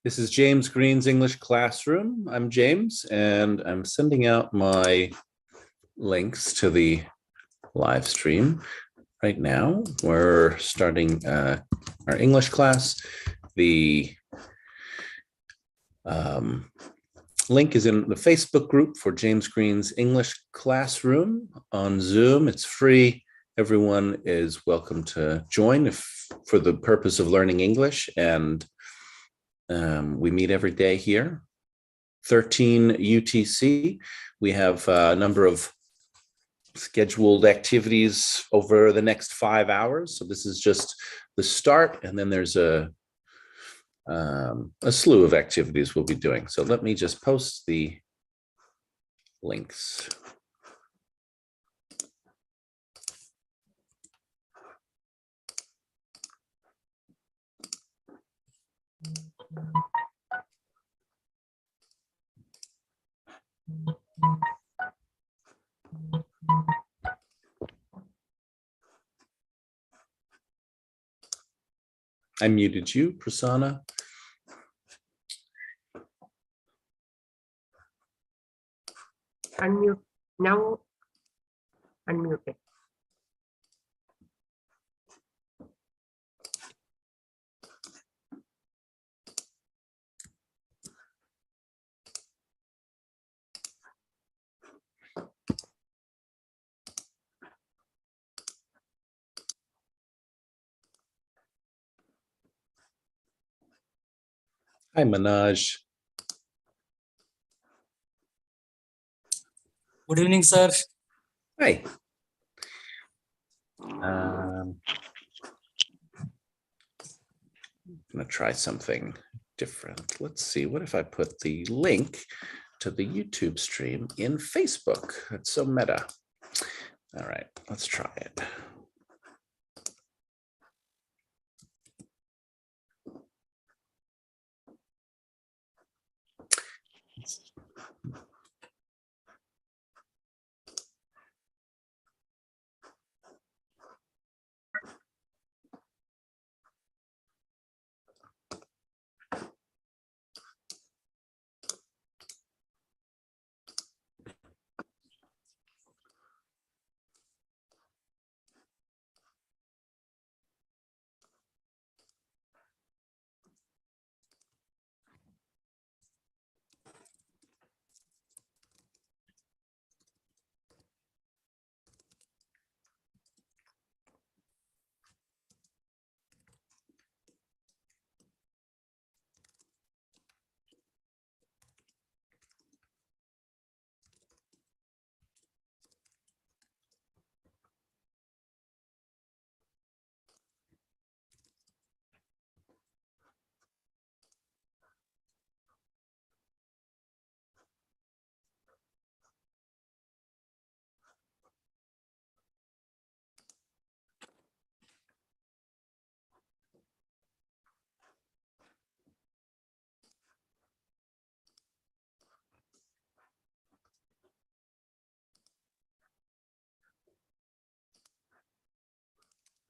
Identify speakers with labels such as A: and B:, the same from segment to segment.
A: This is James Green's English Classroom. I'm James, and I'm sending out my links to the live stream right now. We're starting our English class. The link is in the Facebook group for James Green's English Classroom on Zoom. It's free. Everyone is welcome to join for the purpose of learning English, and we meet every day here, 13 UTC. We have a number of scheduled activities over the next 5 hours. So this is just the start, and then there's a slew of activities we'll be doing. So let me just post the links. I muted you, Prasanna.
B: Unmute now. Unmuted.
A: Hi, Manoj.
C: Good evening, sir.
A: Hi. I'm gonna try something different. Let's see, what if I put the link to the YouTube stream in Facebook? That's so meta. All right, let's try it.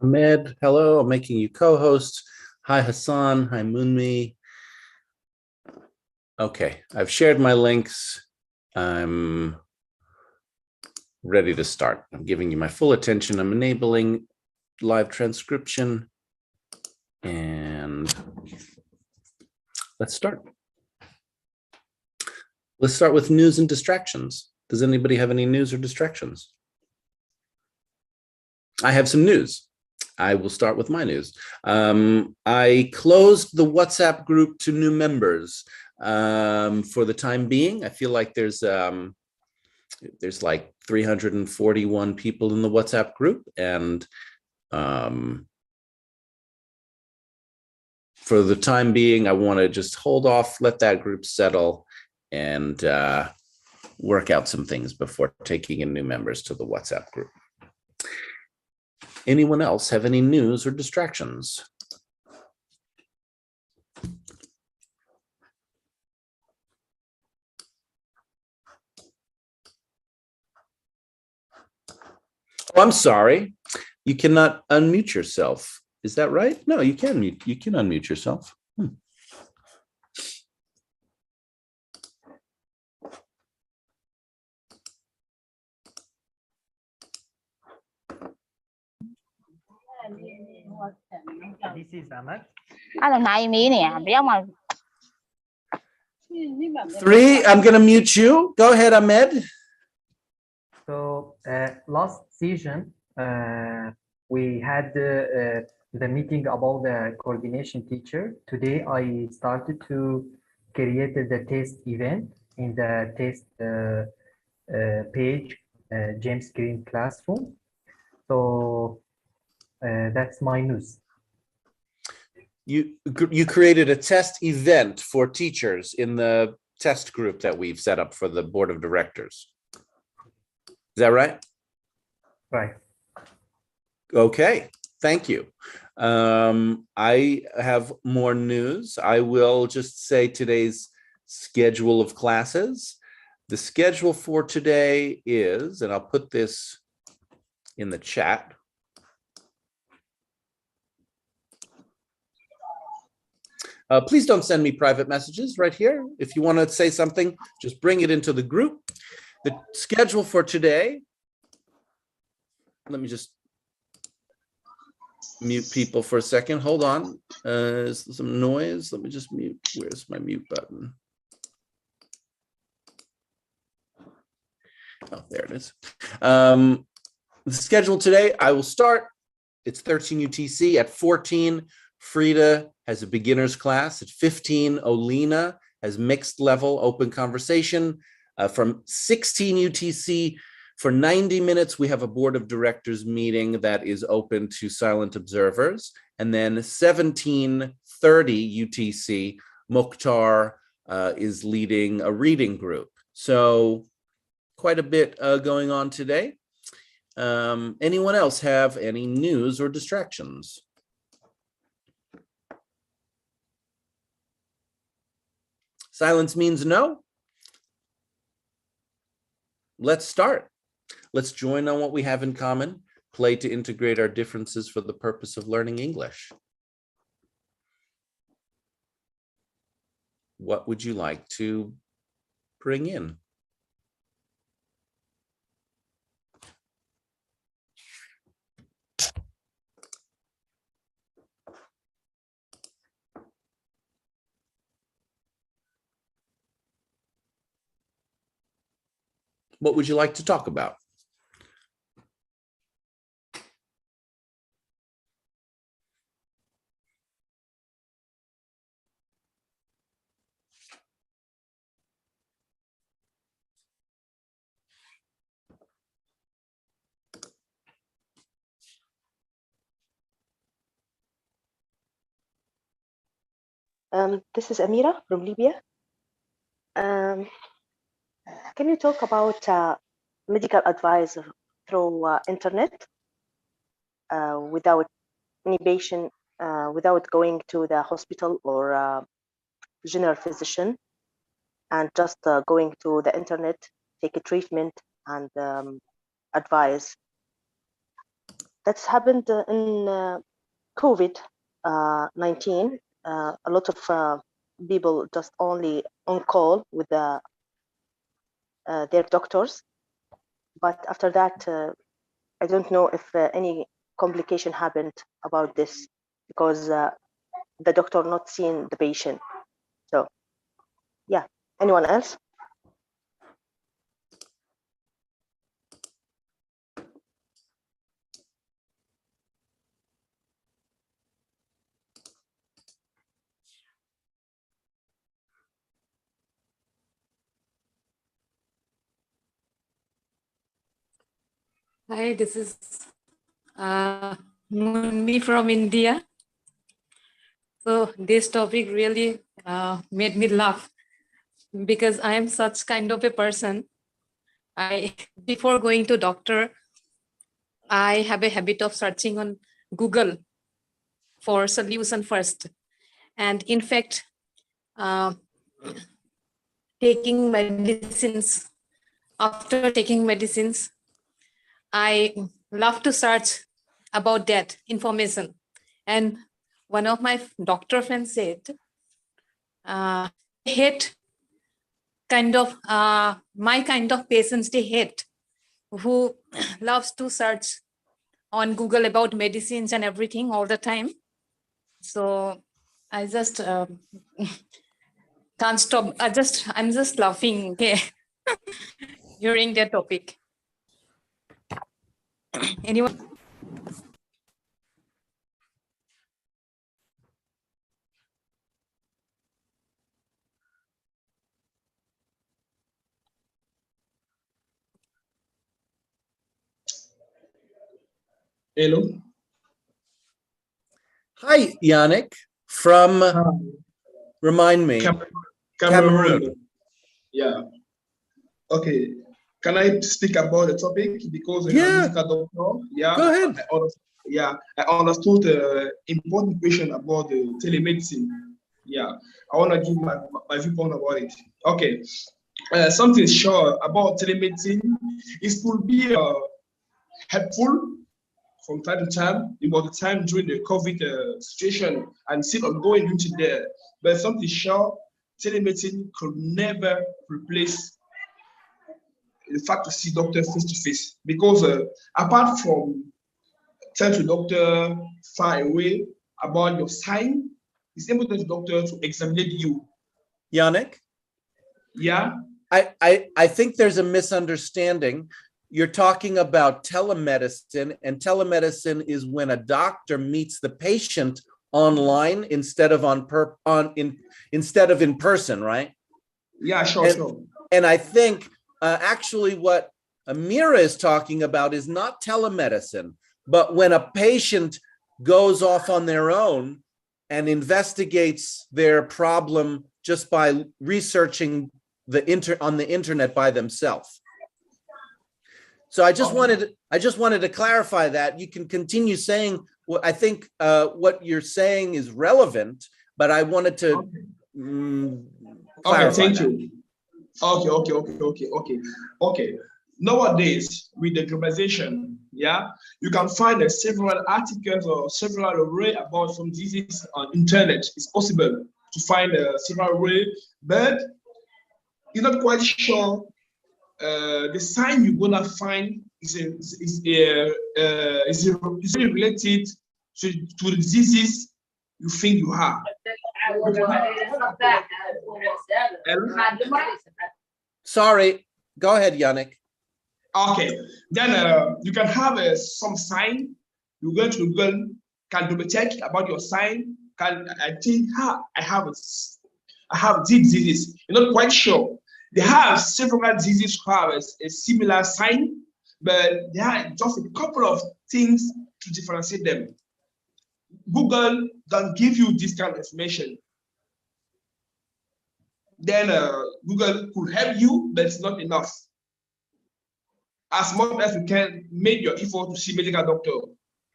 A: Ahmed, hello, I'm making you co-host. Hi, Hassan. Hi, Moonmi. Okay, I've shared my links. I'm ready to start. I'm giving you my full attention. I'm enabling live transcription, and let's start. Let's start with news and distractions. Does anybody have any news or distractions? I have some news. I will start with my news. I closed the WhatsApp group to new members for the time being. I feel like there's like 341 people in the WhatsApp group, and for the time being, I want to just hold off, let that group settle, and work out some things before taking in new members to the WhatsApp group. Anyone else have any news or distractions? Oh, I'm sorry. You cannot unmute yourself. Is that right? No, you can mute. You can unmute yourself.
C: This is Ahmad.
D: Lần này Mỹ nè, béo mà.
A: 3, I'm going to mute you. Go ahead, Ahmed.
C: So last session, we had the meeting about the coordination teacher. Today, I started to create the test event in the test page, James Green Classroom. So that's my news.
A: You created a test event for teachers in the test group that we've set up for the board of directors. Is that right?
C: Right.
A: Okay, thank you. I have more news. I will just say today's schedule of classes. The schedule for today is, and I'll put this in the chat. Please don't send me private messages right here. If you want to say something, just bring it into the group. The schedule for today, let me just mute people for a second. Hold on. There's some noise. Let me just mute. Where's my mute button? Oh, there it is. The schedule today, I will start. It's 13 UTC at 14. Frida has a beginner's class at 15. Olina has mixed level open conversation. From 16 UTC for 90 minutes, we have a board of directors meeting that is open to silent observers. And then 17:30 UTC, Mukhtar is leading a reading group. So quite a bit going on today. Anyone else have any news or distractions? Silence means no. Let's start. Let's join on what we have in common, play to integrate our differences for the purpose of learning English. What would you like to bring in? What would you like to talk about?
E: This is Amira from Libya. Can you talk about medical advice through internet without any patient, without going to the hospital or general physician, and just going to the internet, take a treatment and advice? That's happened in COVID-19. A lot of people just only on call with their doctors, but after that, I don't know if any complication happened about this because the doctor not seeing the patient. So, yeah. Anyone else?
F: Hi, this is Munmi from India. So this topic really made me laugh because I am such kind of a person. Before going to doctor, I have a habit of searching on Google for solution first. And in fact, taking medicines, after taking medicines, I love to search about that information. And one of my doctor friends said, hate kind of, my kind of patients, they hate who loves to search on Google about medicines and everything all the time. So I just can't stop. I'm just laughing. Okay, hearing that topic. Anyone?
G: Hello.
A: Hi, Yannick from, remind me, Cameroon.
G: Yeah. Okay. Can I speak about the topic? Because I'm
A: Yeah.
G: a medical doctor. Yeah.
A: Go ahead.
G: I understood the important question about the telemedicine. Yeah. I want to give my viewpoint about it. Okay. Something sure about telemedicine. It could be helpful from time to time, about the time during the COVID situation and still ongoing into there. But something sure, telemedicine could never replace the fact to see doctor face to face, because apart from tell to doctor far away about your sign, it's important to doctor to examine you.
A: Yannick,
G: Yeah.
A: I think there's a misunderstanding. You're talking about telemedicine, and telemedicine is when a doctor meets the patient online instead of instead of in person, right?
G: Yeah, sure.
A: And I think actually what Amira is talking about is not telemedicine, but when a patient goes off on their own and investigates their problem just by researching on the internet by themselves. So I just wanted to clarify that. You can continue saying what I think what you're saying is relevant, but I wanted to clarify.
G: Okay, thank you. Okay. Nowadays, with the globalization, yeah, you can find several articles or several array about some diseases on internet. It's possible to find several array, but you're not quite sure the sign you're gonna find is really related to the diseases you think you have.
A: Sorry, go ahead, Yannick.
G: Okay, then you can have some sign. You go to Google, can double check about your sign. I think I have this disease. You're not quite sure. They have several diseases who have a similar sign, but there are just a couple of things to differentiate them. Google don't give you this kind of information. Then Google could help you, but it's not enough. As much as you can, make your effort to see medical doctor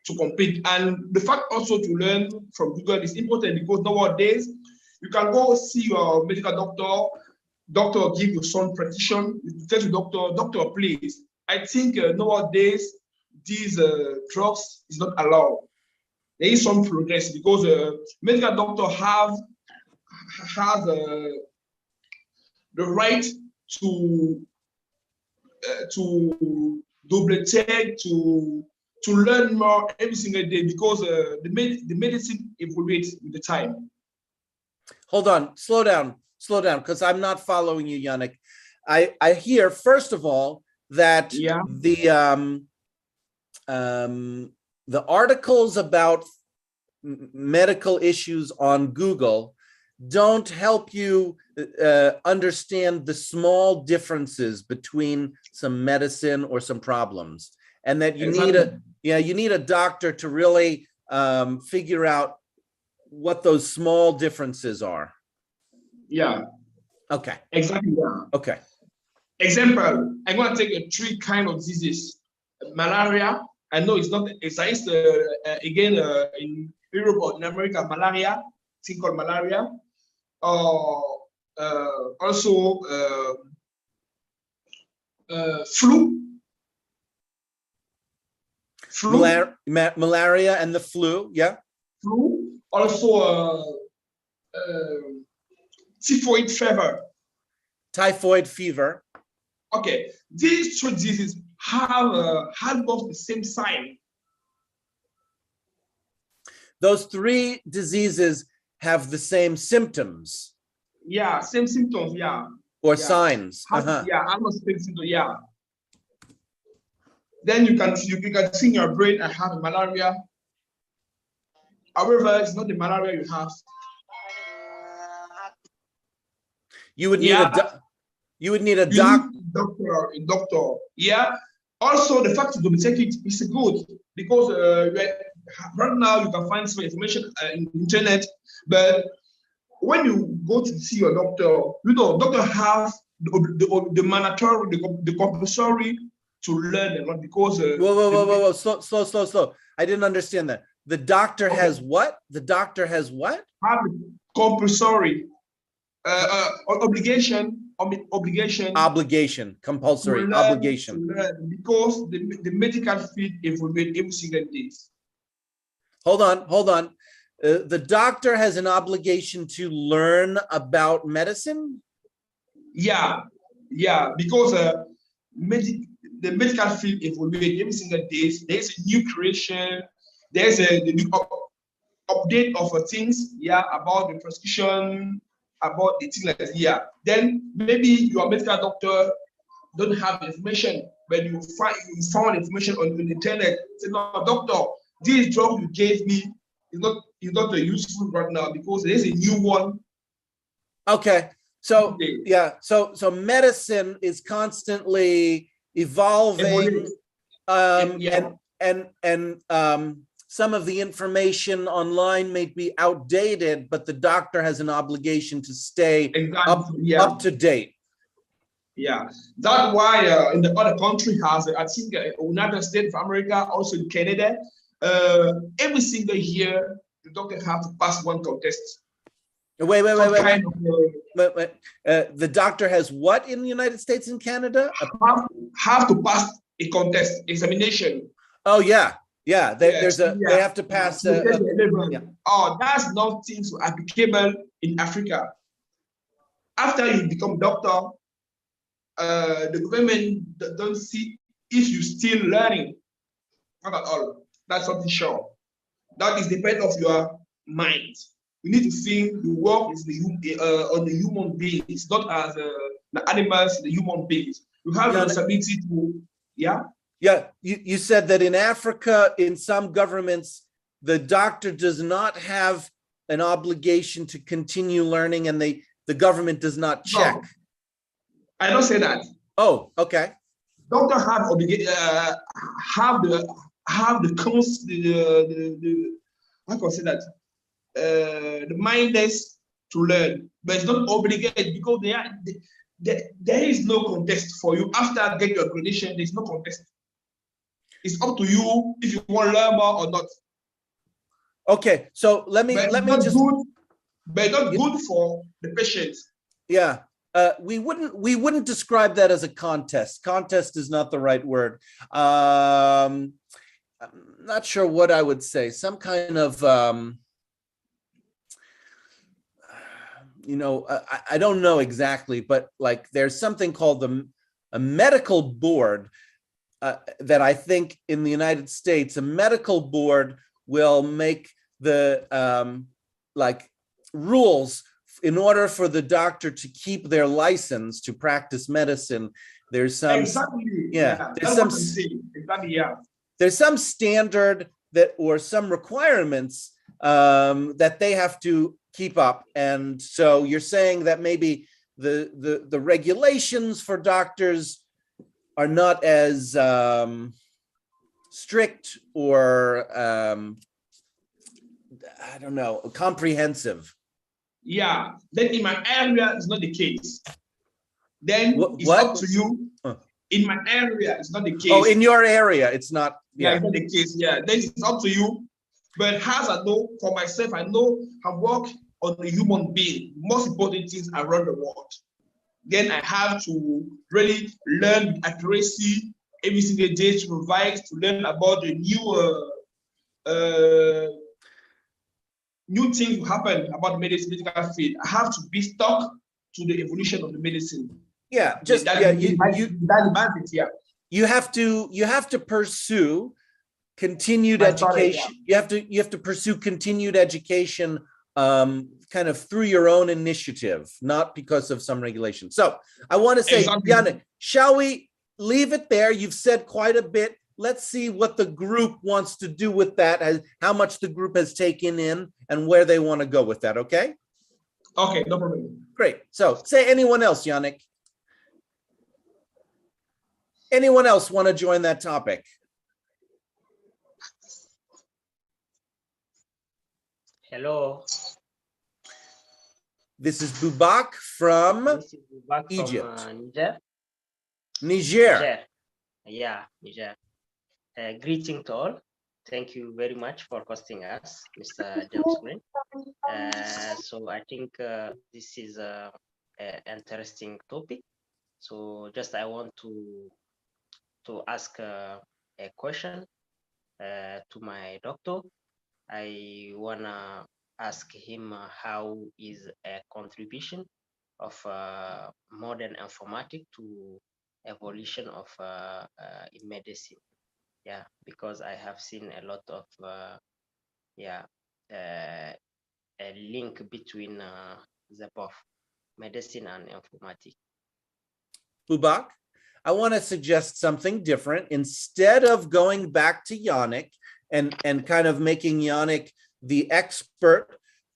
G: to complete. And the fact also to learn from Google is important, because nowadays you can go see your medical doctor. Doctor give you some precision. You tell the doctor, please. I think nowadays these drugs is not allowed. There is some progress, because medical doctor have the right to double check, to learn more every single day, because the medicine evolves with the time.
A: Hold on, slow down, because I'm not following you, Yannick. I hear, first of all, that the articles about medical issues on Google don't help you understand the small differences between some medicine or some problems, and that you need a doctor to really figure out what those small differences are.
G: Yeah.
A: Okay.
G: Exactly. Yeah.
A: Okay.
G: Example, I'm going to take 3 kinds of diseases. Malaria. I know it's not a science again in Europe or in America. Malaria, thing called malaria. Also flu.
A: Malaria and the flu. Yeah.
G: Flu. Also typhoid fever.
A: Typhoid fever.
G: Okay, these 2 diseases have almost the same sign.
A: those three diseases have the same symptoms
G: Yeah, same symptoms. Yeah.
A: or
G: Yeah.
A: signs.
G: Yeah, almost same symptoms. Yeah. Then you can see in your brain, I have malaria. However, it's not the malaria you have.
A: You would need
G: Yeah.
A: you would need a
G: You
A: doc.
G: need a doctor. Yeah. Also, the fact to double check it is good because right now you can find some information in the internet, but when you go to see your doctor, you know, doctor have the mandatory, the compulsory to learn a lot because.
A: Whoa. Slow. I didn't understand that. The doctor
G: Okay.
A: has what? The doctor has what?
G: Have compulsory obligation,
A: Compulsory
G: to learn,
A: obligation.
G: because the medical field evolves every single day.
A: Hold on. The doctor has an obligation to learn about medicine.
G: Yeah, because the medical field evolves every single day. There's a new creation. There's the new update of things. Yeah, about the prescription, about the thing like that. Yeah. Then maybe your medical doctor don't have information, but you found information on the internet. Say, no, doctor, this drug you gave me is not useful right now because there's a new one.
A: Okay. So yeah, so medicine is constantly evolving, and some of the information online may be outdated, but the doctor has an obligation to stay up to date.
G: Yeah, that's why in the other country has, I think, United States of America, also in Canada, every single year the doctor have to pass one contest.
A: Wait. The doctor has what in the United States and Canada?
G: Have to pass a contest examination.
A: Oh yeah. They have to pass.
G: Oh, that's not things applicable in Africa. After you become doctor, the government don't see if you still learning. Not at all. That's something sure. That is depend of your mind. You need to think the work is on the human beings, not as the animals, the human beings. You have the responsibility to, yeah.
A: Yeah, you said that in Africa, in some governments, the doctor does not have an obligation to continue learning, and the government does not check.
G: No, I don't say that.
A: Oh, okay.
G: Doctor have how can I say that? The mindless to learn, but it's not obligated because there is no contest for you after get your accreditation. There's no contest. It's up to you if you want to learn more or not.
A: Okay, so let me just.
G: But not good for the patients.
A: Yeah, we wouldn't describe that as a contest. Contest is not the right word. I'm not sure what I would say. Some kind of I don't know exactly, but like there's something called a medical board that I think in the United States, a medical board will make the rules in order for the doctor to keep their license to practice medicine. There's some there's some standard or some requirements that they have to keep up. And so you're saying that maybe the regulations for doctors are not as strict or I don't know, comprehensive.
G: Yeah, then in my area it's not the case. Then it's
A: what?
G: Up to you. In my area it's not the case.
A: Oh, in your area it's not.
G: Yeah, it's not the case. Yeah, then it's up to you. But as I know for myself, I know I work on the human being, most important things around the world. Then I have to really learn with accuracy every single day to revise, to learn about the new things will happen about the medical field. I have to be stuck to the evolution of the medicine.
A: Yeah, just
G: you have to pursue
A: continued
C: My story,
A: education. You have to pursue continued education kind of through your own initiative, not because of some regulation. So I want to say,
G: Exactly.
A: Yannick, shall we leave it there? You've said quite a bit. Let's see what the group wants to do with that, how much the group has taken in and where they want to go with that, okay?
G: Okay, no problem.
A: Great. So say anyone else, Yannick. Anyone else want to join that topic?
H: Hello,
A: This is Bubak from
H: this is Bubak from
A: Egypt.
H: Niger.
A: Niger.
H: Yeah, Niger. Greeting to all. Thank you very much for hosting us, Mr. James Green. So I think this is an interesting topic. So just I want to ask a question to my doctor. I wanna ask him how is a contribution of modern informatics to evolution of medicine. Yeah, because I have seen a lot of a link between the both medicine and informatics.
A: Bubak, I want to suggest something different. Instead of going back to Yannick and kind of making Yannick the expert,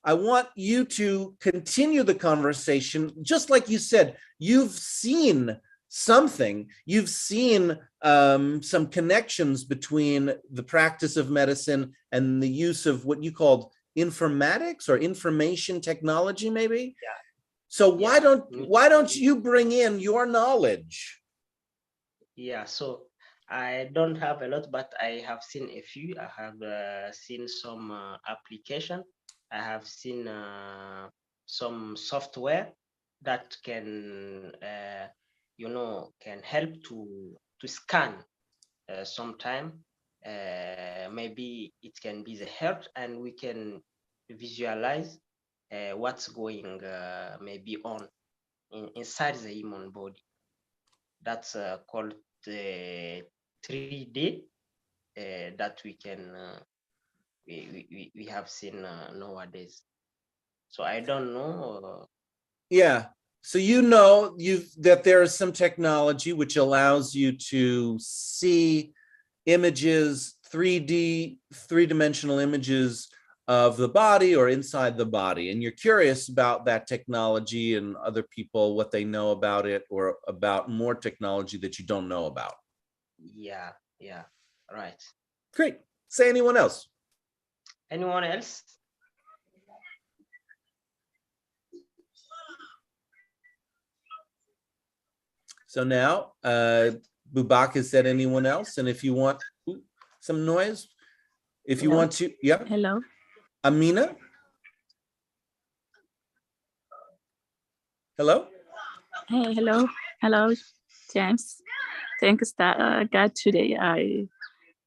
A: I want you to continue the conversation. Just like you said, you've seen something, you've seen some connections between the practice of medicine and the use of what you called informatics or information technology, maybe?
H: Yeah.
A: So why don't you bring in your knowledge?
H: Yeah, so I don't have a lot, but I have seen a few. I have seen some application. I have seen some software that can, can help to scan sometime. Maybe it can be the heart, and we can visualize what's going maybe on inside the human body. That's called the 3D that we can we have seen nowadays. So I don't know.
A: Yeah. So you know that there is some technology which allows you to see images, three-dimensional images of the body or inside the body, and you're curious about that technology and other people, what they know about it, or about more technology that you don't know about.
H: Yeah, right.
A: Great. Say anyone else.
H: Anyone else?
A: So now, Bubak has said anyone else, and if you want some noise, if you want to, yeah.
I: Hello.
A: Amina. Hello.
I: Hey, hello, James. Thanks that God today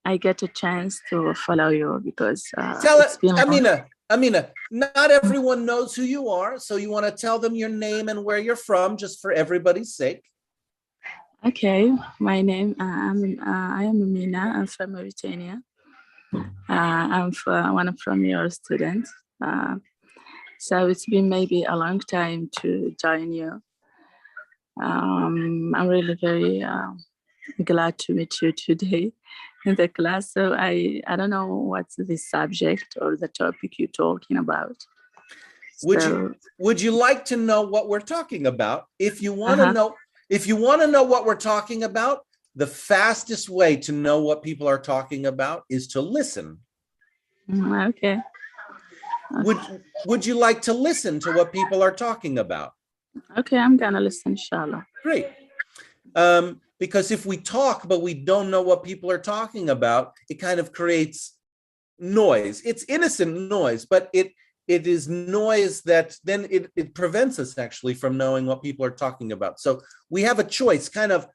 I: I get a chance to follow you because it's been long.
A: Amina, not everyone knows who you are, so you want to tell them your name and where you're from, just for everybody's sake.
I: Okay, my name I am Amina. I'm from Mauritania. I'm one from your students. So it's been maybe a long time to join you. I'm really very glad to meet you today in the class. So I don't know what's the subject or the topic you're talking about.
A: Would you like to know what we're talking about? If you want to know, what we're talking about, the fastest way to know what people are talking about is to listen.
I: Okay.
A: Would you like to listen to what people are talking about?
I: Okay, I'm gonna listen, inshallah.
A: Great. Because if we talk but we don't know what people are talking about, it kind of creates noise. It's innocent noise, but it is noise that then it prevents us actually from knowing what people are talking about. So we have a choice, kind of,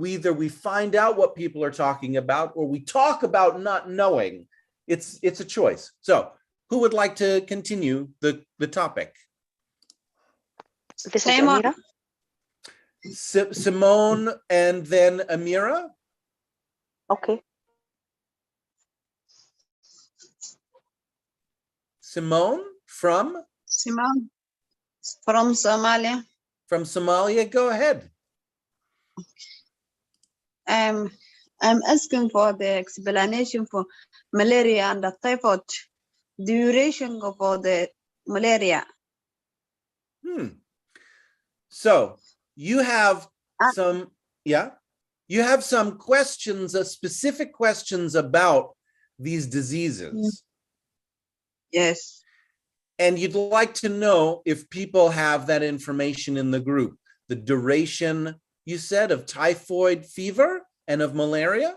A: either we find out what people are talking about or we talk about not knowing. It's a choice. So who would like to continue the topic?
E: This is Amira.
A: Simone and then Amira.
E: Okay.
A: Simone from
J: Simone from Somalia.
A: Somalia. Go ahead.
J: I'm asking for the explanation for malaria and the typhoid duration for the malaria.
A: So you have
J: Uh,
A: some, yeah, you have some questions, specific questions about these diseases.
J: Yes.
A: And you'd like to know if people have that information in the group. The duration, you said, of typhoid fever and of malaria?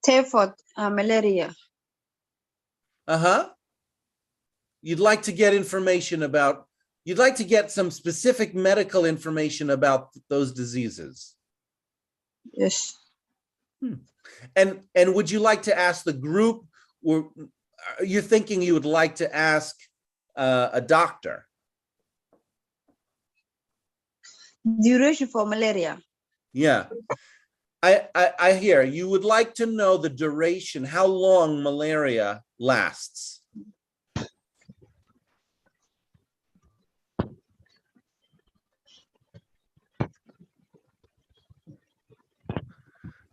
J: Typhoid malaria.
A: Uh-huh. You'd like to get information about, you'd like to get some specific medical information about those diseases.
J: Yes.
A: And would you like to ask the group, or are you thinking you would like to ask a doctor?
J: Duration for malaria.
A: Yeah. I hear you would like to know the duration, how long malaria lasts.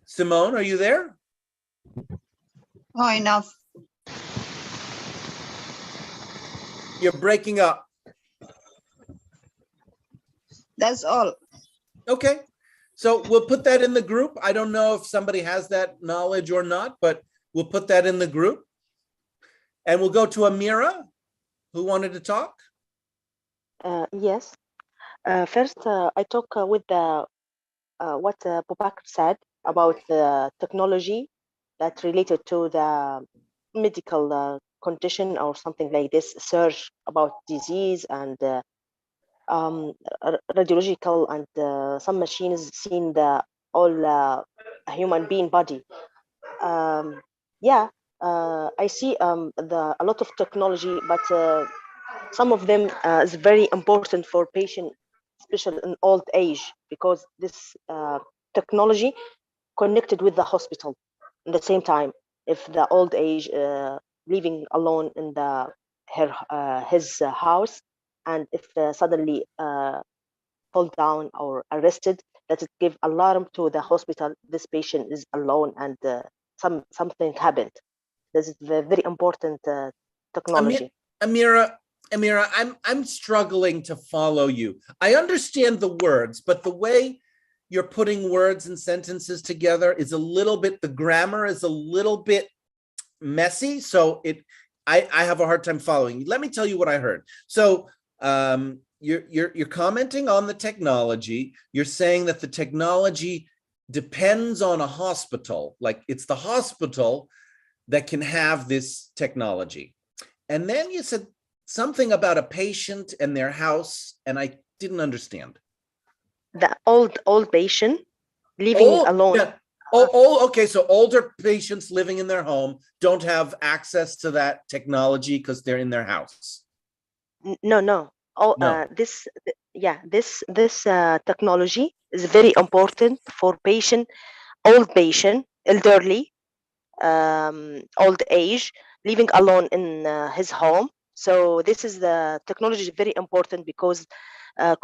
A: Simone, are you there?
J: Oh, enough.
A: You're breaking up.
J: That's all.
A: Okay. So we'll put that in the group. I don't know if somebody has that knowledge or not, but we'll put that in the group. And we'll go to Amira, who wanted to talk.
E: Yes. First, I talk with the what Bubakr said about the technology that related to the medical condition or something like this, search about disease and radiological and some machines seen the all human being body. Yeah, I see a lot of technology, but some of them is very important for patient, especially in old age, because this technology connected with the hospital at the same time. If the old age living alone in his house, and if suddenly fall down or arrested, that it give alarm to the hospital. This patient is alone and something happened. This is very important technology.
A: Amira, I'm struggling to follow you. I understand the words, but the way you're putting words and sentences together is a little bit, the grammar is a little bit messy. So I have a hard time following. Let me tell you what I heard. So you're commenting on the technology. You're saying that the technology depends on a hospital, like it's the hospital that can have this technology. And then you said something about a patient and their house, and I didn't understand.
E: The old patient living alone.
A: Yeah. Okay. So older patients living in their home don't have access to that technology because they're in their house.
E: No.
A: No.
E: This technology is very important for old patient, elderly, old age, living alone in his home. So this is the technology is very important because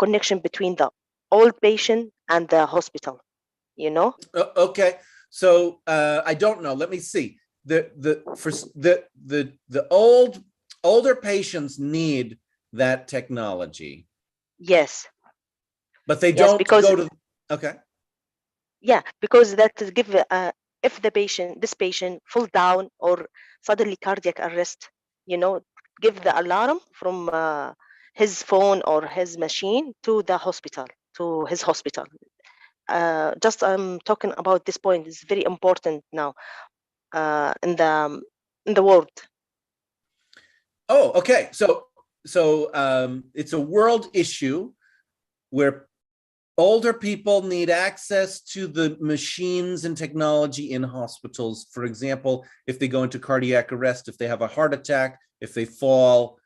E: connection between the old patient and the hospital, you know.
A: Okay. So I don't know. Let me see. The older patients need that technology.
E: Yes.
A: But they don't go to. Okay.
E: Yeah, because that is give if this patient fall down or suddenly cardiac arrest, you know, give the alarm from his phone or his machine to the hospital, to his hospital. Just I'm talking about this point is very important now in the world.
A: Oh, okay. So it's a world issue where older people need access to the machines and technology in hospitals. For example, if they go into cardiac arrest, if they have a heart attack, if they fall,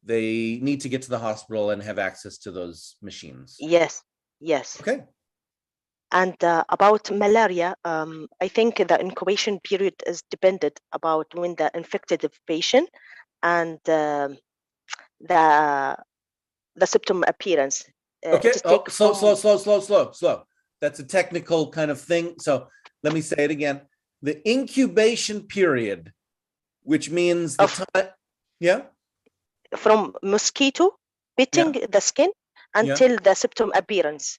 A: they need to get to the hospital and have access to those machines.
E: Yes.
A: Okay.
E: And about malaria, I think the incubation period is dependent about when the infected patient and the symptom appearance.
A: Okay.
E: It
A: Oh,
E: take
A: slow,
E: from
A: slow. That's a technical kind of thing. So let me say it again. The incubation period, which means the
E: Of-
A: time. Yeah.
E: from mosquito biting the skin until the symptom appearance.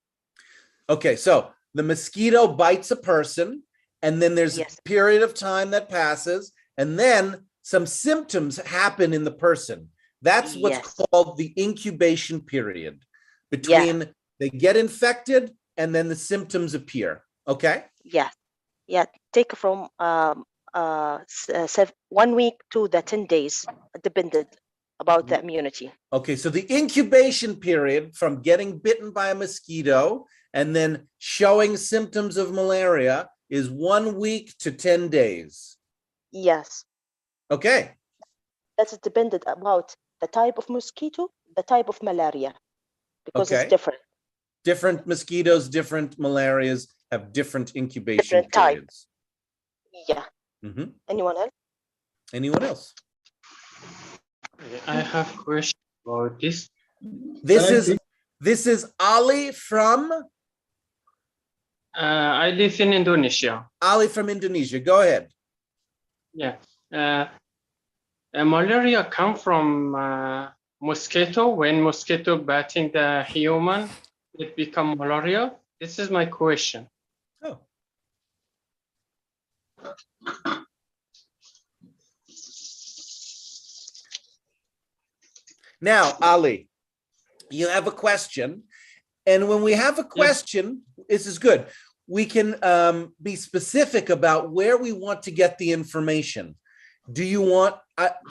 A: Okay. So the mosquito bites a person, and then there's
E: Yes.
A: a period of time that passes, and then some symptoms happen in the person. That's what's
E: Yes.
A: called the incubation period between they get infected and then the symptoms appear. Okay.
E: Yeah. Take from 1 week to the 10 days, dependent about the immunity.
A: Okay, so the incubation period from getting bitten by a mosquito and then showing symptoms of malaria is 1 week to 10 days.
E: Yes,
A: Okay,
E: that's dependent about the type of mosquito, the type of malaria, because
A: Okay.
E: it's different.
A: different mosquitoes, different malarias have different incubation
E: Different type.
A: periods.
E: Yeah.
A: Mhm.
E: Anyone else?
A: Anyone else?
K: I have a question about this.
A: This is Ali from
K: I live in Indonesia.
A: Ali from Indonesia. Go ahead.
K: Yeah. Malaria come from mosquito. When mosquito biting the human, it become malaria. This is my question.
A: Oh. Now, Ali, you have a question. And when we have a question, this is good. We can be specific about where we want to get the information. Do you want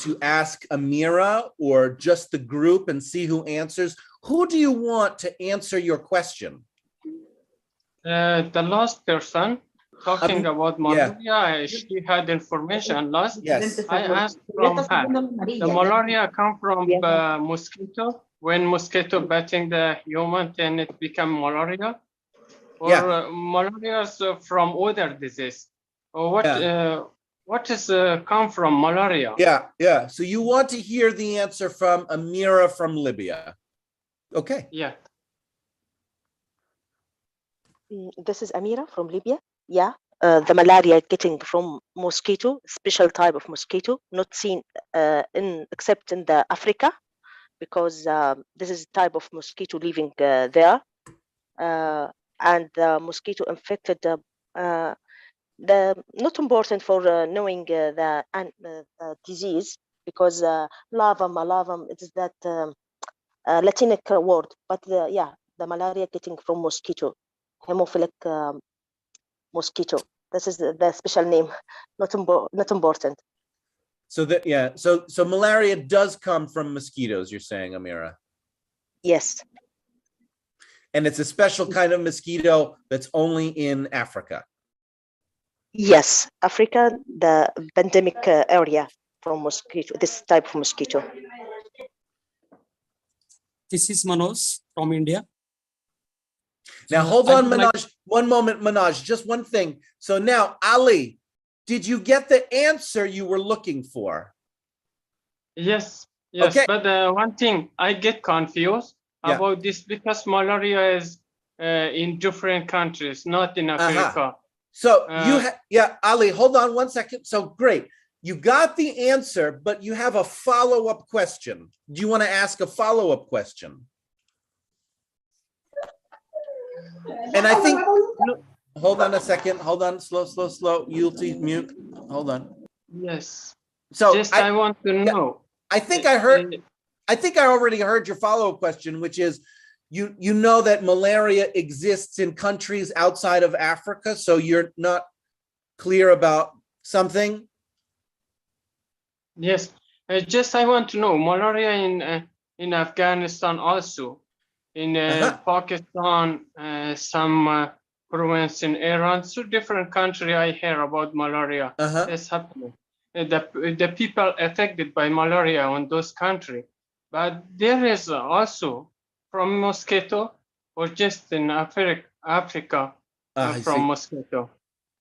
A: to ask Amira or just the group and see who answers? Who do you want to answer your question?
K: The last person talking about malaria, she had information last.
A: Yes.
K: I asked from her. The malaria come from mosquito. When mosquito biting the human, then it become malaria. Or malaria is from other disease. Or what is come from malaria?
A: Yeah. So you want to hear the answer from Amira from Libya. Okay.
K: Yeah.
E: This is Amira from Libya. Yeah. The malaria getting from mosquito, special type of mosquito, not seen except in the Africa, because this is a type of mosquito living there, and the mosquito infected the not important for knowing the disease, because malavam, it is that Latinic word, but the malaria getting from mosquito, hemophilic mosquito. This is the special name, not important.
A: So that so malaria does come from mosquitoes, you're saying, Amira?
E: Yes.
A: And it's a special kind of mosquito that's only in Africa.
E: Yes, Africa, the pandemic area from mosquito, this type of mosquito.
L: This is Manoj from India.
A: Now, hold on, Manoj. One moment, Manoj, just one thing. So now, Ali, did you get the answer you were looking for?
K: Yes,
A: Okay.
K: But one thing I get confused about this, because malaria is in different countries, not in Africa.
A: So Ali, hold on one second. So great. You got the answer, but you have a follow-up question. Do you want to ask a follow-up question? And I think, hold on a second. Hold on, slow. You'll mute. Hold on.
K: Yes.
A: So
K: I want to know.
A: I think I already heard your follow-up question, which is, you know that malaria exists in countries outside of Africa, so you're not clear about something?
K: Yes, I want to know malaria in Afghanistan also, in Pakistan, some province in Iran, so different country I hear about malaria. It's happening. The people affected by malaria in those countries, but there is also from mosquito or just in Africa
A: I
K: from
A: see.
K: mosquito.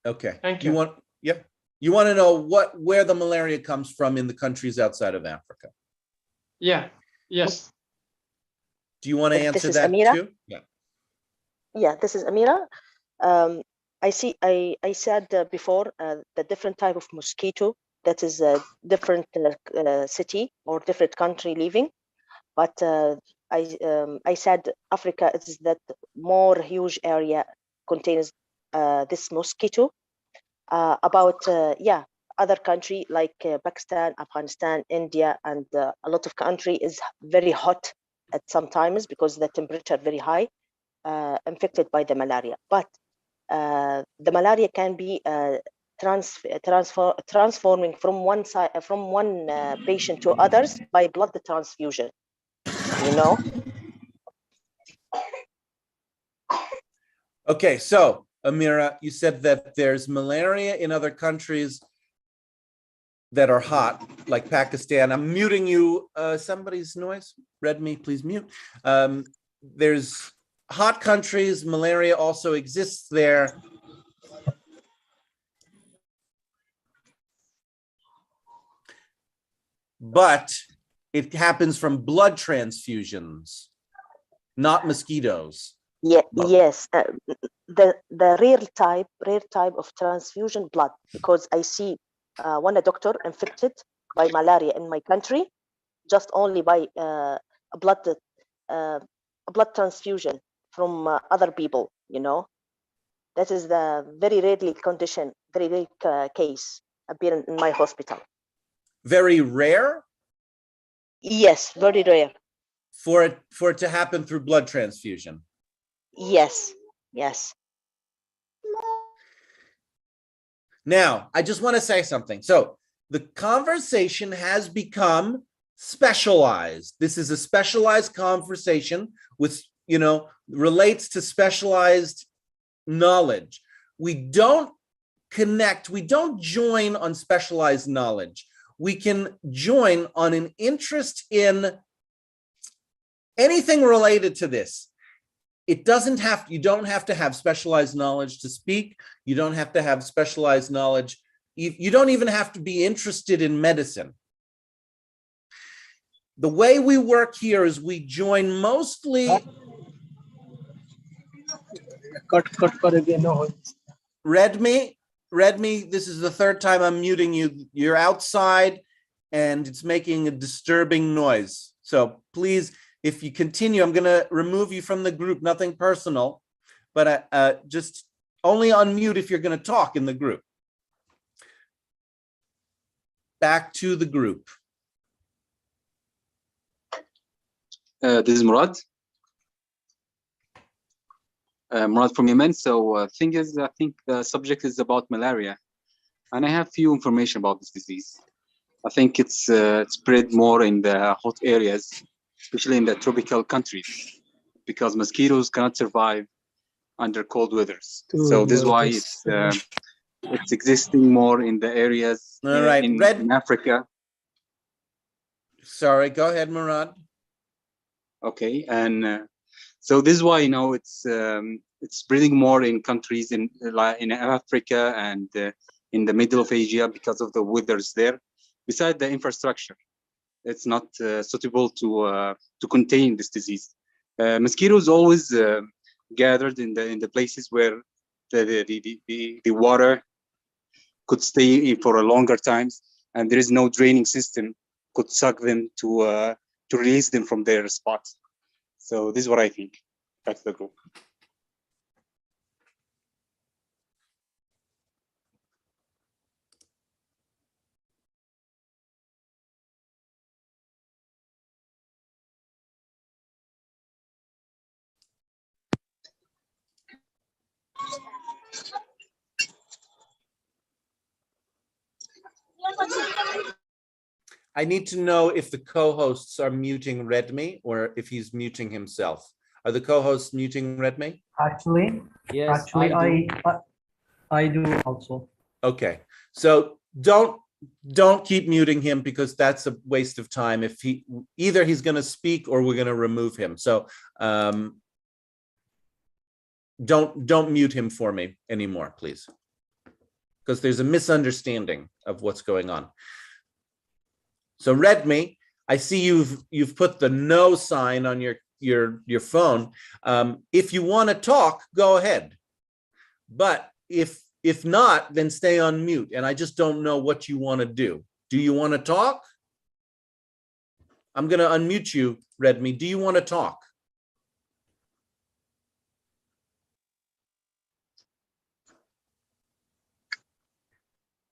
A: Okay.
K: Thank
A: You
K: you.
A: want, yeah. You want to know where the malaria comes from in the countries outside of Africa.
K: Yeah. Yes.
A: Do you want to
E: This
A: answer
E: is
A: that
E: Amira.
A: too? Yeah.
E: Yeah, this is Amira. I said before the different type of mosquito that is a different city or different country living, but I said Africa is that more huge area contains this mosquito. About other country like Pakistan, Afghanistan, India, and a lot of country is very hot at some times because the temperature very high, infected by the malaria. But the malaria can be transforming from one side from one patient to others by blood transfusion. You know.
A: Okay, so Amira, you said that there's malaria in other countries that are hot, like Pakistan. I'm muting you. Somebody's noise. Redmi, please mute. There's hot countries. Malaria also exists there. But it happens from blood transfusions, not mosquitoes.
E: Yeah, yes, the rare type of transfusion blood, because I see one doctor infected by malaria in my country, just only by a blood transfusion from other people. You know, that is the very rarely condition, very rare case appearing in my hospital.
A: Very rare?
E: Yes, very rare.
A: For it to happen through blood transfusion.
E: Yes, yes.
A: Now, I just want to say something. So the conversation has become specialized. This is a specialized conversation with, relates to specialized knowledge. We don't connect, we don't join on specialized knowledge. We can join on an interest in anything related to this. You don't have to have specialized knowledge to speak. You don't have to have specialized knowledge. You don't even have to be interested in medicine. The way we work here is we join mostly. Redmi, this is the third time I'm muting you. You're outside and it's making a disturbing noise. So please, if you continue, I'm going to remove you from the group, nothing personal, but just only unmute if you're going to talk in the group. Back to the group.
M: This is Murad. Murad from Yemen. So thing is, I think the subject is about malaria. And I have few information about this disease. I think it's spread more in the hot areas, especially in the tropical countries, because mosquitoes cannot survive under cold weathers. So this is why it's existing more in the areas in Africa.
A: Sorry, go ahead, Murad.
M: Okay, and so this is why it's spreading more in countries in Africa and in the middle of Asia because of the weathers there. Besides the infrastructure, it's not suitable to contain this disease. Mosquitoes always gathered in the places where the water could stay for a longer times, and there is no draining system could suck them to release them from their spots. So this is what I think. Back to the group.
A: I need to know if the co-hosts are muting Redmi or if he's muting himself. Are the co-hosts muting Redmi?
C: Actually,
N: yes,
C: I do also.
A: Okay, so don't keep muting him because that's a waste of time. If either he's going to speak or we're going to remove him. So don't mute him for me anymore, please, because there's a misunderstanding of what's going on. So Redmi, I see you've put the no sign on your phone. If you want to talk, go ahead. But if not, then stay on mute. And I just don't know what you want to do. Do you want to talk? I'm going to unmute you, Redmi. Do you want to talk?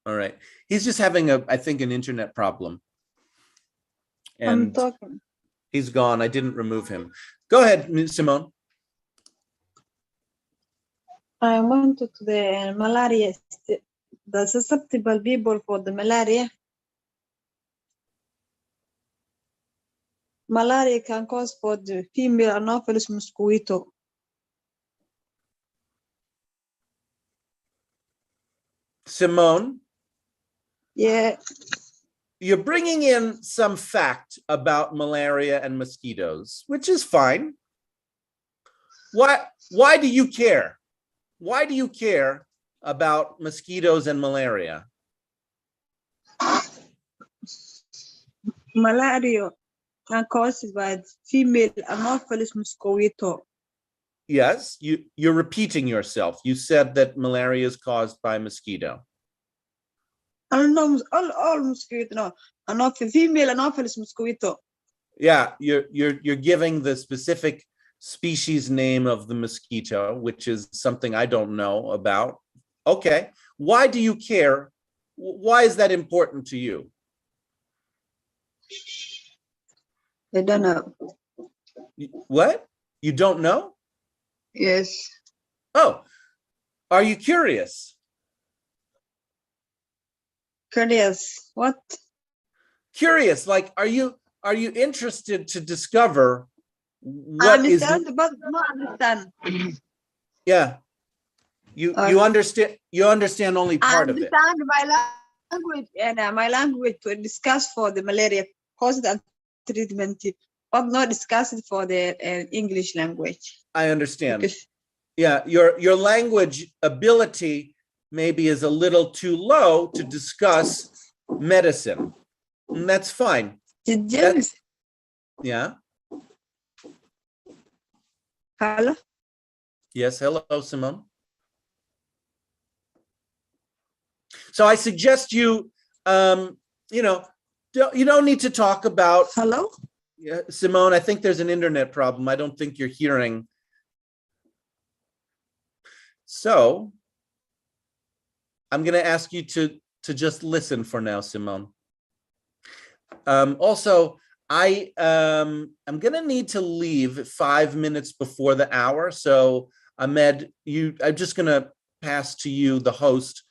A: All right. He's just having I think, an internet problem.
J: I'm
A: And
J: talking.
A: he's gone. I didn't remove him. Go ahead, Simone.
J: I went to the malaria, the susceptible people for the malaria. Malaria can cause for the female Anopheles mosquito.
A: Simone,
J: Yeah,
A: you're bringing in some fact about malaria and mosquitoes, which is fine. Why do you care? Why do you care about mosquitoes and malaria?
J: malaria can caused by female Anopheles mosquito.
A: Yes, you're repeating yourself. You said that malaria is caused by mosquito.
J: I don't know, all mosquito, no, female Anopheles mosquito.
A: Yeah, you're giving the specific species name of the mosquito, which is something I don't know about. Okay, why do you care? Why is that important to you?
J: I don't know.
A: What? You don't know?
J: Yes.
A: Oh, are you curious?
J: Curious. What?
A: Curious, like, are you interested to discover what is?
J: Understand, but not understand.
A: Yeah, you understand only part of it.
J: Understand my language and my language to discuss for the malaria cause and treatment, but not discuss it for the English language.
A: I understand.
J: Because
A: Yeah, your language ability maybe is a little too low to discuss medicine. And that's fine.
J: James.
A: Yeah.
J: Hello.
A: Yes. Hello, Simone. So I suggest you, you don't need to talk about.
J: Hello.
A: Yeah, Simone, I think there's an internet problem. I don't think you're hearing. So I'm going to ask you to just listen for now, Simone. Also, I'm going to need to leave 5 minutes before the hour. So Ahmed, I'm just going to pass to you, the host,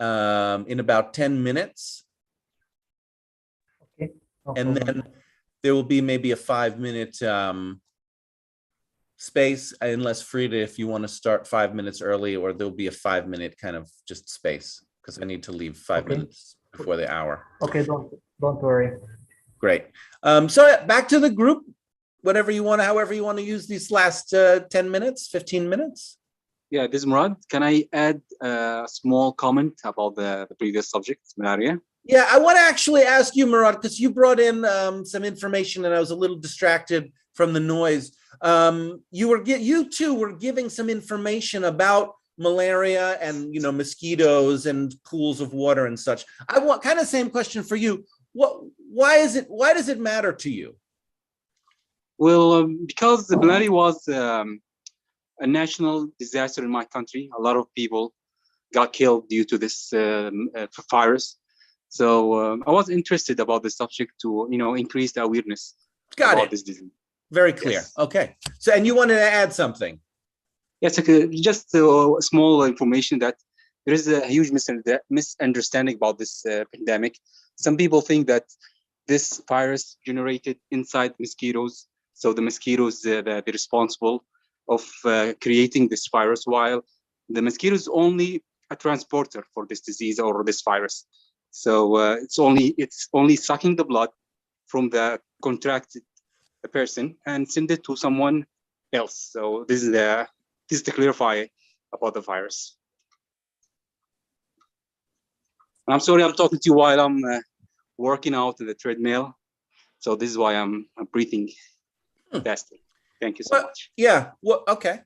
A: in about 10 minutes.
C: Okay. No
A: and
C: problem.
A: then there will be maybe a 5-minute space, unless Frida, if you want to start 5 minutes early, or there'll be a 5-minute kind of just space, because I need to leave 5
C: Okay.
A: minutes before the hour.
C: Okay, don't worry.
A: Great. So back to the group, whatever you want to, however you want to use these last 10 minutes, 15 minutes.
M: Yeah, this is Murad. Can I add a small comment about the previous subject, malaria?
A: Yeah, I want to actually ask you, Murad, because you brought in some information and I was a little distracted from the noise. You two were giving some information about malaria and mosquitoes and pools of water and such. I want kind of same question for you. Why does it matter to you?
M: Well, because the malaria was a national disaster in my country. A lot of people got killed due to this virus. So I was interested about the subject to increase the awareness about this disease.
A: Very clear. Yes. Okay. So, and you wanted to add something?
M: Yes, just small information that there is a huge misunderstanding about this pandemic. Some people think that this virus generated inside mosquitoes, so the mosquitoes they're responsible of creating this virus, while the mosquito is only a transporter for this disease or this virus. So it's only sucking the blood from the contracted person and send it to someone else. So this is the this to clarify about the virus. And I'm sorry I'm talking to you while I'm working out in the treadmill. So this is why I'm breathing faster. Thank you so much.
A: Yeah, well, okay.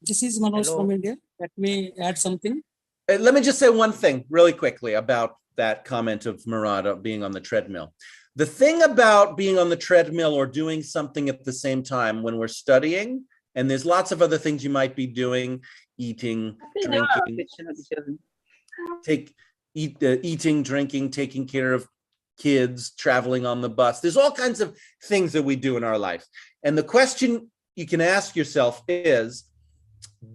L: This is Manoj
C: Hello.
L: from India. Let me add something.
A: Let me just say one thing really quickly about that comment of Murad being on the treadmill. The thing about being on the treadmill or doing something at the same time when we're studying, and there's lots of other things you might be doing, eating, drinking, eating, drinking, taking care of kids, traveling on the bus. There's all kinds of things that we do in our life. And the question you can ask yourself is,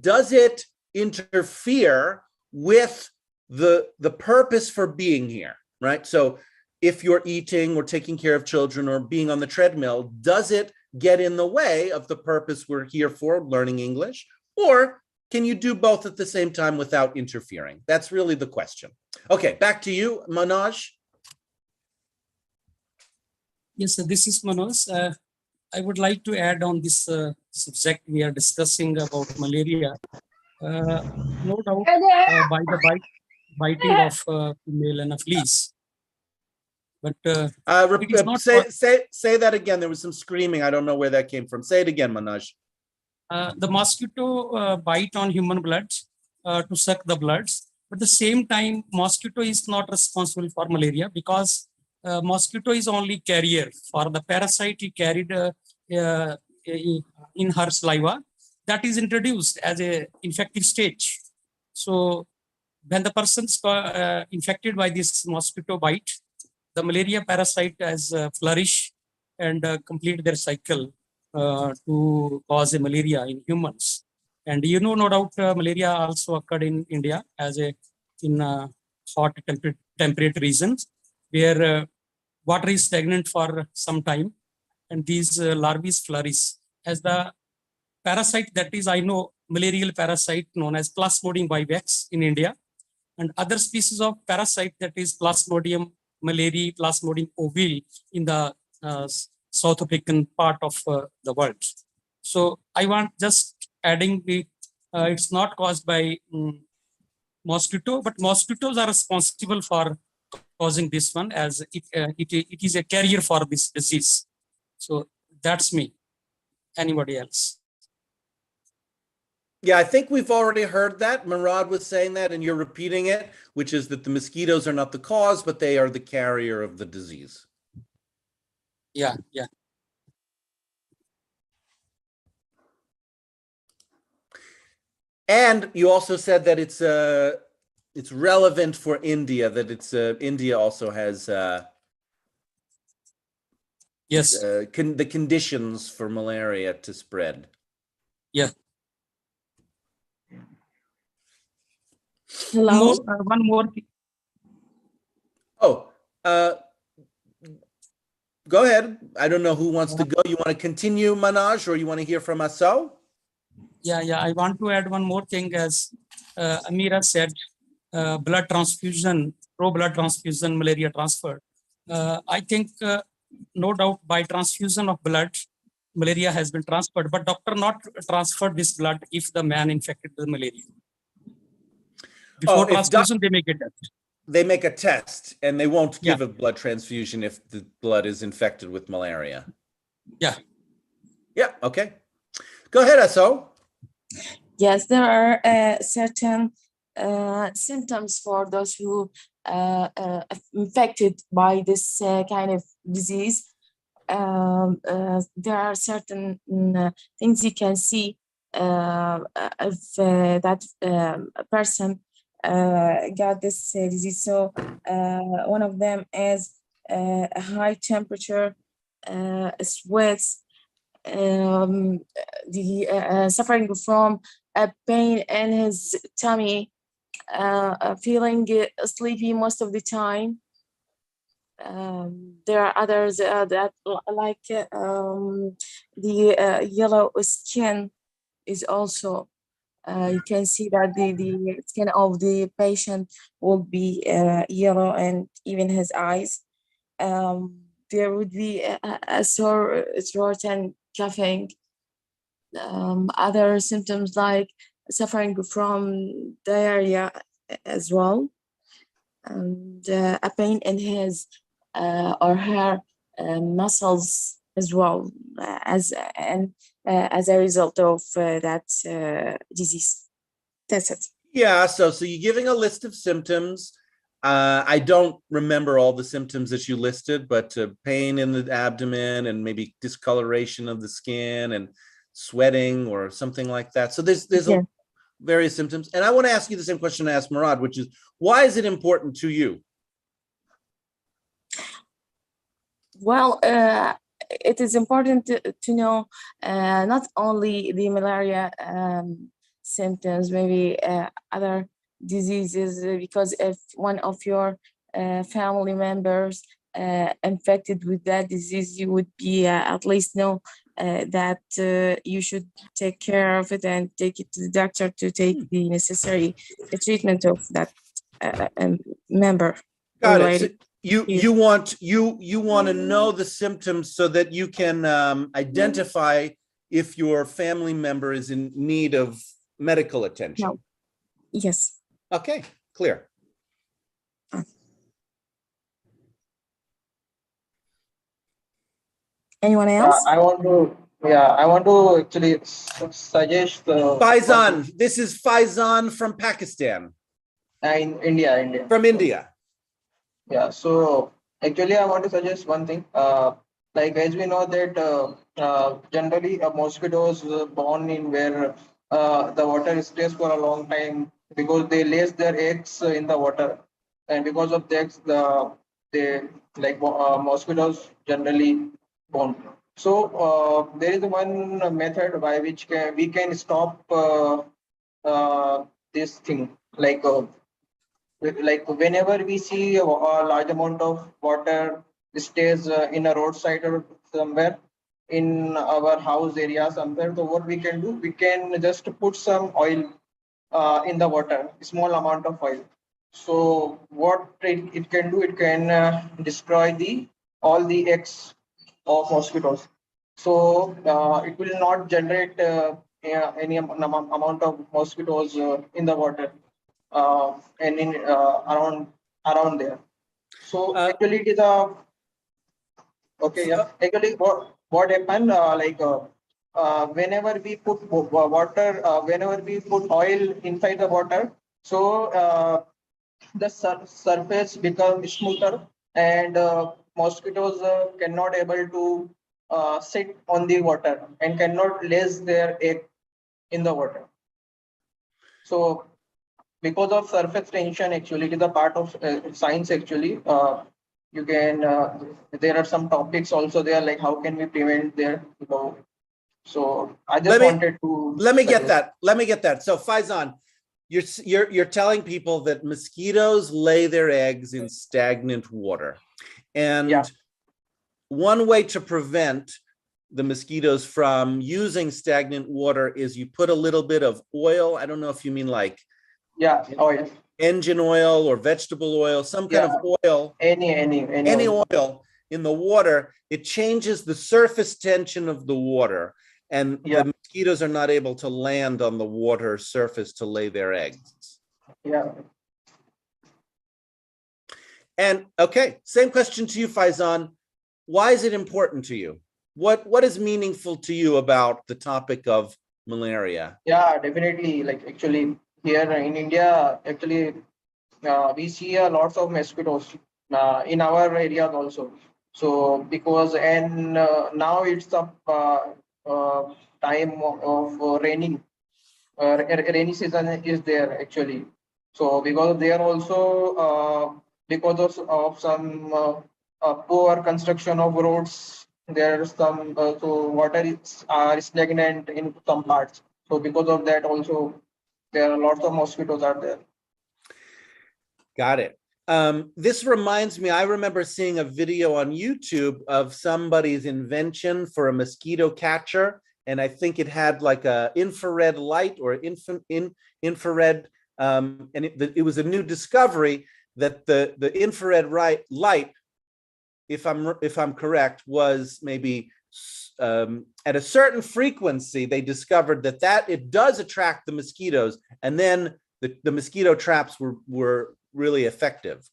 A: does it interfere with the purpose for being here, right? So if you're eating or taking care of children or being on the treadmill, does it get in the way of the purpose we're here for, learning English? Or can you do both at the same time without interfering? That's really the question. Okay, back to you, Manoj.
L: Yes, sir, this is Manoj. I would like to add on this subject we are discussing about malaria. No doubt, by the biting of female anopheles. But it is not
A: say that again. There was some screaming. I don't know where that came from. Say it again, Manoj.
L: The mosquito bite on human blood to suck the bloods. But at the same time, mosquito is not responsible for malaria because mosquito is only carrier for the parasite he carried in her saliva that is introduced as a infective stage. So when the person's infected by this mosquito bite, the malaria parasite has flourish and complete their cycle to cause a malaria in humans. And you know, no doubt, malaria also occurred in India as in hot temperate regions where water is stagnant for some time, and these larvae flourish as the parasite that is, I know, malarial parasite known as Plasmodium vivax in India, and other species of parasite that is Plasmodium malariae, Plasmodium ovale in the South African part of the world. So I want just adding the, it's not caused by mosquito, but mosquitoes are responsible for causing this one as it is a carrier for this disease. So that's me. Anybody else?
A: Yeah, I think we've already heard that. Murad was saying that, and you're repeating it, which is that the mosquitoes are not the cause, but they are the carrier of the disease.
L: Yeah, yeah.
A: And you also said that it's relevant for India, that it's India also has
L: yes
A: the conditions for malaria to spread.
L: Yeah.
I: Hello.
L: One more.
A: Oh, go ahead. I don't know who wants to go. You want to continue, Manoj, or you want to hear from Aso?
L: Yeah, I want to add one more thing. As Amira said, blood transfusion, pro-blood transfusion, malaria transfer. I think no doubt by transfusion of blood, malaria has been transferred, but doctor not transferred this blood if the man infected with malaria. Before transfusion, they make a test.
A: They make a test, and they won't give a blood transfusion if the blood is infected with malaria.
L: Yeah.
A: Yeah, okay. Go ahead, Aso.
I: Yes, there are certain symptoms for those who infected by this kind of disease. There are certain things you can see if that a person got this disease. So one of them is a high temperature, sweats, the suffering from a pain in his tummy, feeling sleepy most of the time. There are others that like the yellow skin is also, you can see that the skin of the patient will be yellow, and even his eyes. There would be a sore throat and coughing other symptoms like suffering from diarrhea as well, and a pain in his or her muscles as well, as a result of that disease. That's it.
A: Yeah, so you're giving a list of symptoms. I don't remember all the symptoms that you listed, but pain in the abdomen and maybe discoloration of the skin and sweating or something like that. So there's various symptoms. And I want to ask you the same question I asked Murad, which is, why is it important to you?
I: Well, it is important to know not only the malaria symptoms, maybe other diseases, because if one of your family members infected with that disease, you would be at least know that you should take care of it and take it to the doctor to take the necessary treatment of that member.
A: Got it. So you want to know the symptoms so that you can identify if your family member is in need of medical attention.
I: No. Yes.
A: Okay, clear.
I: Anyone else?
N: I want to actually suggest.
A: Faizan, this is Faizan from Pakistan.
N: In India.
A: From India.
N: Yeah, so actually I want to suggest one thing. Like as we know that generally mosquitoes born in where the water stays for a long time because they lay their eggs in the water, and because of the eggs, mosquitoes generally born. So there is one method by which we can stop this thing, like whenever we see a large amount of water stays in a roadside or somewhere in our house area somewhere, so what we can do, we can just put some oil in the water, a small amount of oil. So what it can do, it can destroy all the eggs of mosquitoes. So it will not generate any amount of mosquitoes in the water and in around there. So actually it is actually what happened whenever we put water, whenever we put oil inside the water, so the surface becomes smoother, and mosquitoes cannot able to sit on the water and cannot lay their egg in the water. So because of surface tension, actually it is a part of science actually. You can there are some topics also there, like how can we prevent their so I just wanted to
A: let me get that. So Faizan, you're telling people that mosquitoes lay their eggs in stagnant water, and one way to prevent the mosquitoes from using stagnant water is you put a little bit of oil. I don't know if you mean like
N: oil,
A: engine oil or vegetable oil, some kind of oil, any oil in the water. It changes the surface tension of the water, and the mosquitoes are not able to land on the water surface to lay their eggs. And okay, same question to you, Faizan. Why is it important to you? What is meaningful to you about the topic of malaria?
N: Yeah, definitely. Like actually here in India, actually we see lots of mosquitoes in our areas also. So because now it's the time of raining. Rainy season is there actually. So because they are also because of some poor construction of roads, there's some so water is stagnant in some parts. So because of that also there are lots of mosquitoes out there.
A: Got it. This reminds me, I remember seeing a video on YouTube of somebody's invention for a mosquito catcher, and I think it had like a infrared light or infrared, and it was a new discovery that the infrared light, if I'm correct, was maybe at a certain frequency, they discovered that it does attract the mosquitoes, and then the mosquito traps were really effective.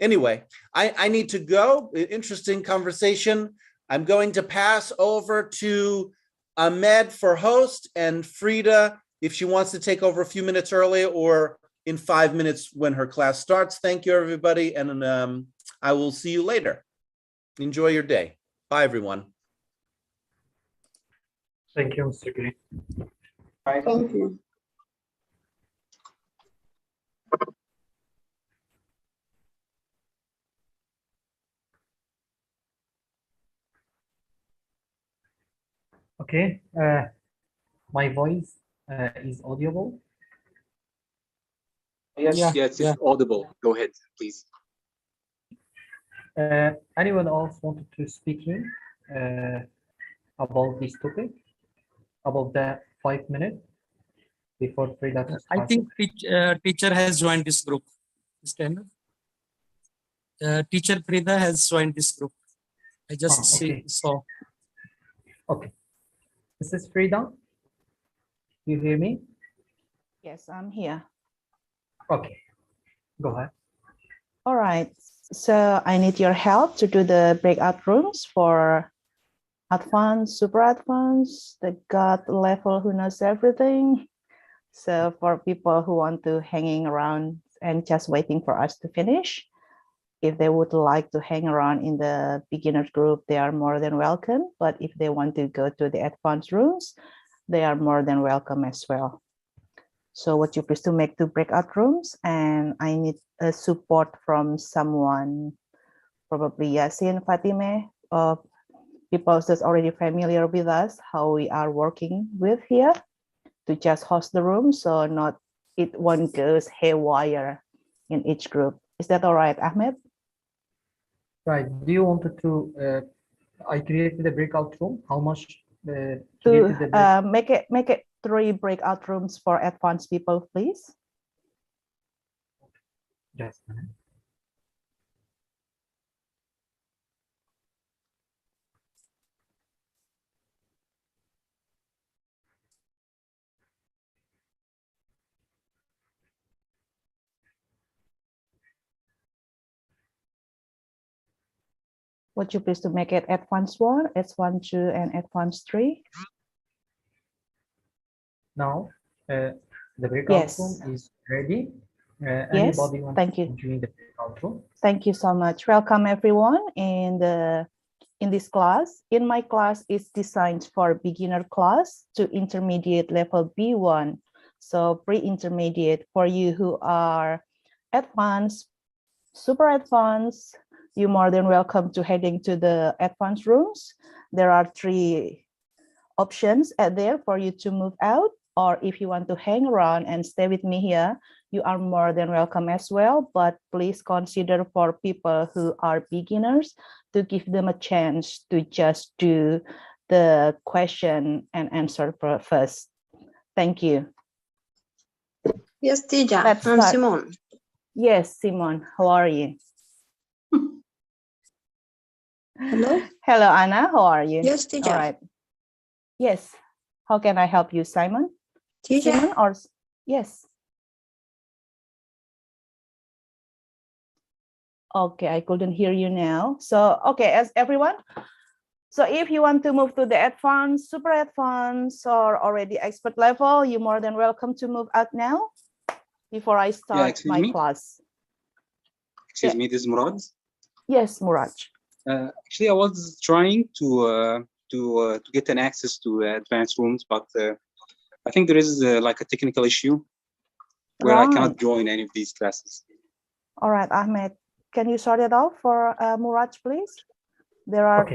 A: Anyway, I need to go. Interesting conversation. I'm going to pass over to Ahmed for host, and Frida, if she wants to take over a few minutes early or in 5 minutes when her class starts. Thank you, everybody, and I will see you later. Enjoy your day. Bye, everyone.
C: Thank you, Mr. Green.
J: Thank you.
C: Okay, my voice is audible.
M: Yes, it's audible. Go ahead, please.
C: Anyone else wanted to speak in about this topic, about the 5 minutes before Frida to
L: I
C: start
L: think teacher has joined this group. Stand up. Teacher Frida has joined this group. I just saw.
C: Okay. This is Frida. You hear me?
O: Yes, I'm here.
C: Okay. Go ahead.
O: All right. So I need your help to do the breakout rooms for advanced, super advanced, the God level who knows everything. So for people who want to hanging around and just waiting for us to finish, if they would like to hang around in the beginner group, they are more than welcome. But if they want to go to the advanced rooms, they are more than welcome as well. So what you please to make 2 breakout rooms, and I need a support from someone, probably Yasin, Fatime, people that's already familiar with us, how we are working with here to just host the room, so not it one goes haywire in each group. Is that all right, Ahmed?
C: Right. Do you want to? I created a breakout room. How much?
O: To make it 3 breakout rooms for advanced people, please.
C: Just a minute.
O: Would you please to make it advanced 1, advanced 2, and advanced 3?
C: Now, the breakout
O: Yes.
C: room is ready.
O: Yes,
C: Anybody want
O: thank you.
C: to join the breakout room?
O: Thank you so much. Welcome everyone in this class. In my class is designed for beginner class to intermediate level B1. So pre-intermediate for you who are advanced, super advanced, you're more than welcome to heading to the advanced rooms. There are 3 options out there for you to move out, or if you want to hang around and stay with me here, you are more than welcome as well. But please consider for people who are beginners to give them a chance to just do the question and answer first. Thank you.
J: Yes, teacher.
O: Let's
J: I'm
O: start.
J: Simone.
O: Yes, Simon, how are you?
J: Hello.
O: Hello, Anna, how are you?
J: Yes, teacher.
O: All right. Yes. How can I help you, Simon?
J: Teacher.
O: Simon or yes. Okay, I couldn't hear you now. So, okay, as everyone. So if you want to move to the advanced, super advanced, or already expert level, you're more than welcome to move out now before I start my class.
M: Excuse me, this is Murad.
O: Yes, Murad.
M: Actually, I was trying to get an access to advanced rooms, but I think there is like a technical issue where I cannot join any of these classes.
O: All right, Ahmed, can you sort it out for Murad, please? There are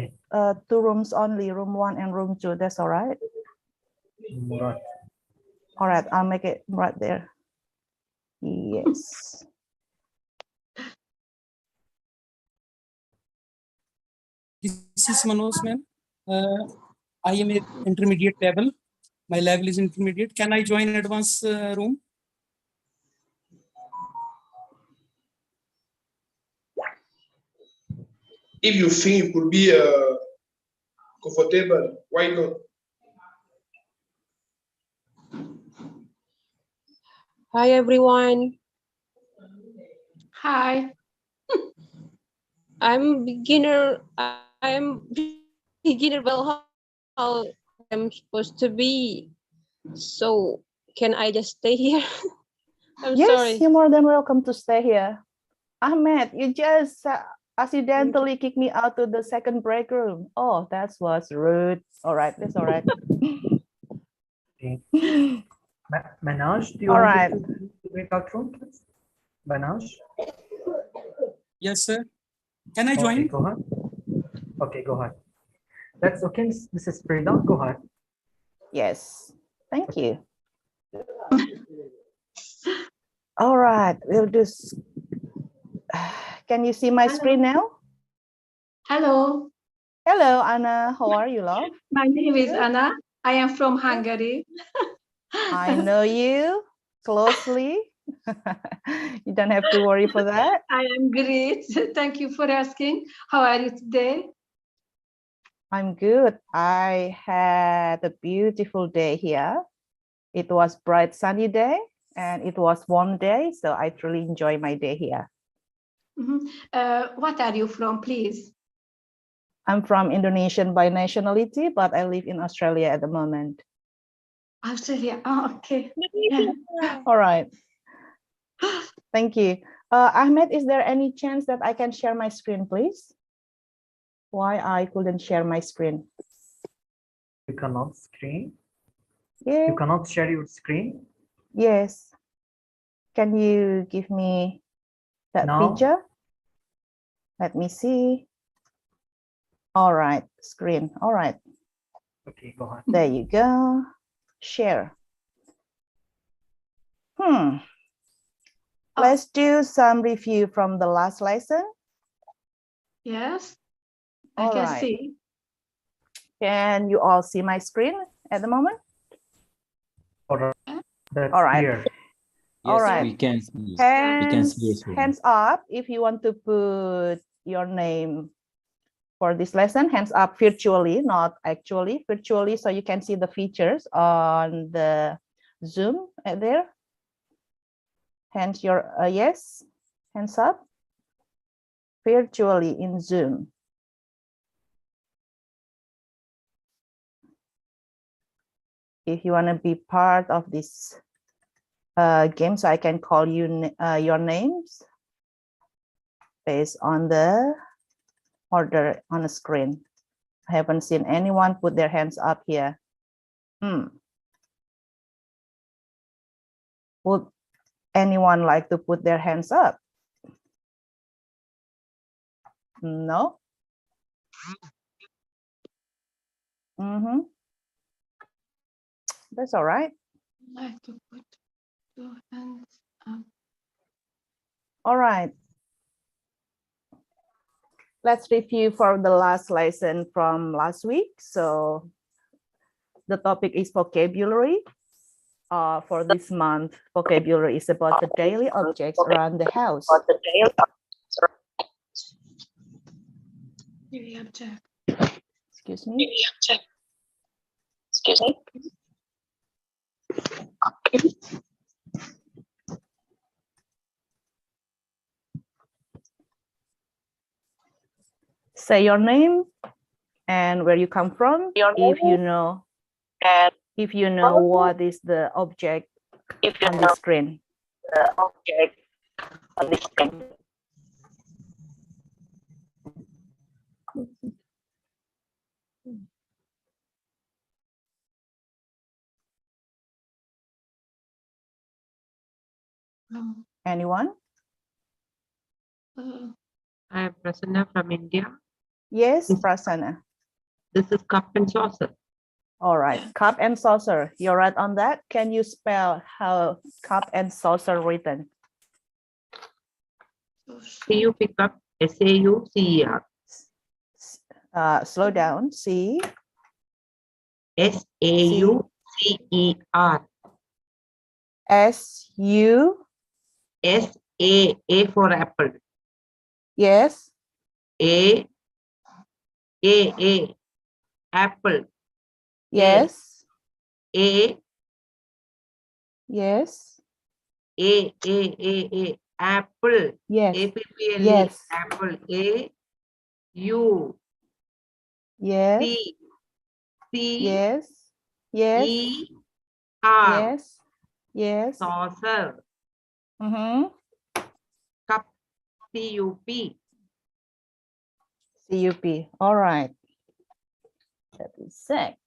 O: 2 rooms only, room 1 and room 2. That's all right.
C: Murad.
O: All right, I'll make it right there. Yes.
L: This is Manoj, ma'am. I am at intermediate level. My level is intermediate. Can I join advanced room?
G: If you think it could be comfortable. Why not?
B: Hi everyone.
P: Hi.
B: I'm beginner. I'm beginner. Well, how I'm supposed to be. So can I just stay here? I'm
O: Yes,
B: sorry.
O: you're more than welcome to stay here. Ahmed, you just accidentally kicked me out to the second break room. Oh, that was rude. All right, that's all right.
C: Manoj, do you
O: All
C: want
O: right.
C: to the breakout room, please? Manoj?
L: Yes, sir. Can I
C: Okay,
L: join?
C: go ahead. Okay, go ahead. That's okay, Mrs. Frida, go ahead.
O: Yes, thank you. All right, we'll do. Can you see my screen now?
P: Hello.
O: Hello, Anna. How are you, love?
P: My name is
O: Good.
P: Anna. I am from Hungary.
O: I know you closely. You don't have to worry for that.
P: I am great. Thank you for asking. How are you today?
O: I'm good. I had a beautiful day here. It was bright sunny day and it was warm day, so I truly enjoy my day here.
P: What are you from, please?
O: I'm from Indonesian by nationality, but I live in Australia at the moment.
P: Australia. Oh, okay. Yeah.
O: All right. Thank you. Ahmed, is there any chance that I can share my screen, please? Why I couldn't share my screen?
C: You cannot screen?
O: Yeah.
C: You cannot share your screen?
O: Yes. Can you give me that
C: Now?
O: feature? Let me see. All right, screen. All right.
C: Okay, go ahead.
O: There you go. Share. Let's do some review from the last lesson.
P: Yes, I
O: All
P: can
O: right.
P: see.
O: Can you all see my screen at the moment?
C: All right. That's
O: All right.
C: clear.
O: All right.
Q: We can see. We can see your screen.
O: Hands up if you want to put your name for this lesson. Hands up virtually, not actually, virtually, so you can see the features on the Zoom there. Hands your yes, hands up. Virtually in Zoom. If you want to be part of this game, so I can call you your names based on the order on the screen. I haven't seen anyone put their hands up here. Would anyone like to put their hands up? No? That's all right.
P: Like to put your hands up.
O: All right. Let's review for the last lesson from last week. So the topic is vocabulary. For this month, vocabulary is about the daily objects around the house.
P: Daily object.
O: Excuse me.
P: Excuse me.
O: Say your name and where you come from. If you know what is the object on the screen. Anyone?
B: I am Prasanna from India.
O: Yes, Prasanna.
B: This is cup and saucer.
O: All right, cup and saucer. You're right on that. Can you spell how cup and saucer written?
B: C-U pick up S-A-U-C-E-R.
O: Slow down. C.
B: S-A-U-C-E-R.
O: S-U.
B: S-A for apple.
O: Yes.
B: A.
R: apple.
O: Yes.
R: A,
O: Yes.
R: A, apple.
O: Yes.
R: A-P-P-L-E,
O: Yes.
R: apple. A, U,
O: Yes.
R: C, C,
O: Yes. Yes.
R: E, R,
O: Yes. Yes.
R: saucer.
O: Mm-hmm.
R: Cup, C-U-P.
O: CUP. All right. Let me check.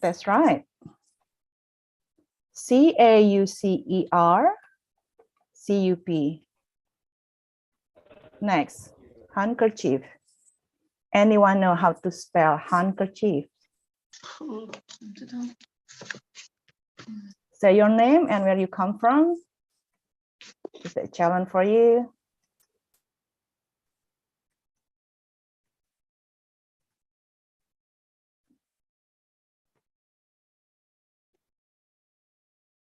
O: That's right. CAUCER, CUP. Next, handkerchief. Anyone know how to spell handkerchief? Say your name and where you come from. It's a challenge for you.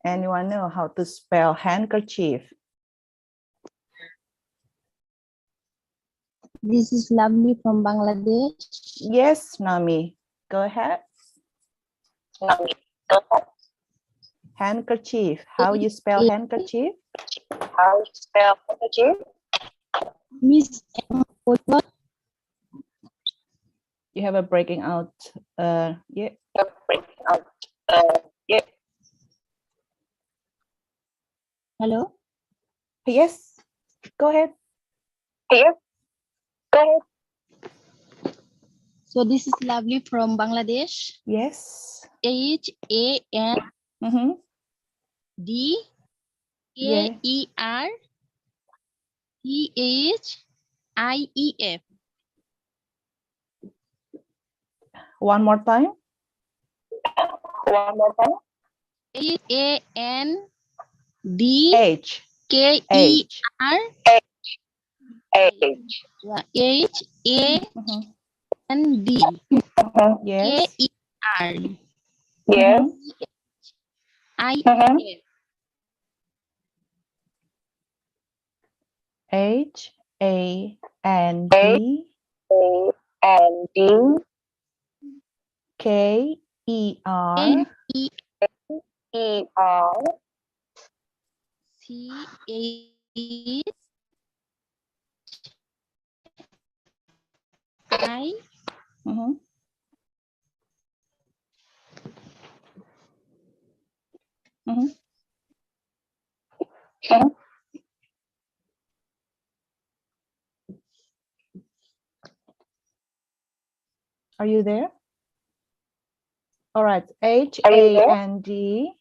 O: Anyone know how to spell handkerchief?
S: This is Lovely from Bangladesh.
O: Yes, Nami. Go ahead. Handkerchief. How you spell handkerchief?
S: How you spell handkerchief? Miss,
O: You have a breaking out. Yeah.
S: Yeah. Hello?
O: Yes. Go ahead.
S: Yes. Go ahead. So this is Lovely from Bangladesh.
O: Yes.
S: H-A-N
O: Yeah.
S: D-A-E-R T-H-I-E-F.
O: One more time.
S: One more time. H-A-N-D-K-E-R H-A-N-D
O: Yes.
S: K-E-R
O: Yes.
S: I-E-F.
O: H-A-N-D K-E-R
S: C-H-I
O: Are you there? All right. H-A-N-D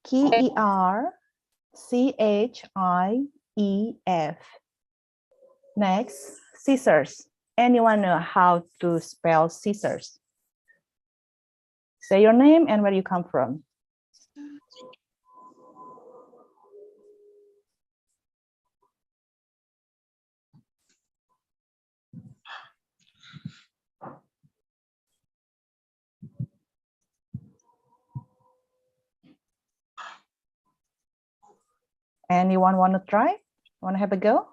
O: K-E-R-C-H-I-E-F. Next, scissors. Anyone know how to spell scissors? Say your name and where you come from. Anyone want to try? Want to have a go?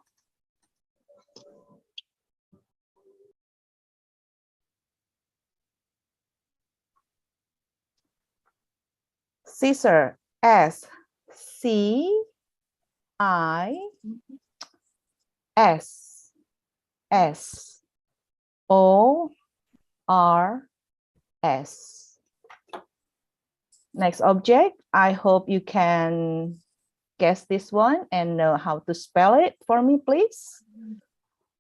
O: Scissor. S-C-I-S-S-O-R-S. Next object. I hope you can guess this one and know how to spell it for me, please.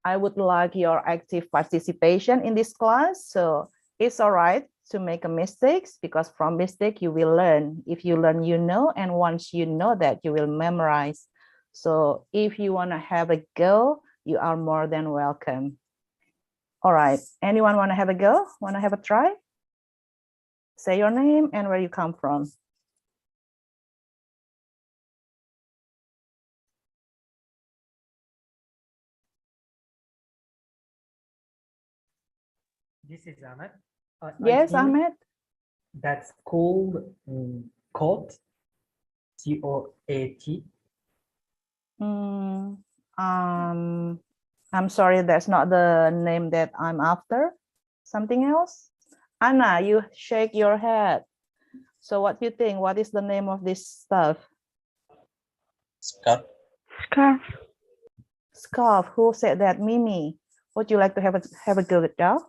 O: I would like your active participation in this class. So it's all right to make a mistakes, because from mistake you will learn. If you learn, you know, and once you know that, you will memorize. So if you want to have a go, you are more than welcome. All right, anyone want to have a go? Want to have a try? Say your name and where you come from.
C: This is Ahmed.
O: Yes, Ahmed.
C: That's called coat. C-O-A-T.
O: I'm sorry, that's not the name that I'm after. Something else? Anna, you shake your head. So what do you think? What is the name of this stuff?
Q: Scarf.
O: Scarf. Scarf. Who said that? Mimi. Would you like to have a go at that?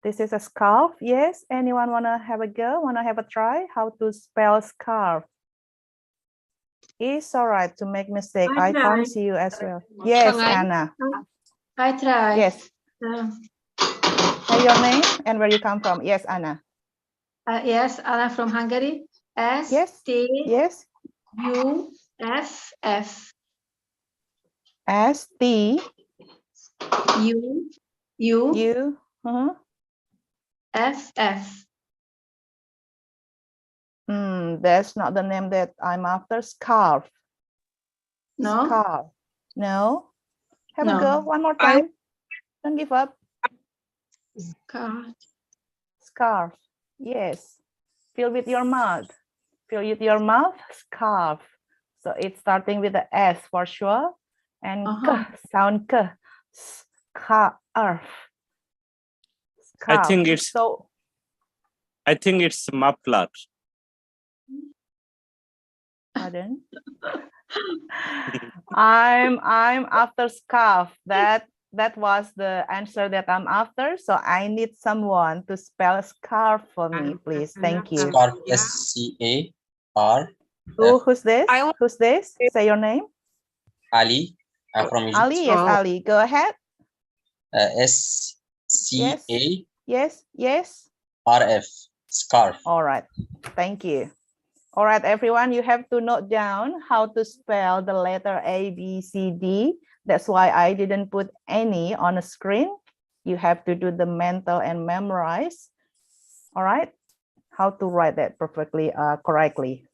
O: This is a scarf. Yes. Anyone wanna have a go? Wanna have a try? How to spell scarf? It's all right to make mistake. I can't see you as well. Yes, Anna.
P: I try.
O: Yes. Say your name and where you come from. Yes, Anna.
P: Yes, Anna from Hungary. S-T-U-F-F. F-F.
O: That's not the name that I'm after. Scarf.
P: No.
O: Scarf. No. Have
P: No.
O: a go one more time. Don't give up.
P: Scarf.
O: Scarf. Yes. Fill with your mouth. Fill with your mouth. Scarf. So it's starting with the S for sure. And K, sound K. Scarf.
Q: I think it's
O: so.
Q: I think it's muffler.
O: Pardon? I'm after scarf. That was the answer that I'm after. So I need someone to spell scarf for me, please. Thank you.
Q: Scarf. S-C-A-R.
O: Who's this? Who's this? Say your name.
Q: Ali. From Egypt.
O: Ali, yes, Ali. Go ahead.
Q: S-C-A.
O: Yes.
Q: R-F. Scarf.
O: All right. Thank you. All right, everyone, you have to note down how to spell the letter A, B, C, D. That's why I didn't put any on the screen. You have to do the mental and memorize. All right, how to write that perfectly, correctly.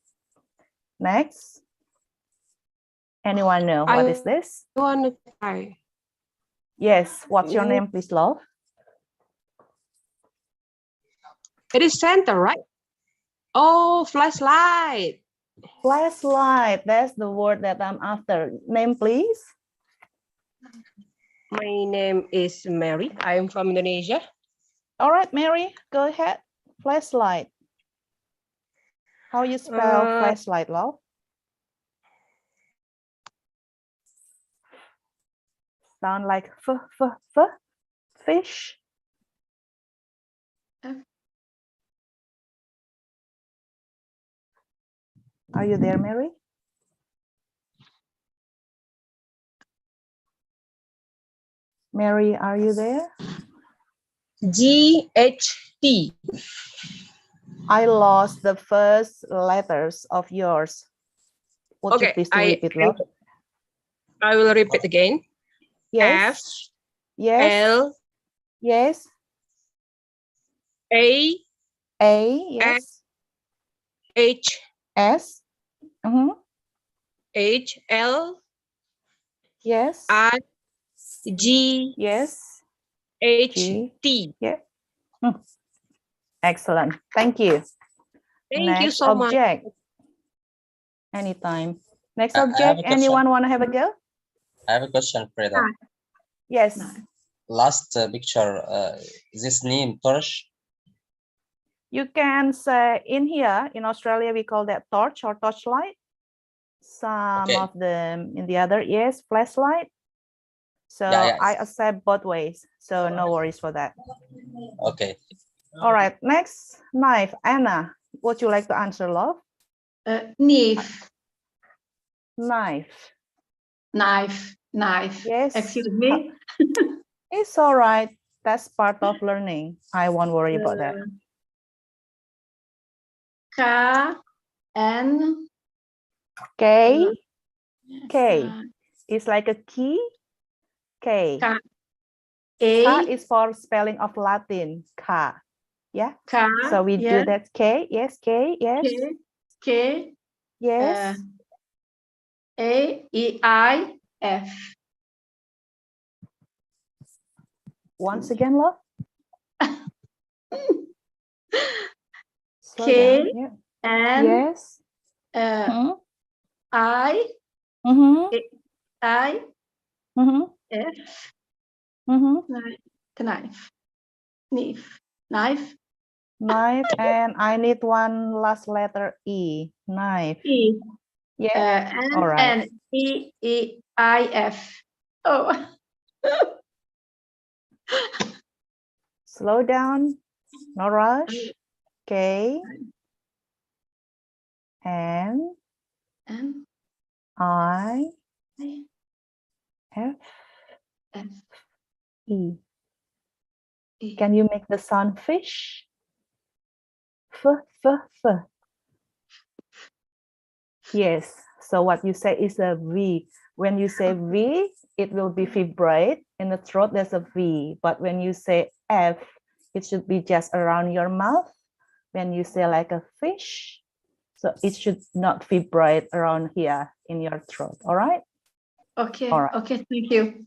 O: Next. Anyone know what is this?
B: I want to try.
O: Yes, what's your name, please, love?
B: It is center, right? Oh, flashlight.
O: Flashlight, that's the word that I'm after. Name, please.
B: My name is Mary. I am from Indonesia.
O: All right, Mary, go ahead. Flashlight. How you spell flashlight, love? Sound like fish. Are you there, Mary? Mary, are you there?
B: G-H-T.
O: I lost the first letters of yours. Would you please repeat, love?
B: I will repeat again.
O: Yes.
B: F.
O: Yes.
B: L.
O: Yes.
B: A.
O: Yes.
B: H.
O: S.
B: H. L.
O: Yes.
B: I. G.
O: Yes.
B: H.
O: G.
B: T.
O: Yeah. Excellent. Thank you.
B: Thank you
O: Next
B: so much.
O: object. Anytime. Next object. Anyone want to have a go?
Q: I have a question, Freda.
O: Yes.
Q: Last picture, is this name torch?
O: You can say in here, in Australia, we call that torch or torchlight. Some of them in the other, yes, flashlight. So I accept both ways. So no worries for that.
Q: Okay.
O: All right, next, knife. Anna, would you like to answer, love?
P: Knife.
O: Knife.
P: Knife. Knife.
O: Yes.
P: Excuse me.
O: It's all right. That's part of learning. I won't worry about that.
P: K-N.
O: K. K. It's like a key. K.
P: K.
O: K is for spelling of Latin. K. Yeah.
P: K.
O: So we do that. K. Yes. K. Yes.
P: K.
O: Yes.
P: A-E-I-F.
O: Once again, love. Slow
P: K
O: down, yeah.
P: N
O: Yes.
P: I
O: Mm-hmm.
P: I
O: Mm-hmm.
P: F
O: Mm-hmm.
P: knife knife
O: Knife, and I need one last letter E. Knife.
P: E
O: Yeah. All
P: N
O: right.
P: N E I F. Oh.
O: Slow down. No rush. K. N. I. F. E. Can you make the sound fish? F. Yes. So what you say is a V. When you say V, it will be vibrate. In the throat, there's a V. But when you say F, it should be just around your mouth. When you say like a fish, so it should not vibrate around here in your throat. All right?
P: Okay.
O: All right.
P: Okay. Thank you.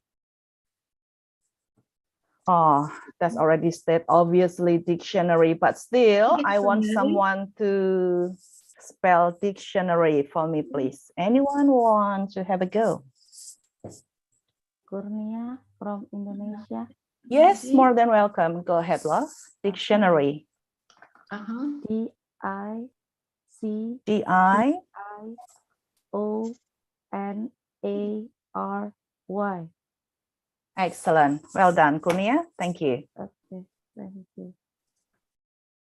O: Oh, that's already said, obviously dictionary, but still, I want
P: Dictionary.
O: someone to spell dictionary for me, please. Anyone want to have a go?
D: Kurnia from Indonesia.
O: Yes, more than welcome. Go ahead, love. Dictionary.
D: DICTIONARY.
O: Excellent. Well done, Kurnia. Thank you.
D: Okay, thank you.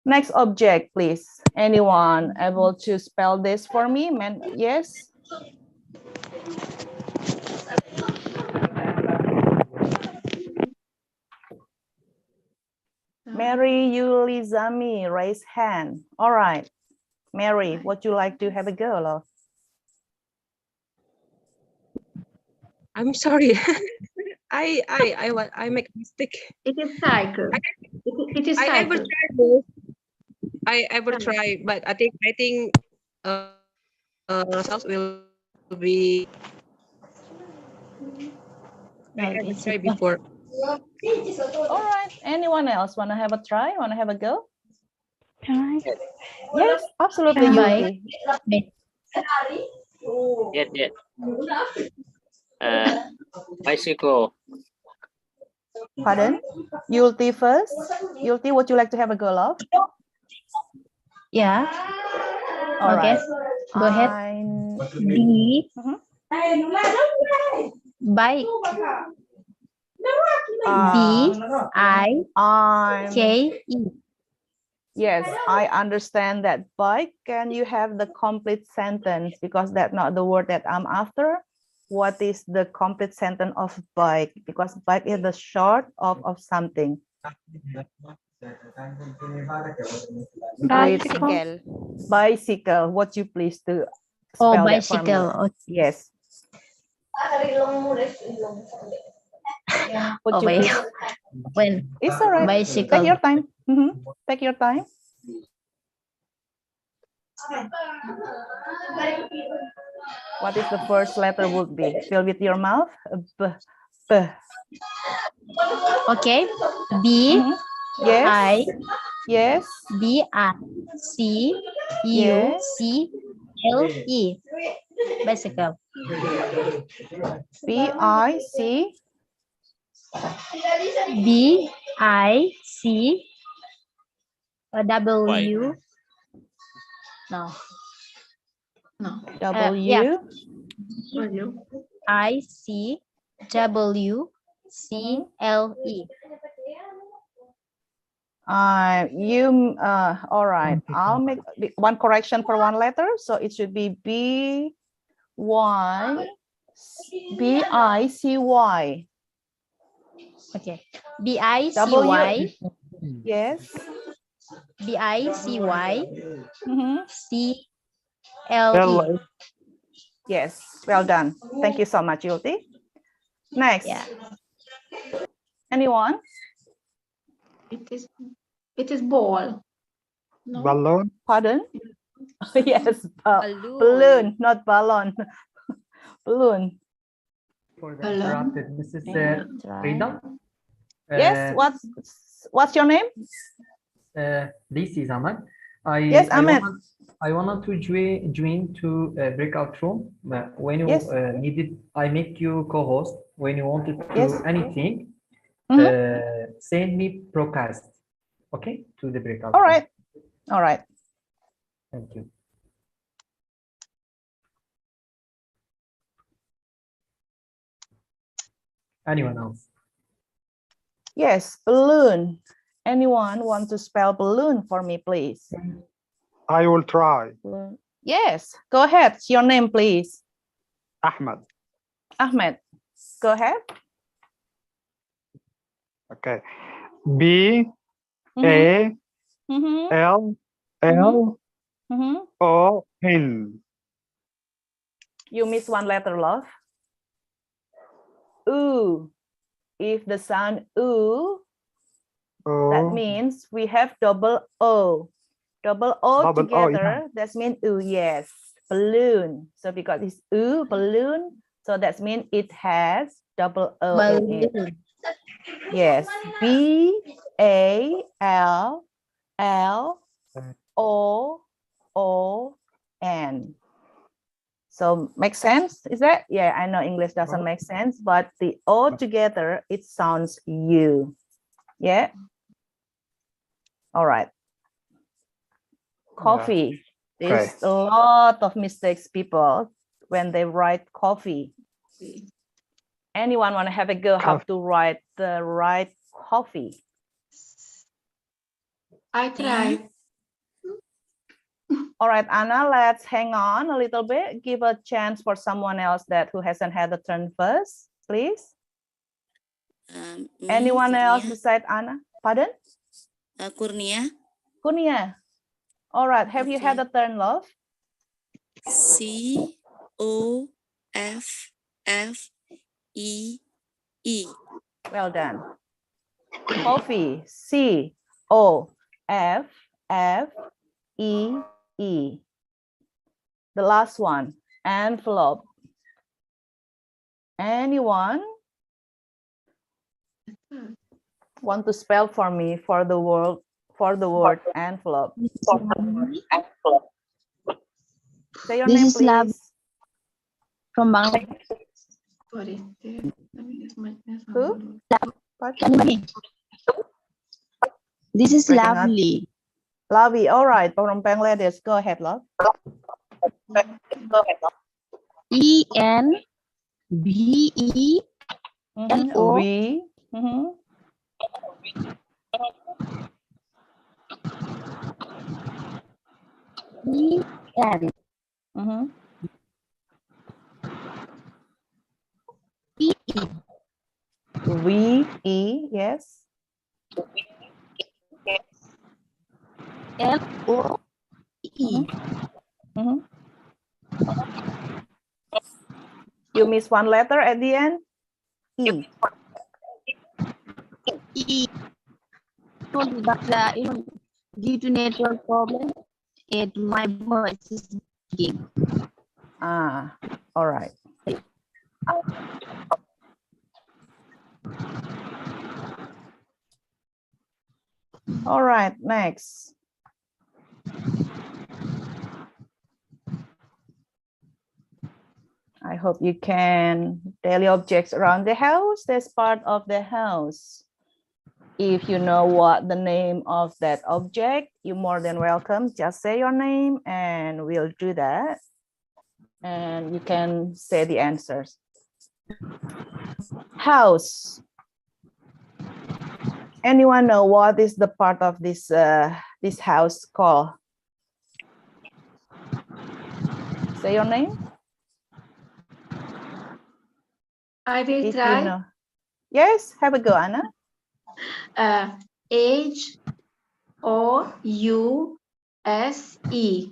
O: Next object, please. Anyone able to spell this for me? Yes. Mary Yulizami, raise hand. All right. Mary, would you like to have a go, love?
B: I'm sorry. I make a mistake.
P: It is cycle. It is
B: I ever
P: cycle.
B: tried this. I ever try, but I think results will be. I ever tried before.
O: All right. Anyone else want to have a try? Want to have a go? Yes, absolutely, Yulti.
T: Yes. Bicycle.
O: Pardon? Yulti first. Yulti, would you like to have a go, love?
S: Yeah.
O: All
S: Okay.
O: right.
S: Go ahead. B. Bike. B-I-K-E.
O: Yes, I understand that bike. Can you have the complete sentence? Because that's not the word that I'm after. What is the complete sentence of bike? Because bike is the short of something.
S: Bicycle.
O: Bicycle. What you please to
S: Oh,
O: spell that for me?
S: bicycle. Okay.
O: Yes. Would
S: Oh,
O: you
S: wait.
O: please?
S: When?
O: It's all right.
S: Bicycle.
O: Take your time. Take your time. What is the first letter would be? Fill with your mouth. B.
S: Okay. B.
O: Yes.
S: I.
O: Yes.
S: B. I. C. U. C. L. E. Bicycle.
O: B. I. C.
S: B. I. C. W. No.
O: W.
S: Yeah. I. C. W. C. L. E.
O: All right. I'll make one correction for one letter. So it should be B. Y. B. I. C. Y.
S: Okay. B. I. C. Y.
O: Yes.
S: B. I. C. Y. C. L. E.
O: Yes. Well done. Thank you so much, Yulti. Next.
S: Yeah.
O: Anyone?
P: It is ball. No?
U: Balloon.
O: Pardon? Yes. Balloon, not ballon. Balloon.
C: For the interrupted, Mrs. Rida.
O: Yes. What's your name?
C: this is Aman.
O: Yes, Ahmed.
C: I wanted to join to breakout room. When you
O: Yes.
C: needed, I make you co-host. When you wanted to
O: Yes.
C: anything, send me broadcast. Okay, to the breakout.
O: All
C: room.
O: right. All right.
C: Thank you. Anyone else?
O: Yes, balloon. Anyone want to spell balloon for me, please?
U: I will try.
O: Yes, go ahead. Your name, please.
U: Ahmed.
O: Ahmed, go ahead.
U: Okay. B A L L O N.
O: You miss one letter, love. Ooh. If the sound ooh, that means we have double O. Double O
U: Double O,
O: together, that means ooh, yes. Balloon. So because it's ooh, balloon, so that means it has double O in it. Yes. B A L L O O N. So make sense? Is that? Yeah, I know English doesn't make sense, but the O together, it sounds you. Yeah. All right. Coffee. There's a lot of mistakes people when they write coffee. Anyone want to have a go how to write the right coffee?
P: I try.
O: All right, Anna, let's hang on a little bit. Give a chance for someone else who hasn't had a turn first, please. Anyone else beside Anna? Pardon?
V: Kurnia.
O: Kurnia. All right, have you had a turn, love?
V: C O F F E E.
O: Well done. Coffee. C O F F E E. The last one. Envelope. Anyone want to spell for me for the word envelope? Say your name, please.
V: From Bangladesh.
O: Who?
V: This is
O: Breaking up.
V: Lovely.
O: Lovely. All right. From Bangladesh. Go ahead, love.
V: E N B E L O.
O: V.
V: E N. E E.
O: V E. Yes.
V: L O E.
O: You miss one letter at the end. E.
V: E. But due to network problem, my voice is breaking.
O: Ah, all right. All right, next. I hope you can daily objects around the house. That's part of the house. If you know what the name of that object, you're more than welcome. Just say your name and we'll do that. And you can say the answers. House. Anyone know what is the part of this this house called? Say your name.
P: I will
O: If
P: try.
O: you know. Yes, have a go, Anna.
P: H O U S E.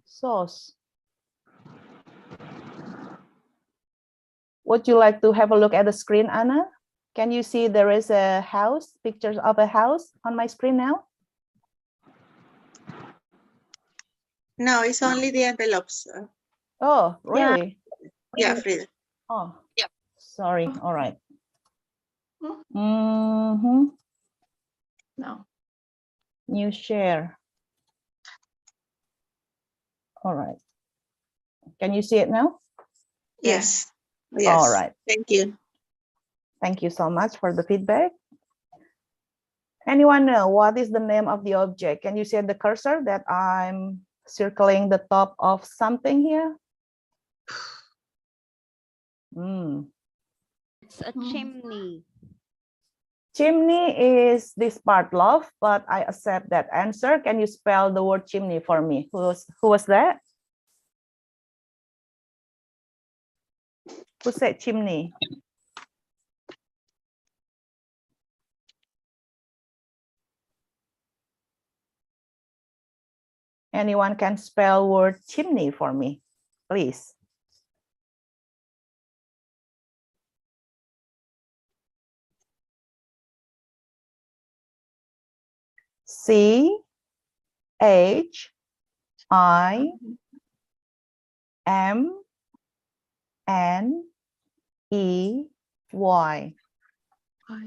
O: Sauce. Would you like to have a look at the screen, Anna? Can you see there is a house, pictures of a house on my screen now?
J: No, it's only the envelopes.
O: Oh, really?
J: Yeah, Frida.
O: Oh, yeah. Sorry. All right. Mm-hmm.
P: No.
O: New share. All right. Can you see it now?
J: Yes. Yes.
O: All right.
J: Thank you.
O: Thank you so much for the feedback. Anyone know what is the name of the object? Can you see the cursor that I'm circling the top of something here?
V: It's a chimney.
O: Chimney is this part, love, but I accept that answer. Can you spell the word chimney for me? Who was that? Who said chimney? Anyone can spell word chimney for me, please? C-H-I-M-N-E-Y.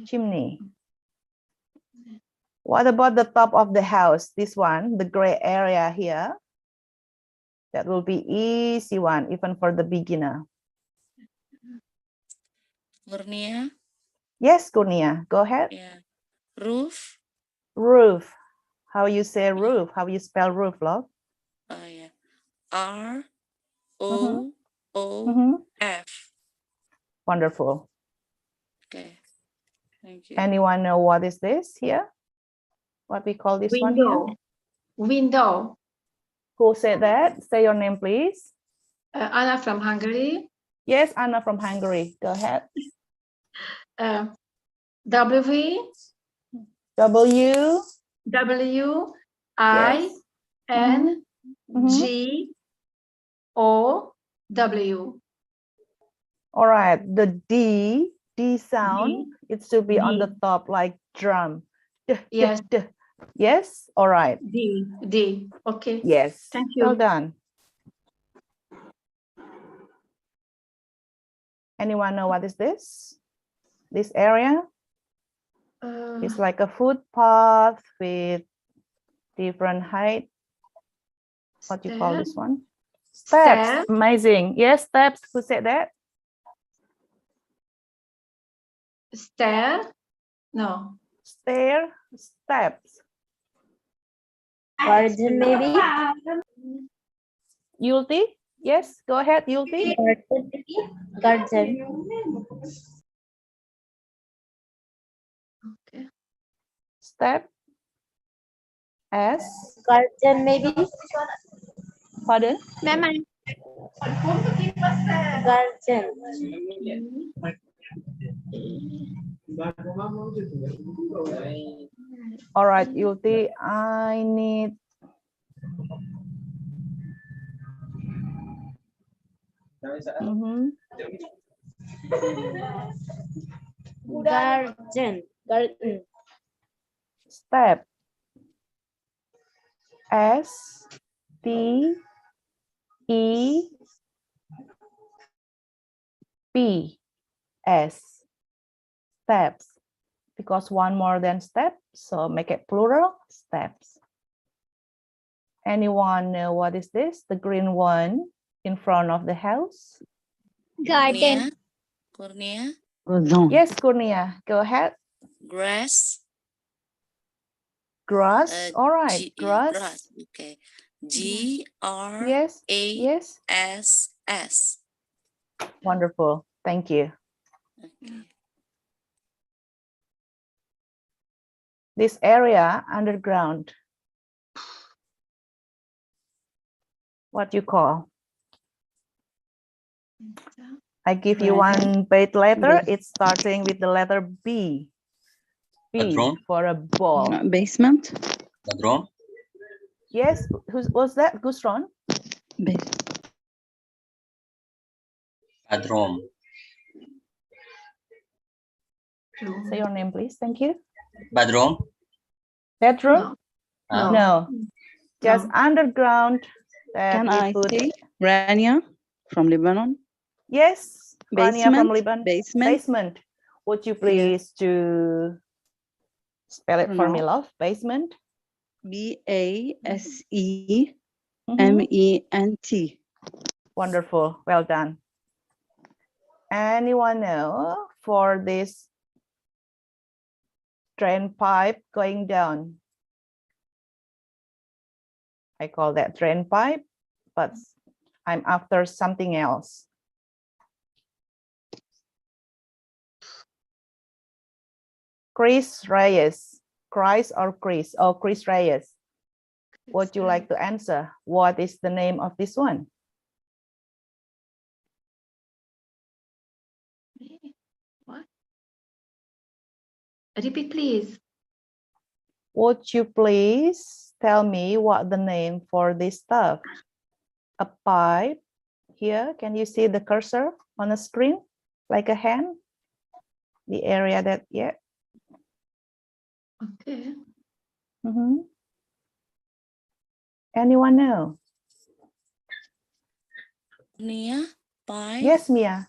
O: Chimney. What about the top of the house? This one, the gray area here. That will be easy one, even for the beginner.
F: Kurnia.
O: Yes, Kurnia, go ahead.
F: Yeah. Roof.
O: Roof. How you say roof? How you spell roof, love?
F: Oh yeah. R-O-O-F.
O: Wonderful.
F: Okay. Thank you.
O: Anyone know what is this here? What we call this one here?
P: Window.
O: Who said that? Say your name, please.
P: Anna from Hungary.
O: Yes, Anna from Hungary. Go ahead.
P: W-I-N-G-O-W.
O: All right, the D sound, it should be on the top like drum.
P: Yes.
O: Yes, all right.
P: D. Okay.
O: Yes.
P: Thank you.
O: Well done. Anyone know what is this? This area? It's like a footpath with different height. What do you call this one? Steps. Amazing. Yes, steps. Who said that?
P: Stair? No.
O: Stair, steps.
S: Garden, maybe?
O: Yulti? Yes, go ahead, Yulti.
S: Garden.
P: Okay.
O: Step. S.
S: Garden, maybe?
O: Pardon?
S: Mama. Garden.
O: All right, Yulti, I need
S: Garden.
O: Step. S T E P S. Steps. Because one more than step, so make it plural, steps. Anyone know what is this? The green one in front of the house?
S: Garden.
F: Kurnia.
O: Yes, Kurnia, go ahead.
F: Grass.
O: Grass, all right, grass.
F: Okay. G-R-A-S-S.
O: Yes. Wonderful, thank you.
F: Okay.
O: This area underground, what you call? I give you one bait letter. It's starting with the letter B. B for a ball.
H: Basement.
T: Bedroom.
O: Yes, who was that? Gusron?
T: Bedroom.
O: Say your name, please. Thank you.
T: Bedroom.
O: Bedroom? No. Just underground.
H: Can I see Rania from Lebanon?
O: Yes, Rania from
H: Basement.
O: Lebanon.
H: Basement.
O: Basement. Would you please to spell it for me, love? Basement.
H: BASEMENT.
O: Wonderful. Well done. Anyone know for this drain pipe going down? I call that drain pipe, but I'm after something else. Chris Reyes. Chris or Chris? Oh, Chris Reyes. Would you like to answer? What is the name of this one?
P: What? Repeat, please.
O: Would you please tell me what the name for this stuff? A pipe. Here, can you see the cursor on the screen? Like a hand? The area that, yeah.
P: Okay.
O: Anyone know?
F: Nia, pipe.
O: Yes, Mia.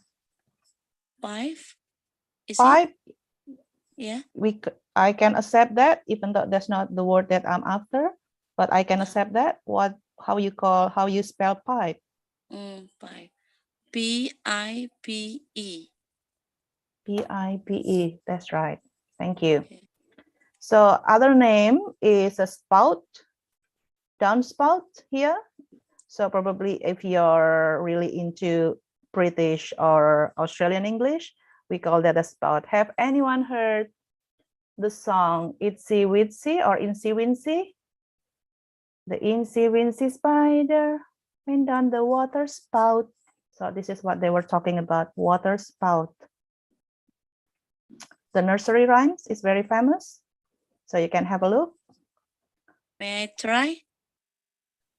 F: Pipe. Is
O: Pipe.
F: it? Yeah.
O: I can accept that, even though that's not the word that I'm after, but I can accept that. How you spell pipe?
F: Pipe. P-I-P-E.
O: P-I-P-E. That's right. Thank you. Okay. So other name is a spout, downspout here. So probably if you're really into British or Australian English, we call that a spout. Have anyone heard the song Itsy Witsy or Incy Wincy? The Incy Wincy spider went down the water spout. So this is what they were talking about, water spout. The nursery rhymes is very famous. So you can have a look.
F: May I try?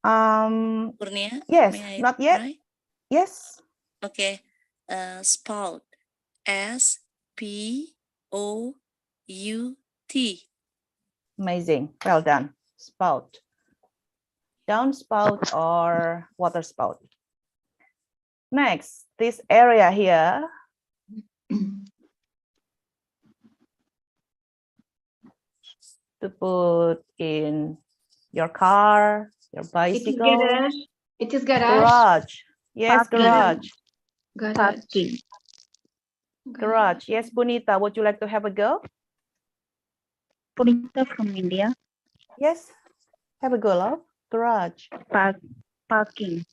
F: Kurnia?
O: Yes, not yet.
F: Try?
O: Yes.
F: Okay. Spout. S-P-O-U-T.
O: Amazing. Well done. Spout. Downspout or water spout. Next, this area here. To put in your car, your bicycle.
P: It is garage.
O: Garage. Yes,
P: Parking.
O: garage.
P: Parking.
O: Garage. Yes, Punita, would you like to have a go?
H: Punita from India.
O: Yes, have a go, love. Garage.
H: Parking.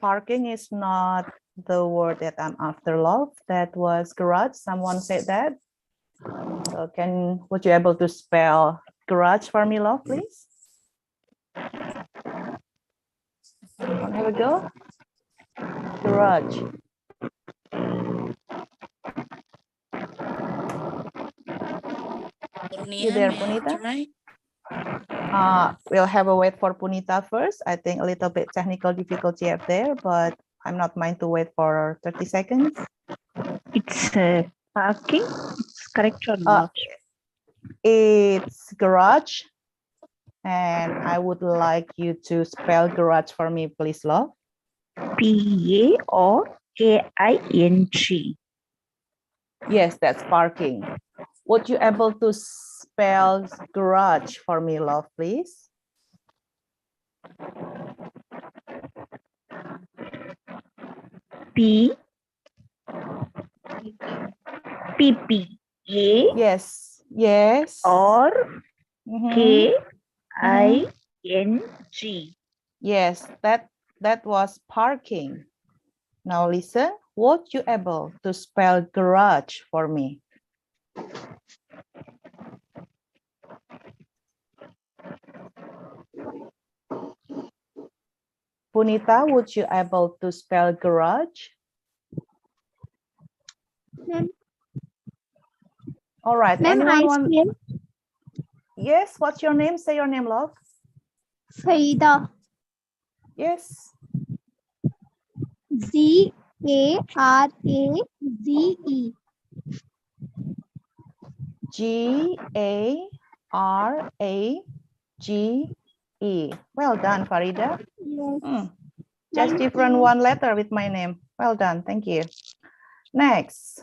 O: Parking is not the word that I'm after, love. That was garage. Someone said that. So would you able to spell garage for me, love, please? Want to have a go? Garage. You there, Punita? We'll have a wait for Punita first. I think a little bit technical difficulty up there, but I'm not mind to wait for 30 seconds.
H: It's parking. It's correct or not?
O: It's garage. And I would like you to spell garage for me, please, love.
H: P-A-R-K-I-N-G.
O: Yes, that's parking. Would you able to spell garage for me, love, please?
H: P-P-A.
O: Yes. Yes.
H: Or K-I-N-G.
O: Yes, that was parking. Now listen, would you able to spell garage for me? Punita, would you able to spell garage? All right. Anyone want? Yes, what's your name? Say your name, love.
E: Saida.
O: Yes.
E: G-A-R-A-Z-E.
O: G-A-R-A-G-E. Well done, Farida.
E: Yes.
O: Just different one letter with my name. Well done. Thank you. Next.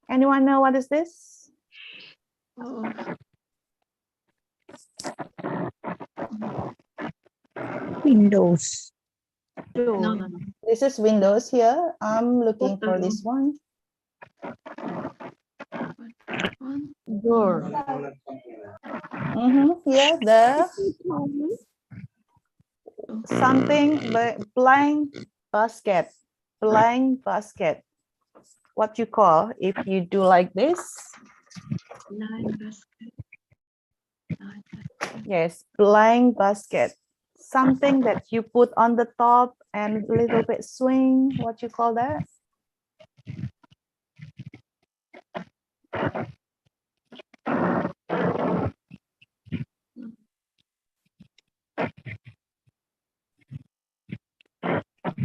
O: Anyone know what is this?
E: Windows.
P: No.
O: This is Windows here. I'm looking for this one.
P: Door.
O: Yeah, the something blank basket. Blank basket. What you call if you do like this? Yes, blank basket. Something that you put on the top and a little bit swing. What you call that?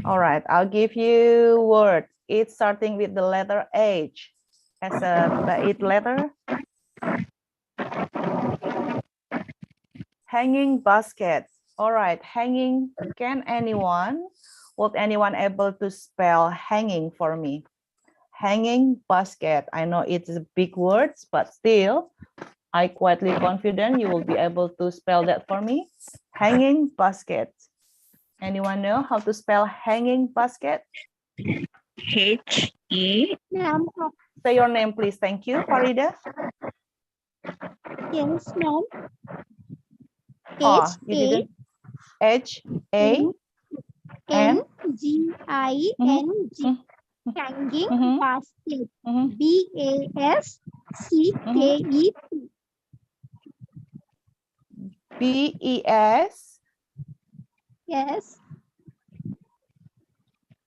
O: All right, I'll give you word. It's starting with the letter H as a it letter. Hanging basket. All right, hanging. Would anyone able to spell hanging for me? Hanging basket. I know it's big words, but still, I quietly confident you will be able to spell that for me. Hanging basket. Anyone know how to spell hanging basket?
E: H-E.
O: Say your name, please. Thank you, Farida.
E: Yes, ma'am.
O: Oh, you didn't. H-A-N-G-I-N-G.
E: Hanging basket. B-A-S-C-K-E-T.
O: B-E-S.
E: Yes.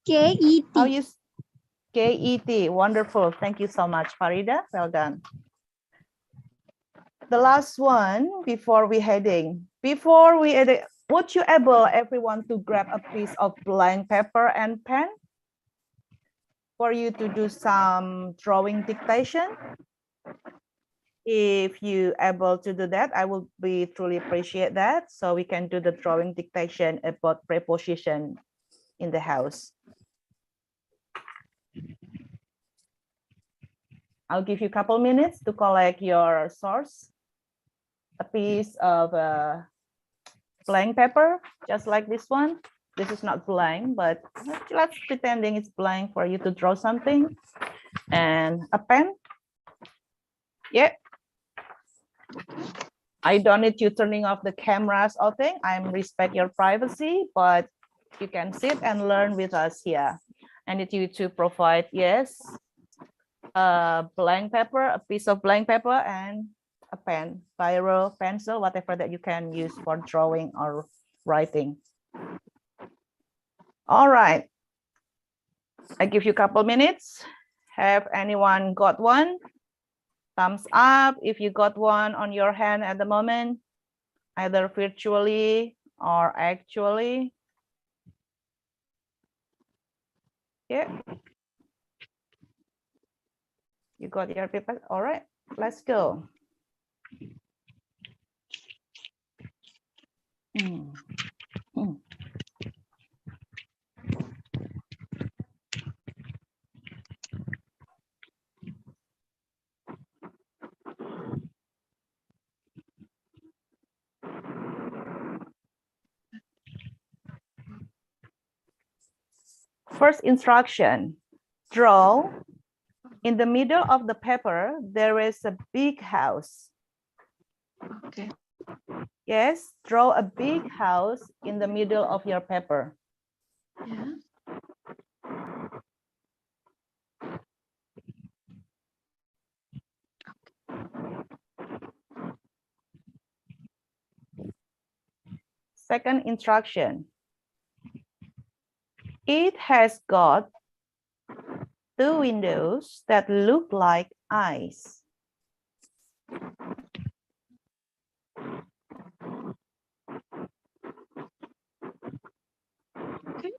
E: K-E-T.
O: How you? K-E-T. Wonderful. Thank you so much, Farida. Well done. The last one before we heading. Would you able everyone to grab a piece of blank paper and pen for you to do some drawing dictation? If you able to do that, I will be truly appreciate that. So we can do the drawing dictation about preposition in the house. I'll give you a couple minutes to collect your source. A piece of blank paper, just like this one. This is not blank, but let's pretending it's blank for you to draw something. And a pen. Yeah. I don't need you turning off the cameras or thing. I respect your privacy, but you can sit and learn with us here. I need you to provide, yes, a blank paper, a piece of blank paper, and a pen, biro, pencil, whatever that you can use for drawing or writing. All right. I give you a couple minutes. Have anyone got one? Thumbs up if you got one on your hand at the moment, either virtually or actually. Yeah. You got your paper? All right, let's go. First instruction, draw. In the middle of the paper, there is a big house.
P: Okay.
O: Yes, draw a big house in the middle of your paper.
P: Yeah.
O: Second instruction. It has got two windows that look like eyes.
P: Okay.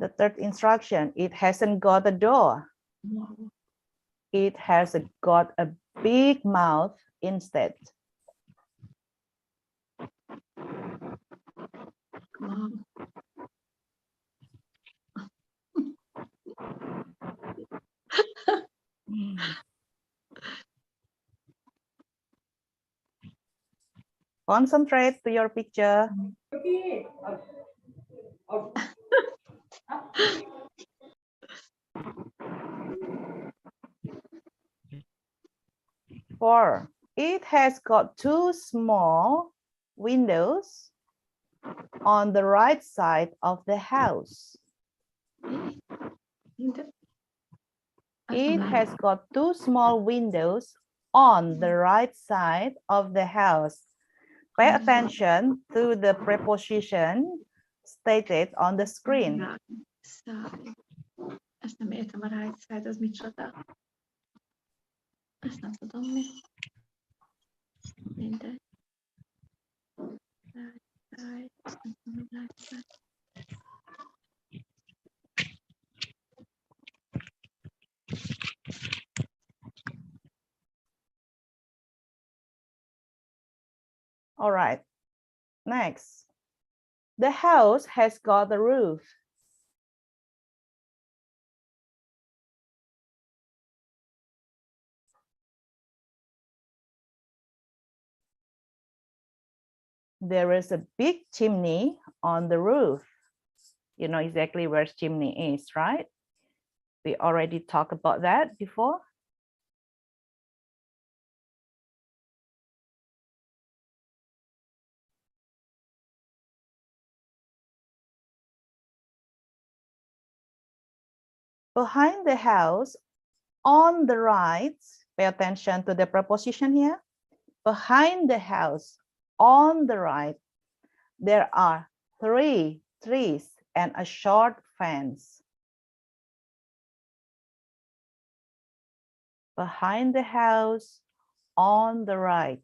O: The third instruction, it hasn't got a door. It has got a big mouth instead. Concentrate to your picture. Four, it has got two small windows on the right side of the house. It has got two small windows on the right side of the house. Pay attention to the preposition stated on the screen.
P: Ezt nem értem, a right side, az micsoda? Ezt nem tudom mi. Mindegy. Right side, ezt nem tudom, right side.
O: All right, next. The house has got a roof. There is a big chimney on the roof. You know exactly where chimney is, right? We already talked about that before. Behind the house, on the right, pay attention to the preposition here. Behind the house, on the right, there are 3 trees and a short fence. Behind the house, on the right,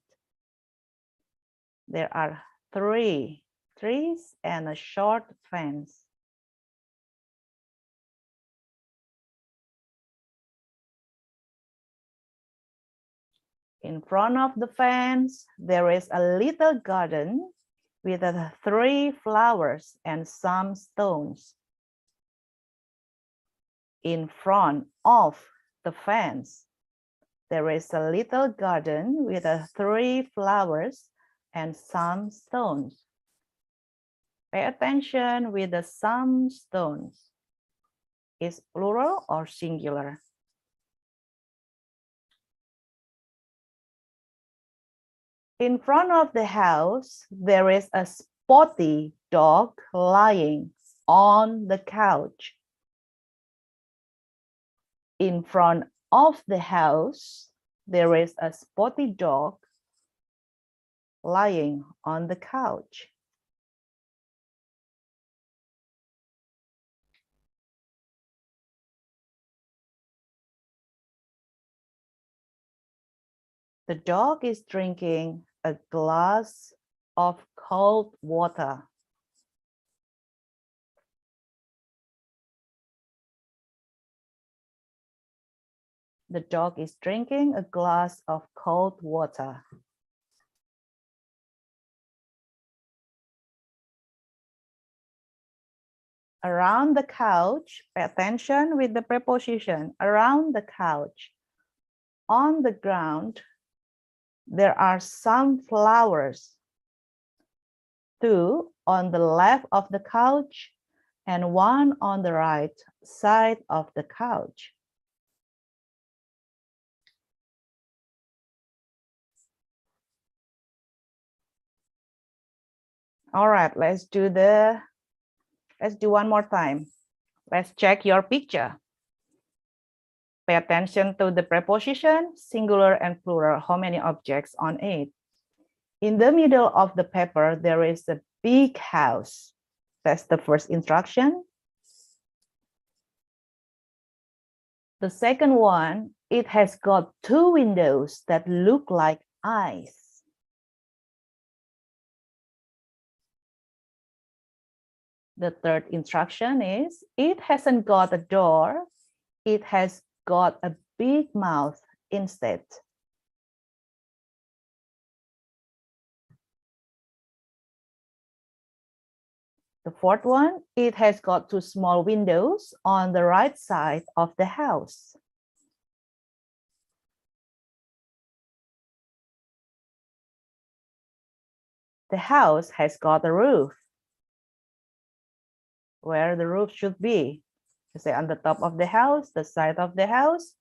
O: there are 3 trees and a short fence. In front of the fence, there is a little garden with 3 flowers and some stones. In front of the fence, there is a little garden with 3 flowers and some stones. Pay attention with the some stones. Is plural or singular? In front of the house, there is a spotty dog lying on the couch. In front of the house, there is a spotty dog lying on the couch. The dog is drinking a glass of cold water. The dog is drinking a glass of cold water. Around the couch, pay attention with the preposition, around the couch. On the ground, there are some flowers. 2 on the left of the couch and 1 on the right side of the couch. All right, let's do one more time. Let's check your picture. Pay attention to the preposition, singular and plural, how many objects on it. In the middle of the paper, there is a big house. That's the first instruction. The second one, it has got 2 windows that look like eyes. The third instruction is, it hasn't got a door, it has got a big mouth instead. The fourth one, it has got 2 small windows on the right side of the house. The house has got a roof. Where the roof should be. You say on the top of the house, the side of the house.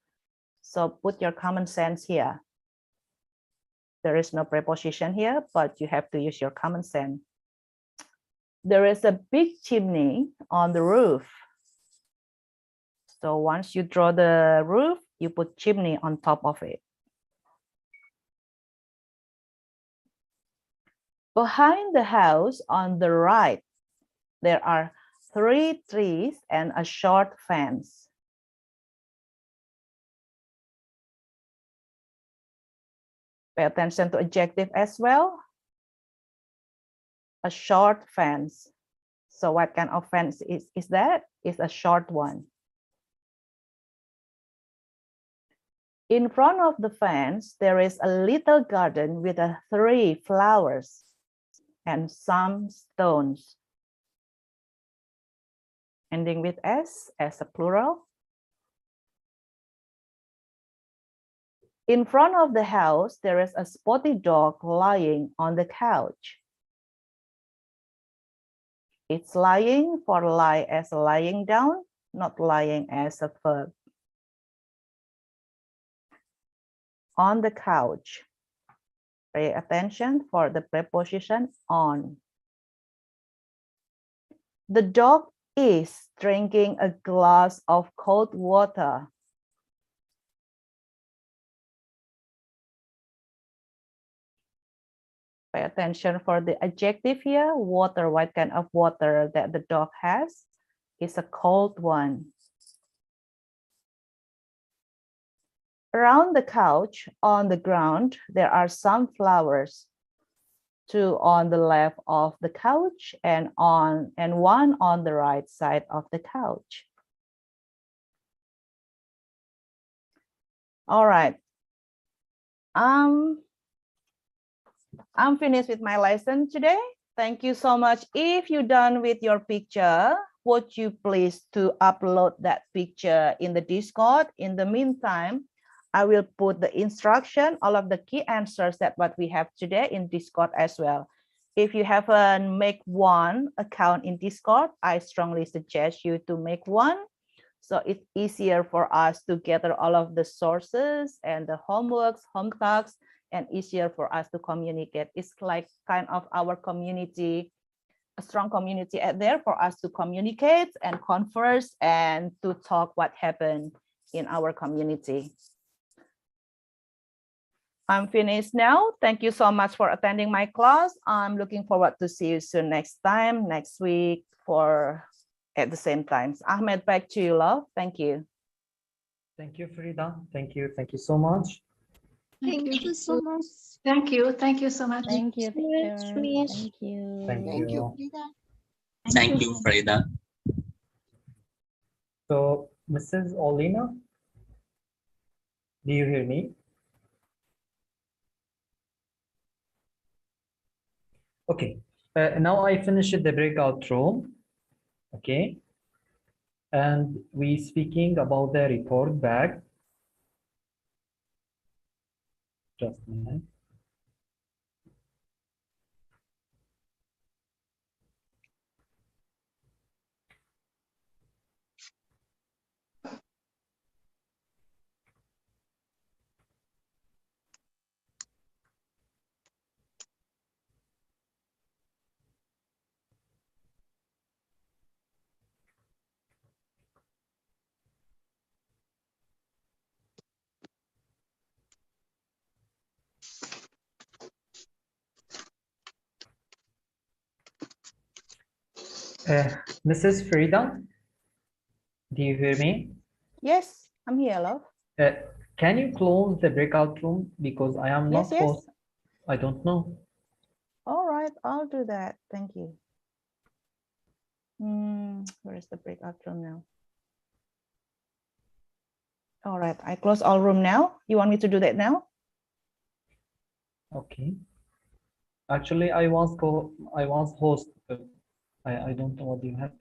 O: So put your common sense here. There is no preposition here, but you have to use your common sense. There is a big chimney on the roof. So once you draw the roof, you put chimney on top of it. Behind the house on the right, there are 3 trees and a short fence. Pay attention to adjective as well. A short fence. So what kind of fence is that? It's a short one. In front of the fence, there is a little garden with 3 flowers and some stones. Ending with S as a plural. In front of the house, there is a spotted dog lying on the couch. It's lying for lie as lying down, not lying as a verb. On the couch. Pay attention for the preposition on. The dog is drinking a glass of cold water. Pay attention for the adjective here. Water, what kind of water that the dog has? Is a cold one. Around the couch, on the ground, there are some flowers. 2 on the left of the couch and 1 on the right side of the couch. All right. I'm finished with my lesson today. Thank you so much. If you're done with your picture, would you please to upload that picture in the Discord? In the meantime, I will put the instruction, all of the key answers that what we have today in Discord as well. If you haven't make one account in Discord, I strongly suggest you to make one. So it's easier for us to gather all of the sources and the homeworks, home tasks, and easier for us to communicate. It's like kind of our community, a strong community out there for us to communicate and converse and to talk what happened in our community. I'm finished now. Thank you so much for attending my class. I'm looking forward to see you soon next time, next week at the same time. Ahmed, back to you, love. Thank you.
C: Thank you, Frida. Thank you. Thank you so much.
P: Thank you so much. Thank you. Thank you so much.
D: Thank you, teacher. Thank you.
C: Thank you.
T: Thank you, Frida.
C: So, Mrs. Olina, do you hear me? Okay, now I finished the breakout room. Okay, and we speaking about the report back. Just a minute. Mrs. Frida, do you hear me?
O: Yes, I'm here, love.
C: Can you close the breakout room because I am not
O: Yes.
C: I don't know.
O: All right, I'll do that. Thank you. Where is the breakout room now? All right, I close all room now. You want me to do that now?
C: Okay. Actually, I was host. But I don't know what you have.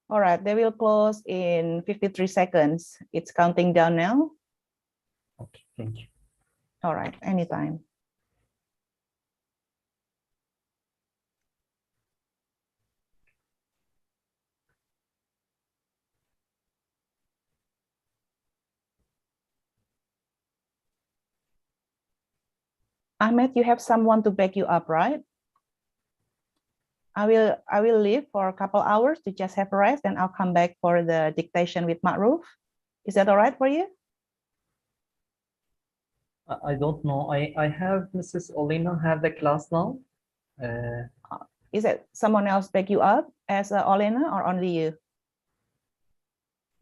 O: All right, they will close in 53 seconds. It's counting down now.
C: Okay, thank you.
O: All right, anytime. Ahmed, you have someone to back you up, right? I will leave for a couple hours to just have a rest, and I'll come back for the dictation with Ma'ruf. Is that all right for you?
C: I don't know. I have Mrs. Olena have the class now.
O: Is it someone else back you up as Olena or only you?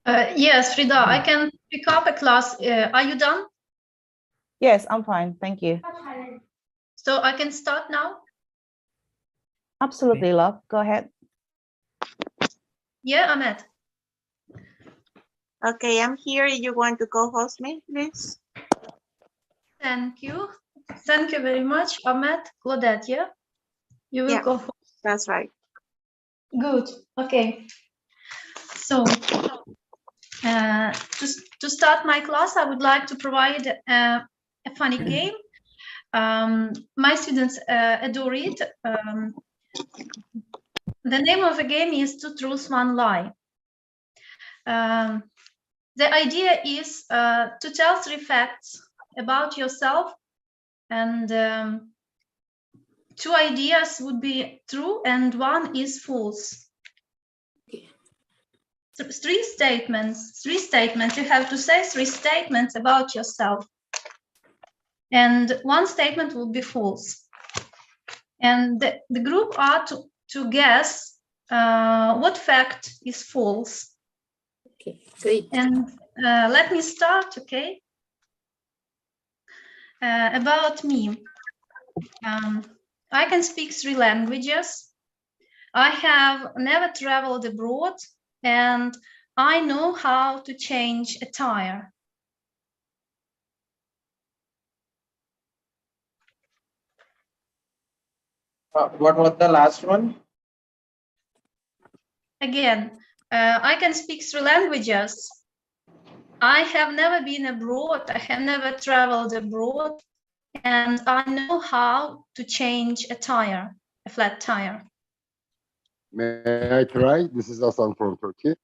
P: Yes, Frida, I can pick up a class. Are you done?
O: Yes, I'm fine. Thank you.
P: So I can start now?
O: Absolutely, love. Go ahead.
P: Yeah, Ahmed.
I: Okay, I'm here. You want to co-host me, please?
P: Thank you. Thank you very much, Ahmed. Claudette, yeah? You will go.
I: That's right.
P: Good. Okay. So, to start my class, I would like to provide a funny game. My students adore it. The name of the game is Two Truths, One Lie. The idea is to tell 3 facts about yourself, and 2 ideas would be true and 1 is false. So 3 statements. You have to say 3 statements about yourself, and 1 statement will be false. And the group are to guess what fact is false.
F: Okay, great.
P: And let me start, okay? About me. I can speak 3 languages. I have never traveled abroad, and I know how to change a tire.
N: What was the last one?
P: Again, I can speak 3 languages. I have never been abroad. I have never traveled abroad, and I know how to change a tire, a flat tire.
K: May I try? This is Hasan from Turkey.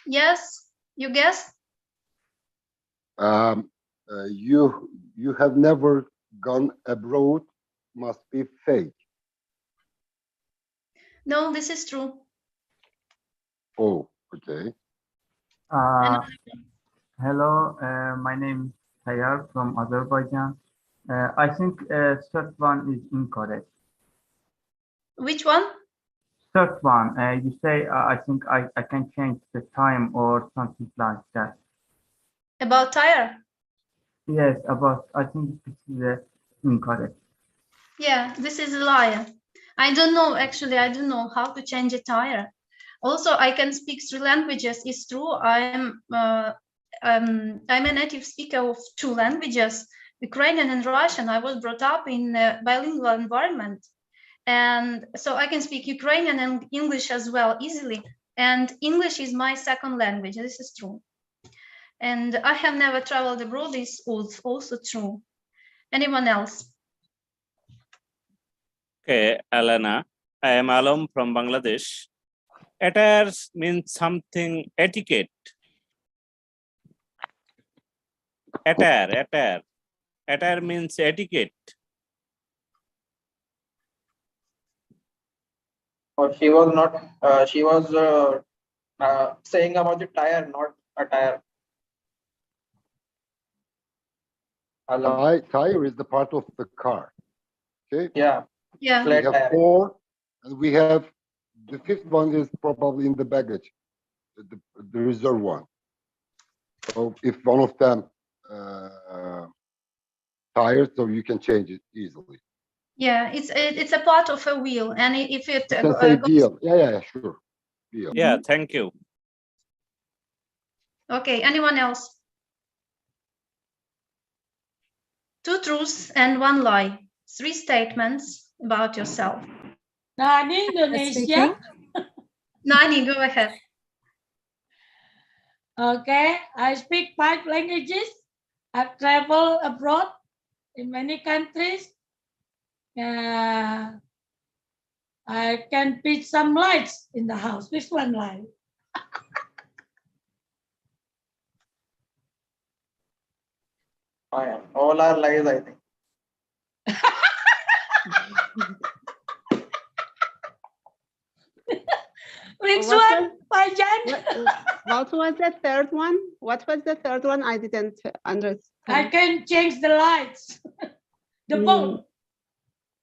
P: Yes, you guess?
K: You have never gone abroad, must be fake.
P: No, this is true.
K: Oh, okay.
W: Hello, my name is Tayyar from Azerbaijan. I think third one is incorrect.
P: Which one?
W: Third one, you say I think I can change the time or something like that.
P: About tire?
W: Yes, I think this is incorrect.
P: Yeah, this is a lie. I don't know, actually, I don't know how to change a tire. Also, I can speak 3 languages. It's true. I'm a native speaker of 2 languages, Ukrainian and Russian. I was brought up in a bilingual environment. And so I can speak Ukrainian and English as well easily. And English is my 2nd language. This is true. And I have never traveled abroad. Is also true. Anyone else?
X: Okay, Alana, I am Alam from Bangladesh. Attire means something etiquette. Attire means etiquette.
N: Or she was not. She was saying about the tire, not attire.
K: Tire is the part of the car. Okay.
N: Yeah.
P: Yeah.
K: We have 4, and we have the 5th one is probably in the baggage, the reserve one. So if one of them tired, so you can change it easily.
P: Yeah, it's a part of a wheel, and if it
K: You can say
P: goes,
K: deal. Yeah, sure. Deal.
X: Yeah, thank you.
P: okay. Anyone else? 2 truths and 1 lie. 3 statements about yourself.
A: Nani, Indonesia.
P: Speaking. Nani, go ahead.
A: Okay, I speak 5 languages. I've traveled abroad in many countries. I can pitch some lights in the house. Which one light?
N: Fine. All are lies, I think.
A: Which
G: What
A: one, Fajan?
G: What was the third one? What was the third one? I didn't understand.
A: I can change the lights. The bulb.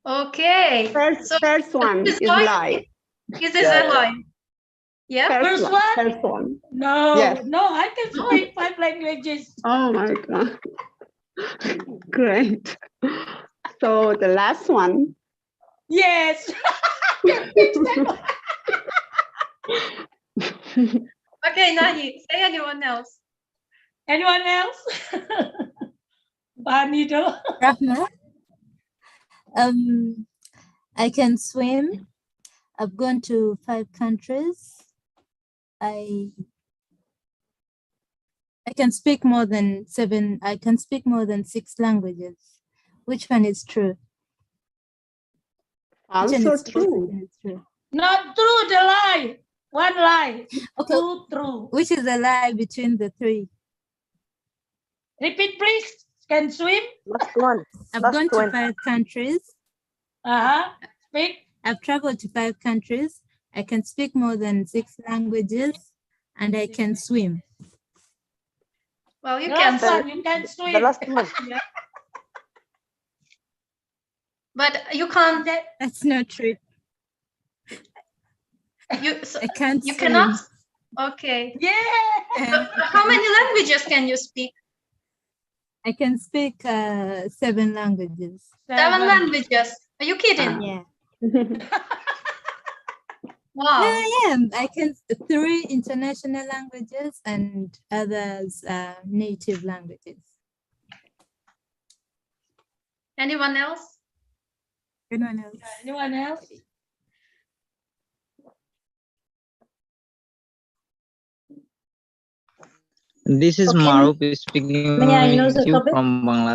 P: Okay.
G: First one
P: this
G: is
P: lie?
G: lie.
P: Is this a lie? Yeah.
A: First one?
G: First one.
A: No,
G: Yes.
A: no, I can speak 5 languages.
G: Oh my God. Great. So the last one.
A: Yes.
P: Okay, Nani, say anyone else.
A: Anyone else? Banido.
L: Rahma. I can swim. I've gone to 5 countries. I can speak more than 7. I can speak more than 6 languages. Which one is true?
G: False
L: Which one
G: or
L: is false,
G: true?
L: which one is true?
A: Not true, the lie. One lie.
L: Okay.
A: 2 true.
L: Which is the lie between the 3?
A: Repeat, please. Can swim?
L: Last one. I've gone to 5 countries.
A: Speak.
L: I've traveled to 5 countries. I can speak more than 6 languages, and I can swim.
P: Well, you
A: The
P: can
A: last one, you can swim.
L: The last one.
A: Yeah.
P: But you can't.
L: That's not true.
P: I
L: can't
P: You
L: swim.
P: cannot. Okay.
A: Yeah.
P: How many languages can you speak?
L: I can speak 7 languages.
P: 7 languages. Are you kidding?
L: Yeah.
P: Wow.
L: No, I am. I can 3 international languages and others native languages.
P: Anyone else?
L: Anyone else?
A: Anyone else?
M: This is
A: Okay.
M: Maruf speaking
A: May I know
M: with
A: the
M: you
A: topic?
M: from Bangladesh.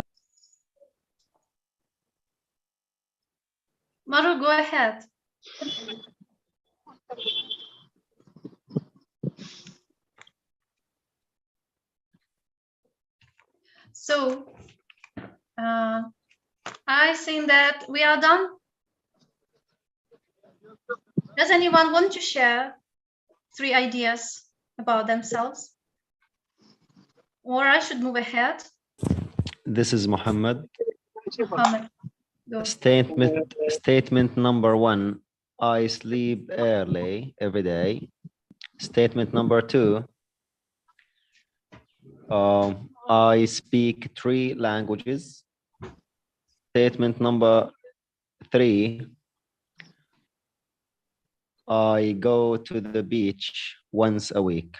P: Maru, go ahead. So, I think that we are done. Does anyone want to share 3 ideas about themselves? Or I should move ahead.
Y: This is Muhammad.
P: Mohammed, go.
Y: Statement number 1, I sleep early every day. Statement number 2, I speak 3 languages. Statement number 3, I go to the beach once a week,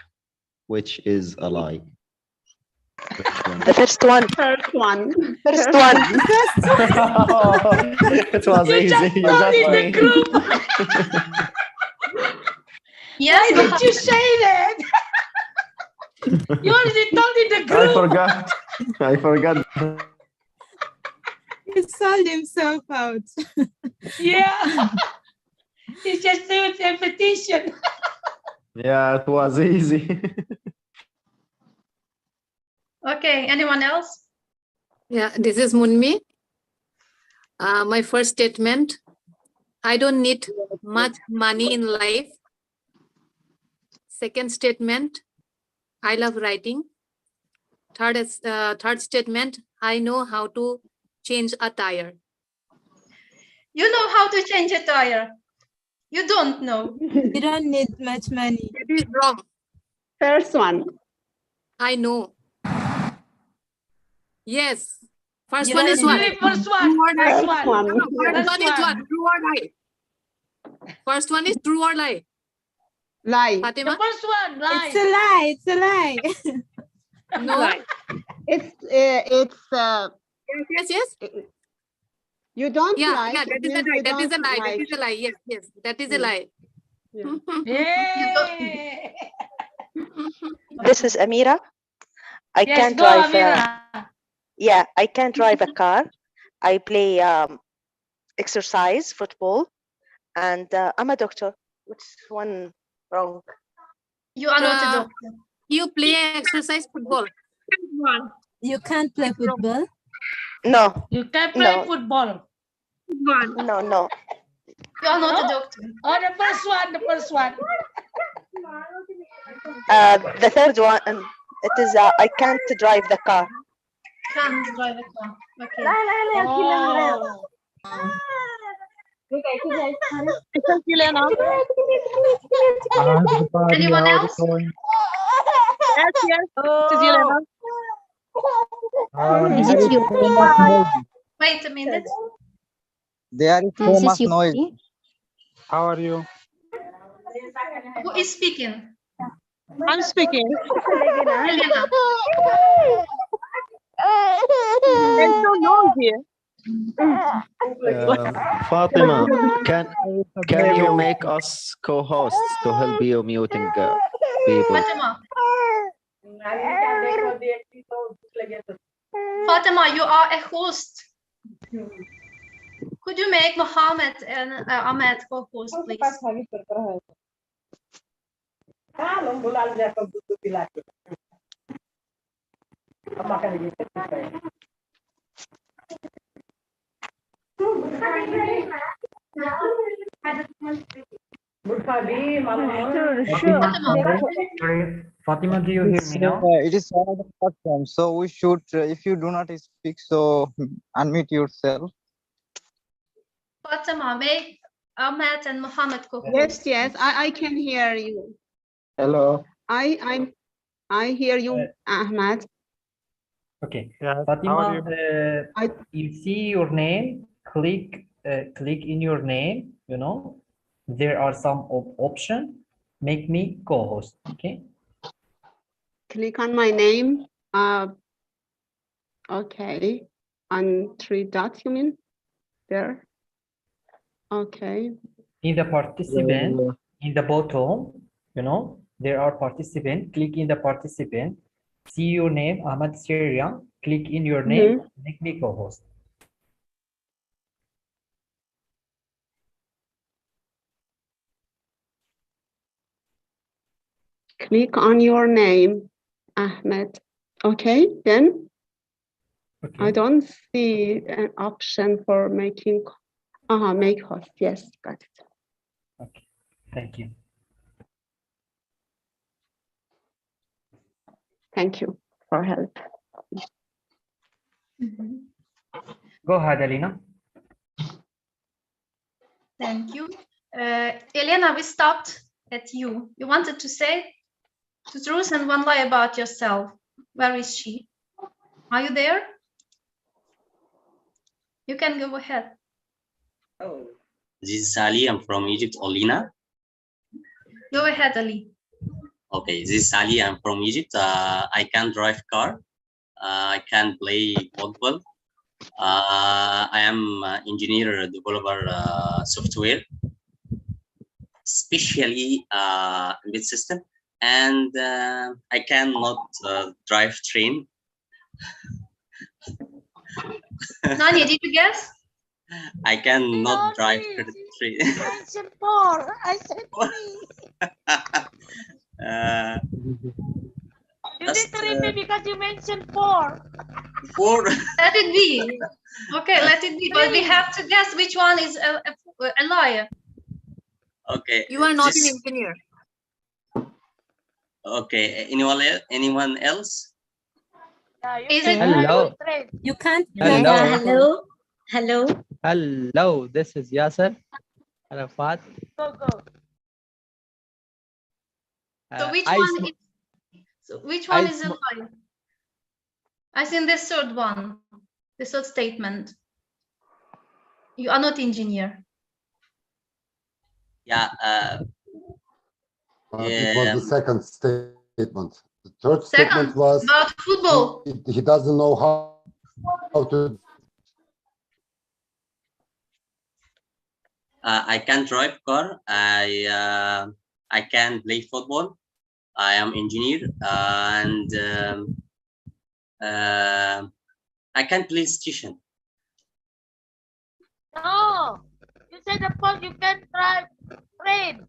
Y: which is a lie.
G: The first one. First one. First one.
Y: It was
A: You
Y: easy.
A: just
Y: You
A: told
Y: got
A: in the
Y: me.
A: group.
P: Yes.
A: Why did you say that? You already told in the
Y: I
A: group.
Y: forgot. I forgot.
L: He sold himself out.
A: Yeah. He just do it repetition.
Y: Yeah, it was easy.
P: Okay, anyone else?
F: Yeah, this is Munmi. My first statement, I don't need much money in life. Second statement, I love writing. Third statement, I know how to change a tire.
P: You know how to change a tire. You don't know.
L: You don't need much money.
F: It is wrong.
G: First one.
F: I know. Yes. First one is what?
A: First one. First one.
F: No, first one is what? True or lie? First one is true or lie?
G: Lie.
F: Fatima?
A: The first one, lie.
L: It's a lie. It's a lie.
F: No.
G: It's
F: Yes, yes.
G: you don't
F: Yeah,
G: like.
F: yeah,
G: it
F: that is a
G: means you
F: lie. That is a
G: don't
F: lie. That
G: like.
F: is a lie. Yes, yes. That is a lie.
A: Yay.
B: This is Amira. I
A: Yes,
B: can
A: go,
B: drive.
A: Amira.
B: Yeah, I can drive a car. I play exercise, football, and I'm a doctor. Which one wrong?
P: You are not a doctor.
F: You play exercise football.
L: You can't play football.
B: No.
A: You can play
B: No.
A: football.
B: No, no.
P: You are not a doctor.
A: Oh, the first one, the first one.
B: The third one, it is I can't drive the car.
P: Can't drive a car. Okay.
A: Oh.
P: Anyone else?
J: Yes, yes. This is Yelena.
E: This is you.
P: Wait a minute.
M: There is so
E: This is
M: much
E: you.
M: noise. How are you?
P: Who is speaking?
J: I'm speaking.
P: Elena.
J: It's so noisy.
Y: Fatima, can you make us co-hosts to help you muting people?
P: Fatima. Fatima, you are a host. Could you make Mohammed and Ahmed co-host, please?
C: Fatima, do you hear me now?
M: It is one of the platforms, so we should, if you do not speak, so unmute yourself.
P: Fatima, make Ahmed and Mohammed co-host.
G: Yes, yes, I can hear you.
M: Hello.
G: I hear you, Ahmad.
C: Okay.
M: Yes,
C: Fatima, you see your name, click in your name, you know, there are some options, make me co-host, okay?
G: Click on my name. Okay. On 3 dots, you mean? There. Okay.
C: In the participant, in the bottom, you know, there are participants, click in the participant, see your name, Ahmad Syria, click in your name, make me co-host.
G: Click on your name, Ahmed. Okay, then I don't see an option for making, make host. Yes, got it.
C: Okay, thank you.
G: Thank you for help.
C: Go ahead, Alina.
P: Thank you. Elena, we stopped at you. You wanted to say the truth and one lie about yourself. Where is she? Are you there? You can go ahead.
T: This is Ali. I'm from Egypt. Olina.
P: Go ahead, Ali.
T: Okay, this is Ali. I'm from Egypt. I can drive car. I can play football. I am engineer, developer, software, especially mid system, and I cannot drive train.
P: Nani, did you guess?
T: I cannot drive train.
A: I said 4. I said 3. You need to repeat because you mentioned 4.
T: 4.
P: Let it be. Okay, let it be. But we have to guess which one is a liar.
T: Okay.
F: You are not an engineer.
T: Okay. Anyone else?
P: Is it
L: Hello. You can't.
J: Hello.
S: Hello.
J: Hello. This is Yasser Arafat.
A: Go.
P: So which one is a lie? I think the third one. The third statement. You are not engineer.
T: Yeah.
K: It was the second statement. The third
P: Second,
K: statement was
P: about football.
K: he doesn't know how to.
T: I can drive car. I can play football. I am engineer and I can play station.
A: No, you said of course you can drive train.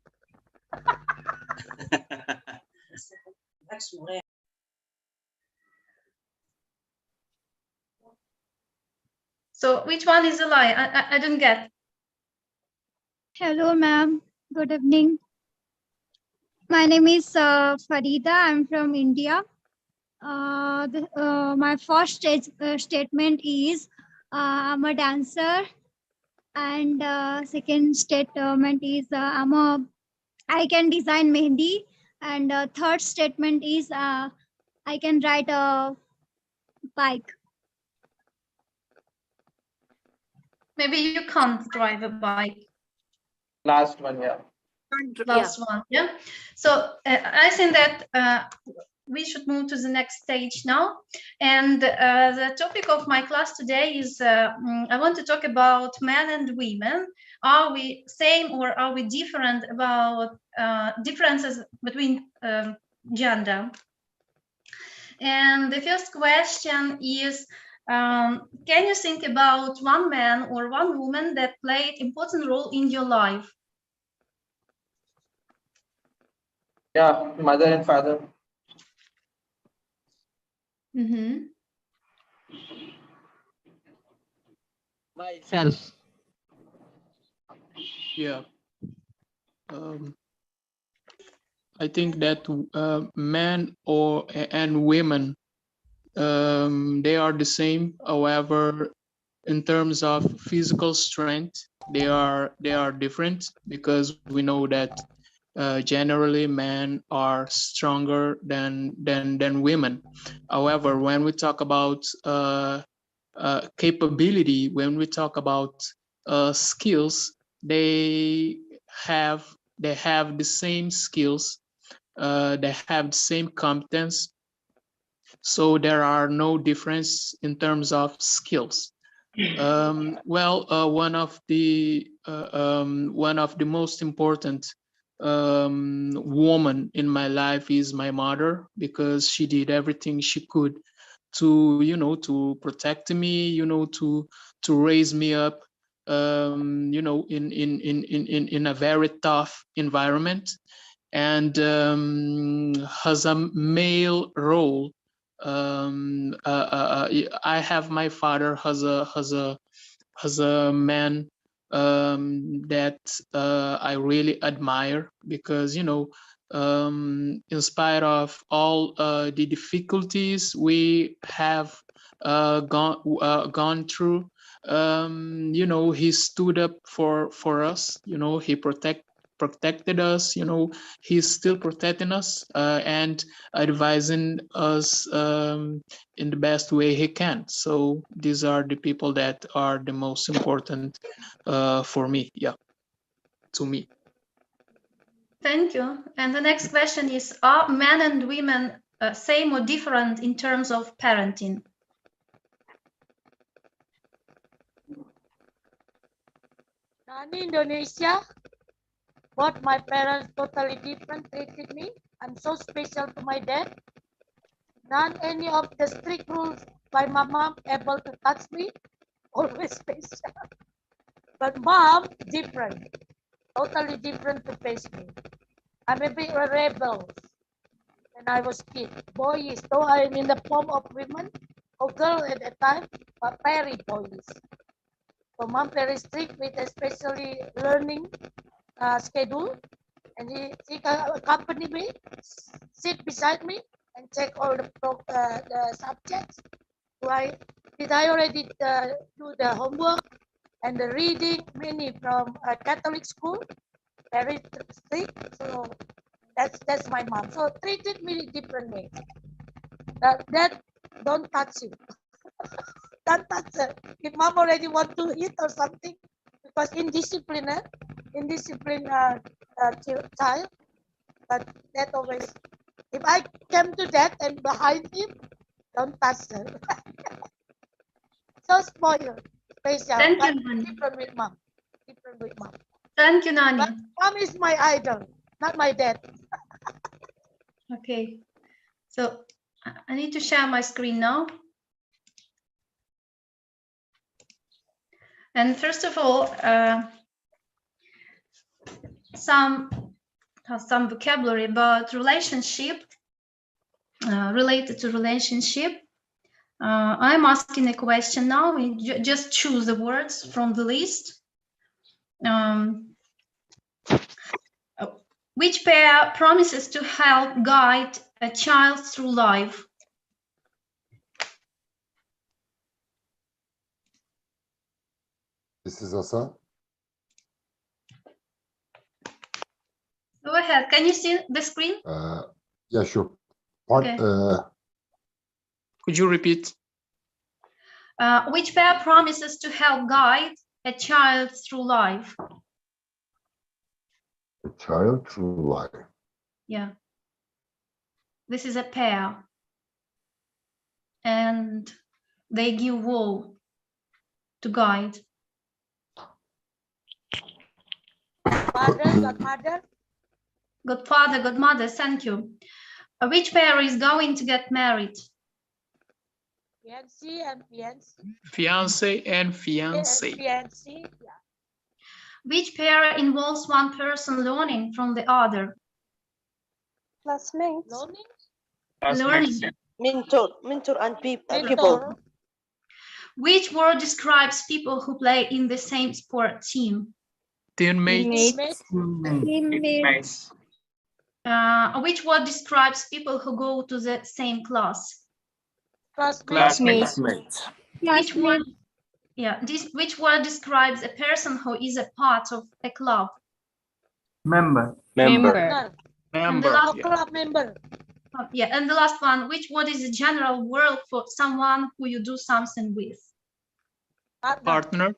P: So which one is a lie? I don't get.
E: Hello, ma'am. Good evening. My name is Farida. I'm from India. My first statement is I'm a dancer, and second statement is I can design mehendi, and third statement is I can ride a bike.
P: Maybe you can't drive a bike.
N: Last one, yeah.
P: Last one, yeah. So I think that we should move to the next stage now. And the topic of my class today is I want to talk about men and women. Are we same or are we different about differences between gender? And the first question is, can you think about one man or one woman that played important role in your life?
N: Yeah, mother and father.
P: Mm-hmm.
J: Myself.
H: Yeah. I think that men and women, they are the same. However, in terms of physical strength, they are different, because we know that generally men are stronger than women. However, when we talk about capability, when we talk about skills, they have the same skills, they have the same competence, so there are no difference in terms of skills. One of the most important woman in my life is my mother, because she did everything she could to to protect me, to raise me up, in a very tough environment. And has a male role. I have my father has a man that I really admire, because in spite of all the difficulties we have gone through, he stood up for us. He protected us. He's still protecting us and advising us in the best way he can. So these are the people that are the most important for me. Yeah, to me.
P: Thank you. And the next question is, are men and women same or different in terms of parenting?
A: In Indonesia, both my parents totally different treated me. I'm so special to my dad. None any of the strict rules by my mom able to touch me. Always special. But mom different. Totally different to face me. I'm a bit a rebel when I was kid. Boyish, though I'm in the form of women or girl at the time, but very boyish. So mom very strict with especially learning schedule, and she accompany me, sit beside me, and check all the subjects. Did I already do the homework and the reading? Many from a Catholic school, very strict. So that's my mom. So treated me differently. That don't touch you. Don't touch her. If mom already want to eat or something, because indiscipline, child. But that always, if I came to that and behind him, don't touch her. So spoiled, special,
P: Thank
A: but
P: you, Nani.
A: different with mom. Different with mom.
P: Thank you, Nani.
A: But mom is my idol, not my dad.
P: Okay, so I need to share my screen now. And first of all, some vocabulary about relationship, related to relationship. I'm asking a question now. Just choose the words from the list. Which pair promises to help guide a child through life?
K: This is Hasan.
P: Go ahead. Can you see the screen?
K: Yeah, sure. Part,
P: Okay.
H: Could you repeat?
P: Which pair promises to help guide a child through life?
K: a child through life.
P: Yeah. This is a pair. And they give woe to guide.
A: Father, godmother.
P: Godfather, godmother, thank you. Which pair is going to get married?
A: Fiancé and fiancé.
H: Fiance and fiancé.
A: Fiancé, yeah.
P: Which pair involves one person learning from the other?
A: Classmates. Learning.
P: Learning.
B: Mentor and pupil.
P: Which word describes people who play in the same sport team?
H: Teammates.
P: Teammates. Which word describes people who go to the same class?
H: Classmates.
P: Which word? Yeah. Which word describes a person who is a part of a club?
W: Member.
P: And the last,
A: Club member.
P: yeah. And the last one. Which word is a general word for someone who you do something with?
H: Partner.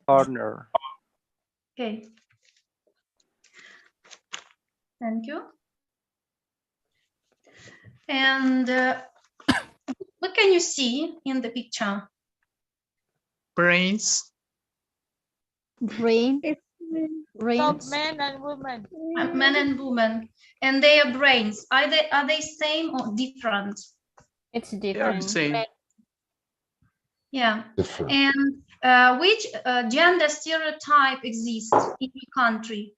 P: Okay. Thank you. And what can you see in the picture?
H: Brains.
S: Brain.
A: Some men and women.
P: Men and women, and their brains, are they same or different?
S: It's
H: They are the
S: different.
H: same.
P: Yeah.
K: Different.
P: And which gender stereotype exists in your country?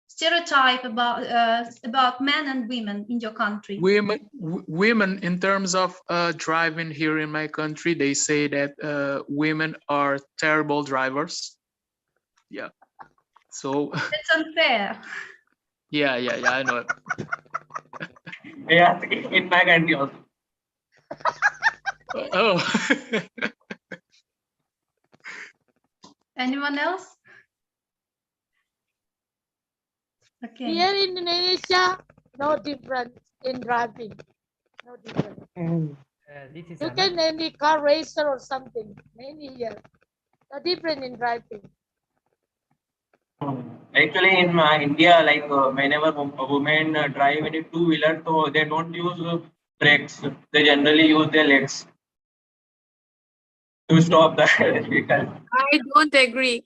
P: Stereotype about men and women in your country.
H: Women in terms of driving here in my country, they say that women are terrible drivers. Yeah. So
P: That's unfair.
H: yeah, I know it.
N: Yeah, in my country also.
H: Oh.
P: Anyone else? Okay.
A: Here in Indonesia, no difference in driving. No difference.
C: This is
A: You
C: Ahmed.
A: can any car racer or something. Many here. No different in driving.
N: Actually, in India, like whenever a woman drive in a two-wheeler, so they don't use brakes. They generally use their legs to stop the vehicle.
F: I don't agree.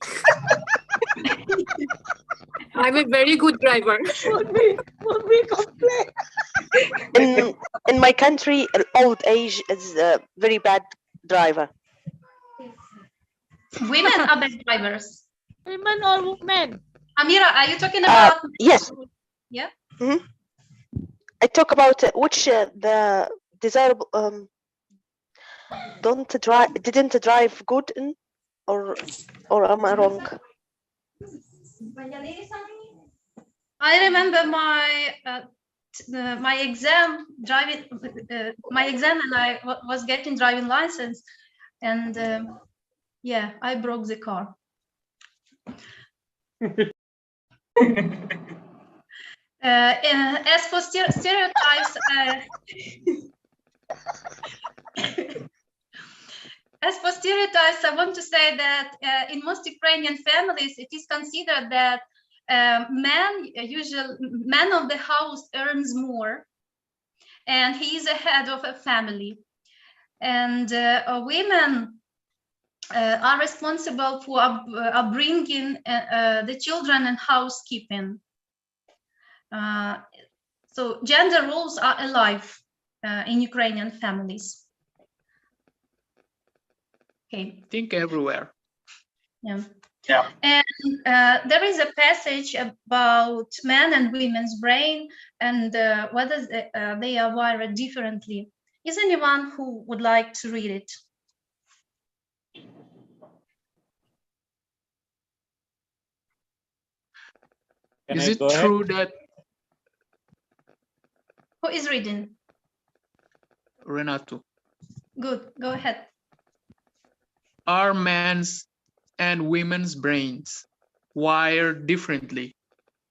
F: I'm a very good driver.
A: Would we complain?
B: In my country, old age is a very bad driver.
P: Women are best drivers.
A: Women or men?
P: Amira, are you talking about?
B: Yes.
P: Yeah.
B: I talk about which the desirable didn't drive good in, or am I wrong?
P: I remember my my exam driving my exam, and I was getting driving license, and yeah, I broke the car. As for stereotypes, as for stereotypes, I want to say that in most Ukrainian families, it is considered that man of the house earns more, and he is a head of a family, and women are responsible for upbringing the children and housekeeping. So gender roles are alive in Ukrainian families. Okay.
H: I think everywhere.
P: Yeah.
H: Yeah.
P: And there is a passage about men and women's brain and whether they are wired differently. Is anyone who would like to read it?
H: Is it true that
P: Who is reading?
H: Renato?
P: Good, go ahead.
H: Are men's and women's brains wired differently?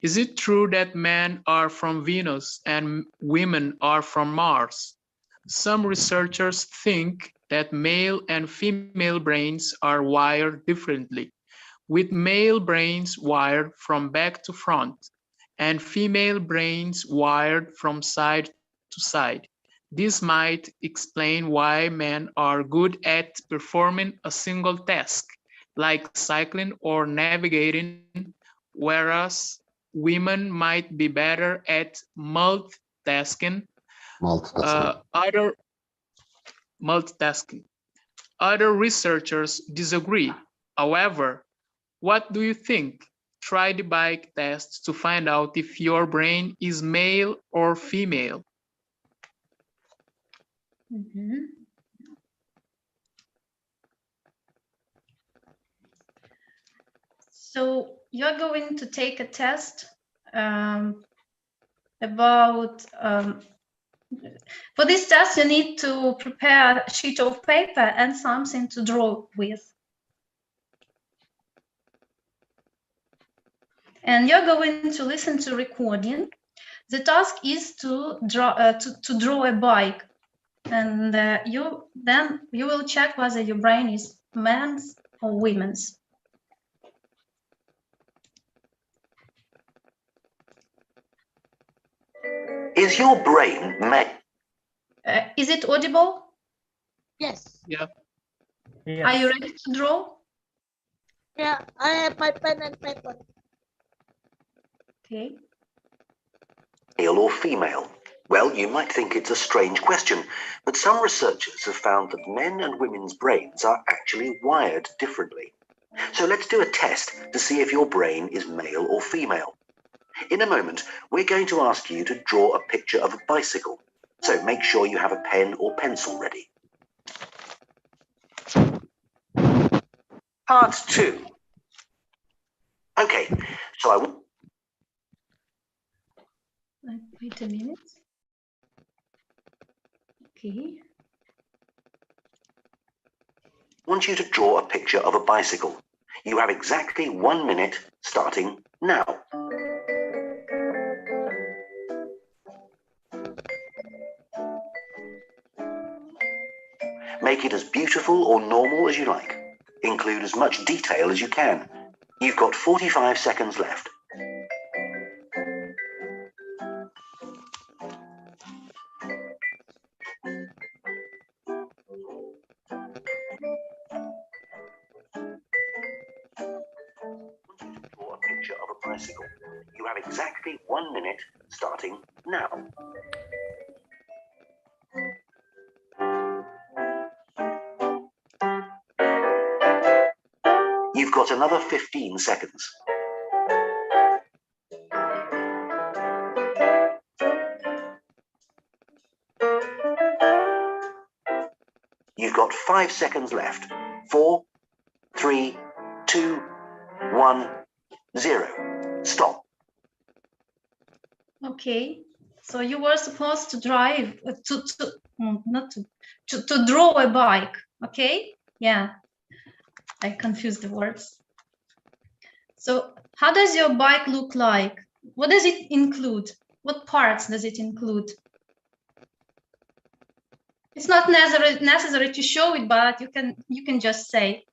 H: Is it true that men are from Venus and women are from Mars? Some researchers think that male and female brains are wired differently, with male brains wired from back to front and female brains wired from side to side. This might explain why men are good at performing a single task, like cycling or navigating, whereas women might be better at multitasking. Other researchers disagree. However, what do you think? Try the bike test to find out if your brain is male or female.
P: So you're going to take a test about, for this test you need to prepare a sheet of paper and something to draw with. And you're going to listen to recording. The task is to draw a bike, and you will check whether your brain is men's or women's.
D: Is your brain male?
P: Is it audible?
A: Yes.
H: Yeah.
P: Are you ready to draw?
A: Yeah, I have my pen and paper.
P: Okay.
D: Male or female? Well, you might think it's a strange question, but some researchers have found that men and women's brains are actually wired differently. So let's do a test to see if your brain is male or female. In a moment, we're going to ask you to draw a picture of a bicycle. So make sure you have a pen or pencil ready. Part 2. Okay, so I will...
P: Wait a minute. Okay.
D: want you to draw a picture of a bicycle. You have exactly 1 minute starting now. Make it as beautiful or normal as you like. Include as much detail as you can. You've got 45 seconds left. Draw a picture of a bicycle. You have exactly 1 minute starting now. You've got another 15 seconds. You've got 5 seconds left. 4, 3, 2, 1, 0. Stop.
P: Okay, so you were supposed to drive to draw a bike. Okay, yeah, I confused the words. So how does your bike look like? What does it include? What parts does it include? It's not necessary to show it, but you can just say.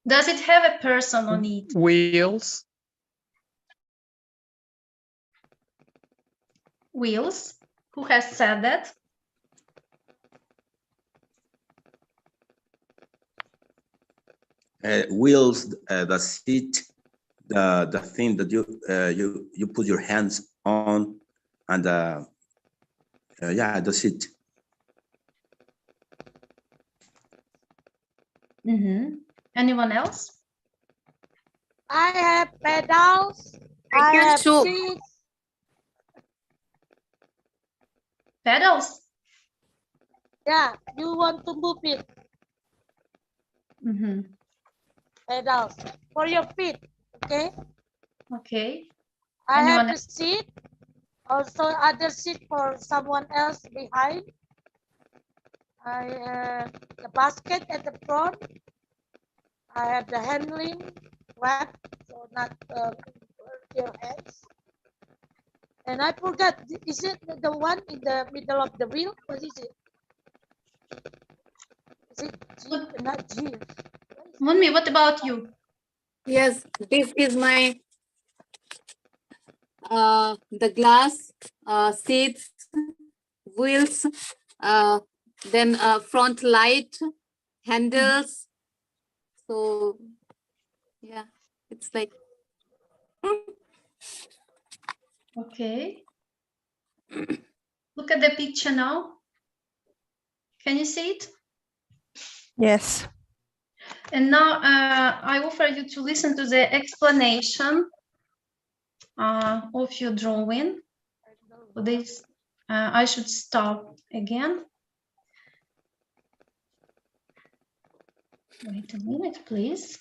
P: Does it have a person on it?
H: Wheels.
P: Wheels. Who has said that?
O: Wheels, the seat, the thing that you put your hands on, and yeah, the seat.
P: Anyone else?
A: I have pedals.
F: I can
A: have
F: show.
A: seats.
P: Pedals.
A: Yeah, you want to move it. Pedals for your feet. Okay.
P: Okay.
A: I
P: Anyone
A: have the seat. Also, other seat for someone else behind. I have the basket at the front. I have the handling wrap, so not your hands. And I forgot, is it the one in the middle of the wheel? What is it? Is it G? Not G.
P: Munmi, what about you?
F: Yes, this is my the glass, seats, wheels, then front light, handles. So yeah, it's like
P: Okay. Look at the picture now. Can you see it?
L: Yes.
P: And now I offer you to listen to the explanation of your drawing. For this, I should start again. Wait a minute, please.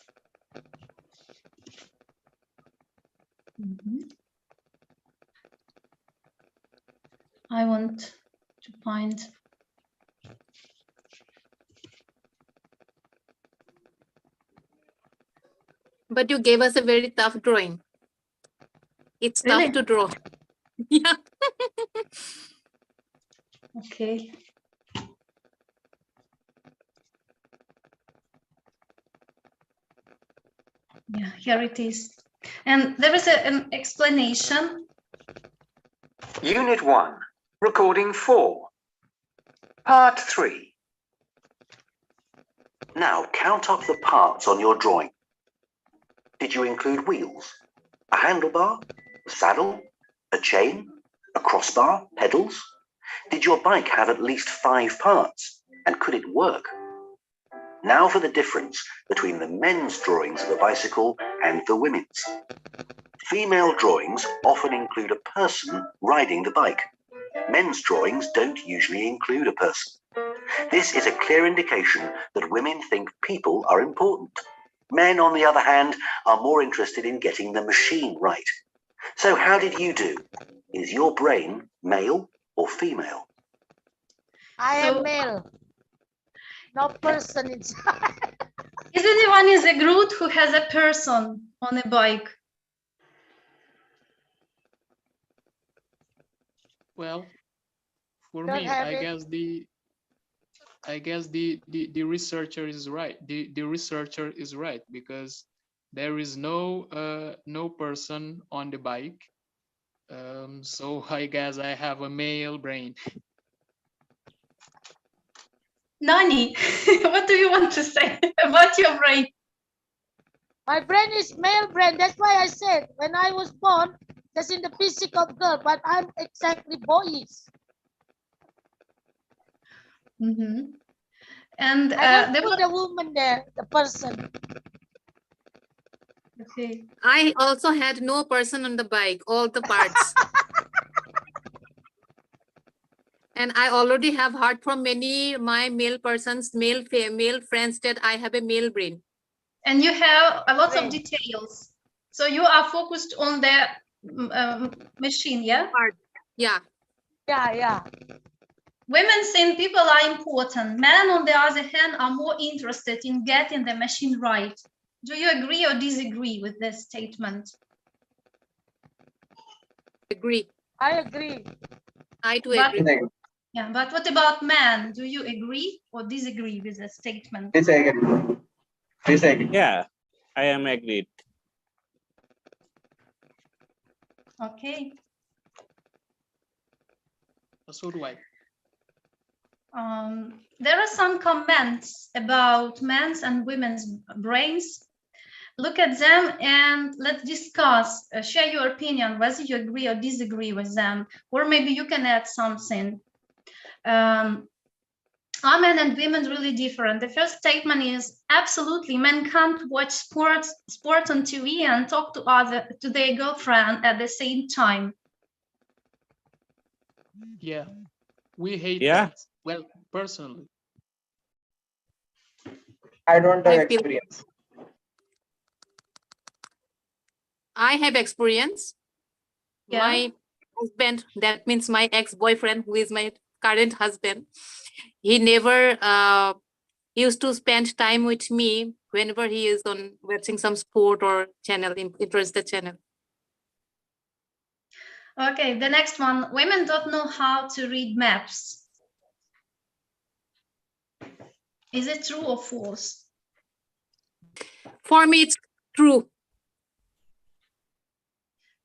P: I want to find.
F: But you gave us a very tough drawing. It's
P: Really?
F: tough to draw. Yeah.
P: Okay. Yeah, here it is. And there is an explanation.
D: Unit 1, Recording 4, Part 3. Now count up the parts on your drawing. Did you include wheels, a handlebar, a saddle, a chain, a crossbar, pedals? Did your bike have at least 5 parts, and could it work? Now for the difference between the men's drawings of a bicycle and the women's. Female drawings often include a person riding the bike. Men's drawings don't usually include a person. This is a clear indication that women think people are important. Men, on the other hand, are more interested in getting the machine right. So how did you do? Is your brain male or female?
A: I am male. No person inside.
P: Is anyone in the group who has a person on a bike?
H: Well, for
A: Don't
H: me,
A: have
H: I
A: it.
H: guess the researcher is right. The researcher is right because there is no person on the bike. So I guess I have a male brain.
P: Nani, what do you want to say about your brain?
A: My brain is male brain. That's why I said when I was born, that's in the physical girl, but I'm exactly boyish.
P: And
A: I don't
P: there
A: put
P: was
A: the woman there, the person.
P: okay.
F: I also had no person on the bike, all the parts. And I already have heard from many my male persons, male female friends that I have a male brain.
P: And you have a lot of details. So you are focused on the machine, yeah?
F: Yeah.
A: Yeah.
P: Women think people are important. Men, on the other hand, are more interested in getting the machine right. Do you agree or disagree with this statement?
F: Agree.
A: I agree.
F: I too
P: But,
F: agree.
P: yeah, but what about men? Do you agree or disagree with the statement?
N: Disagree. Disagree.
X: Yeah, I am agreed.
P: Okay.
H: So do I.
P: There are some comments about men's and women's brains. Look at them and let's discuss, share your opinion, whether you agree or disagree with them, or maybe you can add something. Are men and women really different? The first statement is absolutely, men can't watch sports on TV and talk to their girlfriend at the same time.
H: Yeah, we hate
X: Yeah.
H: that. Well, personally.
N: I don't have
F: I feel-
N: experience.
F: I have experience.
P: Yeah.
F: My husband, that means my ex-boyfriend, who is my current husband, he never used to spend time with me whenever he is on watching some sport or channel, interested channel.
P: Okay, the next one. Women don't know how to read maps. Is it true or false?
F: For me, it's true.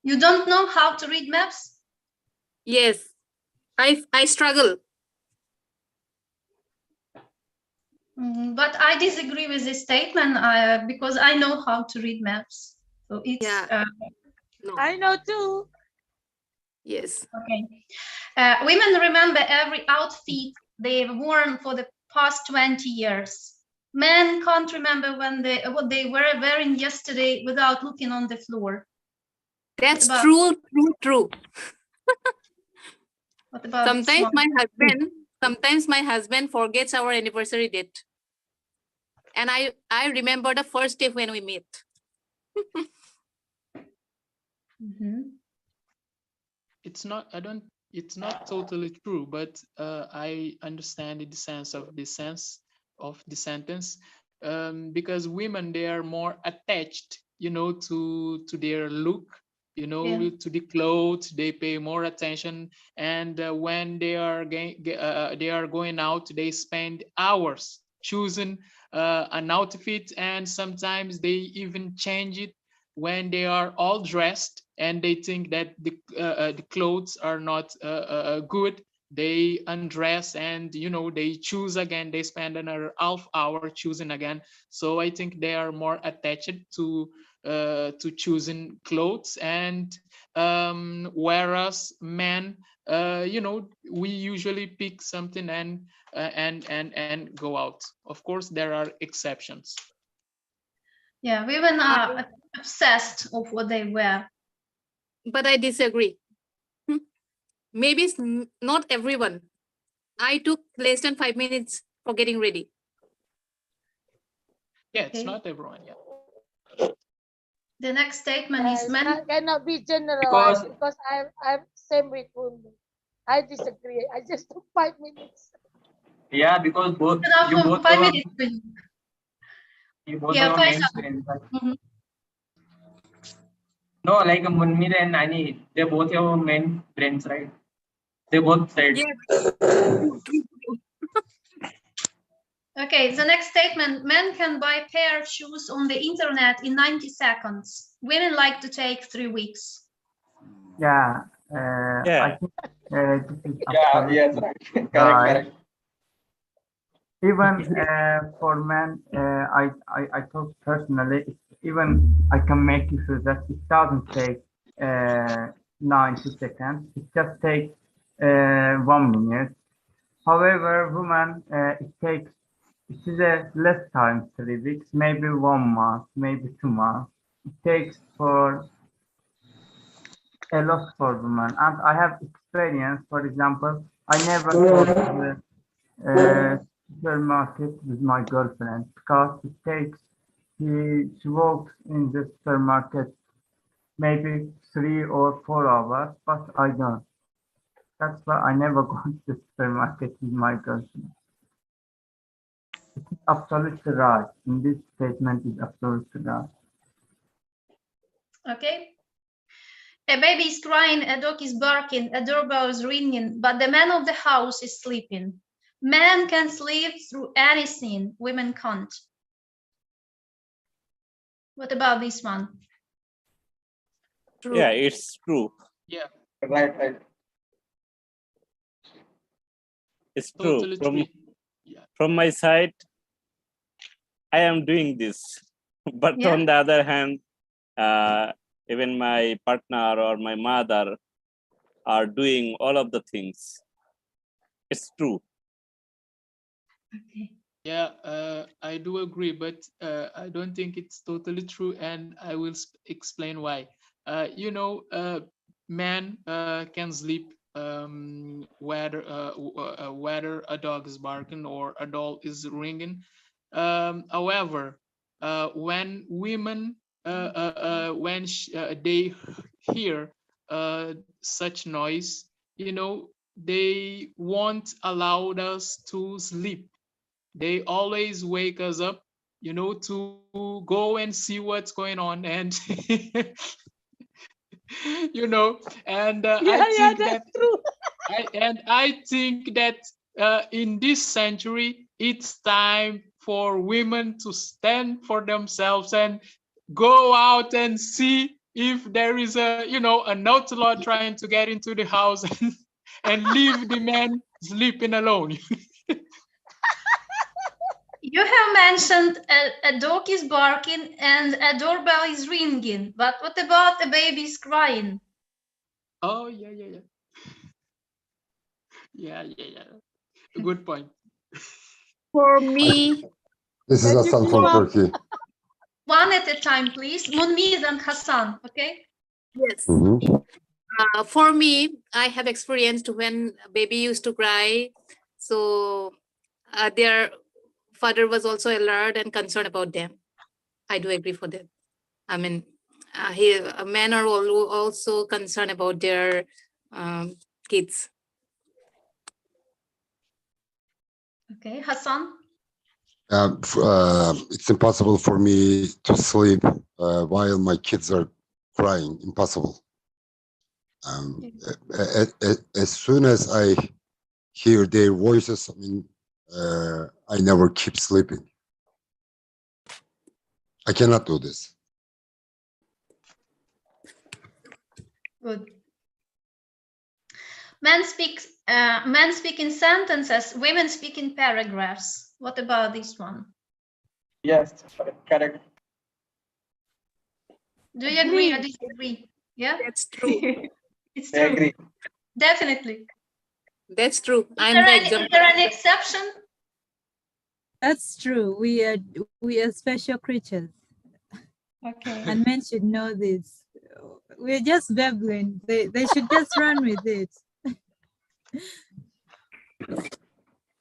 P: You don't know how to read maps?
F: Yes, I struggle.
P: But I disagree with this statement because I know how to read maps. So it's
F: No.
A: I know too.
F: Yes.
P: okay. Women remember every outfit they've worn for the past 20 years. Men can't remember what they were wearing yesterday without looking on the floor.
F: That's
P: about-
F: true.
P: What about
F: Sometimes
P: this one?
F: sometimes my husband forgets our anniversary date. And I remember the first day when we met.
H: It's not totally true, but I understand the sense of the sentence, because women, they are more attached, to their look,
P: Yeah.
H: to the clothes. They pay more attention, and when they are going out, they spend hours choosing an outfit, and sometimes they even change it when they are all dressed and they think that the clothes are not good. They undress and they choose again. They spend another half hour choosing again. So I think they are more attached to choosing clothes, and whereas men, we usually pick something and go out. Of course, there are exceptions.
P: Yeah, women are obsessed of what they wear.
F: But I disagree. Maybe it's not everyone. I took less than 5 minutes for getting ready.
H: Yeah, it's
P: Okay.
H: not everyone. Yeah.
P: The next statement is men.
A: That cannot be generalized because I'm same with Unmi. I disagree. I just took 5 minutes.
N: Yeah, because both
P: Now
N: you
P: for
N: both
P: 5
N: have
P: minutes.
N: you both
P: Yeah,
N: have
P: Faisal.
N: men's brains, right? No, like Munmir and Ani, they both have men's brains, right? They both said.
P: Okay, the next statement. Men can buy a pair of shoes on the internet in 90 seconds. Women like to take 3 weeks.
W: Yeah,
X: Yeah.
W: I think this is
N: Yeah,
W: absolutely
N: yes, right. Correct,
W: right.
N: correct.
W: Even for men, I thought personally, even I can make it so that it doesn't take 90 seconds. It just takes 1 minute. However, women, it is a less time, 3 weeks, maybe 1 month, maybe 2 months. It takes for a lot for women, and I have experience. For example, I never go to the supermarket with my girlfriend because it takes she works in the supermarket maybe 3 or 4 hours, but I don't. That's why I never go to the supermarket with my girlfriend. absolutely right. In this statement is absolutely right.
P: Okay. A baby is crying, a dog is barking, a doorbell is ringing, but the man of the house is sleeping. Men can sleep through anything, women can't. What about this one?
F: True.
X: Yeah, it's true.
N: Yeah, right.
X: It's true.
H: Totally true. Yeah.
X: From my side, I am doing this. But
P: Yeah.
X: on the other hand, even my partner or my mother are doing all of the things. It's true.
P: Okay.
H: Yeah, I do agree, but I don't think it's totally true, and I will explain why. You know, man can sleep whether a dog is barking or a doll is ringing. However, when women they hear such noise, you know, they won't allow us to sleep. They always wake us up, you know, to go and see what's going on, and you know, and I think
A: that's true.
H: I think that in this century, it's time for women to stand for themselves and go out and see if there is a, you know, an outlaw trying to get into the house and leave the man sleeping alone.
P: You have mentioned a dog is barking and a doorbell is ringing, but what about a baby is crying?
H: Oh, yeah. Yeah. Good point.
F: For me,
K: This is Hassan from Turkey.
P: One at a time, please. Munmir and Hassan, okay?
F: yes.
K: Mhm.
F: For me, I have experienced when a baby used to cry. So their father was also alert and concerned about them. I do agree for that. I mean, men are also concerned about their kids.
P: Okay, Hassan?
K: It's impossible for me to sleep while my kids are crying. Impossible. As soon as I hear their voices, I never keep sleeping. I cannot do this.
P: Good. Men speak in sentences, women speak in paragraphs. What about this one?
N: Yes, correct.
P: Do you agree or disagree? Yeah?
F: That's true.
P: It's
N: I
P: true.
N: agree.
P: Definitely.
F: That's true.
P: Is there any exception?
L: That's true. We are special creatures,
P: Okay.
L: and men should know this. We're just babbling. They should just run with it.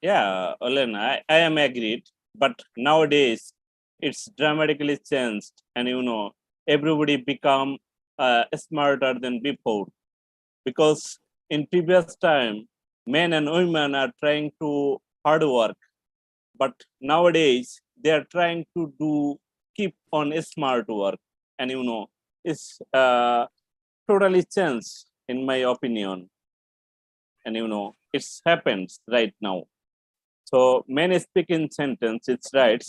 X: Yeah, Olena, I am agreed. But nowadays, it's dramatically changed. And, you know, everybody become smarter than before. Because in previous time, men and women are trying to hard work. But nowadays, they are trying to keep on smart work. And, you know, it's totally changed, in my opinion. And, you know, it happens right now. So men speak in sentence, it's right,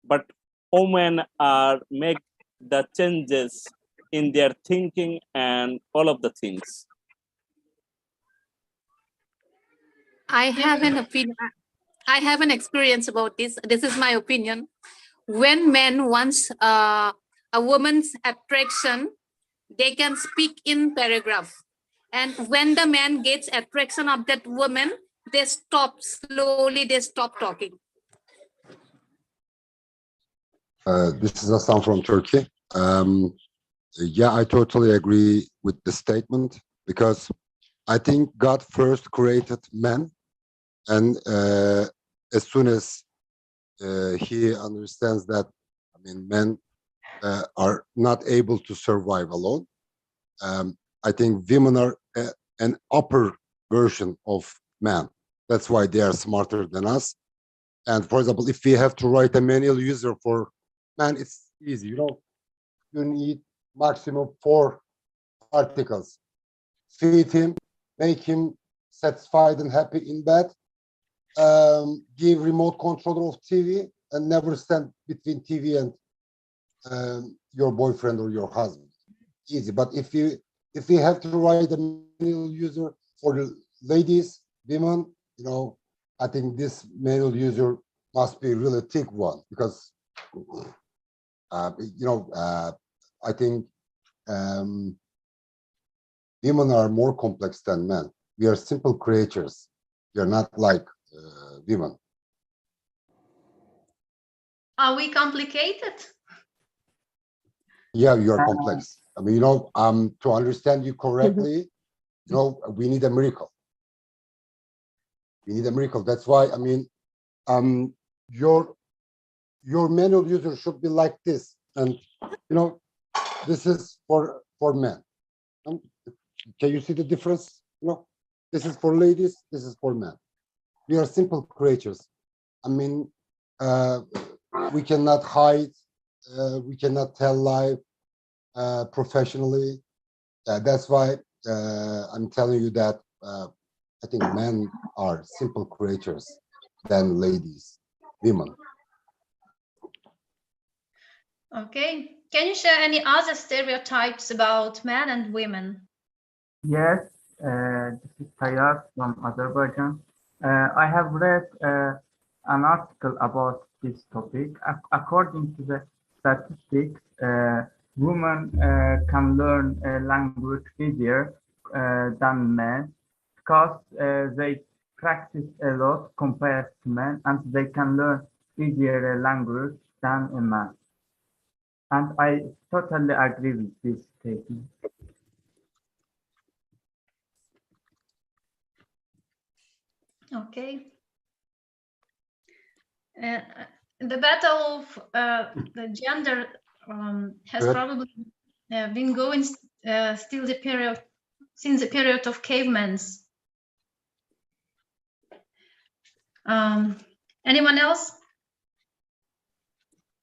X: but women are make the changes in their thinking and all of the things.
F: I have an opinion. I have an experience about this. This is my opinion. When men wants a woman's attraction, they can speak in paragraph. And when the man gets attraction of that woman, they stop slowly, they stop talking.
K: This is Hassan from Turkey. Yeah, I totally agree with the statement because I think God first created man, and as soon as he understands that, men are not able to survive alone. I think women are an upper version of man. That's why they are smarter than us. And for example, if we have to write a manual user for man, it's easy. You know, you need maximum 4 articles. Feed him, make him satisfied and happy in bed. Give remote controller of TV, and never stand between TV and your boyfriend or your husband. Easy. But if you have to write a manual user for the ladies, women, you know, I think this manual user must be really thick one, because you know, I think women are more complex than men. We are simple creatures. We are not like women.
P: Are we complicated?
K: Yeah, you are complex. I mean, you know, to understand you correctly, you know, we need a miracle. We need a miracle. That's why, I mean, your manual user should be like this, and you know, this is for men. Can you see the difference? You know, this is for ladies. This is for men. We are simple creatures. I mean, we cannot hide. We cannot tell lies professionally. That's why I'm telling you that I think men are simple creatures than ladies, women.
P: Okay. Can you share any other stereotypes about men and women?
W: Yes, this is Tayyar from Azerbaijan. I have read an article about this topic. According to the statistics, women can learn a language easier than men, because they practice a lot compared to men, and they can learn easier a language than a man. And I totally agree with this statement.
P: Okay. The battle of the gender has
K: Good.
P: probably been going still the period since the period of cavemans. Anyone else?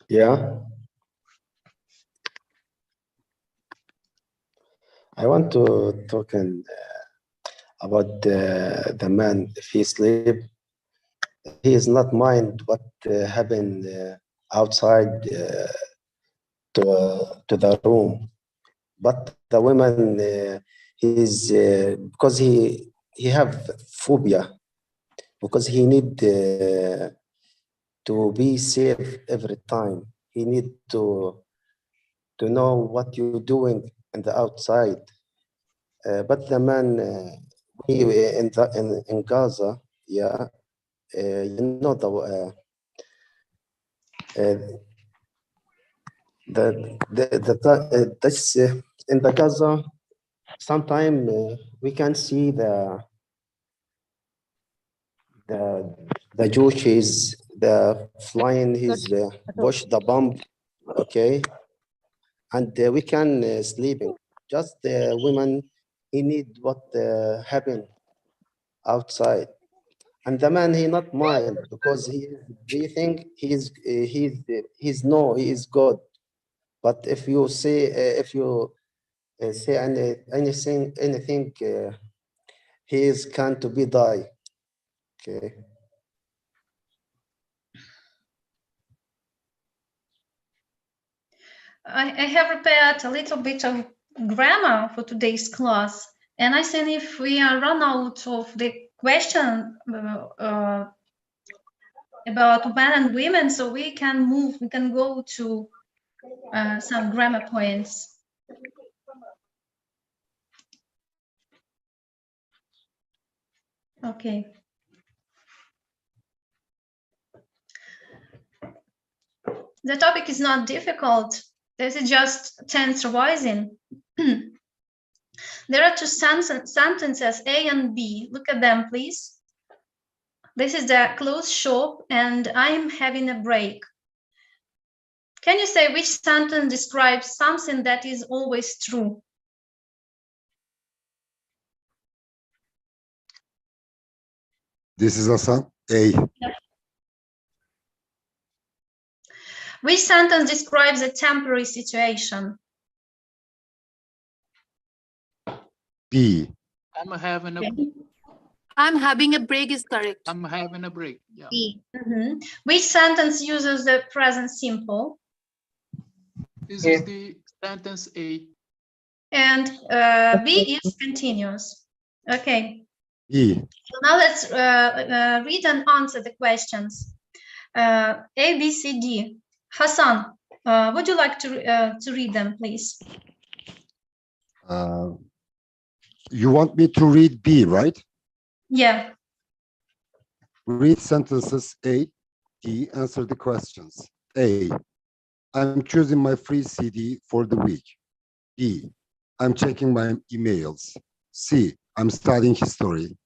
I: Yeah. I want to talk about the man. If he sleep, he is not mind what happened outside to the room, but the woman is because he have phobia, because he need to be safe every time. He need to know what you're doing in the outside. But the man he in Gaza, yeah, you know this in the Gaza. Sometimes we can see the Jewish is the flying his push the bomb, okay, and we can sleeping. Just the women, he need what happen outside, and the man he not mind, because he is breathing. He is good. But if you say say anything, he is can to be die. Okay.
P: I have prepared a little bit of grammar for today's class, and I think if we are run out of the question about men and women, so we can go to some grammar points. Okay. The topic is not difficult. This is just tense revising. There are two sentences, A and B. Look at them, please. This is the clothes shop, and I'm having a break. Can you say which sentence describes something that is always true?
K: This is Hasan. A.
P: Which sentence describes a temporary situation?
K: B.
F: I'm having a break is correct.
H: I'm having a break. Yeah.
P: B. Which sentence uses the present simple?
H: This is the sentence A.
P: And B is continuous. Okay.
K: E.
P: So now let's read and answer the questions. A, B, C, D. Hassan, would you like to read them, please?
K: You want me to read B, right?
P: Yeah.
K: Read sentences A, D, answer the questions. A. I'm choosing my free CD for the week. B. I'm checking my emails. C. I'm studying history.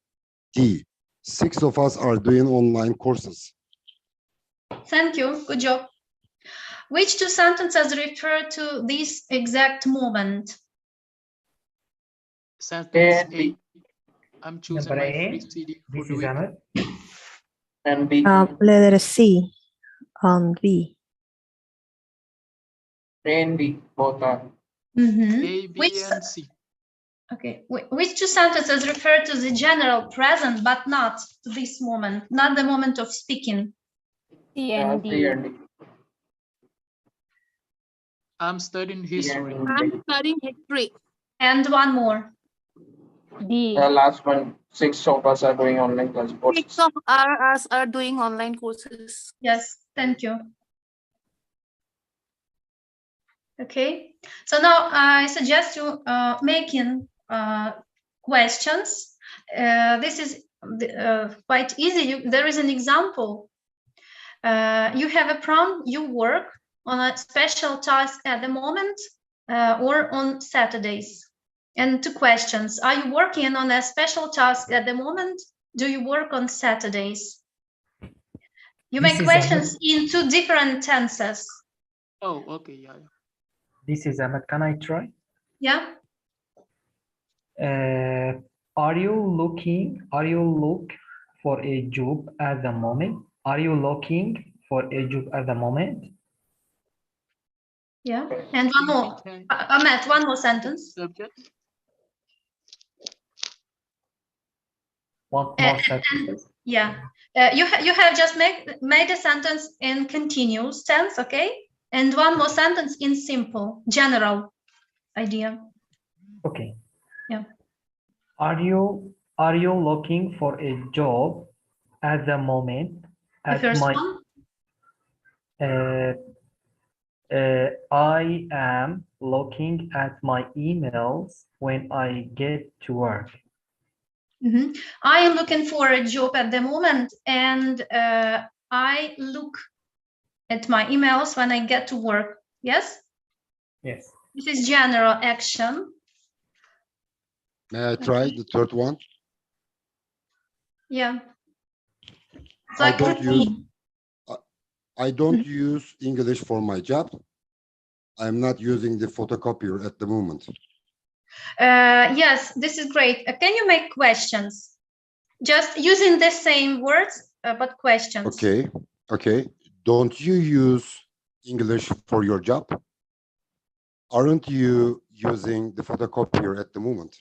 K: D. 6 of us are doing online courses.
P: Thank you. Good job. Which two sentences refer to this exact moment?
H: Sentence A. I'm choosing
C: Number
H: my
C: A,
H: free CD for
C: this
H: the
C: is
H: week.
C: Ahmed.
N: And B.
Q: Letter C on B.
N: A and B, both are.
H: A, B,
P: Which,
H: and C.
P: okay. Which two sentences refer to the general present, but not to this moment, not the moment of speaking?
S: C
N: Yeah,
S: and
N: C
S: D.
N: and D.
H: I'm studying history.
F: I'm studying history.
P: And one more.
S: D.
N: The last one, 6 of us are doing online class.
F: 6 of us are doing online courses.
P: Yes, thank you. Okay, so now I suggest you making questions. This is quite easy. There is an example. You have a prompt, you work on a special task at the moment or on Saturdays. And 2 questions. Are you working on a special task at the moment? Do you work on Saturdays? You
C: This
P: make
C: is
P: questions in 2 different tenses.
H: Oh, okay. Yeah.
C: This is Ahmed. Can I try?
P: Yeah.
C: Are you looking for a job at the moment? Are you looking for a job at the moment?
P: Yeah. And one more. Ahmed, one more sentence.
H: Subject.
C: What more sentences?
P: Yeah. You have just made a sentence in continuous tense, okay? And one more sentence in simple, general idea.
C: Okay.
P: Yeah.
C: Are you looking for a job at the moment?
P: The first one.
C: I am looking at my emails when I get to work.
P: I am looking for a job at the moment, and I look at my emails when I get to work. Yes?
C: Yes.
P: This is general action.
K: May I try the third one?
P: Yeah. It's
K: I
P: like
K: don't use
P: routine.
K: I don't use English for my job. I'm not using the photocopier at the moment.
P: Yes, this is great. Can you make questions? Just using the same words, but questions.
K: Okay. Okay. Don't you use English for your job? Aren't you using the photocopier at the moment?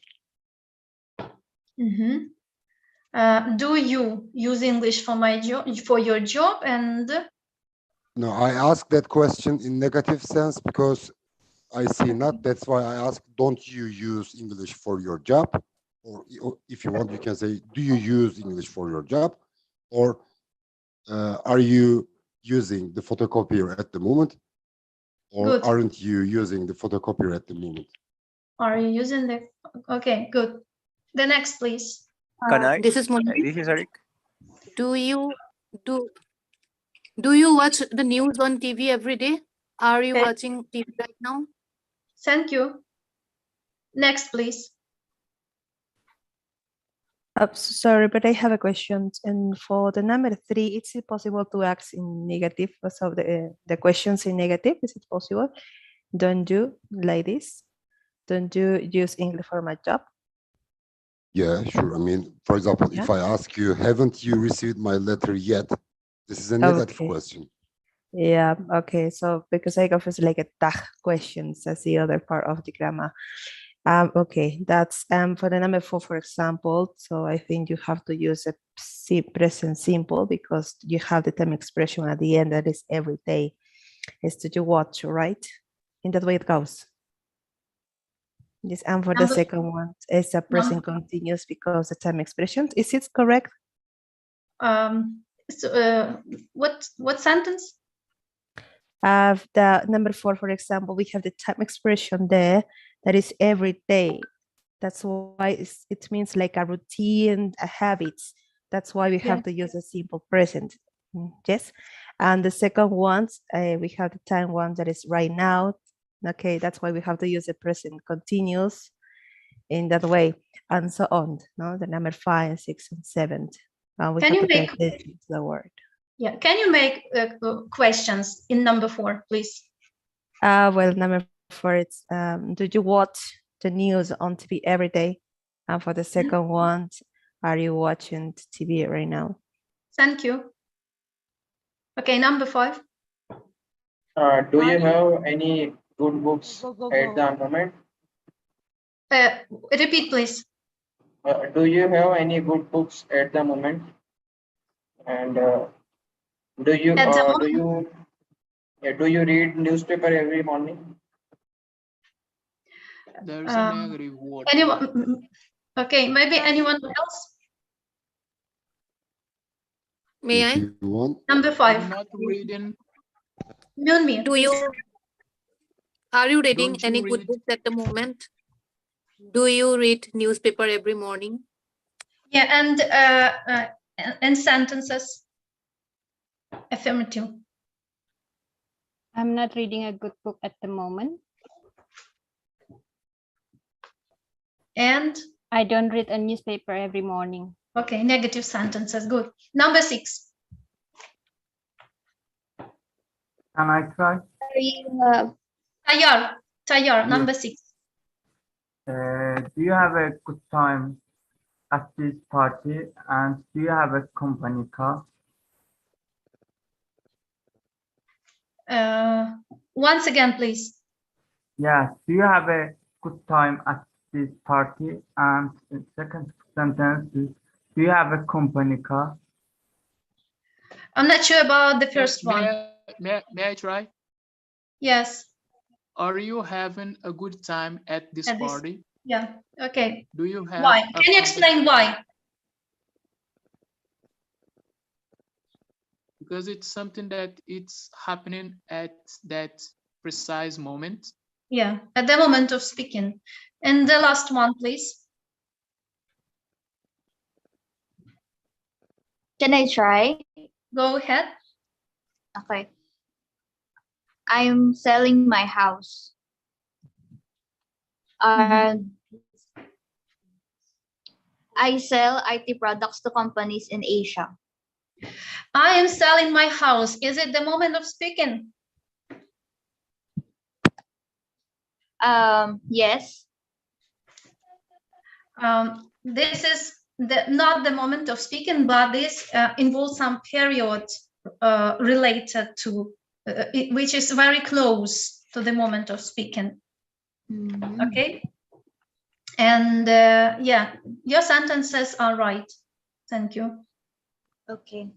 P: Do you use English for my job, for your job? And
K: No, I asked that question in negative sense because I see not. That's why I asked, don't you use English for your job? Or if you want, you can say, do you use English for your job? Or are you using the photocopier at the moment? Or
P: Good.
K: aren't you using the photocopier at the moment?
P: are you using the? Okay, good. The next, please.
R: Can I?
F: This is Monique.
R: This is Eric.
F: Do you watch the news on TV every day? Are you watching TV right now?
P: Thank you. Next, please.
Q: Sorry, but I have a question. And for the number 3, is it possible to ask in negative? So the questions in negative, is it possible? Don't you like this? Don't you use English for my job?
K: Yeah, sure. I mean, for example, if I ask you, haven't you received my letter yet? This is a negative question.
Q: Yeah, okay. So because I got like a tag questions, that's the other part of the grammar. Okay, that's for the number 4, for example. So I think you have to use a present simple because you have the time expression at the end that is every day. Is to you watch, right? In that way it goes. Yes, and for the
P: Number-
Q: second one, it's a present continuous because the time expression. Is it correct?
P: What sentence?
Q: The number 4, for example, we have the time expression there that is every day. That's why it means like a routine, a habits. That's why we have to use a simple present. Yes. And the second one, we have the time one that is right now. Okay, that's why we have to use the present continuous in that way, and so on. No, the number 5, 6, and 7. We
P: Can
Q: have
P: you
Q: to pay
P: make-
Q: attention to the word.
P: Yeah. Can you make questions in number 4, please?
Q: Well, number 4, it's do you watch the news on TV every day? And for the second one, are you watching TV right now?
P: Thank you. Okay, number 5.
N: Do you have any good books at the moment?
P: Repeat, please.
N: Do you have any good books at the moment? And do you
P: At the
N: do you read newspaper every morning?
H: There's a negative word.
P: Anyone? Okay, maybe anyone else?
F: May
K: If
F: I?
K: you want.
P: Number 5.
H: I'm not reading.
P: Myunmi.
F: Are you reading
H: Don't you
F: any good
H: read?
F: books at the moment? Do you read newspaper every morning?
P: Yeah, and sentences. Affirmative.
S: I'm not reading a good book at the moment.
P: And
S: I don't read a newspaper every morning.
P: okay, negative sentences. Good. Number 6.
W: Can I try?
P: Tayyar, number 6.
W: Do you have a good time at this party? And do you have a company car?
P: Once again, please.
W: Yes. Do you have a good time at this party? And the second sentence is, do you have a company car?
P: I'm not sure about the first one.
H: May I try?
P: Yes.
H: Are you having a good time at this
P: At this-
H: party?
P: Yeah. Okay.
H: Do you have
P: Why?
H: a
P: Can you
H: company-
P: explain why?
H: Because it's something that it's happening at that precise moment.
P: Yeah, at the moment of speaking. And the last one, please.
M: Can I try?
P: Go ahead.
M: Okay. I'm selling my house. I sell IT products to companies in Asia.
P: I am selling my house. Is it the moment of speaking?
M: Yes.
P: This is not the moment of speaking, but this involves some period related to, which is very close to the moment of speaking. Okay. And yeah, your sentences are right. Thank you.
M: Okay.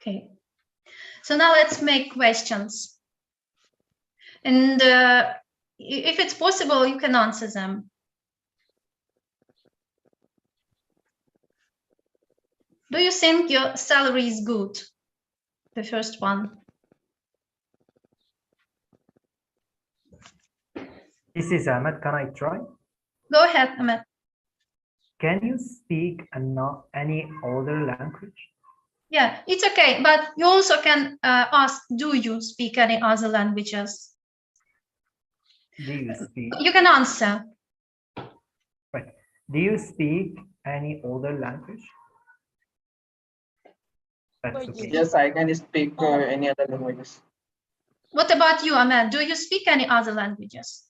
P: Okay. So now let's make questions. And if it's possible, you can answer them. Do you think your salary is good? The first one.
C: This is Ahmed. Can I try?
P: Go ahead, Ahmed.
C: Can you speak any other language?
P: Yeah, it's okay, but you also can ask, do you speak any other languages?
C: Do you speak?
P: You can answer.
C: Right. Do you speak any other language? That's okay.
N: Yes, I can speak any other languages.
P: What about you, Ahmed? Do you speak any other languages?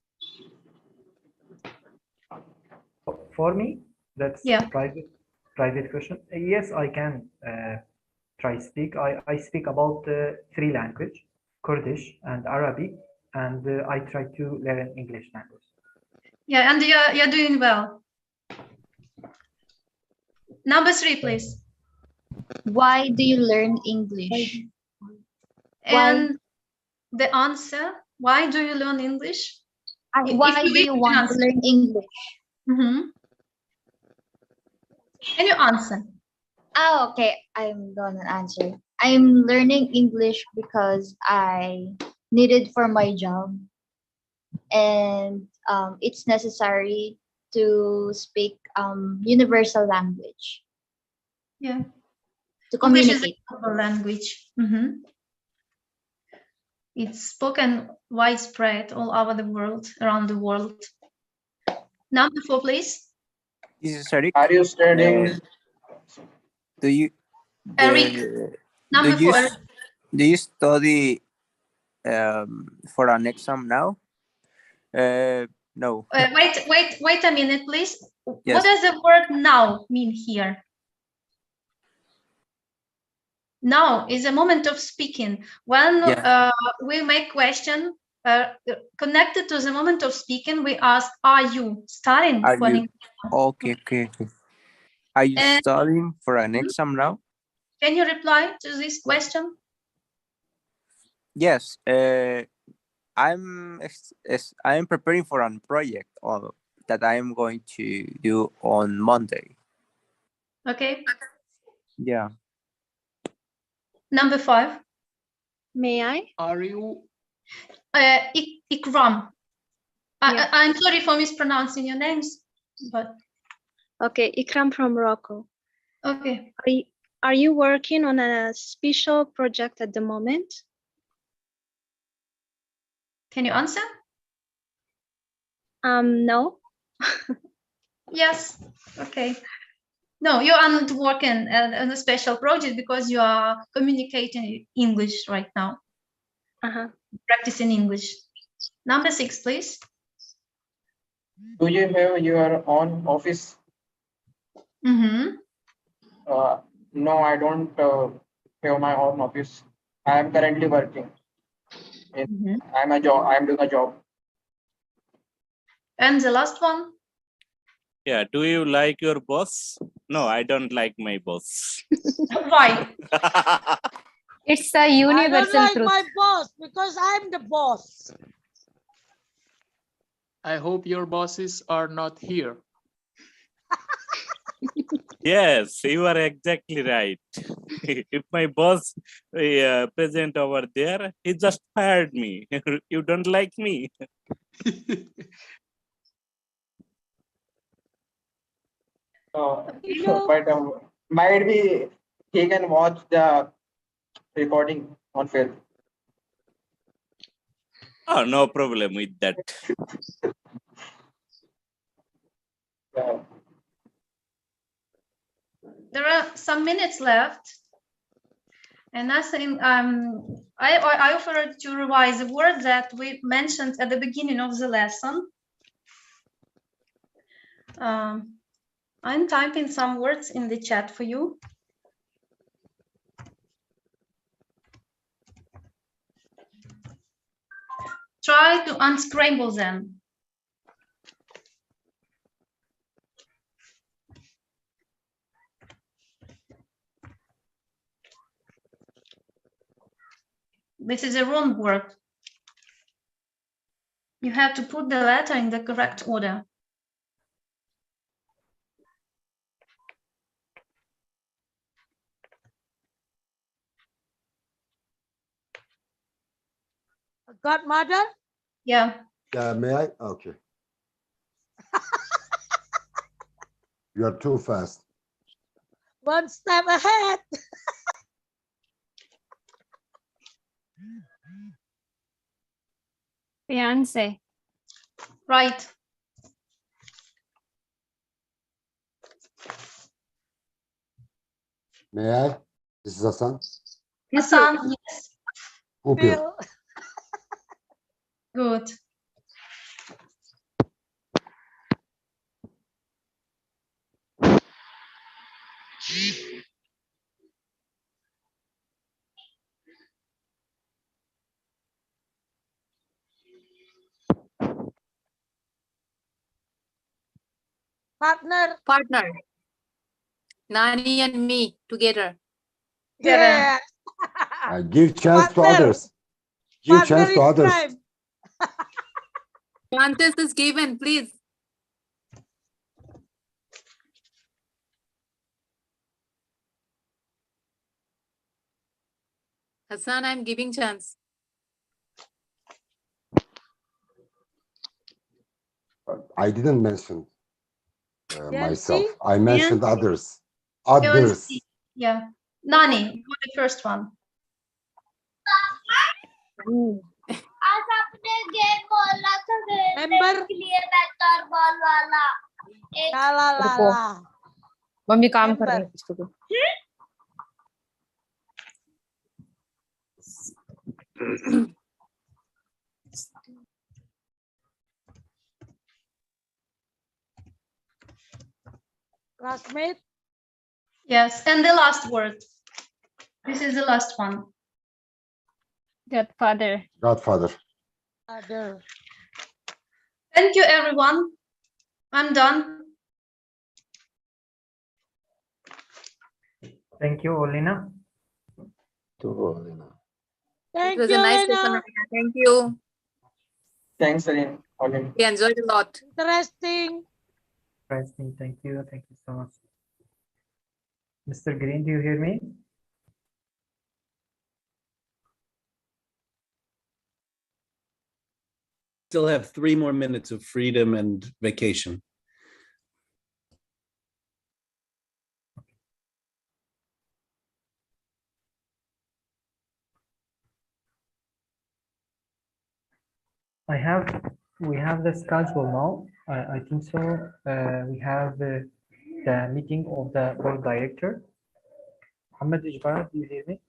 C: For me, that's
P: Yeah.
C: private question. Yes, I can try speak. I speak about 3 languages: Kurdish and Arabic, and I try to learn English language.
P: Yeah, and you're doing well. Number 3, please.
M: Why do you learn English?
P: And the answer, why do you learn English?
M: Why do you want to learn English?
P: Can you answer?
M: Oh, okay. I'm gonna answer. I'm learning English because I need it for my job, and it's necessary to speak universal language.
P: Yeah.
M: To
P: English is a
M: communicate.
P: global language. It's spoken widespread all over the world, around the world. Number 4, please.
G: This is Eric.
N: Are you studying?
G: Do you
P: Eric, number
G: do you
P: 4.
G: do you study for an exam now? No.
P: Wait a minute, please.
G: Yes.
P: What does the word now mean here? Now is a moment of speaking. When we make question connected to the moment of speaking, we ask, are you studying?
G: Are
P: for an
G: you
P: exam?
G: okay? Are you studying for an exam now?
P: Can you reply to this question?
G: Yes. I'm preparing for a project that I am going to do on Monday.
P: Okay.
G: Yeah.
P: Number 5.
H: May I? Are you?
P: Ikram. I'm sorry for mispronouncing your names, but
H: Okay, Ikram from Morocco.
P: okay.
H: Are you working on a special project at the moment?
P: Can you answer?
H: No.
P: Yes. Okay. No, you are not working on a special project because you are communicating English right now. Practicing English. Number 6, please.
N: Do you have your own office? No, I don't have my own office. I am currently working. I'm doing a job.
P: And the last one.
X: Yeah, do you like your boss? No, I don't like my boss.
P: Why?
S: It's a
A: I
S: universal
A: don't like
S: truth.
A: my boss because I'm the boss.
H: I hope your bosses are not here.
X: Yes, you are exactly right. If my boss present over there, he just fired me. You don't like me.
N: But might be he can watch the recording on film.
X: Oh, no problem with that.
P: There are some minutes left. And I think I offered to revise the word that we mentioned at the beginning of the lesson. I'm typing some words in the chat for you. Try to unscramble them. This is a wrong word. You have to put the letter in the correct order.
A: Godmother?
P: Yeah.
K: May I? Okay. You are too fast.
A: One step ahead.
S: Fiance.
P: Right.
K: May I? This is Hassan.
P: Hassan, yes.
K: Pupil.
P: Good.
A: Partner.
F: Partner. Nani and me together.
A: Yeah.
K: Give chance to
A: Partner.
K: others. Give
A: Partner
K: chance
A: in
K: to others.
A: crime.
F: Contest is given, please. Hassan, I'm giving chance.
K: I didn't mention myself.
A: Yancy?
K: I mentioned
P: Yancy.
K: others. Others.
P: Yeah. Nani, you're the first one.
A: Member. La la la
S: रुको
A: la.
S: Mummy काम कर रही
A: Member.
S: है कुछ तो
A: Classmate.
P: Yes, and the last word. This is the last one.
S: Godfather.
K: Godfather.
A: Other.
P: Thank you, everyone. I'm done.
C: Thank you, Olena.
A: Thank
F: It was
A: you,
F: a nice
A: Lena.
F: session. Olena. Thank you.
N: Thanks, Olena.
F: We enjoyed a lot.
A: Interesting.
C: Interesting. Thank you. Thank you so much. Mr. Green, do you hear me?
R: Still have 3 more minutes of freedom and vacation.
C: We have the schedule now. I think so. We have the meeting of the board director. Muhammad Ijbar, do you hear me?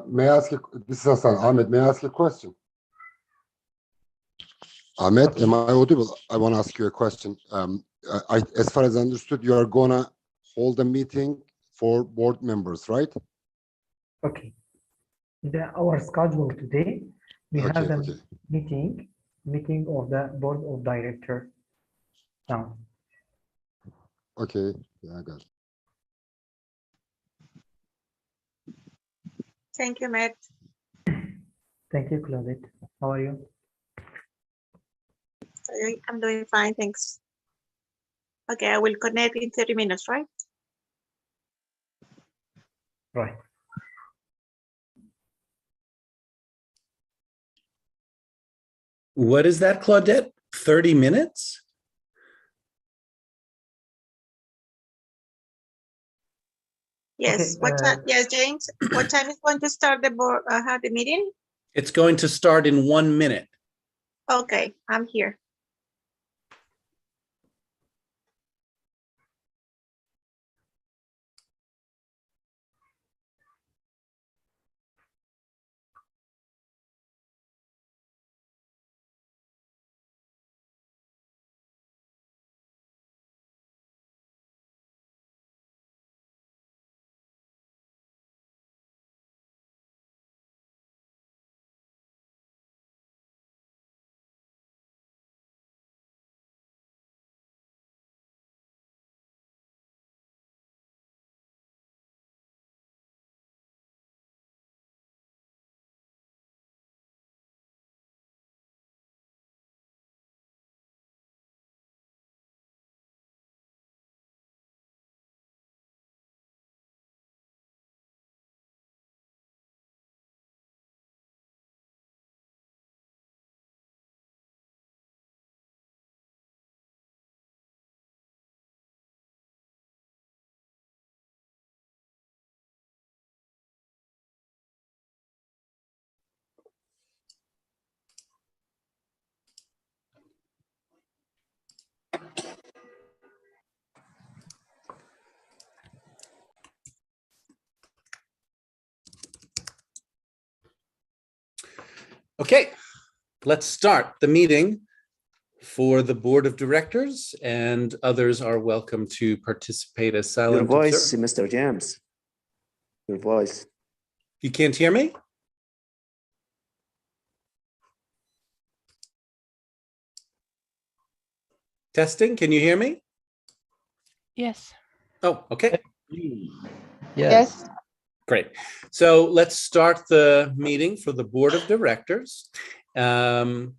K: May I ask you, this is Hassan. Ahmed, may I ask you a question? Ahmed, am I audible? I want to ask you a question. As far as I understood, you are gonna hold a meeting for board members, right?
C: Okay. Our schedule today, we have
K: Okay,
C: the
K: okay.
C: meeting of the board of director now.
K: Okay, yeah, I got it.
T: Thank you, Matt.
C: Thank you, Claudette. How are you?
T: I'm doing fine, thanks. Okay, I will connect in 30 minutes, right?
C: Right.
R: What is that, Claudette? 30 minutes?
T: Yes.
C: Okay,
T: What time? Yes, James. What time is going to start the board? Have the meeting?
R: It's going to start in 1 minute.
T: Okay, I'm here.
R: Okay, let's start the meeting for the board of directors, and others are welcome to participate as silent
U: Your voice,
R: observers.
U: Mr. James. Your voice.
R: You can't hear me? Testing, can you hear me?
Q: Yes.
R: Oh, okay.
C: Yes.
R: Great. So let's start the meeting for the Board of Directors. The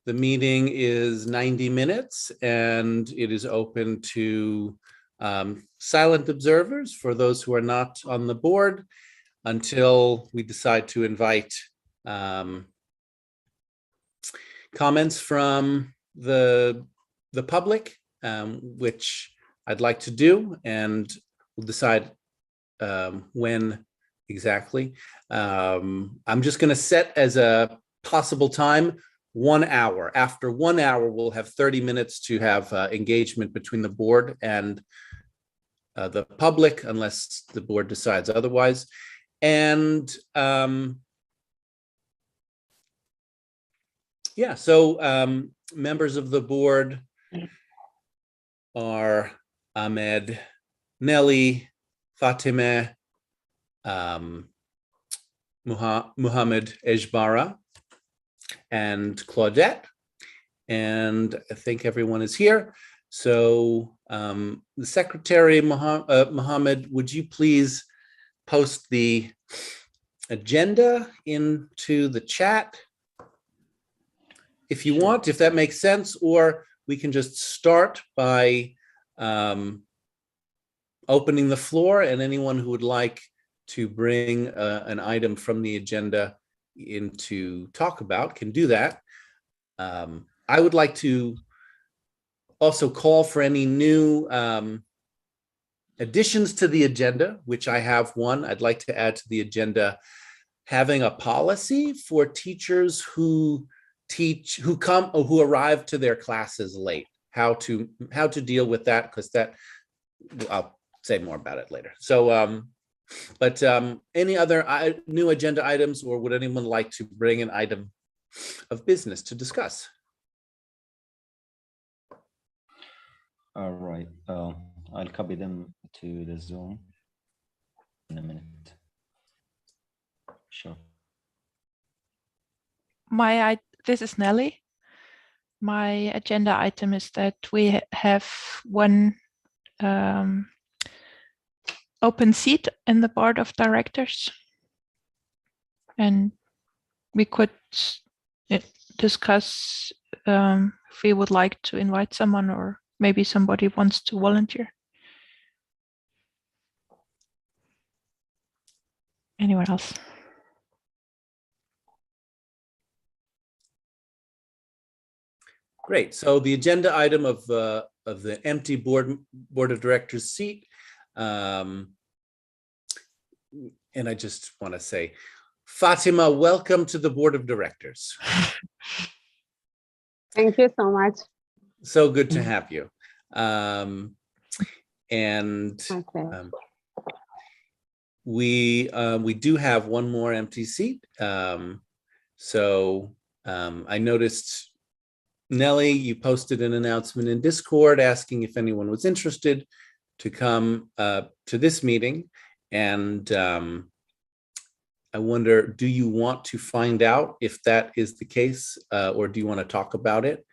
R: meeting is 90 minutes and it is open to silent observers for those who are not on the board until we decide to invite comments from the public, which I'd like to do, and we'll decide when exactly. I'm just going to set as a possible time 1 hour. After 1 hour, we'll have 30 minutes to have engagement between the board and the public, unless the board decides otherwise. And yeah, so members of the board are Ahmed, Nelly, Fatemeh, Muhammad Ejbara, and Claudette. And I think everyone is here. So the Secretary, Mohammed, would you please post the agenda into the chat if you want, if that makes sense, or we can just start by opening the floor, and anyone who would like to bring an item from the agenda in to talk about can do that. I would like to also call for any new additions to the agenda, which I have one. I'd like to add to the agenda having a policy for teachers who who arrive to their classes late, how to deal with that, because that I'll say more about it later. So but any other new agenda items, or would anyone like to bring an item of business to discuss?
E: All right, I'll copy them to the Zoom in a minute. Sure.
Q: This is Nelly. My agenda item is that we have one open seat in the board of directors, and we could discuss if we would like to invite someone, or maybe somebody wants to volunteer. Anyone else?
R: Great. So the agenda item of the empty board of directors seat, and I just want to say, Fatima, welcome to the board of directors.
J: Thank you so much.
R: So good to have you. We do have one more empty seat. So I noticed, Nelly, you posted an announcement in Discord asking if anyone was interested to come to this meeting. And I wonder, do you want to find out if that is the case, or do you want to talk about it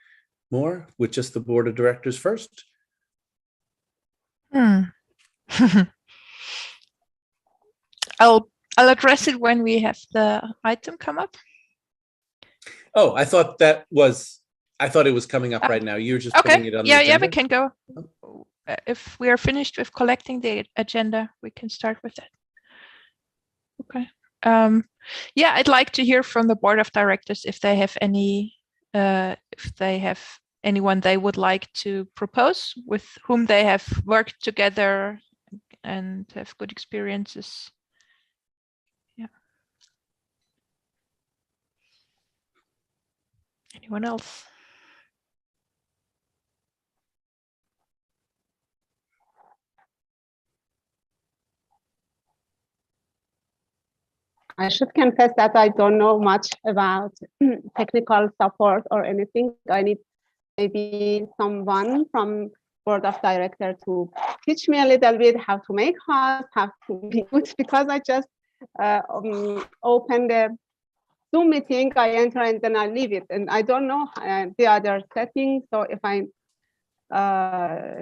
R: more with just the board of directors first?
Q: I'll address it when we have the item come up.
R: Oh, I thought it was coming up right now. You're just putting it on the agenda?
Q: Yeah, we can go. If we are finished with collecting the agenda, we can start with that. Okay. Yeah, I'd like to hear from the board of directors if they have any, if they have anyone they would like to propose with whom they have worked together and have good experiences. Yeah. Anyone else?
J: I should confess that I don't know much about technical support or anything. I need maybe someone from board of director to teach me a little bit how to make hosts, how to mute, because I just open the Zoom meeting, I enter and then I leave it, and I don't know the other settings. So if I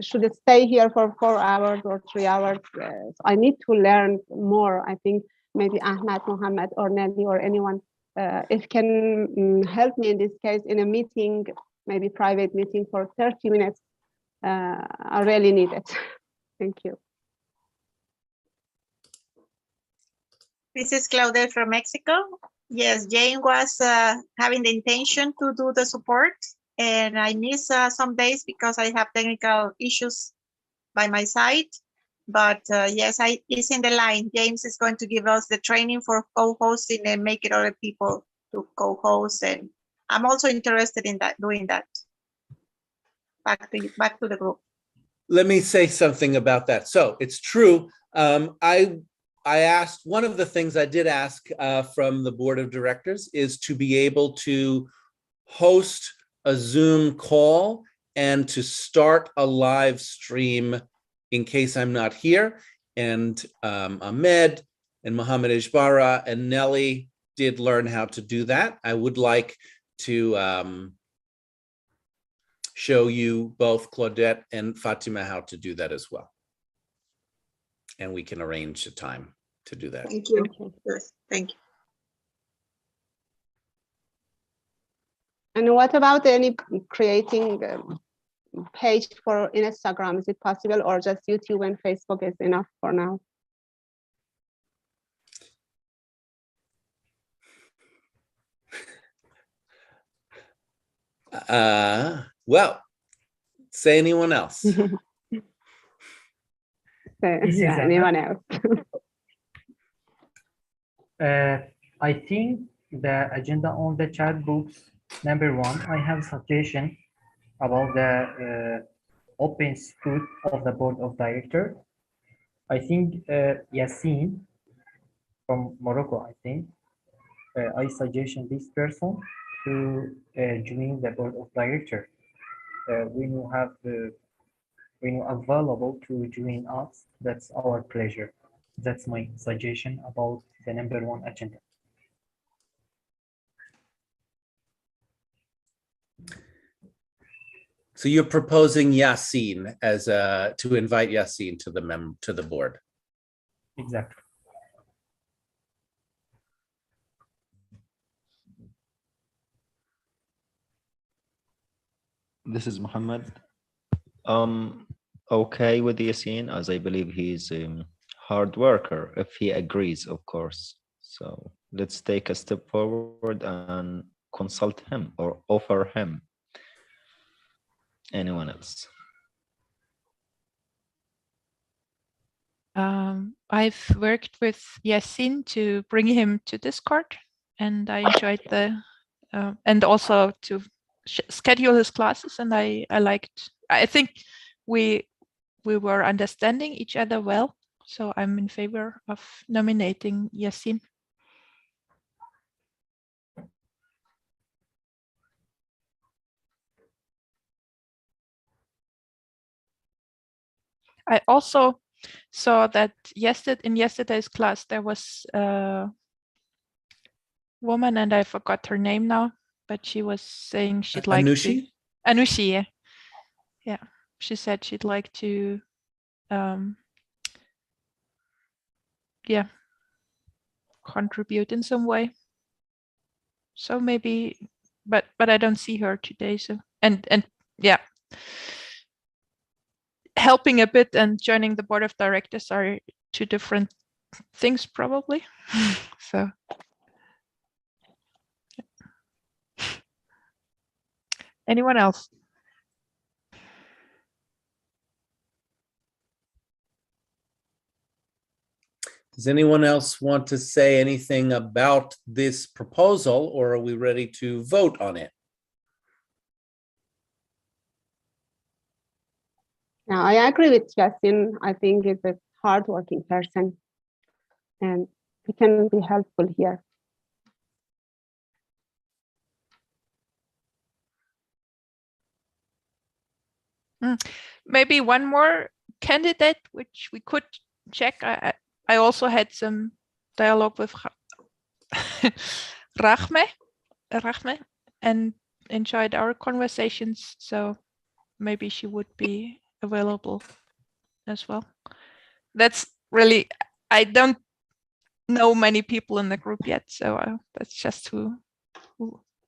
J: should stay here for 4 hours or 3 hours. So I need to learn more. I think maybe Ahmed, Mohammed, or Nelly, or anyone, if can help me in this case in a meeting, maybe private meeting for 30 minutes. I really need it. Thank you.
T: This is Claudette from Mexico. Yes, Jane was having the intention to do the support, and I miss some days because I have technical issues by my side. But yes, it's in the line. James is going to give us the training for co-hosting and make it other people to co-host. And I'm also interested in that, doing that. Back to the group.
R: Let me say something about that. So it's true. I asked, one of the things I did ask from the board of directors is to be able to host a Zoom call and to start a live stream in case I'm not here. And Ahmed and Mohammed Ejbara and Nelly did learn how to do that. I would like to show you both, Claudette and Fatima, how to do that as well. And we can arrange a time to do that.
T: Thank you. Yes, thank you.
J: And what about any creating page for Instagram? Is it possible, or just YouTube and Facebook is enough for now?
R: Well, say anyone else.
J: Yeah, anyone else?
C: I think the agenda on the chat books, number one, I have a suggestion about the open scoop of the board of directors. I think Yassine from Morocco, I think, I suggest this person to join the board of directors. When you have when you're available to join us, that's our pleasure. That's my suggestion about the number one agenda.
R: So you're proposing Yassine as to invite Yassine to the board.
C: Exactly.
E: This is Muhammad. Okay with Yassine, as I believe he's a hard worker, if he agrees, of course. So let's take a step forward and consult him or offer him. Anyone else?
B: I've worked with Yassine to bring him to Discord, and I enjoyed the and also to schedule his classes, and I think we were understanding each other well, so I'm in favor of nominating Yassine. I also saw that in yesterday's class there was a woman, and I forgot her name now, but she was saying she'd like
R: Anushi?
B: Anushi, yeah. She said she'd like to contribute in some way. So maybe, but I don't see her today. So and yeah, helping a bit and joining the board of directors are two different things, probably. So anyone else?
R: Does anyone else want to say anything about this proposal, or are we ready to vote on it?
J: Now, I agree with Yassine. I think he's a hardworking person, and he can be helpful here.
B: Maybe one more candidate, which we could check. I also had some dialogue with Rahme and enjoyed our conversations. So maybe she would be available as well. That's really, I don't know many people in the group yet, so that's just who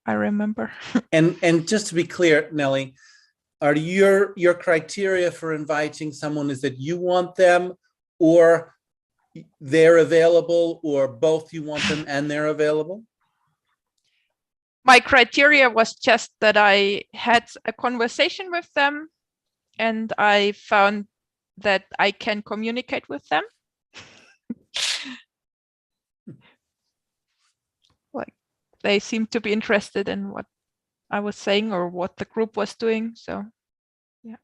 B: I remember.
R: And just to be clear, Nelly, are your criteria for inviting someone is that you want them, or they're available, or both you want them and they're available?
B: My criteria was just that I had a conversation with them and I found that I can communicate with them. Like, they seemed to be interested in what I was saying or what the group was doing. So, yeah.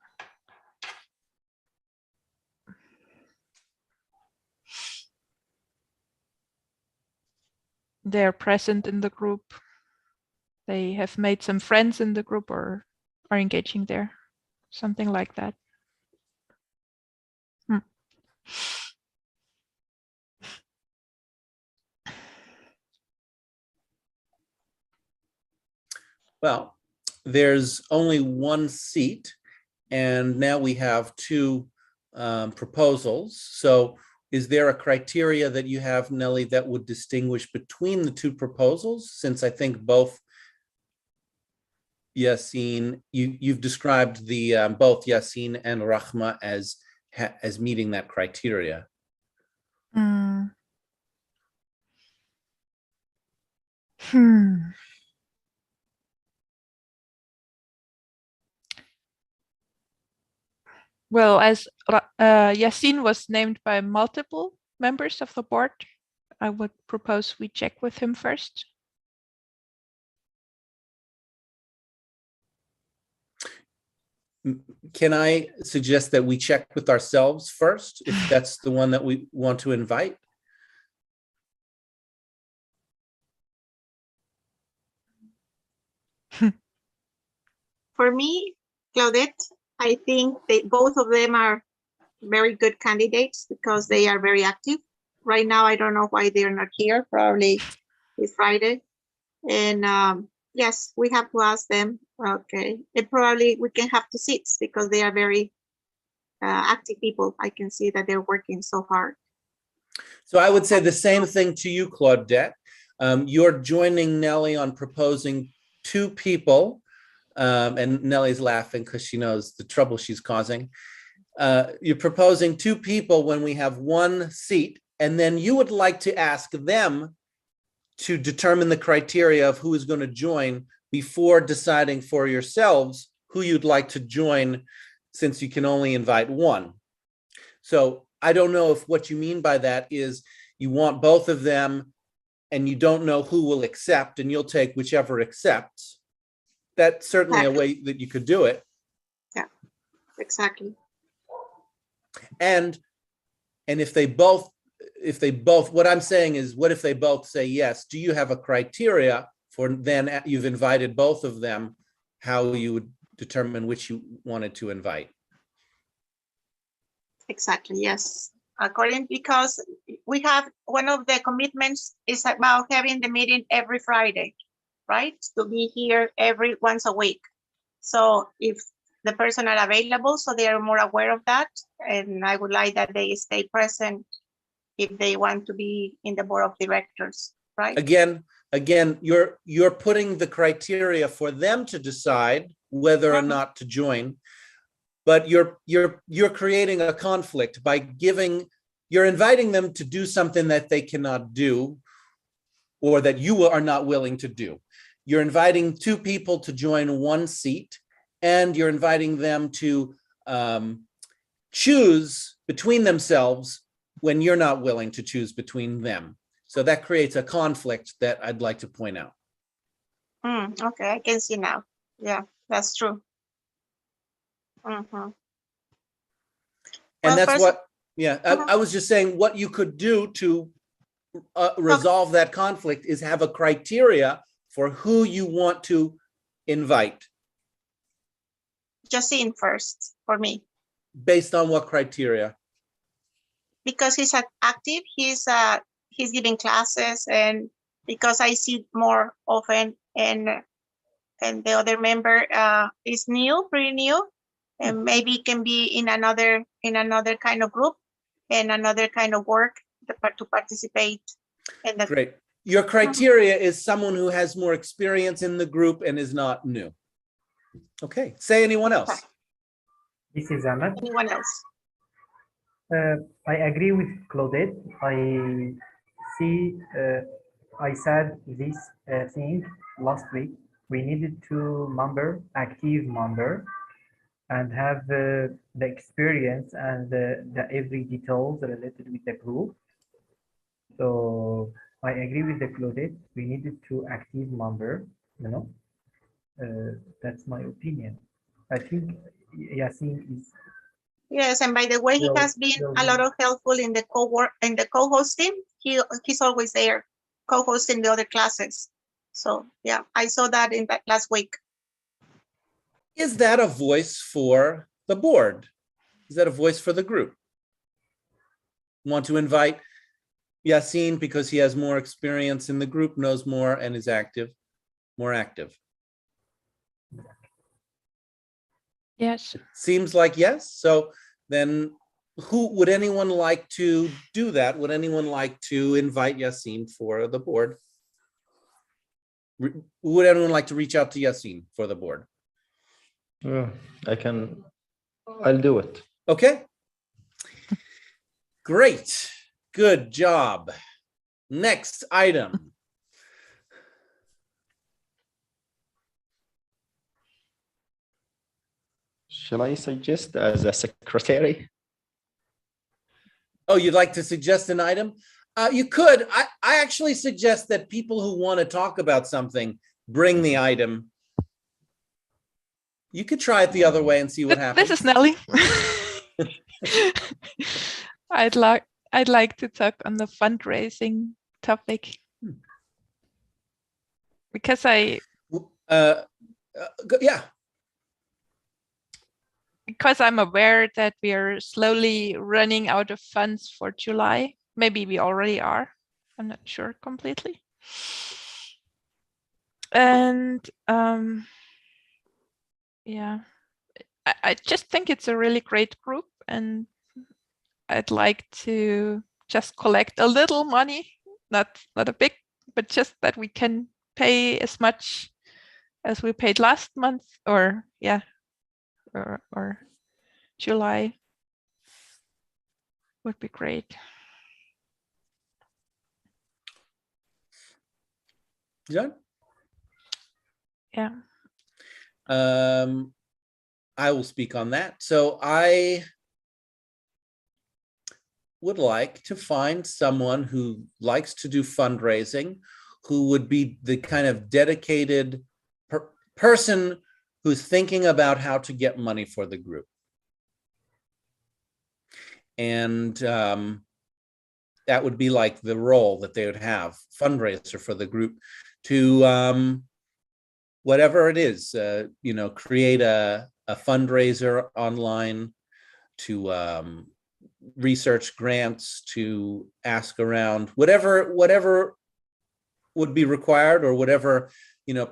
B: They're present in the group. They have made some friends in the group or are engaging there. Something like that.
R: Well, there's only one seat, and now we have two proposals. So is there a criteria that you have, Nelly, that would distinguish between the two proposals? Since I think both Yassine, you've described the both Yassine and Rahma as meeting that criteria.
B: Well, as Yassine was named by multiple members of the board, I would propose we check with him first.
R: Can I suggest that we check with ourselves first, if that's the one that we want to invite?
T: For me, Claudette, I think both of them are very good candidates because they are very active. Right now, I don't know why they're not here. Probably it's Friday. And yes, we have to ask them. Okay. And probably we can have 2 seats because they are very active people. I can see that they're working so hard.
R: So I would say the same thing to you, Claudette. You're joining Nelly on proposing 2 people. And Nelly's laughing because she knows the trouble she's causing. You're proposing 2 people when we have 1 seat, and then you would like to ask them to determine the criteria of who is going to join before deciding for yourselves who you'd like to join, since you can only invite 1. So I don't know if what you mean by that is you want both of them and you don't know who will accept, and you'll take whichever accepts. That's certainly a way that you could do it.
T: Yeah, exactly.
R: And if they both, what I'm saying is, what if they both say yes? Do you have a criteria for then you've invited both of them, how you would determine which you wanted to invite?
T: Exactly, yes. Because we have one of the commitments is about having the meeting every Friday, right? To be here once a week. So if the person are available, so they are more aware of that. And I would like that they stay present if they want to be in the board of directors, right?
R: Again, you're putting the criteria for them to decide whether or not to join, but you're creating a conflict by you're inviting them to do something that they cannot do, or that you are not willing to do. You're inviting 2 people to join 1 seat, and you're inviting them to choose between themselves when you're not willing to choose between them. So that creates a conflict that I'd like to point out.
T: Okay, I can see now. Yeah, that's true. Mm-hmm.
R: And that's what, yeah, I was just saying what you could do to resolve that conflict is have a criteria for who you want to invite.
T: Yassine first for me.
R: Based on what criteria?
T: Because he's active, he's giving classes, and because I see more often, and the other member is pretty new, and maybe it can be in another kind of group and another kind of work to participate in the
R: Great. Your criteria is someone who has more experience in the group and is not new. Okay. Say anyone else.
C: This is Ahmed.
T: Anyone else?
C: I agree with Claudette. I see. I said this thing last week. We needed to active member, and have the experience and the every details related with the group. So I agree with the Claudette. We needed to active member. That's my opinion. I think Yasin is.
T: Yes, and by the way, he has been a lot of helpful in the co-hosting. He's always there, co-hosting the other classes. So yeah, I saw that in that last week.
R: Is that a voice for the board? Is that a voice for the group? Want to invite Yasin because he has more experience in the group, knows more, and is more active.
B: Yes.
R: Seems like yes. So then would anyone like to do that? Would anyone like to invite Yasin for the board? Would anyone like to reach out to Yasin for the board?
E: I'll do it.
R: Okay. Great. Good job. Next item.
E: Shall I suggest as a secretary?
R: Oh, you'd like to suggest an item? You could. I actually suggest that people who want to talk about something bring the item. You could try it the other way and see what happens.
B: This is Nelly. I'd like to talk on the fundraising topic because
R: yeah.
B: Because I'm aware that we are slowly running out of funds for July. Maybe we already are. I'm not sure completely. And yeah, I just think it's a really great group, and I'd like to just collect a little money, not a big, but just that we can pay as much as we paid last month, or yeah, or July would be great.
R: John?
B: Yeah.
R: I will speak on that. So I would like to find someone who likes to do fundraising, who would be the kind of dedicated person who's thinking about how to get money for the group. And that would be like the role that they would have, fundraiser for the group, to whatever it is, create a fundraiser online, to research grants, to ask around, whatever would be required, or whatever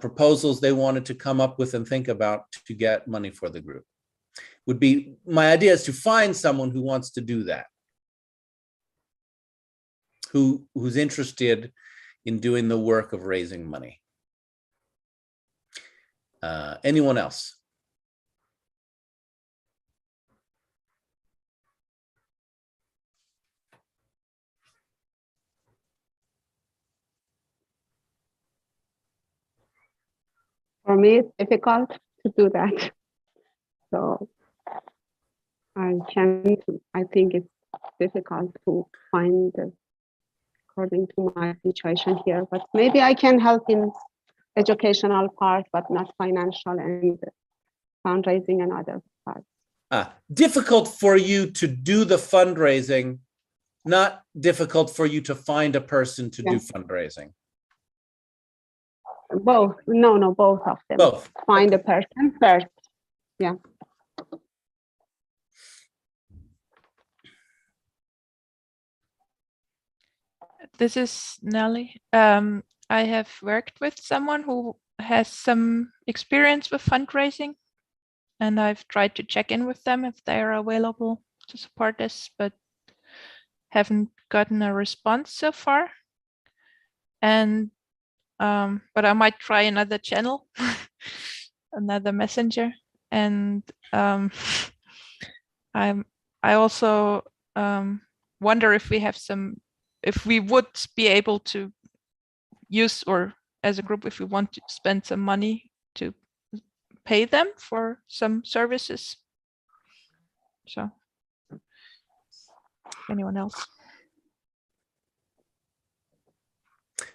R: proposals they wanted to come up with and think about to get money for the group. Would be my idea, is to find someone who wants to do that, who's interested in doing the work of raising money. Anyone else?
J: For me, it's difficult to do that. So I think it's difficult to find according to my situation here, but maybe I can help in educational part, but not financial and fundraising and other parts.
R: Difficult for you to do the fundraising, not difficult for you to find a person to do fundraising.
J: Both. No, both of them.
R: Both.
J: Find a person first. Yeah.
B: This is Nelly. I have worked with someone who has some experience with fundraising, and I've tried to check in with them if they are available to support this, but haven't gotten a response so far. And but I might try another channel, another messenger, and I also wonder if we have if we would be able to use, or as a group, if we want to spend some money to pay them for some services. So, anyone else?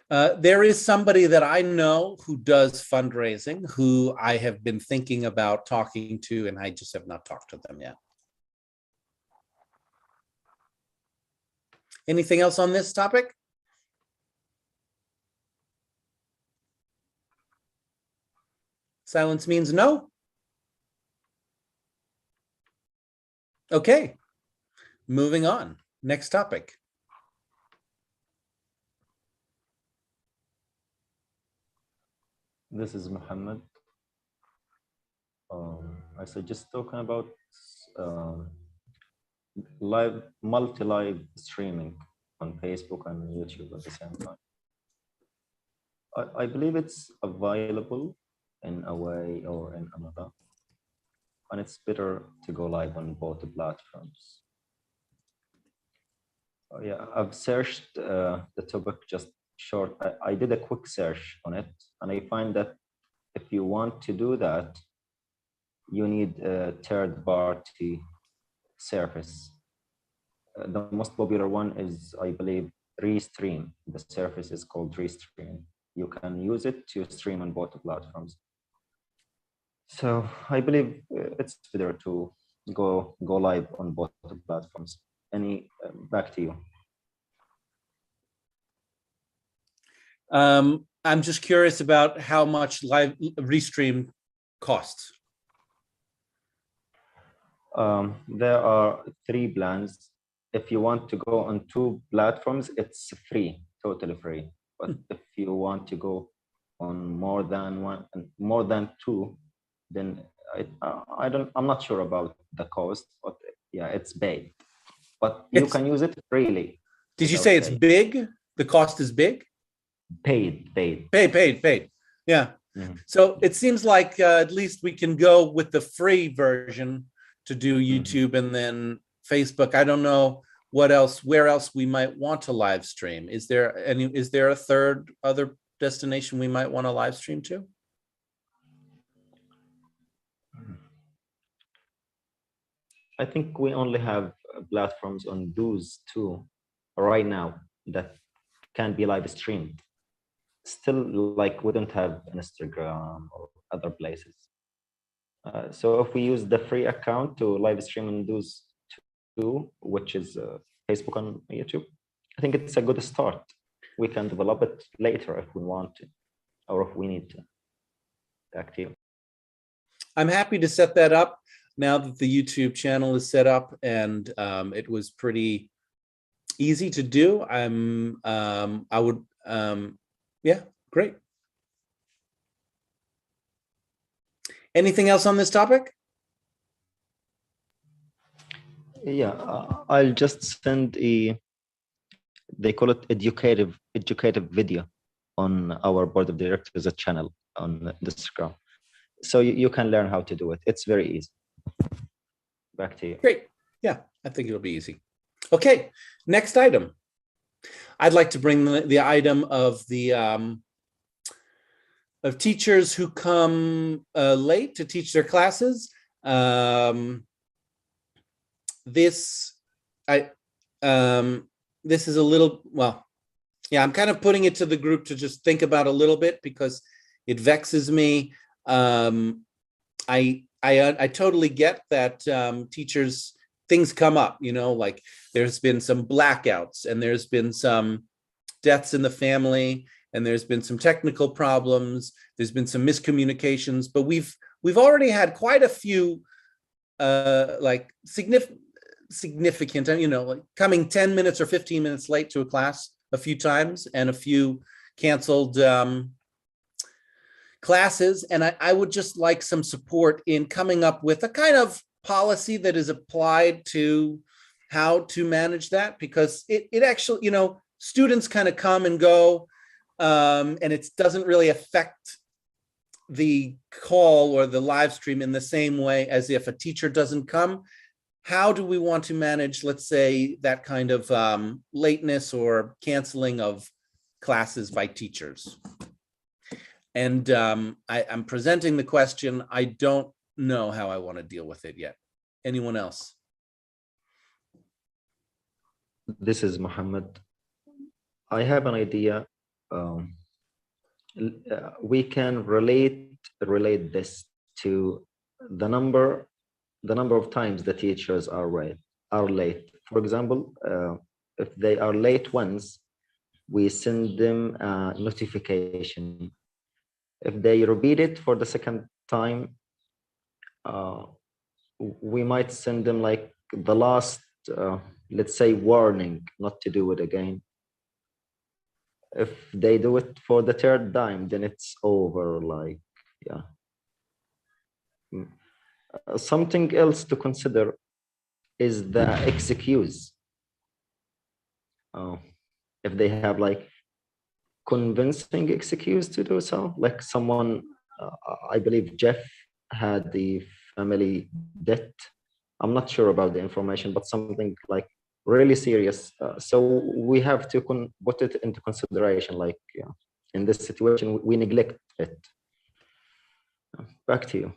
R: There is somebody that I know who does fundraising, who I have been thinking about talking to, and I just have not talked to them yet. Anything else on this topic? Silence means no. Okay, moving on. Next topic.
E: This is Muhammad. I suggest talking about multi-live streaming on Facebook and YouTube at the same time. I believe it's available in a way or in another, and it's better to go live on both the platforms. Yeah, I've searched the topic just short. I did a quick search on it, and I find that if you want to do that, you need a third-party service. The most popular one is, I believe, Restream. The service is called Restream. You can use it to stream on both platforms. So I believe it's better to go live on both platforms. Back to you.
R: I'm just curious about how much live Restream costs.
E: There are 3 plans. If you want to go on 2 platforms, it's free, totally free. But if you want to go on more than 2, then I'm not sure about the cost, but yeah, it's paid. But you can use it freely.
R: Did you say it's big? The cost is big?
E: Paid.
R: Yeah. Mm-hmm. So it seems like at least we can go with the free version to do YouTube and then Facebook. I don't know where else we might want to live stream. Is there a third other destination we might want to live stream to?
E: I think we only have platforms on those 2 right now that can be live streamed. Still, like, we don't have Instagram or other places. So if we use the free account to live stream on those 2, which is Facebook and YouTube, I think it's a good start. We can develop it later if we want to, or if we need to. Back to you.
R: I'm happy to set that up now that the YouTube channel is set up, and it was pretty easy to do. Yeah, great. Anything else on this topic?
E: Yeah, I'll just send they call it educative video on our board of directors channel on Instagram. So you can learn how to do it. It's very easy. Back to you.
R: Great. Yeah, I think it'll be easy. Okay, next item. I'd like to bring the item of the of teachers who come late to teach their classes. This is a little, well, yeah, I'm kind of putting it to the group to just think about a little bit because it vexes me. I totally get that teachers, things come up, like there's been some blackouts and there's been some deaths in the family and there's been some technical problems. There's been some miscommunications, but we've already had quite a few like significant, like coming 10 minutes or 15 minutes late to a class a few times and a few canceled classes, and I would just like some support in coming up with a kind of policy that is applied to how to manage that, because it actually, you know, students kind of come and go, and it doesn't really affect the call or the live stream in the same way as if a teacher doesn't come. How do we want to manage, let's say, that kind of lateness or canceling of classes by teachers? And I'm presenting the question. I don't know how I want to deal with it yet. Anyone else?
E: This is Mohammed. I have an idea. We can relate this to the number of times the teachers are late. For example, if they are late once, we send them a notification. If they repeat it for the second time, we might send them like the last, let's say, warning not to do it again. If they do it for the third time, then it's over, like, yeah. Something else to consider is the excuse. If they have like convincing excuse to do so, like someone, I believe Jeff had the family debt. I'm not sure about the information, but something like really serious. So we have to put it into consideration, like, yeah, in this situation, we neglect it. Back to you.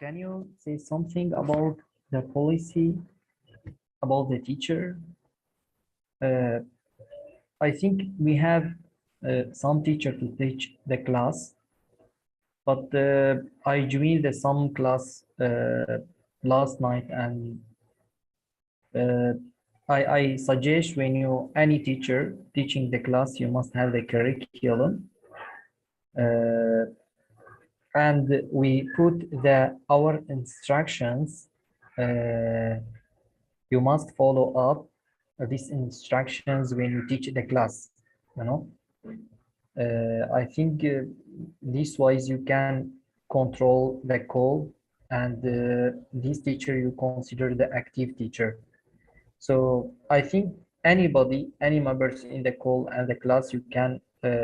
C: Can you say something about the policy about the teacher? I think we have some teacher to teach the class, but I joined some class last night, and I suggest when any teacher teaching the class, you must have the curriculum. And we put our instructions. You must follow up these instructions when you teach the class, you know. I think this wise you can control the call, and this teacher you consider the active teacher. So I think anybody, any members in the call and the class, you can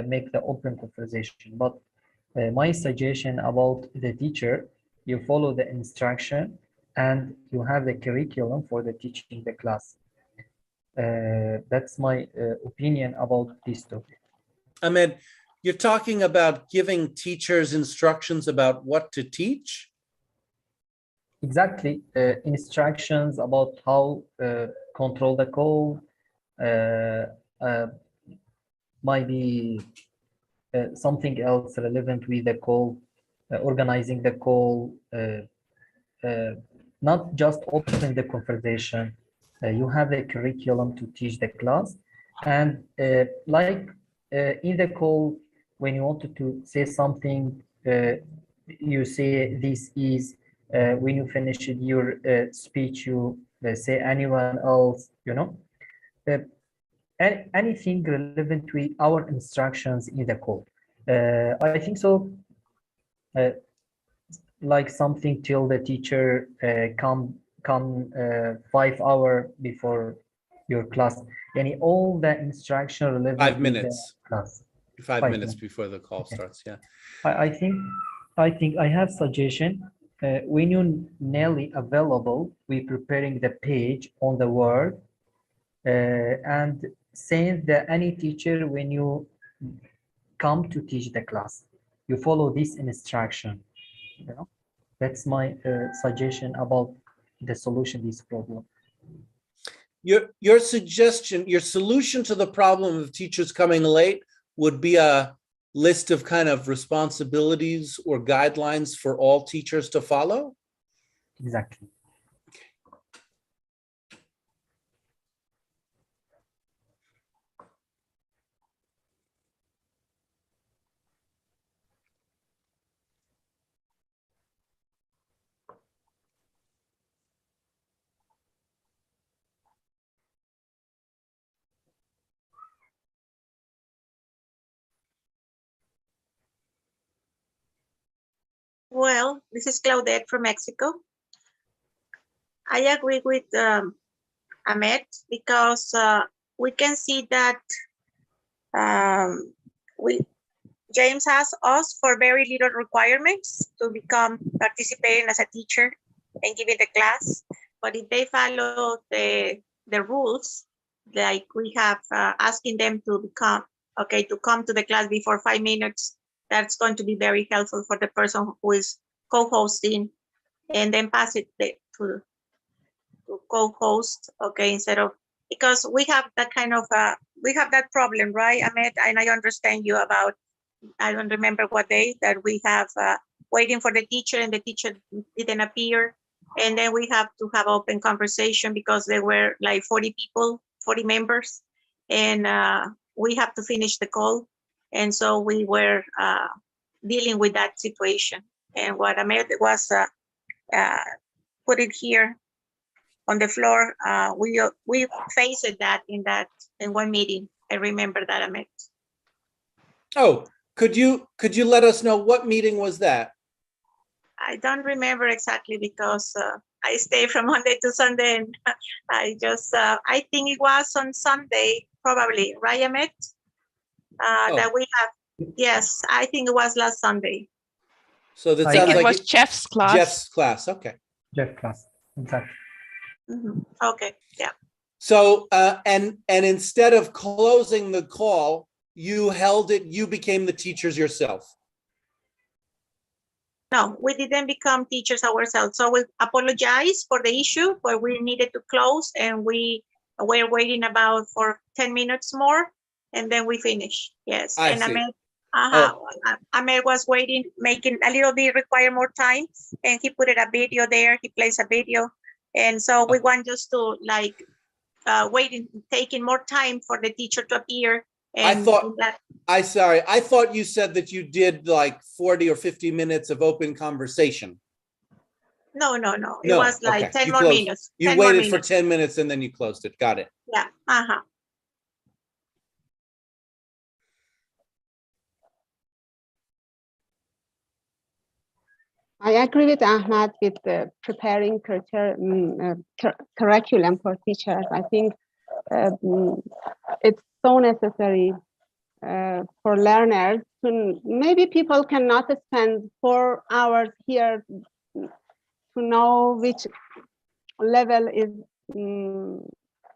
C: make the open conversation. But my suggestion about the teacher, you follow the instruction and you have the curriculum for the teaching the class. That's my opinion about this topic.
R: Ahmed, you're talking about giving teachers instructions about what to teach?
C: Exactly, instructions about how control the call, might be something else relevant with the call, organizing the call, not just open the conversation. You have the curriculum to teach the class, and in the call, when you wanted to say something, you say this is, when you finish your speech, you say anyone else, you know. Anything relevant with our instructions in the call. I think so. Like something till the teacher come 5 hours before your class. And all the instruction relevant
R: 5 minutes.
C: Class.
R: 5 minutes before the call starts. Yeah.
C: I think I have suggestion. When you're nearly available, we preparing the page on the Word, and saying that any teacher, when you come to teach the class, you follow this instruction. You know, that's my suggestion about the solution to this problem.
R: Your suggestion, your solution to the problem of teachers coming late would be a list of kind of responsibilities or guidelines for all teachers to follow?
C: Exactly.
T: Well, this is Claudette from Mexico. I agree with Ahmed because we can see that James has us for very little requirements to become participating as a teacher and giving the class. But if they follow the rules, like we have asking them to come to the class before 5 minutes, that's going to be very helpful for the person who is co-hosting, and then pass it to co-host, instead of, because we have that kind of we have that problem, right, Ahmed? And I understand you about, I don't remember what day that we have waiting for the teacher and the teacher didn't appear, and then we have to have open conversation because there were like 40 people, 40 members, and we have to finish the call, and so we were dealing with that situation. And what Ahmed was put it here on the floor, we faced that in one meeting. I remember that, Ahmed.
R: Oh, could you let us know what meeting was that?
T: I don't remember exactly because I stay from Monday to Sunday, and I just I think it was on Sunday, probably, right, Ahmed? That we have. Yes, I think it was last Sunday.
R: So that
B: I
R: sounds
B: think it
R: like
B: was Jeff's class.
R: Jeff's class. Okay.
C: Jeff class, exactly.
T: Okay, yeah.
R: So and instead of closing the call, you held it. You became the teachers yourself.
T: No, we didn't become teachers ourselves. So we apologize for the issue, but we needed to close, and we were waiting about for 10 minutes more, and then we finished. Yes,
R: I
T: and
R: see.
T: Ahmed was waiting, making a little bit require more time, and he put it a video there. He plays a video, and so we want just to like waiting, taking more time for the teacher to appear. And
R: I thought you said that you did like 40 or 50 minutes of open conversation.
T: No. It was like
R: okay.
T: 10
R: You
T: more
R: closed-
T: minutes.
R: You
T: 10 more
R: waited for
T: minutes.
R: 10 minutes and then you closed it. Got it.
T: Yeah.
J: I agree with Ahmad with preparing curriculum for teachers. I think it's so necessary for learners to, maybe people cannot spend 4 hours here to know which level is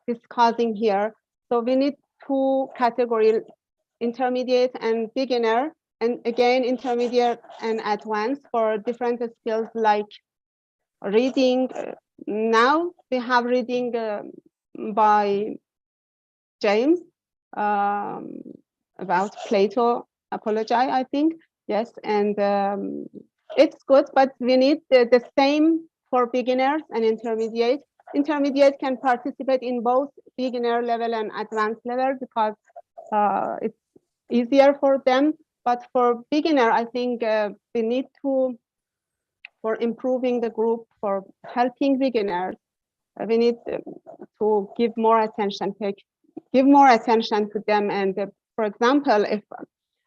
J: discussing here. So we need 2 categories, intermediate and beginner, and again, intermediate and advanced for different skills like reading. Now we have reading by James about Plato Apology, I think. Yes, and it's good, but we need the same for beginners and intermediate. Intermediate can participate in both beginner level and advanced level because it's easier for them. But for beginner, I think we need to, for improving the group, for helping beginners, we need to give more attention, give more attention to them. And for example, if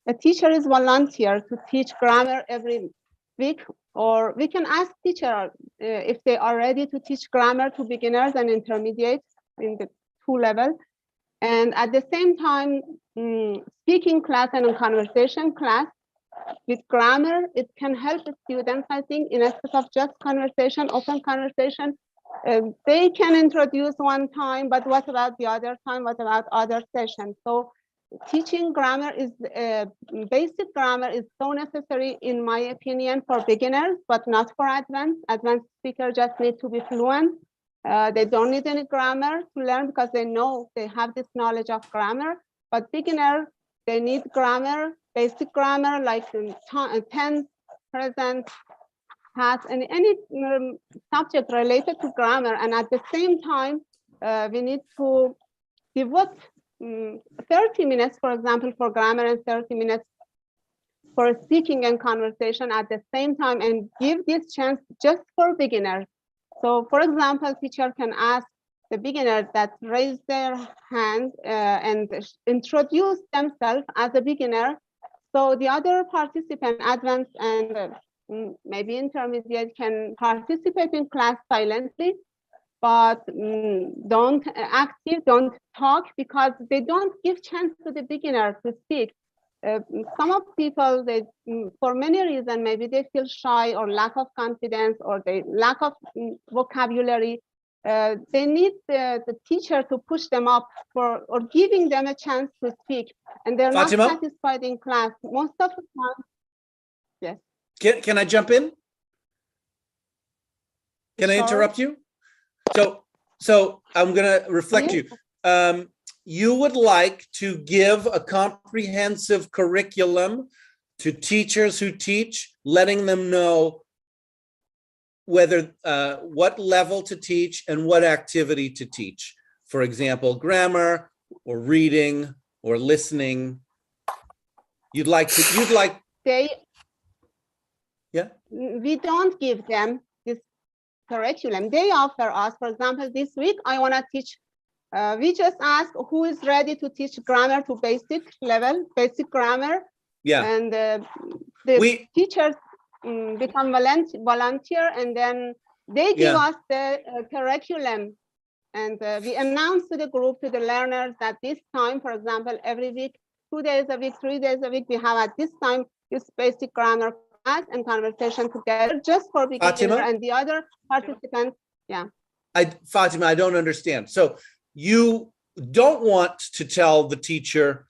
J: a teacher is volunteer to teach grammar every week, or we can ask teacher if they are ready to teach grammar to beginners and intermediate in the 2 level. And at the same time, speaking class and conversation class with grammar, it can help the students, I think, instead of just conversation, open conversation. They can introduce one time, but what about the other time? What about other sessions? So teaching grammar is, basic grammar is so necessary, in my opinion, for beginners, but not for advanced. Advanced speakers just need to be fluent. They don't need any grammar to learn because they know they have this knowledge of grammar. But beginner, they need grammar, basic grammar, like tense, present, past, and any subject related to grammar. And at the same time, we need to devote 30 minutes, for example, for grammar and 30 minutes for speaking and conversation at the same time, and give this chance just for beginners. So for example, teacher can ask the beginner that raise their hand and introduce themselves as a beginner. So the other participant, advanced and maybe intermediate can participate in class silently, but don't active, don't talk, because they don't give chance to the beginner to speak. Some of people, they for many reasons, maybe they feel shy or lack of confidence or they lack of vocabulary. They need the teacher to push them up or giving them a chance to speak, and they're
R: Fatima?
J: not satisfied in class most of the time. Yes.
R: Can I jump in? Can I
J: Sure.
R: interrupt you? So I'm gonna reflect you. You would like to give a comprehensive curriculum to teachers who teach, letting them know whether what level to teach and what activity to teach. For example, grammar or reading or listening. You'd like
J: They
R: yeah.
J: We don't give them this curriculum. They offer us, for example, this week I want to teach. We just ask who is ready to teach grammar to basic level, basic grammar.
R: Yeah.
J: And the teachers become volunteer, and then they give us the curriculum. And we announce to the group, to the learners, that this time, for example, every week, 2 days a week, 3 days a week, we have at this time this basic grammar class and conversation together, just for beginner.
R: Fatima?
J: And the other participants. Yeah.
R: Fatima, I don't understand. So you don't want to tell the teacher,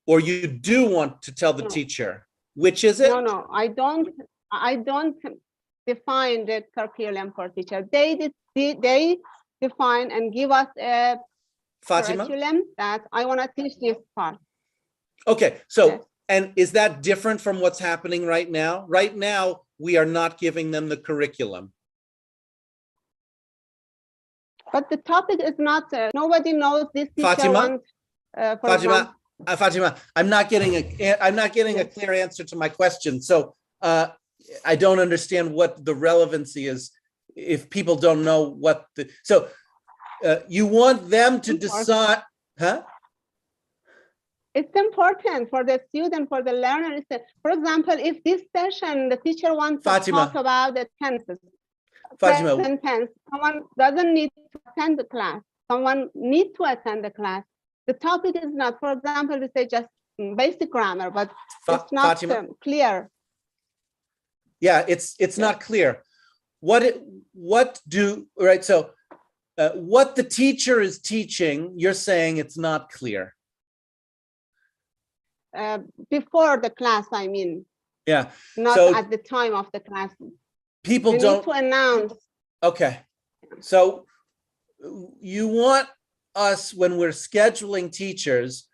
R: or you do want to tell the teacher? Which is it?
J: No, I don't define the curriculum for teacher. They define and give us a
R: Fatima?
J: curriculum that I want to teach this part.
R: Okay, so, and is that different from what's happening right now? Right now, we are not giving them the curriculum.
J: But the topic is not, nobody knows this teacher
R: Fatima?
J: wants, for example,
R: Fatima, I'm not getting a clear answer to my question. So I don't understand what the relevancy is if people don't know what the, so you want them to decide, huh?
J: It's important for the student, for the learner. For example, if this session, the teacher wants to
R: Fatima.
J: talk about the tenses,
R: Fatima.
J: present tense, someone doesn't need to attend the class. Someone needs to attend the class. The topic is not, for example, we say just basic grammar, but it's not clear.
R: Yeah, it's not clear. What the teacher is teaching, you're saying it's not clear.
J: Before the class, I mean.
R: Yeah.
J: Not
R: so
J: at the time of the class.
R: People
J: We
R: don't
J: need to announce.
R: Okay. So you want us, when we're scheduling teachers,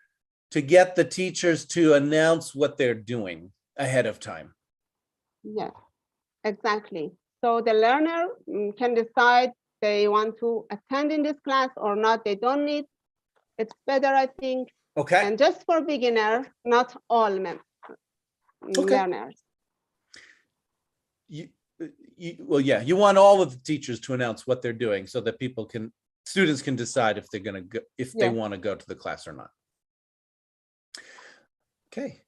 R: to get the teachers to announce what they're doing ahead of time.
J: Yes, exactly. So the learner can decide they want to attend in this class or not. They don't need. It's better, I think.
R: Okay.
J: And just for beginner, not all learners.
R: Well, yeah, you want all of the teachers to announce what they're doing so that students can decide if they're going to go, if they want to go to the class or not. Okay.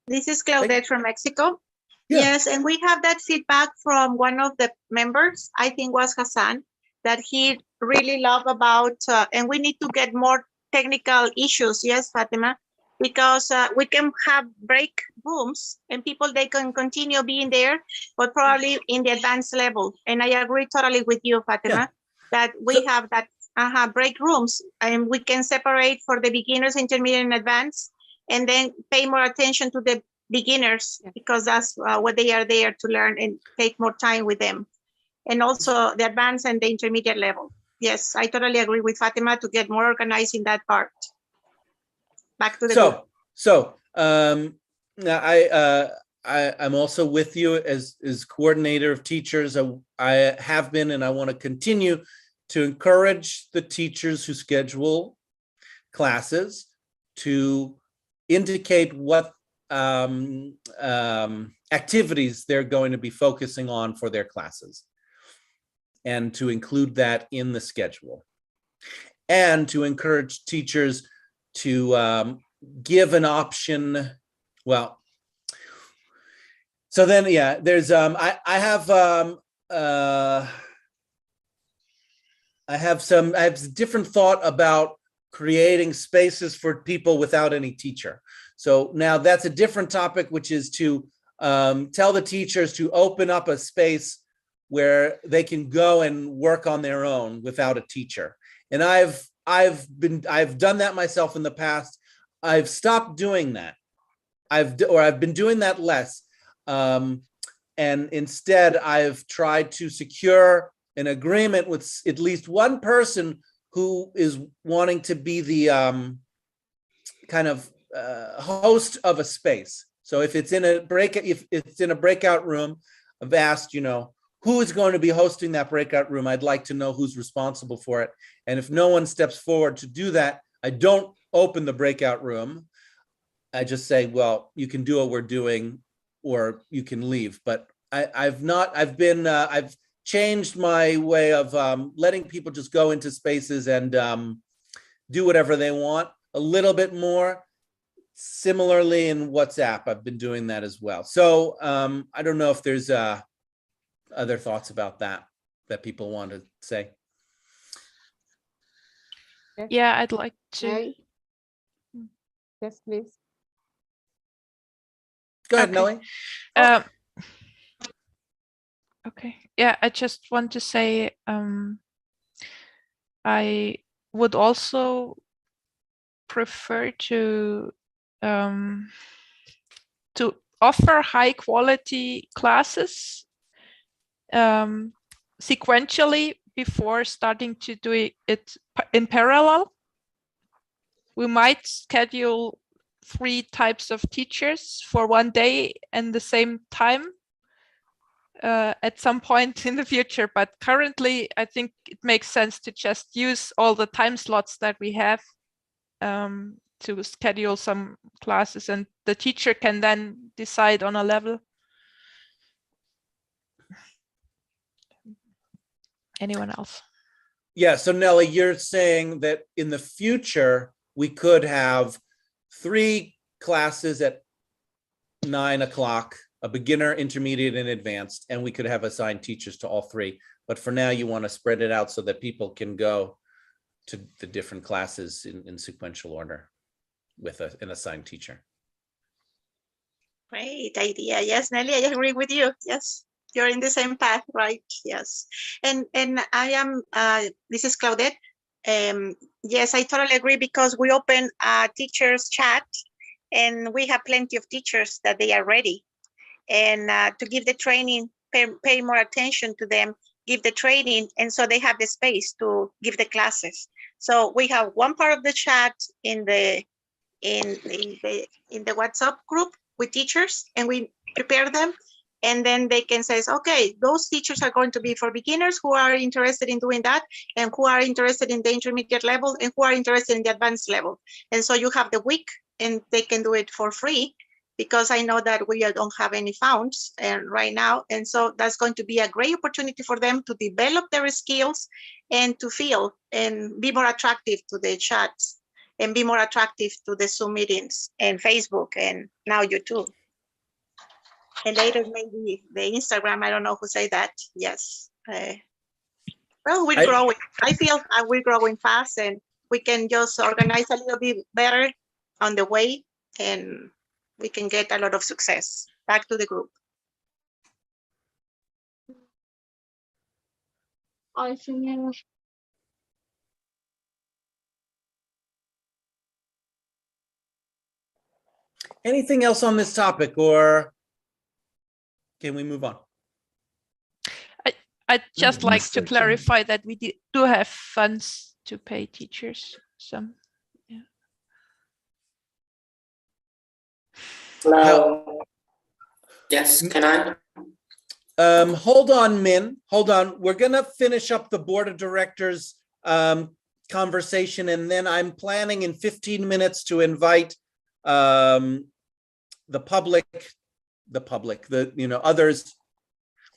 T: This is Claudette from Mexico. Yes, and we have that feedback from one of the members, I think was Hassan, that he really loved about, and we need to get more technical issues. Yes, Fatima, because we can have break rooms and people, they can continue being there, but probably in the advanced level. And I agree totally with you, Fatima, that we have that break rooms and we can separate for the beginners, intermediate and advanced, and then pay more attention to the beginners because that's what they are there to learn and take more time with them. And also the advanced and the intermediate level. Yes, I totally agree with Fatima to get more organized in that part. Back to the group.
R: So I'm also with you as coordinator of teachers. I have been, and I want to continue to encourage the teachers who schedule classes to indicate what activities they're going to be focusing on for their classes, and to include that in the schedule, and to encourage teachers to give an option. Well, So then, yeah, there's I have a different thought about creating spaces for people without any teacher. So now that's a different topic, which is to tell the teachers to open up a space where they can go and work on their own without a teacher. And I've done that myself in the past. I've stopped doing that. I've been doing that less. And instead I've tried to secure an agreement with at least one person who is wanting to be the kind of host of a space. So if it's in a breakout room, I've asked, who is going to be hosting that breakout room? I'd like to know who's responsible for it. And if no one steps forward to do that, I don't open the breakout room. I just say, well, you can do what we're doing, or you can leave. But I've changed my way of letting people just go into spaces and do whatever they want a little bit more. Similarly in WhatsApp, I've been doing that as well. So I don't know if there's other thoughts about that people want to say.
B: Yeah, I'd like to.
J: Yes, please.
R: Go ahead, Nelly.
B: Okay. Yeah, I just want to say I would also prefer to offer high quality classes sequentially before starting to do it in parallel. We might schedule 3 types of teachers for one day and the same time at some point in the future, but currently I think it makes sense to just use all the time slots that we have to schedule some classes, and the teacher can then decide on a level. Anyone else?
R: Yeah, so Nelly, you're saying that in the future, we could have 3 classes at 9 o'clock, a beginner, intermediate, and advanced, and we could have assigned teachers to all 3. But for now, you want to spread it out so that people can go to the different classes in sequential order with an assigned teacher.
T: Great idea. Yes, Nelly, I agree with you. Yes, you're in the same path, right? Yes. And I am, this is Claudette. Yes, I totally agree, because we open a teachers chat and we have plenty of teachers that they are ready. And to give the training, pay more attention to them, give the training, and so they have the space to give the classes. So we have one part of the chat in the WhatsApp group with teachers, and we prepare them, and then they can say, okay, those teachers are going to be for beginners who are interested in doing that, and who are interested in the intermediate level, and who are interested in the advanced level. And so you have the week, and they can do it for free, because I know that we don't have any funds right now. And so that's going to be a great opportunity for them to develop their skills and to feel and be more attractive to the chats and be more attractive to the Zoom meetings and Facebook and now YouTube. And later maybe the Instagram, I don't know who say that. Yes. Well, we're growing. I feel we're growing fast, and we can just organize a little bit better on the way, and we can get a lot of success. Back to the group.
M: I think
R: Anything else on this topic, or can we move on?
B: I'd just like to clarify that we do have funds to pay teachers. Some.
D: Hello. Yes, can I?
R: Hold on, Min. Hold on. We're going to finish up the board of directors conversation, and then I'm planning in 15 minutes to invite the public, others.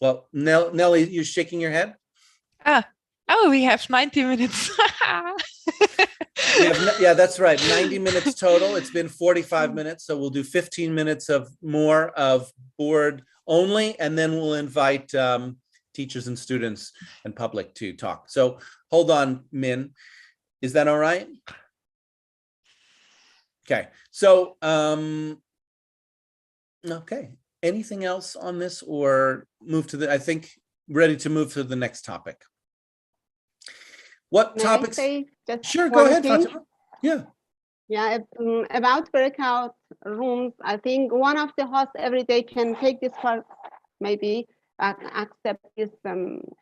R: Well, Nelly, you shaking your head?
B: Oh, we have 90 minutes.
R: Yeah, that's right. 90 minutes total. It's been 45 minutes. So we'll do 15 minutes of more of board only, and then we'll invite teachers and students and public to talk. So hold on, Min. Is that all right? Okay, so okay. Anything else on this, or move to the, I think, ready to move to the next topic. What
J: May I
R: topics?
J: say just
R: Sure, go
J: one
R: ahead,
J: thing?
R: Fatima. Yeah.
J: Yeah, about breakout rooms, I think one of the hosts every day can take this part, maybe accept this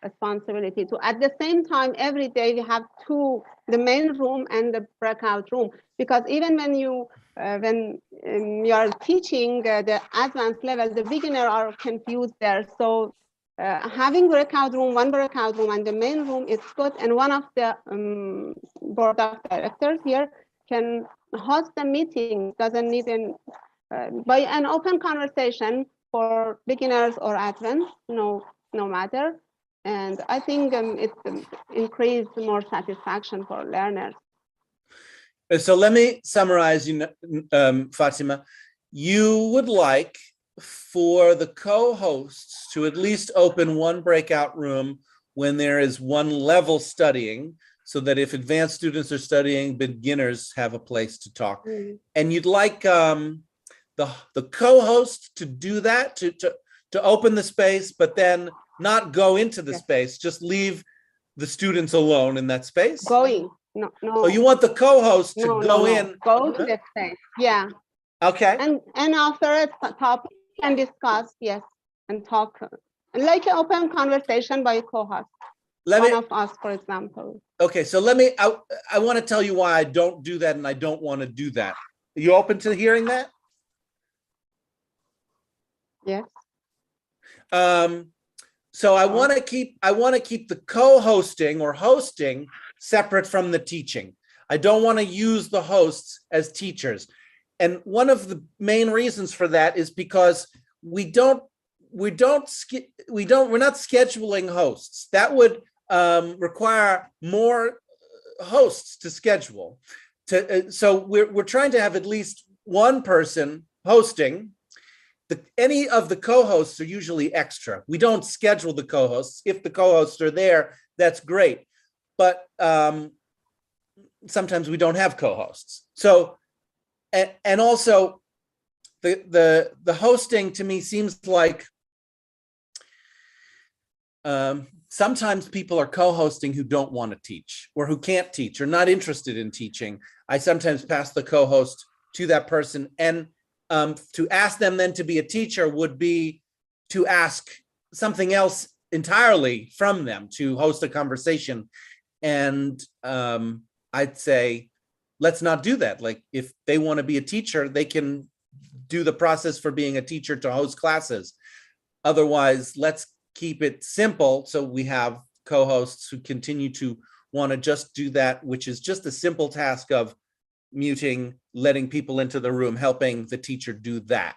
J: responsibility to. At the same time, every day we have two, the main room and the breakout room, because even when you are teaching the advanced level, the beginner are confused there. So having breakout room, one breakout room and the main room is good. And one of the board of directors here can host a meeting, doesn't need by an open conversation for beginners or advanced, no matter. And I think it increased more satisfaction for learners.
R: So let me summarize, Fatima. You would like for the co-hosts to at least open one breakout room when there is one level studying, so that if advanced students are studying, beginners have a place to talk. And you'd like the co-host to do that, to open the space, but then not go into the space, just leave the students alone in that space?
J: No.
R: Oh, you want the co-host to go in?
J: Go to the space, yeah.
R: Okay.
J: And after a topic and discuss, yes, and talk, like an open conversation by a co-host. One of us, for example.
R: Okay, so I want to tell you why I don't do that, and I don't want to do that. Are you open to hearing that?
J: Yes.
R: So I want to keep the co-hosting or hosting separate from the teaching. I don't want to use the hosts as teachers. And one of the main reasons for that is because we're not scheduling hosts. That would require more hosts to schedule. So we're trying to have at least one person hosting. Any of the co-hosts are usually extra. We don't schedule the co-hosts. If the co-hosts are there, that's great. But sometimes we don't have co-hosts. So, and also the hosting to me seems like sometimes people are co-hosting who don't want to teach or who can't teach or not interested in teaching. I sometimes pass the co-host to that person, and to ask them then to be a teacher would be to ask something else entirely from them, to host a conversation. And I'd say, let's not do that. Like, if they want to be a teacher, they can do the process for being a teacher to host classes. Otherwise, let's keep it simple, so we have co-hosts who continue to want to just do that, which is just a simple task of muting, letting people into the room, helping the teacher do that.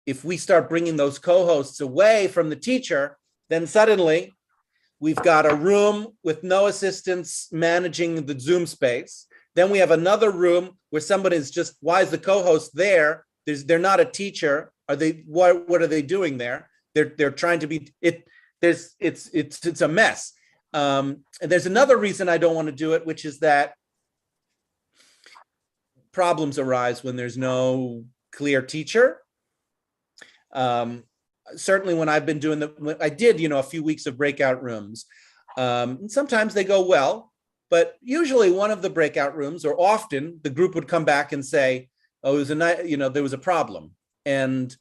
R: If we start bringing those co-hosts away from the teacher, then suddenly we've got a room with no assistants managing the Zoom space. Then we have another room where somebody's just, why is the co-host there? They're not a teacher. Are they? What are they doing there? They're trying to be it. It's a mess. And there's another reason I don't want to do it, which is that problems arise when there's no clear teacher. Certainly when I've been doing I did, a few weeks of breakout rooms. And sometimes they go well, but usually one of the breakout rooms, or often, the group would come back and say, oh, it was there was a problem. And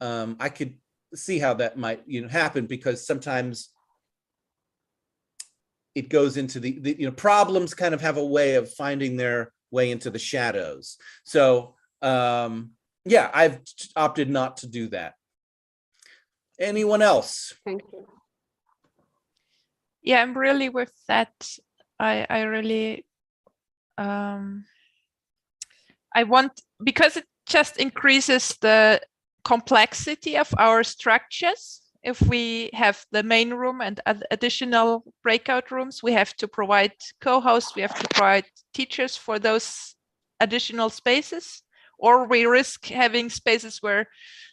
R: I could see how that might happen, because sometimes it goes into the problems kind of have a way of finding their way into the shadows. So yeah, I've opted not to do that. Anyone else?
J: Thank you.
B: Yeah, I'm really with that. I really I want, because it just increases the complexity of our structures. If we have the main room and additional breakout rooms, we have to provide co-hosts, we have to provide teachers for those additional spaces. or we risk having spaces where,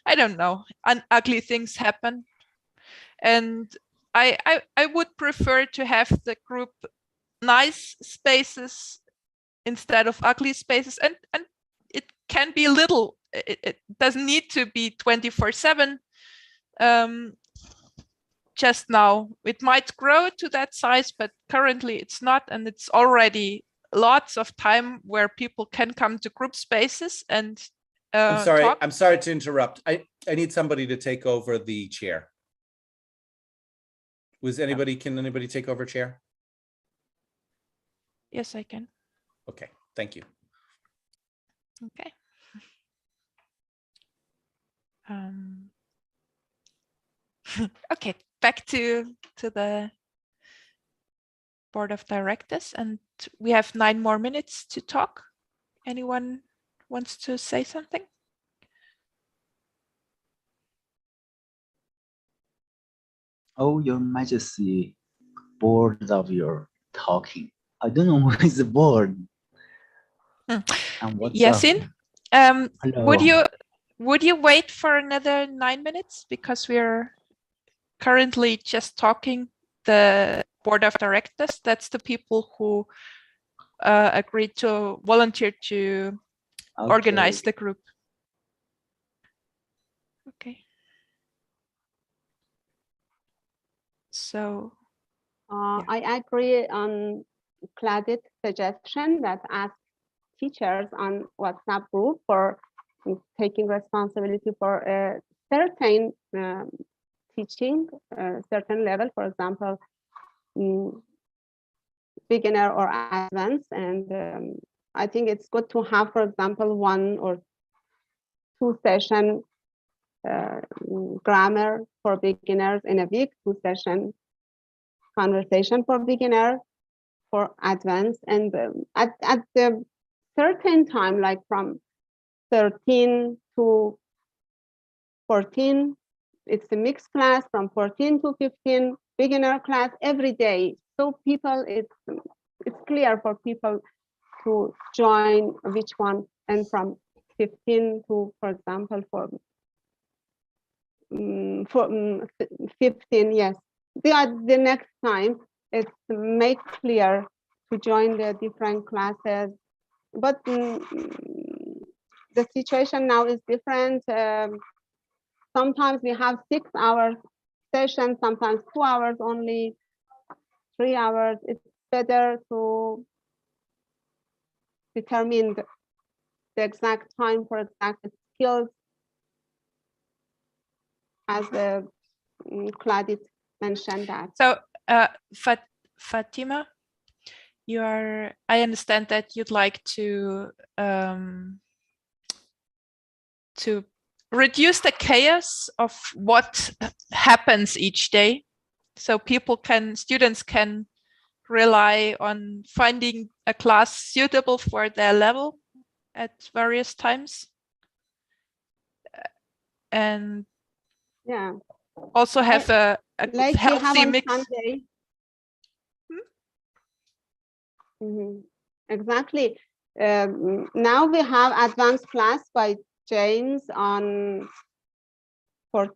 B: I don't know, ugly things happen. And I would prefer to have the group nice spaces instead of ugly spaces, and it can be little. It doesn't need to be 24/7. Just now it might grow to that size, but currently it's not, and it's already lots of time where people can come to group spaces and talk.
R: I'm sorry to interrupt. I need somebody to take over the chair. Can anybody take over chair?
B: Yes, I can.
R: Okay, thank you.
B: Okay. Okay, back to the board of directors, and we have 9 more minutes to talk. Anyone wants to say something?
L: Oh, Your Majesty, bored of your talking. I don't know who is the board. And what's
B: Yasin,
L: Hello.
B: would you wait for another 9 minutes, because we're currently just talking the board of directors. That's the people who agreed to volunteer to organize the group. Okay. So
J: I agree on Claudette's suggestion that ask teachers on WhatsApp group for taking responsibility for a certain teaching, certain level, for example, beginner or advanced. And I think it's good to have, for example, 1 or 2 session grammar for beginners in a week, 2 session conversation for beginner, for advanced, and at the certain time, like from 13 to 14, it's a mixed class. From 14 to 15, beginner class every day. So people, it's clear for people to join which one, and from 15 to, for example, for 15, yes. The next time, it's make clear to join the different classes. But the situation now is different. Sometimes we have 6-hour sessions, sometimes 2 hours only, 3 hours. It's better to determine the exact time for exact skills, as the Claudette mentioned that.
B: So Fatima, I understand that you'd like to reduce the chaos of what happens each day, so students can rely on finding a class suitable for their level at various times, and
J: yeah,
B: also have a
J: like
B: healthy mix.
J: Sunday. Exactly. Now we have advanced class by James on, for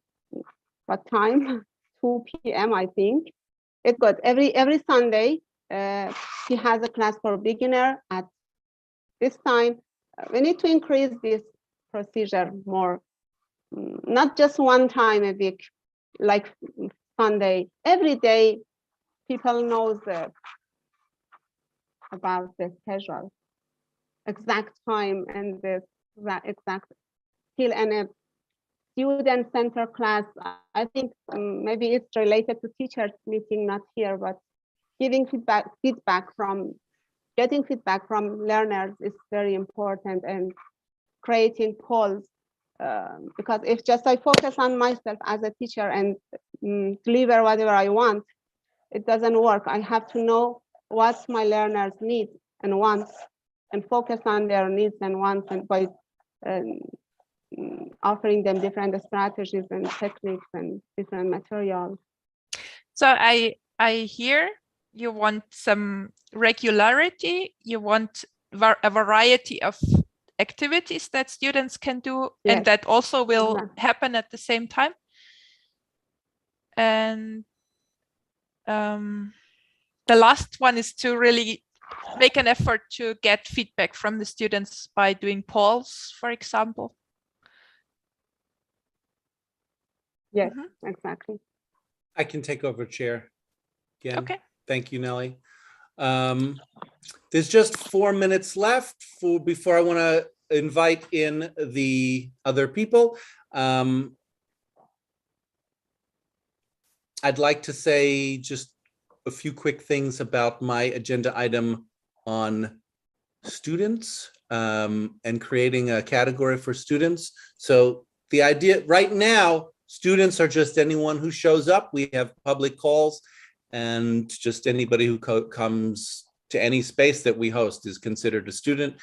J: what time? 2 p.m. I think. It's good. Every Sunday he has a class for beginner at this time. We need to increase this procedure more, not just one time a week, like Sunday. Every day people knows about the schedule, exact time, and the exact skill. And a student center class, I think maybe it's related to teachers meeting, not here, but giving getting feedback from learners is very important, and creating polls, because if just I focus on myself as a teacher and deliver whatever I want, it doesn't work. I have to know what my learners need and wants, and focus on their needs and wants, and by offering them different strategies and techniques and different materials.
B: So I hear you want some regularity, you want a variety of activities that students can do
J: Yes.
B: and that also will
J: Exactly.
B: happen at the same time. And the last one is to really make an effort to get feedback from the students by doing polls, for example.
J: Yes, exactly.
R: I can take over chair again.
B: Okay.
R: Thank you, Nelly. There's just 4 minutes left before I want to invite in the other people. I'd like to say just a few quick things about my agenda item on students and creating a category for students. So the idea right now, students are just anyone who shows up. We have public calls, and just anybody who comes to any space that we host is considered a student.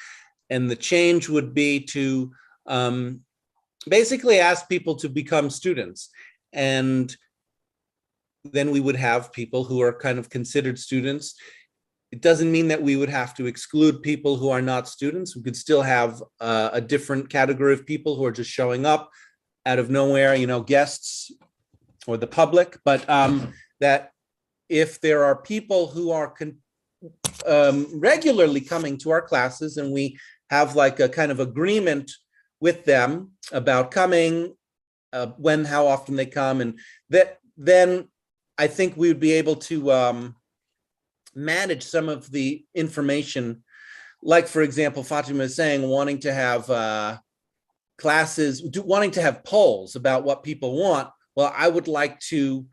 R: And the change would be to basically ask people to become students. And then we would have people who are kind of considered students. It doesn't mean that we would have to exclude people who are not students. We could still have a different category of people who are just showing up out of nowhere, you know, guests or the public, but that if there are people who are regularly coming to our classes and we have like a kind of agreement with them about coming, when, how often they come, and that then I think we would be able to manage some of the information. Like, for example, Fatima is saying, wanting to have classes, wanting to have polls about what people want. Well, I would like to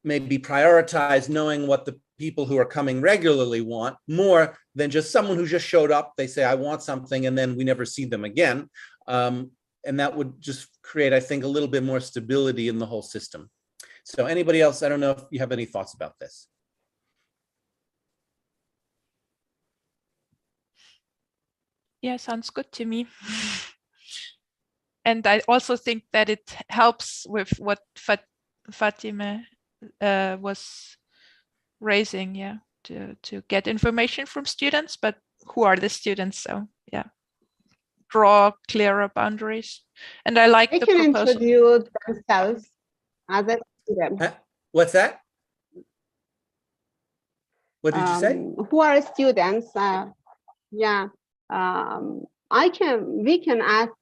R: maybe prioritize knowing what the people who are coming regularly want more than just someone who just showed up. They say, I want something, and then we never see them again. And that would just create, I think, a little bit more stability in the whole system. So anybody else, I don't know if you have any thoughts about this.
B: Yeah, sounds good to me. And I also think that it helps with what Fatima was raising, yeah, to get information from students, but who are the students? So yeah, draw clearer boundaries. And I like
J: They
B: the
J: can
B: proposal.
J: introduce themselves as a student.
R: What's that? What did you say?
J: Who are students? Yeah, we can ask.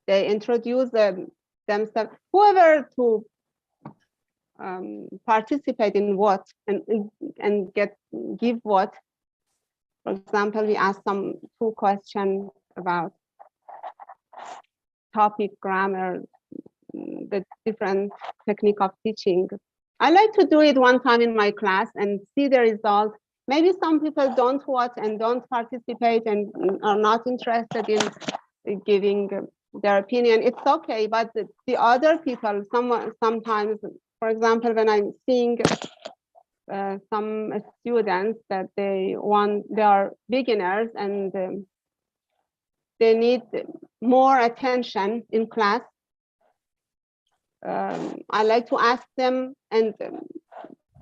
J: They introduce themselves, whoever to participate in what and give what. For example, we ask two questions about topic, grammar, the different technique of teaching. I like to do it one time in my class and see the result. Maybe some people don't watch and don't participate and are not interested in giving their opinion. It's okay, but the other people, sometimes, for example, when I'm seeing some students that they are beginners and they need more attention in class, I like to ask them and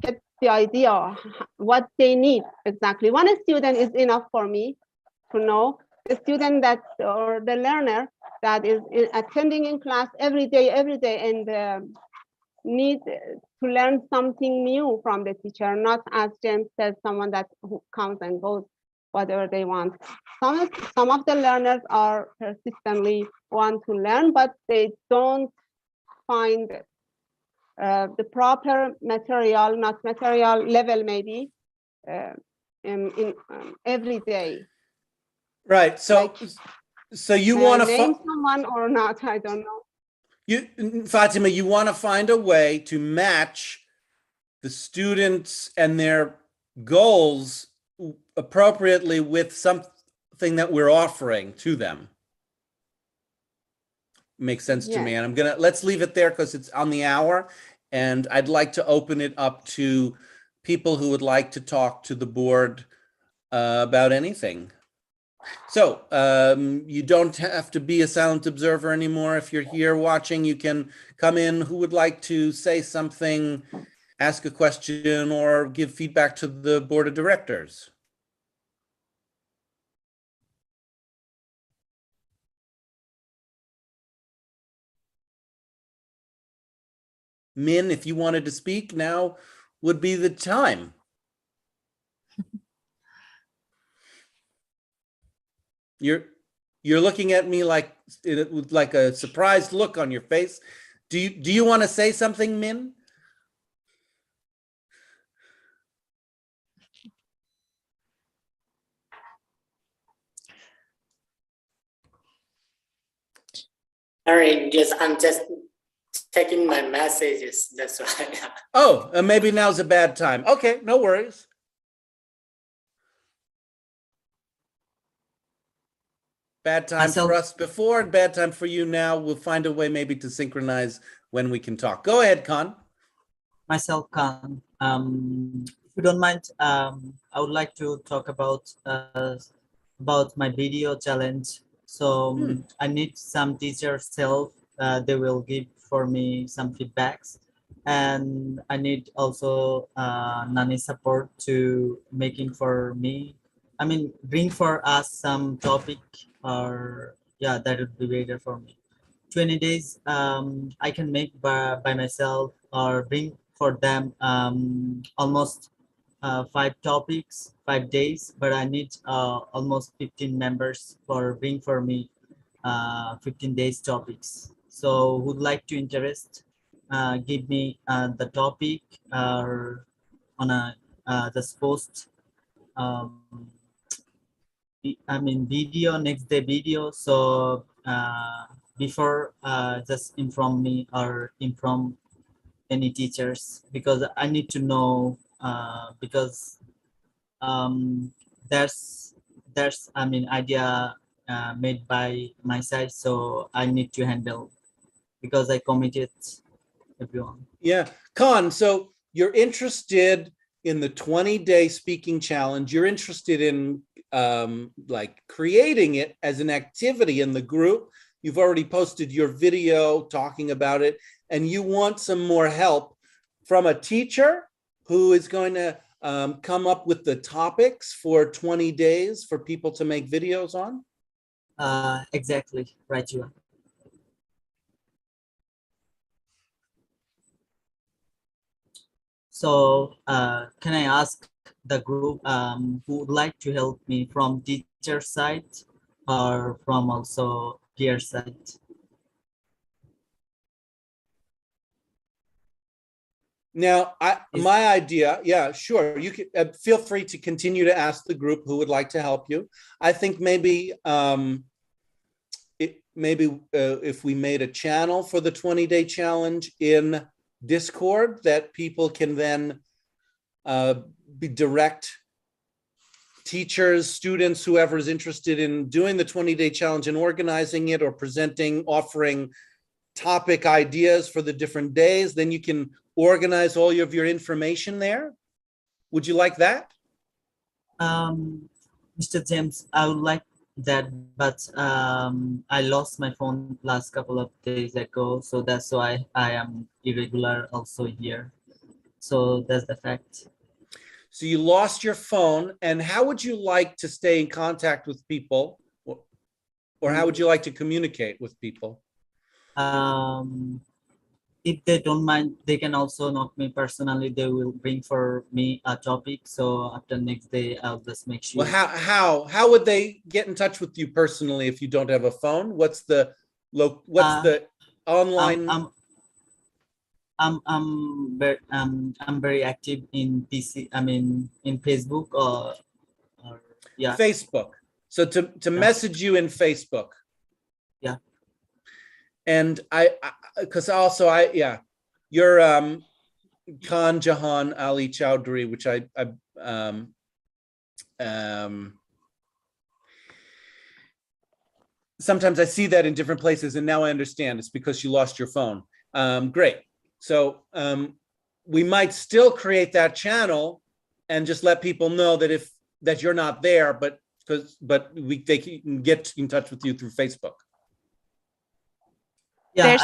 J: get the idea what they need exactly. One student is enough for me to know. The student or the learner that is attending in class every day and need to learn something new from the teacher, not, as James said, someone that comes and goes whatever they want. Some of the learners are persistently want to learn, but they don't find the proper material, not material level maybe, in every day.
R: Right. So, so you want to
J: name someone or not? I don't know.
R: Fatima, you want to find a way to match the students and their goals appropriately with something that we're offering to them. Makes sense to me. And let's leave it there because it's on the hour. And I'd like to open it up to people who would like to talk to the board about anything. So you don't have to be a silent observer anymore. If you're here watching, you can come in. Who would like to say something, ask a question, or give feedback to the board of directors? Min, if you wanted to speak, now would be the time. You're looking at me like with like a surprised look on your face. Do you want to say something, Min?
D: All right, yes, I'm just checking my messages. That's why.
R: Oh, maybe now's a bad time. Okay, no worries. Bad time for us before and bad time for you now. We'll find a way maybe to synchronize when we can talk. Go ahead, Khan.
I: Myself, Khan. If you don't mind, I would like to talk about my video challenge. So I need some teachers' help. They will give for me some feedbacks, and I need also Nani support to making for me. I mean, bring for us some topic, or yeah, that would be better for me. 20 days I can make by myself, or bring for them almost 5 topics, 5 days, but I need almost 15 members for bring for me 15 days topics. So would like to interest, give me the topic or on a just post I mean video, next day video. So before just inform me or inform any teachers, because I need to know because there's I mean idea made by my side, so I need to handle because I committed everyone.
R: Yeah, Khan, so you're interested in the 20-day speaking challenge. You're interested in like creating it as an activity in the group. You've already posted your video talking about it, and you want some more help from a teacher who is going to come up with the topics for 20 days for people to make videos on?
I: Exactly, right, you are. So can I ask the group who would like to help me from teacher side or from also peer side?
R: Now, my idea, yeah, sure. You can feel free to continue to ask the group who would like to help you. I think maybe if we made a channel for the 20-day challenge in Discord, that people can then be direct teachers, students, whoever is interested in doing the 20-day challenge and organizing it or presenting, offering topic ideas for the different days, then you can organize all of your information there. Would you like that?
I: Mr. James, I would like that, but I lost my phone last couple of days ago, so that's why I am irregular also here. So that's the fact.
R: So you lost your phone, and how would you like to stay in contact with people, or how would you like to communicate with people?
I: If they don't mind, they can also knock me personally. They will bring for me a topic. So after next day, I'll just make sure.
R: Well, how would they get in touch with you personally if you don't have a phone? What's the online?
I: I'm very active in PC. I mean in Facebook or yeah.
R: Facebook. So to message you in Facebook.
I: Yeah.
R: And because also you're Khan Jahan Ali Chowdhury, which sometimes I see that in different places, and now I understand it's because you lost your phone. Great. So we might still create that channel and just let people know that you're not there, but they can get in touch with you through Facebook.
I: Yeah,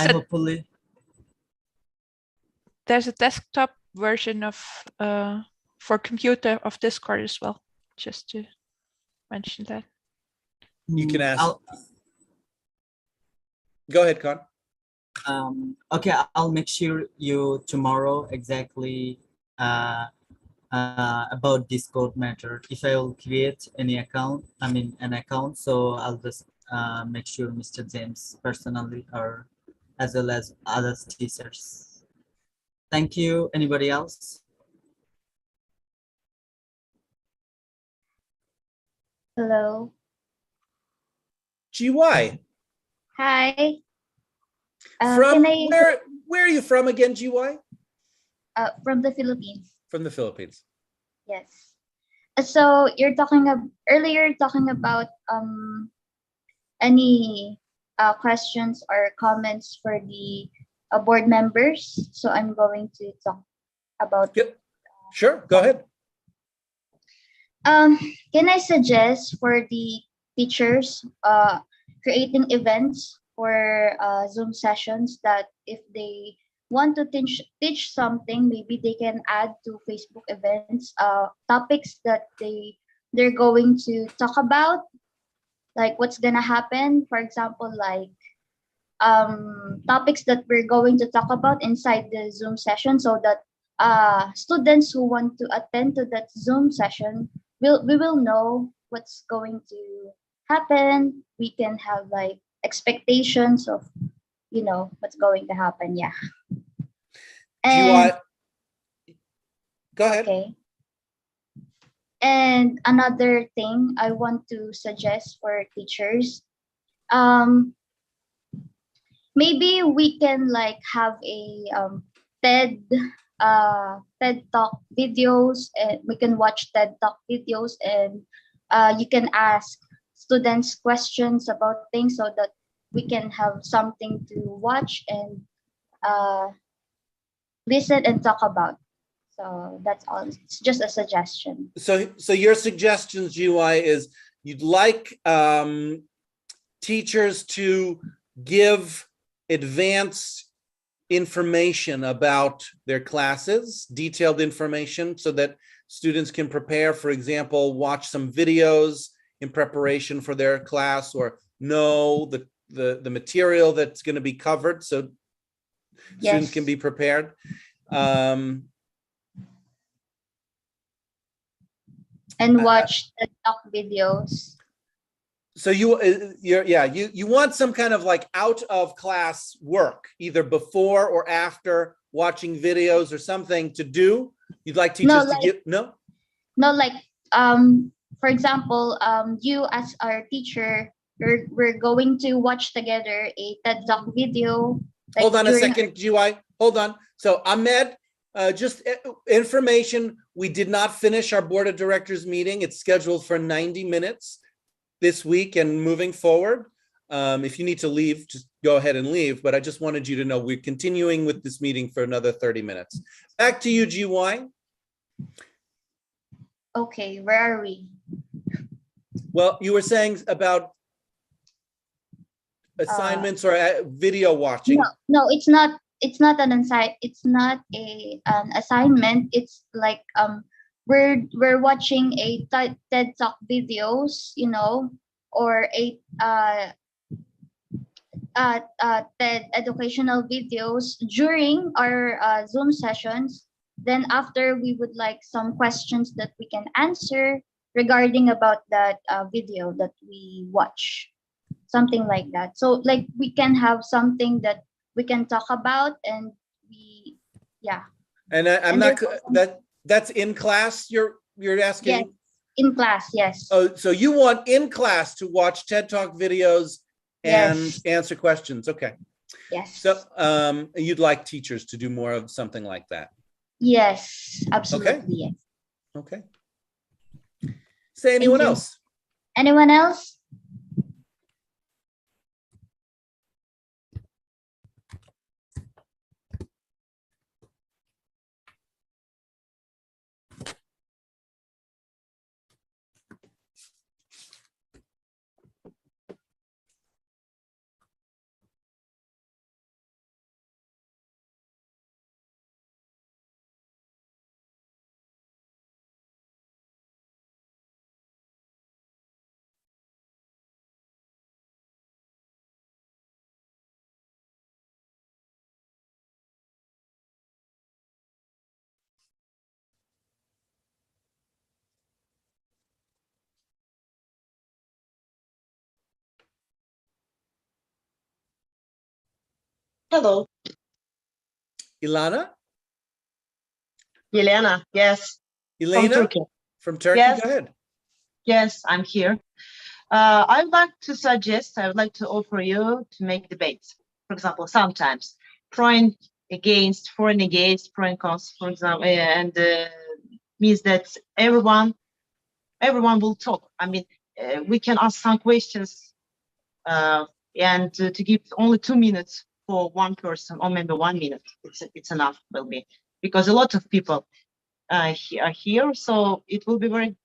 B: There's a desktop version of for computer of Discord as well. Just to mention that.
R: You can ask. Go ahead, Khan.
I: Okay, I'll make sure you tomorrow exactly about Discord matter. If I will create any account, an account, so I'll just make sure Mr. James personally or as well as other teachers. Thank you. Anybody else?
M: Hello.
R: GY.
M: Hi.
R: From
M: Can I
R: where are you from again, GY?
M: from the Philippines?
R: From the Philippines.
M: Yes. So you're talking earlier talking about any questions or comments for the board members. So I'm going to talk about.
R: Yep. Sure. Go ahead.
M: Can I suggest for the teachers creating events for Zoom sessions that if they want to teach something, maybe they can add to Facebook events topics that they're going to talk about, like what's gonna happen. For example, like topics that we're going to talk about inside the Zoom session, so that students who want to attend to that Zoom session we will know what's going to happen. We can have like expectations of what's going to happen. Yeah. And
R: go ahead.
M: okay. And another thing I want to suggest for teachers, maybe we can like have a TED TED Talk videos, and we can watch TED Talk videos, and you can ask students questions about things so that we can have something to watch and listen and talk about. So that's all. It's just a suggestion.
R: So your suggestion, GY, is you'd like teachers to give advanced information about their classes, detailed information, so that students can prepare, for example, watch some videos in preparation for their class, or know the material that's going to be covered, so students can be prepared.
M: And watch the talk videos.
R: So you want some kind of like out of class work, either before or after watching videos or something to do. You'd like teachers to give
M: like for example, you as our teacher, we're going to watch together a TED Talk video. Like
R: hold on a second, GY. Hold on. So Ahmed, just information. We did not finish our board of directors meeting. It's scheduled for 90 minutes this week and moving forward. If you need to leave, just go ahead and leave. But I just wanted you to know we're continuing with this meeting for another 30 minutes. Back to you, GY.
M: Okay, where are we?
R: Well, you were saying about assignments or video watching.
M: No, it's not. It's not an insight. It's not an assignment. It's like we're watching a TED Talk videos, or a TED educational videos during our Zoom sessions. Then after, we would like some questions that we can answer regarding about that video that we watch, something like that. So like we can have something that we can talk about, and
R: And I'm not that's in class. You're asking.
M: Yes, in class. Yes.
R: Oh, so you want in class to watch TED Talk videos and answer questions. Okay.
M: Yes.
R: So you'd like teachers to do more of something like that.
M: Yes, absolutely.
R: Okay.
M: Yes.
R: Okay. Say anyone else?
M: Anyone else?
O: Hello,
R: Ilana?
O: Yelena. Yes,
R: Elena?
O: Turkey.
R: From Turkey?
O: Yes.
R: Go ahead.
O: Yes, I'm here. I would like to offer you to make debates. For example, sometimes pro and against, for and against, pro and cons, for example, and means that everyone will talk. I mean, we can ask some questions and to give only 2 minutes for one person, or maybe 1 minute. It's enough, will be, because a lot of people are here, so it will be very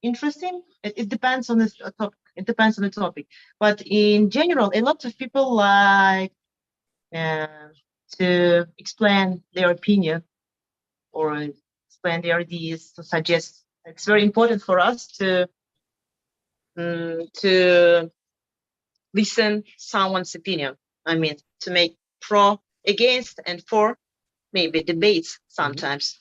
O: interesting. It depends on the topic. It depends on the topic, but in general, a lot of people like to explain their opinion or explain their ideas, to suggest. It's very important for us to listen someone's opinion. I mean, to make pro, against, and for, maybe debates sometimes.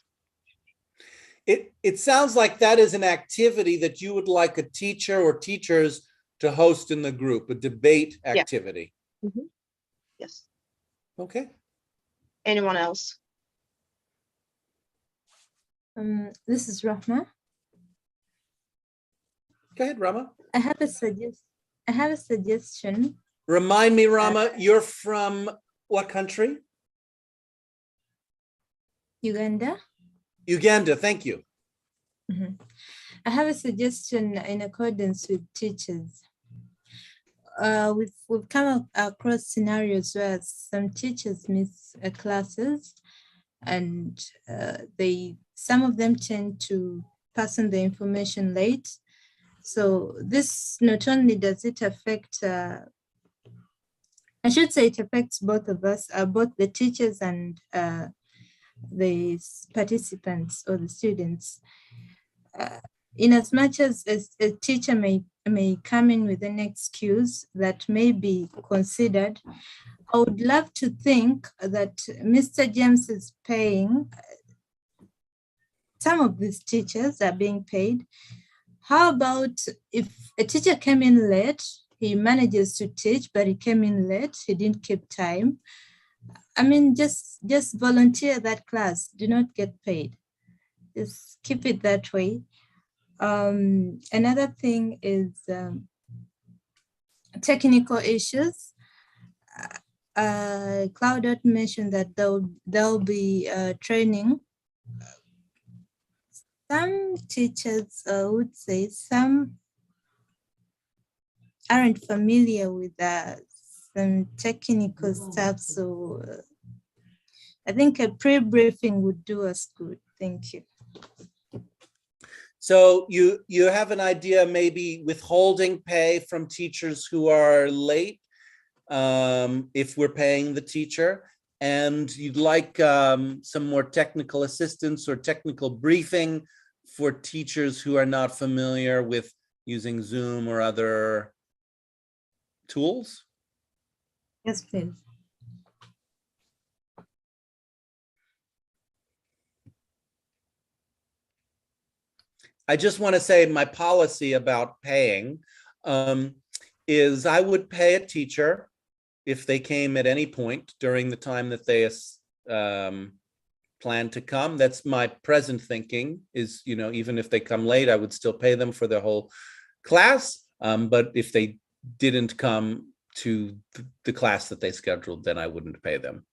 R: It sounds like that is an activity that you would like a teacher or teachers to host in the group, a debate activity.
O: Mhm. Yes.
R: Okay.
O: Anyone else?
U: This is Rahma.
R: Go ahead, Rama.
U: I have a suggestion.
R: Remind me, Rama, you're from what country?
U: Uganda.
R: Uganda, thank you.
U: Mhm. I have a suggestion in accordance with teachers. We've come across scenarios where some teachers miss classes, and some of them tend to pass on the information late. So this not only does it affect, I should say it affects both of us, both the teachers and the participants or the students. In as much as a teacher may come in with an excuse that may be considered, I would love to think that Mr. James is paying, some of these teachers are being paid. How about if a teacher came in late, he manages to teach, but he came in late, he didn't keep time. I mean, just volunteer that class, do not get paid. Just keep it that way. Another thing is technical issues. Claudette mentioned that there'll be training. Some teachers would say some aren't familiar with some technical stuff, so I think a pre-briefing would do us good. Thank you.
R: So you have an idea, maybe withholding pay from teachers who are late, if we're paying the teacher, and you'd like some more technical assistance or technical briefing for teachers who are not familiar with using Zoom or other tools?
U: Yes, please.
R: I just want to say my policy about paying is I would pay a teacher if they came at any point during the time that they plan to come. That's my present thinking is, even if they come late, I would still pay them for the whole class. But if they didn't come to the class that they scheduled, then I wouldn't pay them.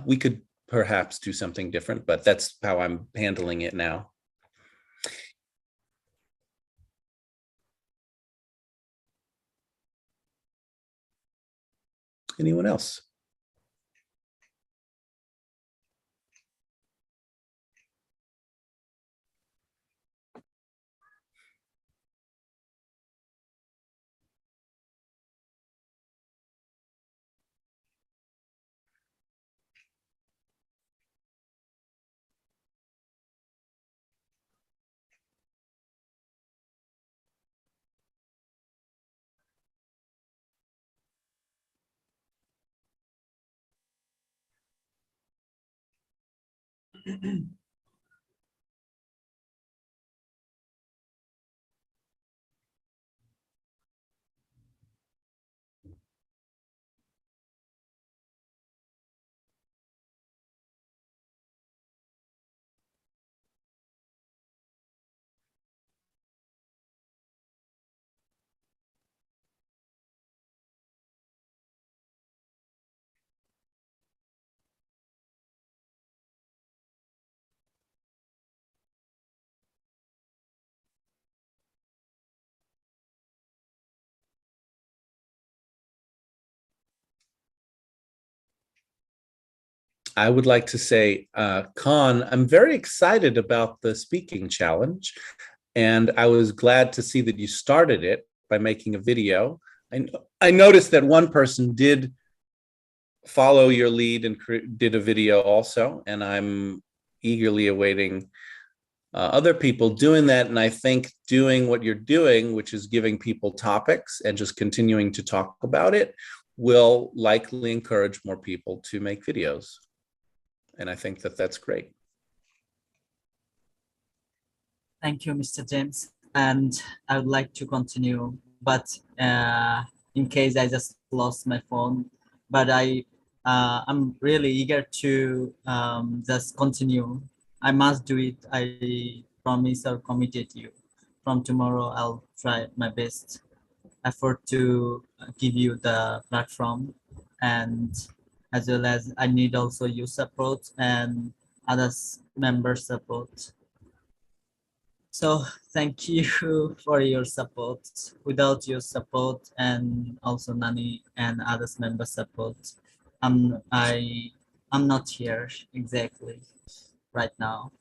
R: We could perhaps do something different, but that's how I'm handling it now. Anyone else? I would like to say, Khan, I'm very excited about the speaking challenge. And I was glad to see that you started it by making a video. I noticed that one person did follow your lead and did a video also. And I'm eagerly awaiting other people doing that. And I think doing what you're doing, which is giving people topics and just continuing to talk about it, will likely encourage more people to make videos. And I think that that's great.
I: Thank you, Mr. James. And I would like to continue, but in case I just lost my phone, but I'm really eager to just continue. I must do it. I promise or committed you. From tomorrow, I'll try my best effort to give you the platform, and as well as I need also your support and others members support. So thank you for your support. Without your support and also Nani and others member support, I'm not here exactly right now.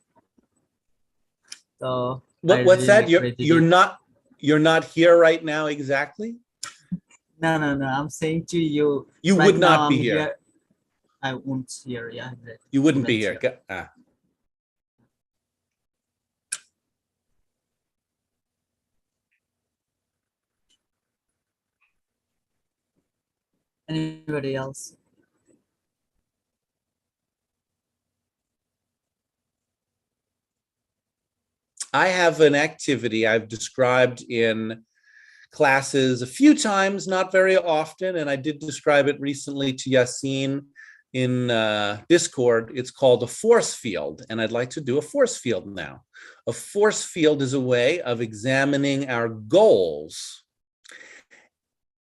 I: So
R: what's that? You're not here right now exactly?
I: No. I'm saying to you.
R: You
I: right
R: would not
I: now
R: be
I: I'm
R: here.
I: I won't here. Yeah.
R: You wouldn't be here. Ah.
I: Anybody else?
R: I have an activity I've described in classes a few times, not very often, and I did describe it recently to Yassine in Discord. It's called a force field, and I'd like to do a force field now. A force field is a way of examining our goals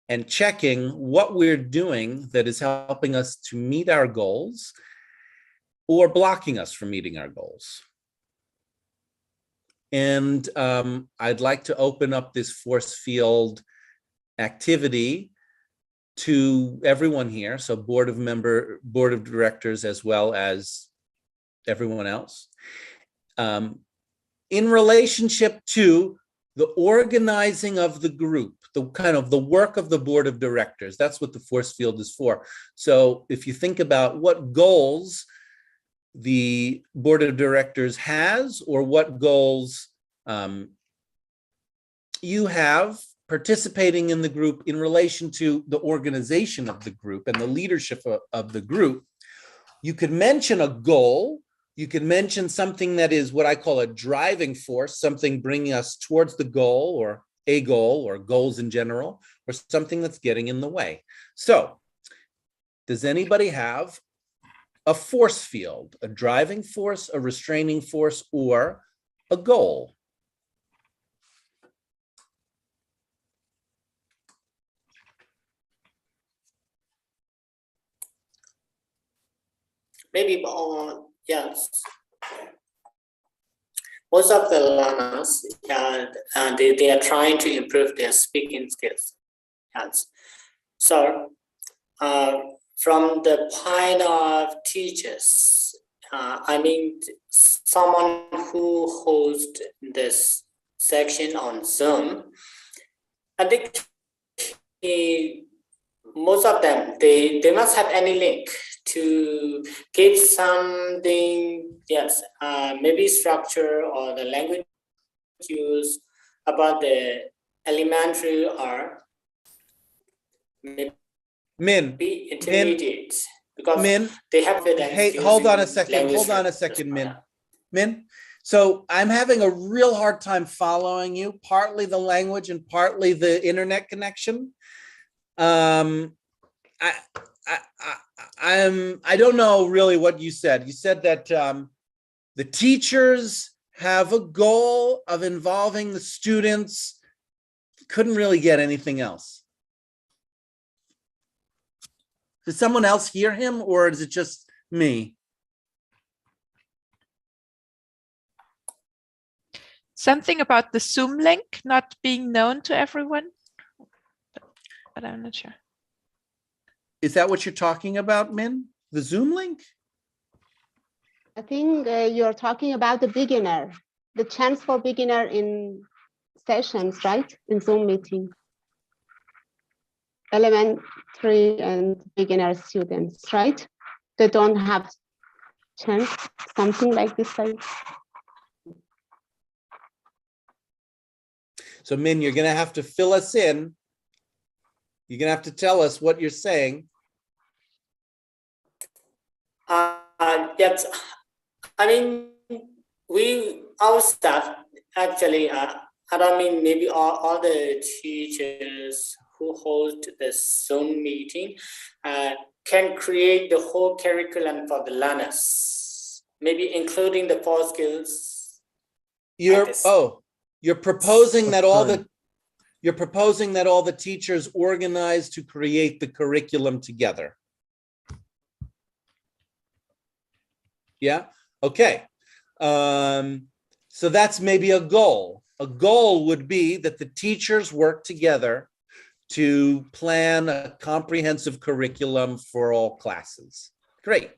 R: and checking what we're doing that is helping us to meet our goals or blocking us from meeting our goals. And I'd like to open up this force field activity to everyone here, so board of directors, as well as everyone else, in relationship to the organizing of the group, the kind of the work of the board of directors. That's what the force field is for. So if you think about what goals the board of directors has, or what goals you have participating in the group in relation to the organization of the group and the leadership of the group, you could mention a goal. You could mention something that is what I call a driving force, something bringing us towards the goal, or a goal, or goals in general, or something that's getting in the way. So does anybody have a force field, a driving force, a restraining force, or a goal?
D: Maybe, yes. Most of the learners, they are trying to improve their speaking skills. Yes. So, from the point of teachers, I mean, someone who hosts this section on Zoom, I think most of them, they must have any link to give something, yes, maybe structure or the language used about the elementary or maybe intermediate. Because
R: Min,
D: they have
R: hey, hold on a second, Min. Min, so I'm having a real hard time following you, partly the language and partly the internet connection. I don't know really what you said. You said that the teachers have a goal of involving the students. Couldn't really get anything else. Did someone else hear him, or is it just me?
B: Something about the Zoom link not being known to everyone, but I'm not sure.
R: Is that what you're talking about, Min? The Zoom link?
J: I think you're talking about the beginner, the chance for beginner in sessions, right? In Zoom meeting. Elementary and beginner students, right? They don't have chance, something like this.
R: So Min, you're going to have to fill us in. You're going to have to tell us what you're saying.
D: Yes, I mean, our staff actually, I don't mean maybe all the teachers who hold the Zoom meeting can create the whole curriculum for the learners, maybe including the 4 skills.
R: You're proposing that all the teachers organize to create the curriculum together. Yeah, okay. So that's maybe a goal. A goal would be that the teachers work together to plan a comprehensive curriculum for all classes. Great.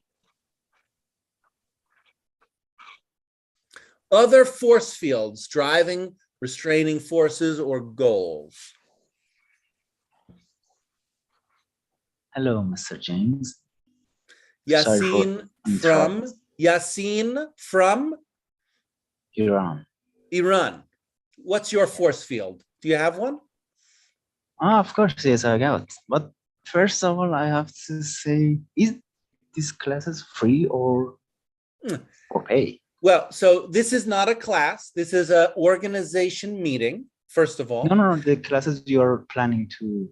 R: Other force fields, driving, restraining forces, or goals.
L: Hello, Mr. James.
R: Yassine from
L: Iran.
R: Iran. What's your force field? Do you have one?
L: Of course, yes, I got. But first of all, I have to say, is this classes free or pay?
R: Well, so this is not a class. This is an organization meeting, first of all.
L: No, the classes you're planning to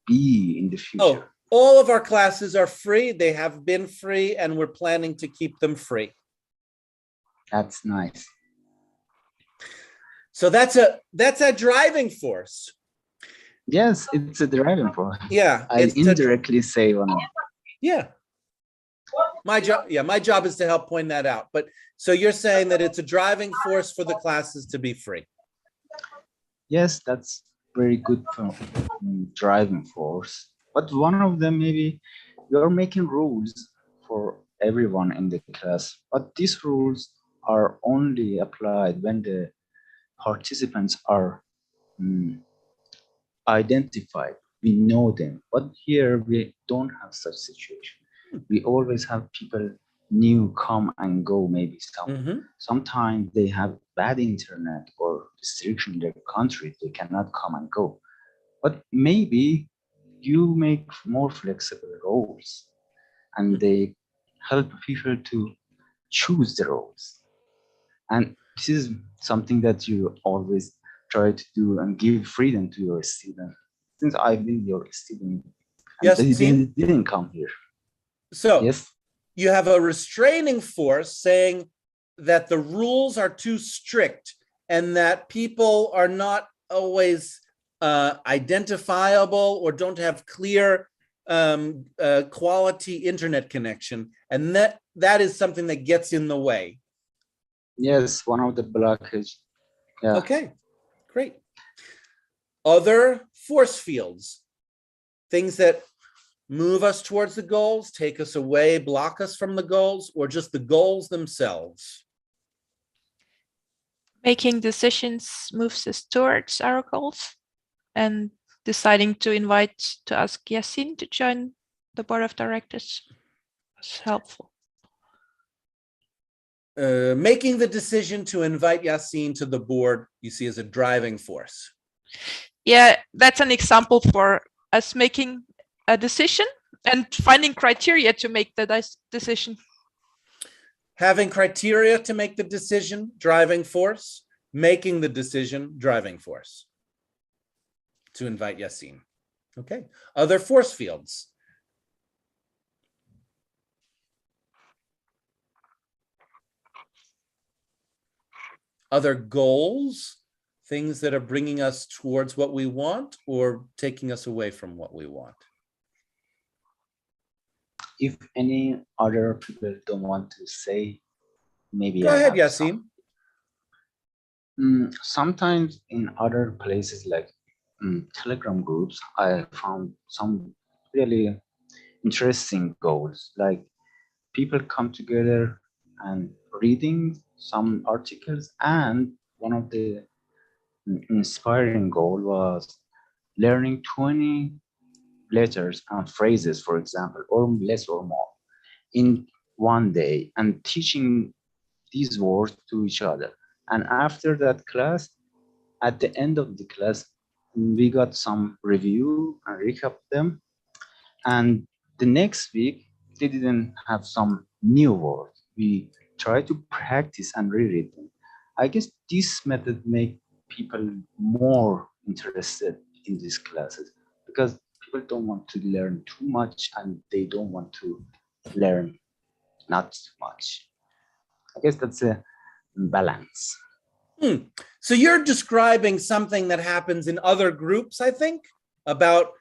L: be in the future.
R: Oh, all of our classes are free. They have been free, and we're planning to keep them free.
L: That's nice.
R: So that's a driving force.
L: Yes, it's a driving force.
R: Yeah,
L: I indirectly say one.
R: Yeah. My job is to help point that out. But so you're saying that it's a driving force for the classes to be free.
L: Yes, that's very good for driving force. But one of them, maybe you're making rules for everyone in the class, but these rules are only applied when the participants are identified. We know them, but here we don't have such situation. We always have people new come and go. Maybe sometimes they have bad internet or restriction in their country. They cannot come and go. But maybe you make more flexible roles and they help people to choose the roles. And this is something that you always try to do and give freedom to your student. Since I've been your student,
R: yes,
L: they didn't come here.
R: So
L: yes,
R: you have a restraining force saying that the rules are too strict and that people are not always identifiable or don't have clear quality internet connection, and that is something that gets in the way.
L: Yes, one of the blockage. Yeah.
R: Okay, great. Other force fields, things that move us towards the goals, take us away, block us from the goals, or just the goals themselves?
B: Making decisions moves us towards our goals, and deciding to ask Yassine to join the board of directors was helpful.
R: Making the decision to invite Yassine to the board, you see, as a driving force.
B: Yeah, that's an example for us making a decision and finding criteria to make the decision.
R: Having criteria to make the decision, driving force. Making the decision, driving force. To invite Yassine. Okay. Other force fields. Other goals, things that are bringing us towards what we want or taking us away from what we want.
L: If any other people don't want to say, maybe
R: go ahead, Yassine.
L: Sometimes in other places like Telegram groups, I found some really interesting goals. Like people come together and reading some articles. And one of the inspiring goal was learning 20 letters and phrases, for example, or less or more in one day, and teaching these words to each other. And after that class, at the end of the class, we got some review and recap them. And the next week, they didn't have some new words. We try to practice and reread them. I guess this method make people more interested in these classes, because people don't want to learn too much and they don't want to learn not too much. I guess that's a balance.
R: So you're describing something that happens in other groups, I think, about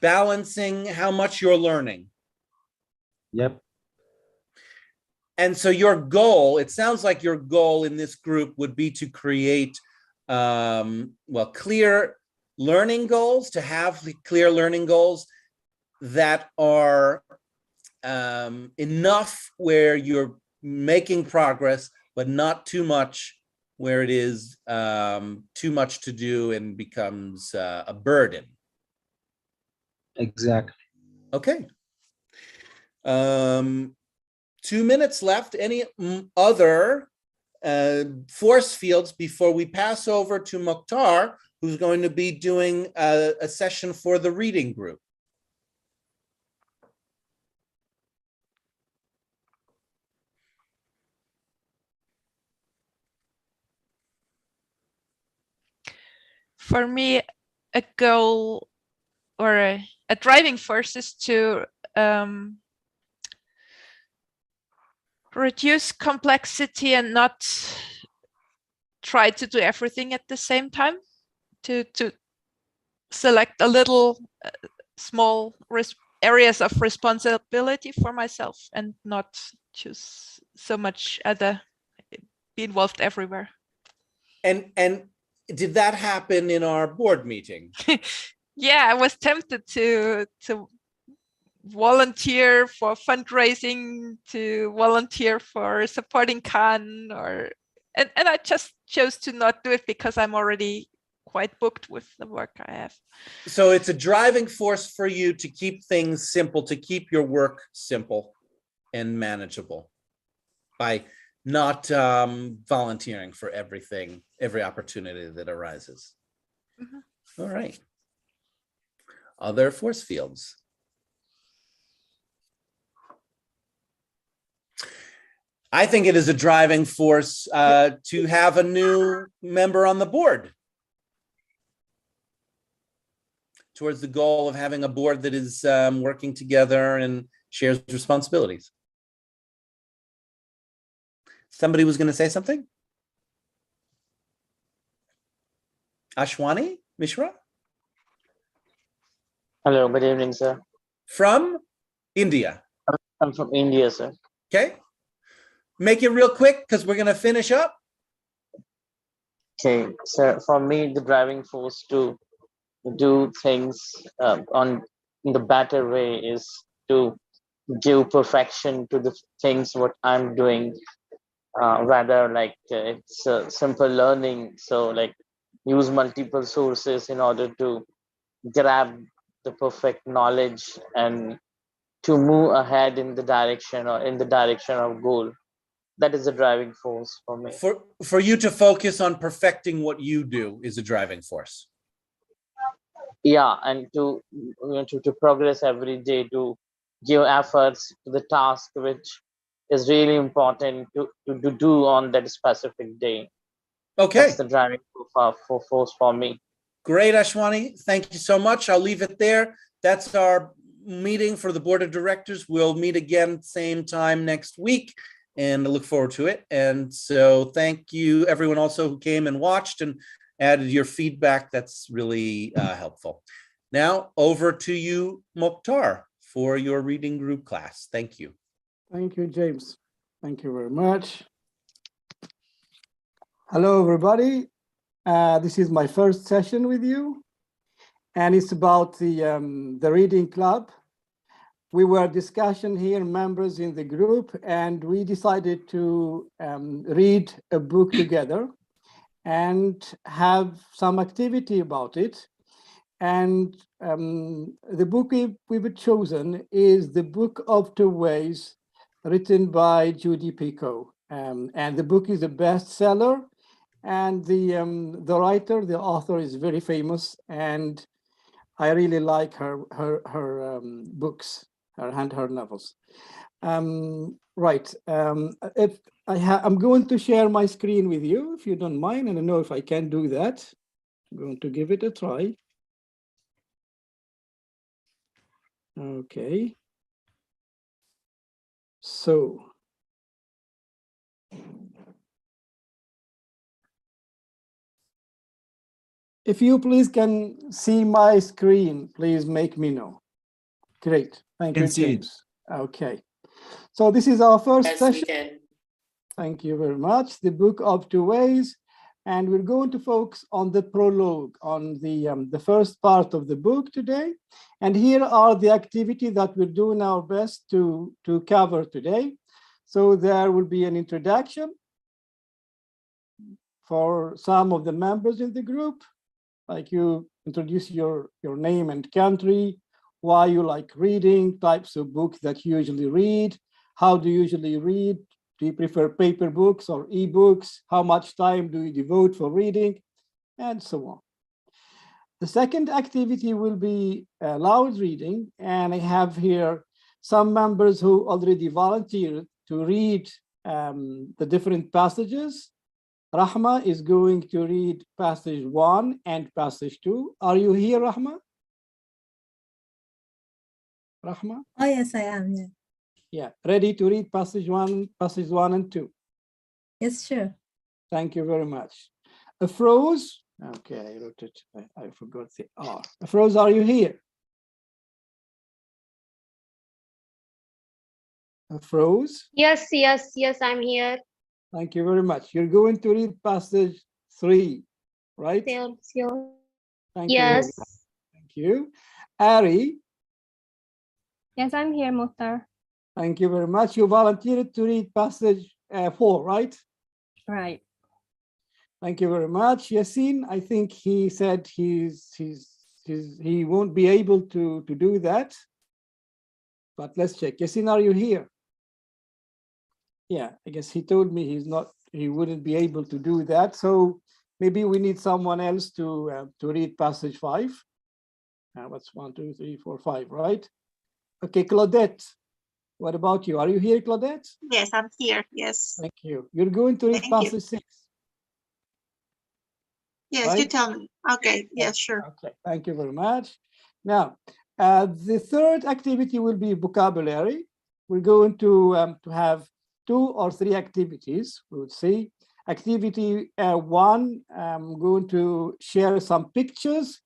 R: balancing how much you're learning.
L: Yep.
R: And so your goal, it sounds like your goal in this group would be to create, well, clear learning goals, to have clear learning goals that are enough where you're making progress, but not too much where it is too much to do and becomes a burden.
L: Exactly.
R: Okay. 2 minutes left. Any other force fields before we pass over to Mokhtar, who's going to be doing a session for the reading group?
B: For me, a goal or a driving force is to reduce complexity and not try to do everything at the same time, to select a little small areas of responsibility for myself and not choose so much other, be involved everywhere.
R: And did that happen in our board meeting?
B: Yeah, I was tempted to volunteer for fundraising, to volunteer for supporting Khan, and I just chose to not do it because I'm already quite booked with the work I have.
R: So it's a driving force for you to keep things simple, to keep your work simple and manageable by not volunteering for everything, every opportunity that arises. Mm-hmm. All right. Other force fields. I think it is a driving force to have a new member on the board towards the goal of having a board that is working together and shares responsibilities. Somebody was going to say something? Ashwani Mishra?
G: Hello, good evening, sir.
R: From India?
G: I'm from India, sir.
R: Okay. Make it real quick because we're going to finish up.
G: Okay, so for me, the driving force to do things in the better way is to give perfection to the things what I'm doing. Rather like it's simple learning. So like use multiple sources in order to grab the perfect knowledge and to move ahead in the direction of goal. That is the driving force for me.
R: For you to focus on perfecting what you do is a driving force.
G: Yeah, and to progress every day, to give efforts to the task which is really important to do on that specific day.
R: Okay.
G: That's the driving force for me.
R: Great, Ashwani. Thank you so much. I'll leave it there. That's our meeting for the board of directors. We'll meet again same time next week, and I look forward to it. And so thank you everyone also who came and watched and added your feedback. That's really helpful. Now over to you, Mokhtar, for your reading group class. Thank you.
H: Thank you, James. Thank you very much. Hello, everybody. This is my first session with you, and it's about the reading club. we were discussion here, members in the group, and we decided to read a book together and have some activity about it. And the book we've chosen is The Book of Two Ways, written by Judy Picoult. And the book is a bestseller, and the writer, the author, is very famous, and I really like her books, her novels. Right. I'm going to share my screen with you, if you don't mind. I don't know if I can do that. I'm going to give it a try. Okay. So. If you please can see my screen, please make me know. Great. Thank you,
L: Can see it.
H: James. Okay. So this is our first
D: Yes,
H: session.
D: we can.
H: Thank you very much. The Book of Two Ways. And we're going to focus on the prologue, on the first part of the book today. And here are the activities that we're doing our best to cover today. So there will be an introduction for some of the members in the group, like you introduce your name and country, why you like reading, types of books that you usually read, how do you usually read, do you prefer paper books or e-books, how much time do you devote for reading, and so on. The second activity will be loud reading, and I have here some members who already volunteered to read the different passages. Rahma is going to read passage 1 and passage 2. Are you here, Rahma? Rahma?
U: Oh, yes, I am. Yeah.
H: Yeah, ready to read passage 1 and 2.
U: Yes, sure.
H: Thank you very much. Afroz, okay, I wrote it. I forgot the R. Afroz, are you here? Afroz?
S: Yes, I'm here.
H: Thank you very much. You're going to read passage 3, right?
S: Sure.
H: Thank you very
S: Yes.
H: much. Thank you. Ari?
S: Yes, I'm here, Muhtar.
H: Thank you very much. You volunteered to read passage 4, right?
S: Right.
H: Thank you very much. Yasin, I think he said he won't be able to do that. But let's check. Yasin, are you here? Yeah, I guess he told me he wouldn't be able to do that. So maybe we need someone else to read passage 5. What's 1, 2, 3, 4, 5, right? Okay, Claudette, what about you? Are you here, Claudette?
T: Yes, I'm here. Yes.
H: Thank you. You're going to read
T: Thank you.
H: passage 6.
T: Yes,
H: right?
T: you tell me. Okay. Yes, sure.
H: Okay, thank you very much. Now, the third activity will be vocabulary. We're going to have 2 or 3 activities, we would see. Activity 1, I'm going to share some pictures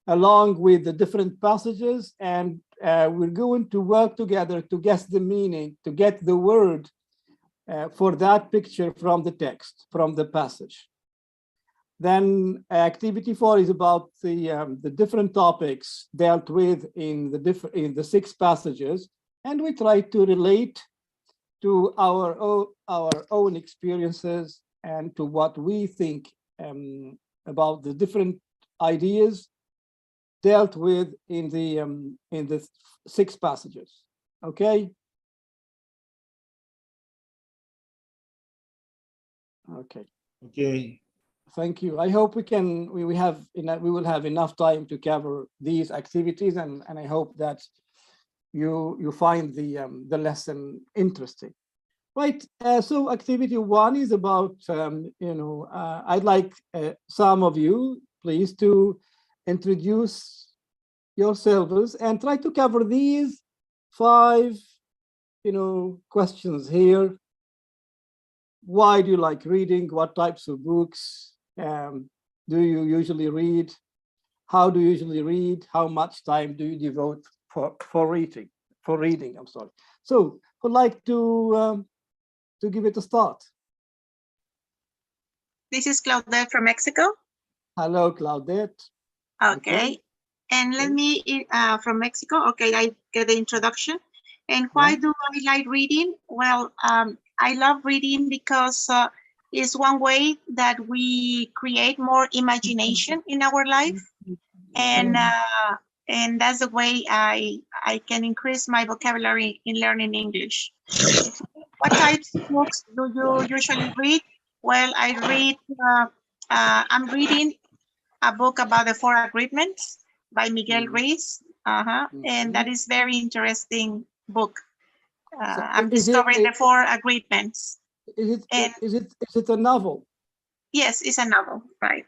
H: along with the different passages, and we're going to work together to guess the meaning, to get the word for that picture from the text, from the passage. Then activity 4 is about the different topics dealt with in the 6 passages, and we try to relate to our own experiences and to what we think about the different ideas dealt with in the 6 passages. Okay. Okay.
L: Okay.
H: Thank you. I hope we will have enough time to cover these activities, and I hope that you find the lesson interesting. Right. So activity 1 is about I'd like some of you please to introduce yourselves and try to cover these 5 questions here. Why do you like reading? What types of books do you usually read? How do you usually read? How much time do you devote for reading? I'm sorry. So I'd like to give it a start.
T: This is Claudette from Mexico.
H: Hello, Claudette.
T: Okay. And let me, from Mexico, okay, I get the introduction. And why do I like reading? Well, I love reading because it's one way that we create more imagination in our life. And that's the way I can increase my vocabulary in learning English. What types of books do you usually read? Well, I read, I'm reading a book about the 4 agreements by Miguel Ruiz. And that is very interesting book. I'm discovering the 4 agreements.
H: Is it a novel?
T: Yes, it's a novel, right.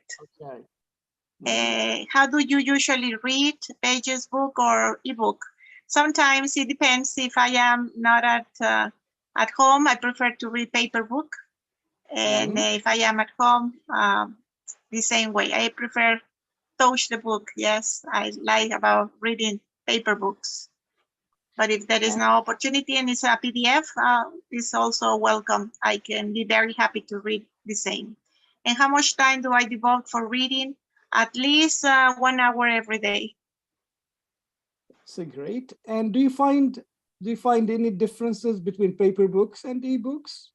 H: Okay.
T: How do you usually read? Pages, book, or ebook? Sometimes it depends. If I am not at home, I prefer to read paper book. And if I am at home, the same way. I prefer touch the book. Yes, I like about reading paper books. But if there is no opportunity and it's a PDF, it's also welcome. I can be very happy to read the same. And how much time do I devote for reading? At least 1 hour every day.
H: So great. And do you find any differences between paper books and ebooks?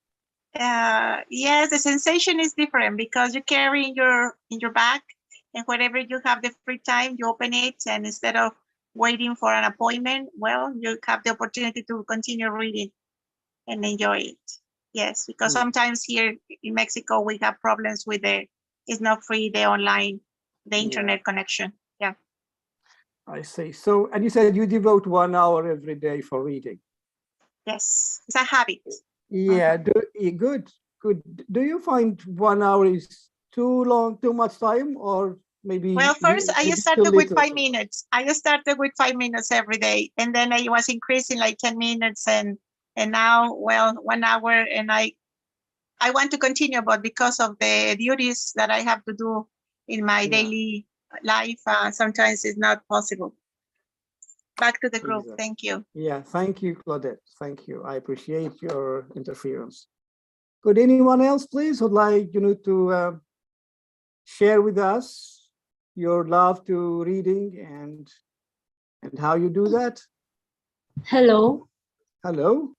T: Yes, the sensation is different because you carry in your bag, and whenever you have the free time, you open it, and instead of waiting for an appointment, well, you have the opportunity to continue reading and enjoy it. Yes, because sometimes here in Mexico we have problems with it's not free, the online, the internet connection. Yeah.
H: I see. So, and you said you devote 1 hour every day for reading.
T: Yes, it's a habit.
H: Yeah, good. Do you find 1 hour is too long, too much time, or maybe?
T: Well, first I
H: maybe
T: started
H: too
T: with
H: little?
T: 5 minutes. I started with 5 minutes every day, and then I was increasing like 10 minutes, and now, well, 1 hour, and I want to continue, but because of the duties that I have to do in my daily life, sometimes it's not possible. Back to the group.
H: Exactly.
T: Thank you.
H: Yeah, thank you, Claudette. Thank you. I appreciate your interference. Could anyone else, please, would like to share with us your love to reading and how you do that?
P: Hello.
H: Hello.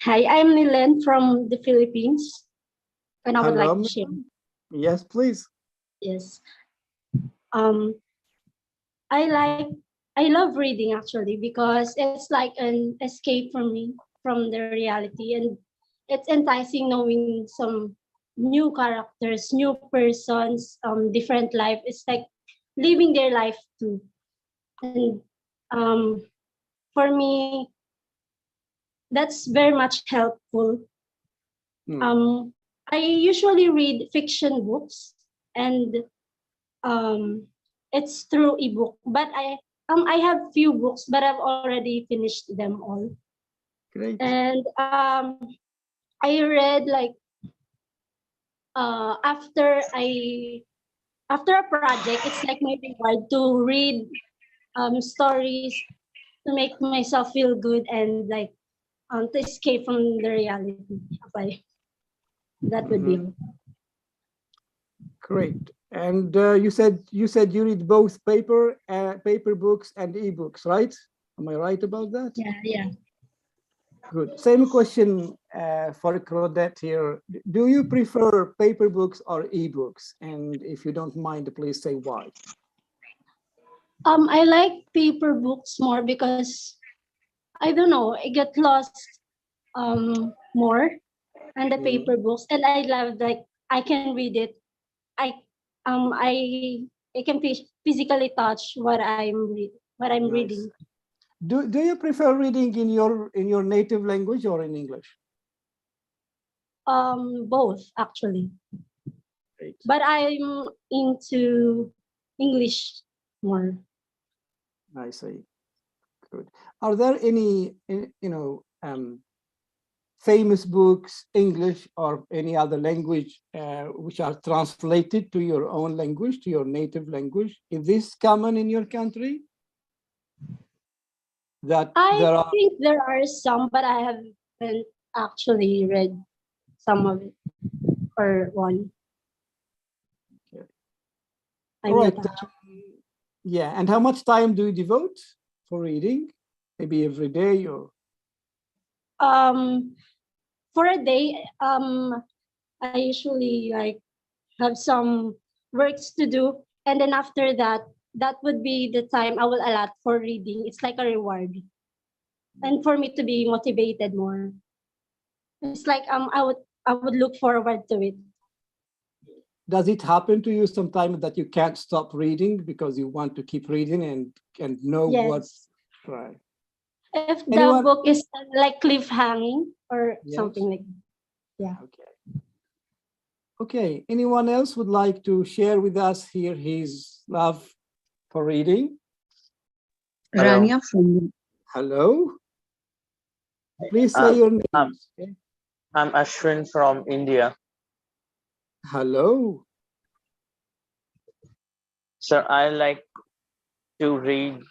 P: Hi, I'm Nilen from the Philippines, and I would
H: Hello.
P: like to share.
H: Yes, please.
P: Yes. I love reading actually because it's like an escape from me from the reality, and it's enticing knowing some new characters, new persons, different life. It's like living their life too. And for me, that's very much helpful. I usually read fiction books, and it's through ebook, but I have few books, but I've already finished them all.
H: Great.
P: And I read like after a project, it's like my reward to read stories to make myself feel good and like to escape from the reality of life. That would be all.
H: Great. And you said you read both paper books and ebooks, right? Am I right about that?
P: Yeah.
H: Good. Same question for Claudette here. Do you prefer paper books or ebooks? And if you don't mind, please say why.
P: I like paper books more because I don't know, I get lost more in the paper books, and I love like I can read it. I can physically touch what I'm reading.
H: Do you prefer reading in your native language or in English?
P: Both actually.
H: Great.
P: But I'm into English more.
H: I see. Good. Are there any famous books, English or any other language, which are translated to your own language, to your native language? Is this common in your country?
P: I think there are some, but I haven't actually read some of it or one.
H: All right. Yeah, and how much time do you devote for reading? Maybe every day or?
P: For a day, I usually like have some works to do, and then after that, that would be the time I will allot for reading. It's like a reward, and for me to be motivated more. It's like I would look forward to it.
H: Does it happen to you sometimes that you can't stop reading because you want to keep reading and know
P: Yes.
H: right?
P: If the
H: Anyone?
P: book is like cliffhanging or
H: Yes.
P: something like that. Yeah.
H: Okay, anyone else would like to share with us here his love for reading?
G: Hello.
N: Rania from
H: Hello. Please say your name.
G: I'm Ashwin from India.
H: Hello.
G: Sir, I like to read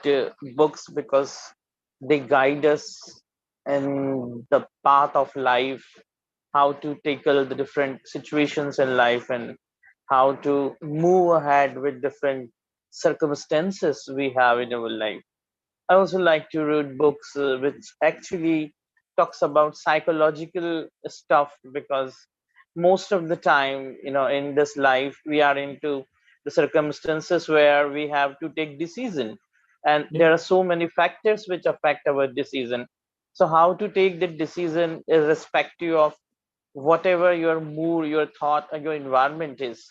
G: books because they guide us in the path of life, how to tackle the different situations in life and how to move ahead with different circumstances we have in our life. I also like to read books which actually talks about psychological stuff, because most of the time, in this life, we are into the circumstances where we have to take decision, and there are so many factors which affect our decision. So how to take the decision irrespective of whatever your mood, your thought, or your environment is.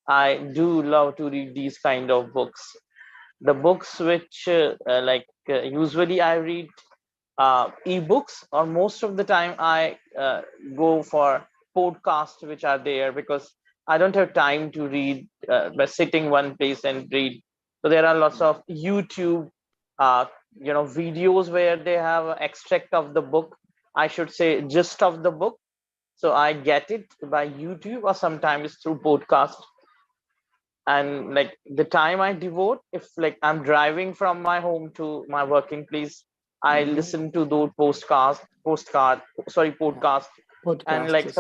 G: I do love to read these kind of books. The books which usually I read ebooks, or most of the time I go for podcasts which are there, because I don't have time to read by sitting one place and read. So there are lots of YouTube videos where they have an extract of the book, I should say gist of the book. So I get it by YouTube or sometimes through podcast. And like the time I devote, if like I'm driving from my home to my working place, I listen to those podcast, and like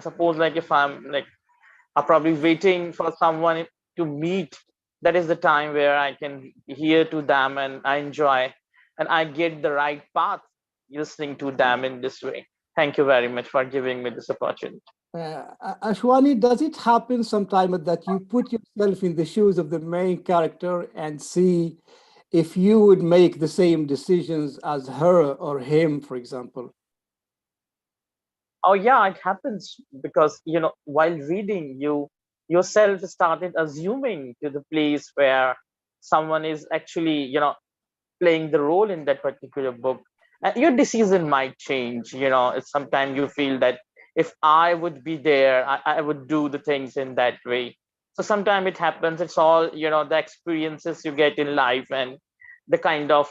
G: suppose like if I'm like probably waiting for someone to meet, that is the time where I can hear to them and I enjoy, and I get the right path listening to them in this way. Thank you very much for giving me this opportunity.
H: Ashwani, does it happen sometime that you put yourself in the shoes of the main character and see if you would make the same decisions as her or him, for example?
G: Oh yeah, it happens, because while reading, you yourself started assuming to the place where someone is actually playing the role in that particular book, and your decision might change. Sometimes you feel that if I would be there, I would do the things in that way. So sometimes it happens. It's all the experiences you get in life and the kind of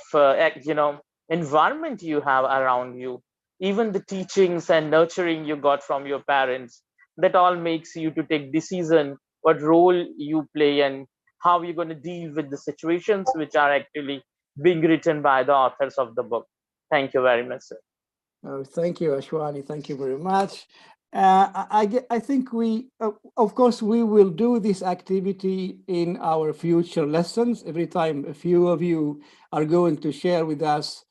G: environment you have around you, even the teachings and nurturing you got from your parents, that all makes you to take decision what role you play and how you're going to deal with the situations which are actually being written by the authors of the book. Thank you very much, sir.
H: Oh, thank you, Ashwani. Thank you very much. I think we, of course, we will do this activity in our future lessons. Every time a few of you are going to share with us,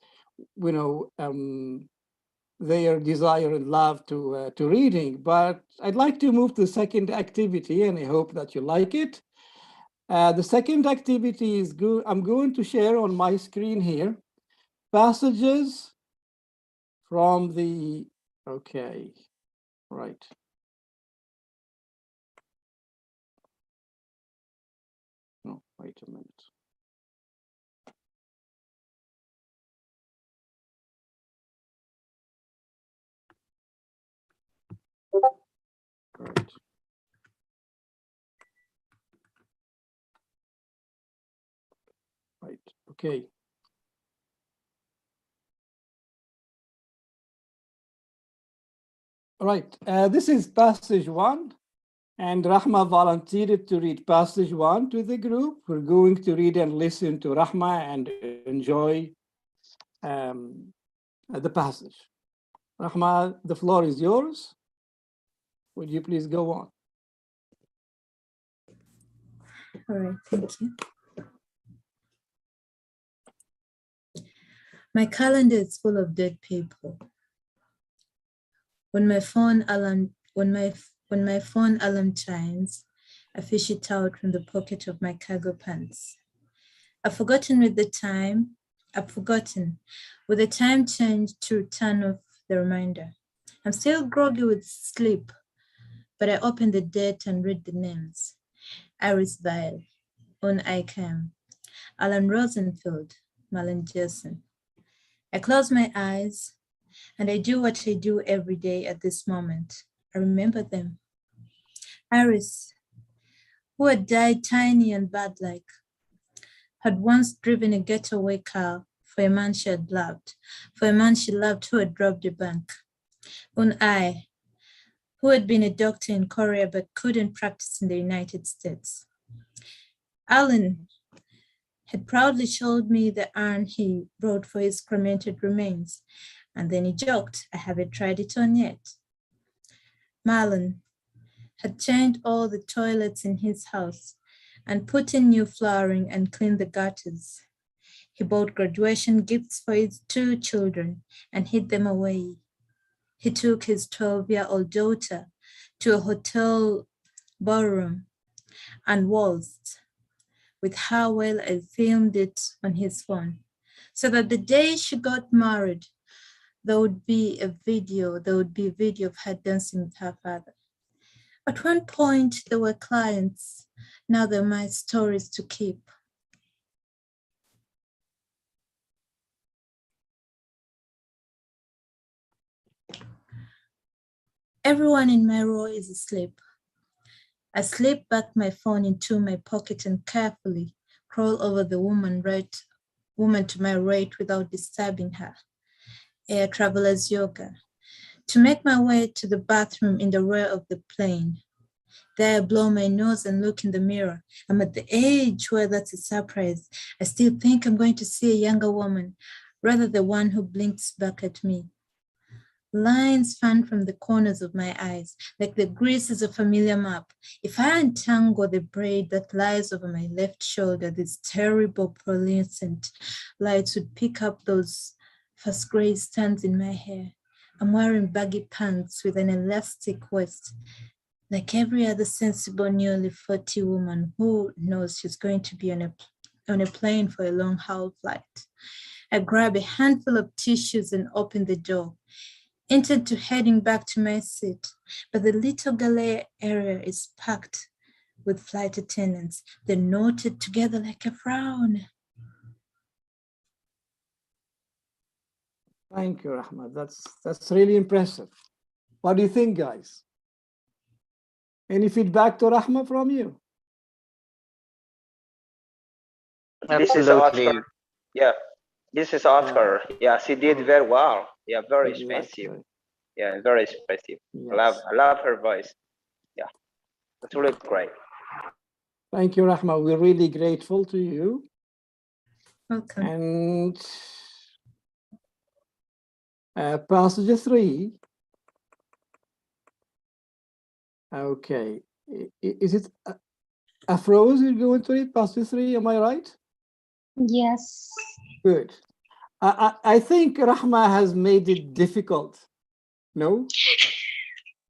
H: their desire and love to reading. But I'd like to move to the second activity, and I hope that you like it. The second activity is good. I'm going to share on my screen here passages from the, okay, right. No, wait a minute. Right. Right, okay. All right, this is passage 1, and Rahma volunteered to read passage 1 to the group. We're going to read and listen to Rahma and enjoy the passage. Rahma, the floor is yours. Would you please go on?
N: All right, thank you.
U: My calendar is full of dead people. When my phone alarm chimes, I fish it out from the pocket of my cargo pants. I've forgotten with the time changed to turn off the reminder. I'm still groggy with sleep, but I open the date and read the names. Iris Vile, Un Icam, Alan Rosenfield, Malin Jason. I close my eyes and I do what I do every day at this moment. I remember them. Iris, who had died tiny and bat-like, had once driven a getaway car for a man she had loved, for a man she loved who had robbed a bank. I, who had been a doctor in Korea but couldn't practice in the United States. Alan had proudly showed me the urn he brought for his cremated remains, and then he joked, I haven't tried it on yet. Marlon had changed all the toilets in his house and put in new flooring and cleaned the gutters. He bought graduation gifts for his 2 children and hid them away. He took his 12-year-old daughter to a hotel ballroom and waltzed with how well I filmed it on his phone, so that the day she got married, there would be a video of her dancing with her father. At one point, there were clients. Now they're my stories to keep. Everyone in my row is asleep. I slip back my phone into my pocket and carefully crawl over the woman to my right without disturbing her. Air traveler's yoga. To make my way to the bathroom in the rear of the plane. There I blow my nose and look in the mirror. I'm at the age where that's a surprise. I still think I'm going to see a younger woman, rather the one who blinks back at me. Lines fan from the corners of my eyes, like the grease of a familiar map. If I untangle the braid that lies over my left shoulder, these terrible pearlescent lights would pick up those fast gray strands in my hair. I'm wearing baggy pants with an elastic waist, like every other sensible nearly 40 woman who knows she's going to be on a plane for a long-haul flight. I grab a handful of tissues and open the door, intent to heading back to my seat, but the little galley area is packed with flight attendants. They're knotted together like a frown.
H: Thank you, Rahma. That's really impressive. What do you think, guys? Any feedback to Rahma from you?
N: This is Oscar. Yeah, this is Oscar. Yeah, she did very well. Yeah, very expressive. Yeah, very expressive.
H: Yes.
N: I love her voice. Yeah, that's really great.
H: Thank you, Rahma. We're really grateful to you.
U: Welcome.
H: And passage 3. Okay. Is it Afroz you're going to read passage 3? Am I right?
P: Yes.
H: Good. I think Rahma has made it difficult. No?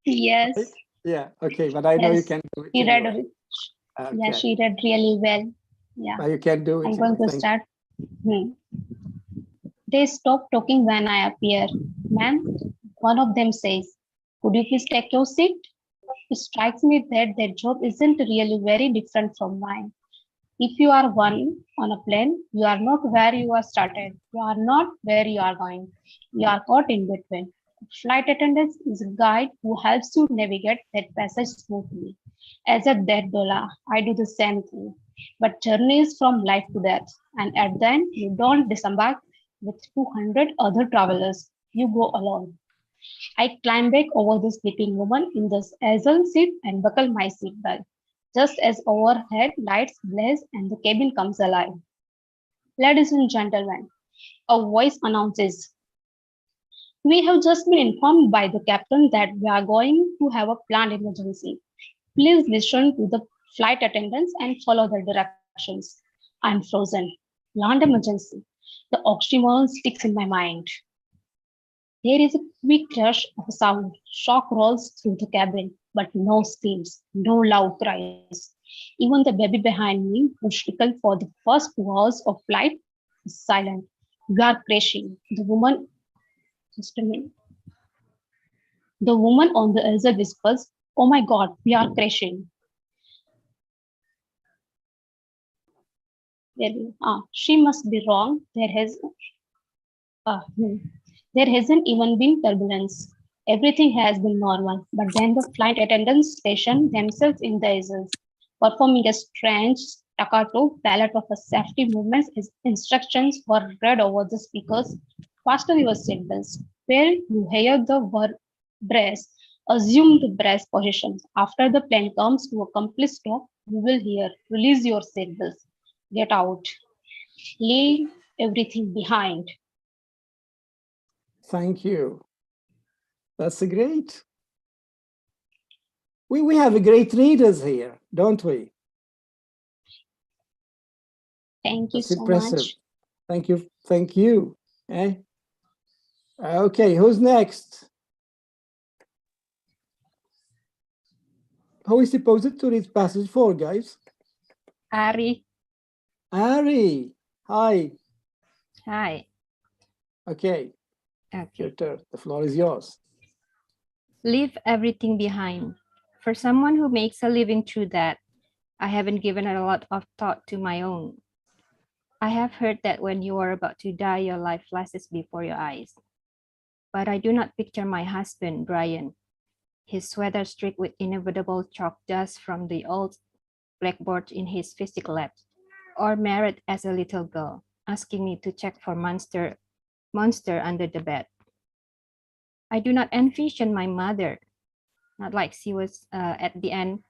P: Yes.
H: Right? Yeah. Okay. But I know you
P: Yes.
H: can do it.
P: She read
H: anyway.
P: it. Yeah, she read really well. Yeah.
H: But you can do it.
P: I'm going to
H: Thank
P: start. They stop talking when I appear. Ma'am, one of them says, could you please take your seat? It strikes me that their job isn't really very different from mine. If you are one on a plane, you are not where you are started. You are not where you are going. You are caught in between. Flight attendant is a guide who helps you navigate that passage smoothly. As a dead dollar, I do the same thing. But journey is from life to death. And at the end, you don't disembark with 200 other travelers. You go alone. I climb back over the sleeping woman in the aisle seat and buckle my seatbelt, just as overhead lights blaze and the cabin comes alive. Ladies and gentlemen, a voice announces, we have just been informed by the captain that we are going to have a planned emergency. Please listen to the flight attendants and follow the directions. I'm frozen. Planned emergency.
F: The oxymoron sticks in my mind. There is a quick rush of sound. Shock rolls through the cabin, but no screams, no loud cries. Even the baby behind me, who stickled for the first 2 hours of flight, is silent. We are crashing. Just a minute. The woman on the other whispers, "Oh my God, we are crashing." She must be wrong. There hasn't even been turbulence. Everything has been normal. But then the flight attendants station themselves in the aisles, performing a strange staccato ballad of a safety movements as instructions were read over the speakers. Fasten your seatbelts. Where you hear the word brace, assume the brace positions. After the plane comes to a complete stop, you will hear, release your seatbelts. Get out. Leave everything behind.
H: Thank you. That's great. We have a great readers here, don't we?
F: Thank you
H: That's
F: so
H: impressive.
F: much.
H: Thank you. Thank you. Okay, who's next? Who is supposed to read passage 4, guys?
S: Ari.
H: Ari, hi.
S: Hi.
H: Okay. Your turn. The floor is yours.
S: Leave everything behind. For someone who makes a living through that, I haven't given a lot of thought to my own. I have heard that when you are about to die, your life flashes before your eyes. But I do not picture my husband, Brian, his sweater streaked with inevitable chalk dust from the old blackboard in his physics lab, or married as a little girl, asking me to check for monster under the bed. I do not envision my mother, not like she was at the end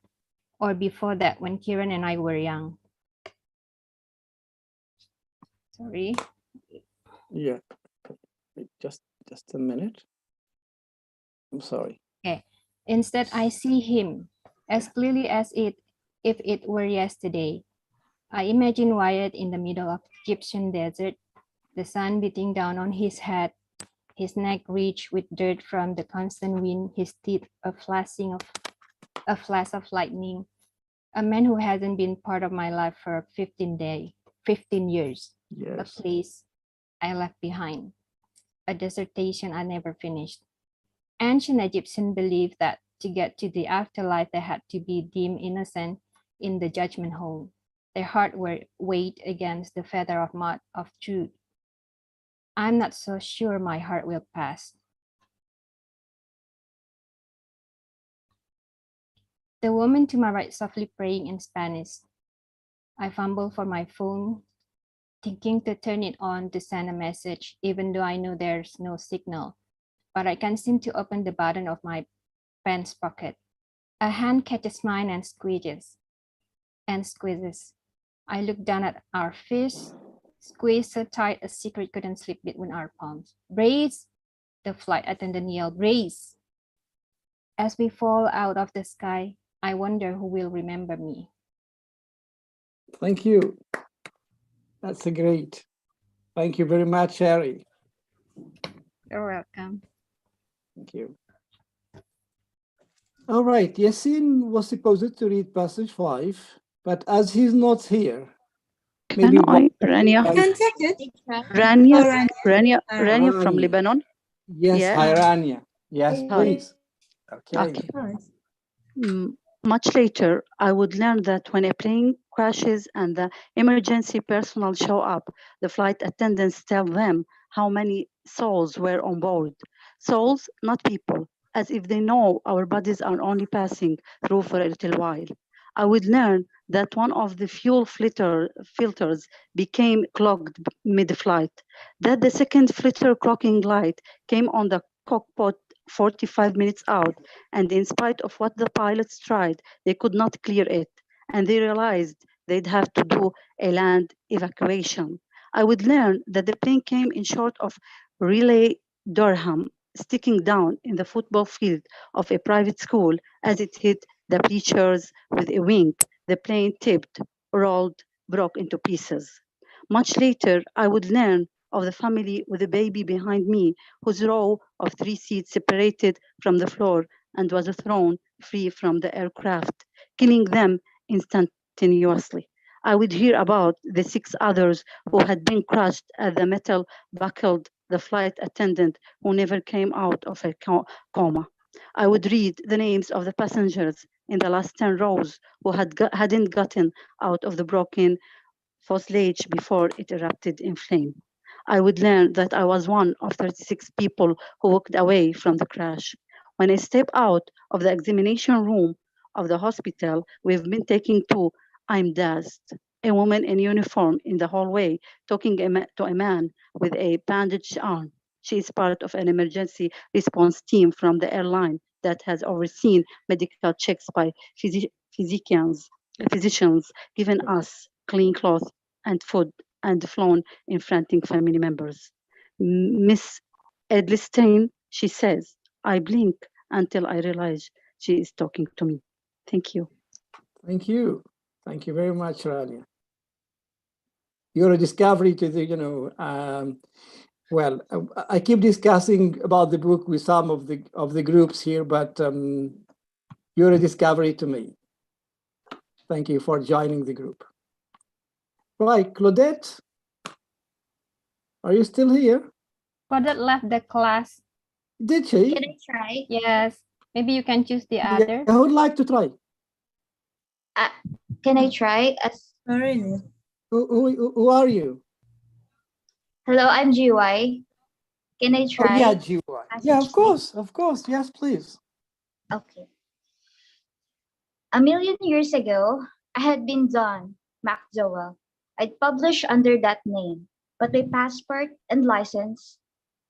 S: or before that when Kieran and I were young. Sorry.
H: Yeah. Just a minute. I'm sorry.
S: Okay. Instead, I see him as clearly as if it were yesterday. I imagine Wyatt in the middle of Egyptian desert, the sun beating down on his head, his neck rich with dirt from the constant wind, his teeth a flash of lightning. A man who hasn't been part of my life for 15 years.
H: Yes.
S: A place I left behind. A dissertation I never finished. Ancient Egyptians believed that to get to the afterlife, they had to be deemed innocent in the judgment hall. Their heart were weighed against the feather of mud of truth. I'm not so sure my heart will pass. The woman to my right softly praying in Spanish. I fumble for my phone, thinking to turn it on to send a message, even though I know there's no signal. But I can't seem to open the button of my pants pocket. A hand catches mine and squeezes. I look down at our fist, squeezed so tight a secret couldn't slip between our palms. Brace! The flight attendant yelled, brace! As we fall out of the sky, I wonder who will remember me.
H: Thank you. That's great. Thank you very much, Harry.
S: You're welcome.
H: Thank you. All right, Yasin was supposed to read passage 5, but as he's not here, maybe
V: Rania.
H: I
V: can take it. Rania from Lebanon.
H: Yes,
V: Yeah.
H: hi, Rania. Yes,
V: Hi.
H: please. Okay.
V: Much later, I would learn that when a plane crashes and the emergency personnel show up, the flight attendants tell them how many souls were on board. Souls, not people, as if they know our bodies are only passing through for a little while. I would learn that one of the fuel filters became clogged mid-flight, that the second filter clocking light came on the cockpit 45 minutes out, and in spite of what the pilots tried, they could not clear it, and they realized they'd have to do a land evacuation. I would learn that the plane came in short of Relay Durham, sticking down in the football field of a private school as it hit the bleachers with a wing. The plane tipped, rolled, broke into pieces. Much later, I would learn of the family with a baby behind me, whose row of 3 seats separated from the floor and was thrown free from the aircraft, killing them instantaneously. I would hear about the 6 others who had been crushed as the metal buckled the flight attendant who never came out of a coma. I would read the names of the passengers in the last 10 rows who hadn't gotten out of the broken fuselage before it erupted in flame. I would learn that I was one of 36 people who walked away from the crash. When I step out of the examination room of the hospital we've been taken to, I'm dazzled. A woman in uniform in the hallway talking to a man with a bandaged arm. She is part of an emergency response team from the airline that has overseen medical checks by physicians, given us clean clothes and food, and flown in frantic family members. Miss Edlstein, she says, I blink until I realize she is talking to me. Thank you.
H: Thank you. Thank you very much, Ralia. You're a discovery to the, well, I keep discussing about the book with some of the groups here, but you're a discovery to me. Thank you for joining the group. Right, Claudette, are you still here?
S: Claudette left the class.
H: Did she?
M: Can I try?
S: Yes. Maybe you can choose the other.
H: I would like to try.
M: Can I try?
U: Really?
H: Who are you?
M: Hello, I'm GY. Can I try?
H: Oh, yeah, GY. Yeah, of course. Yes, please.
M: Okay. A million years ago, I had been Don McDowell. I'd published under that name, but my passport and license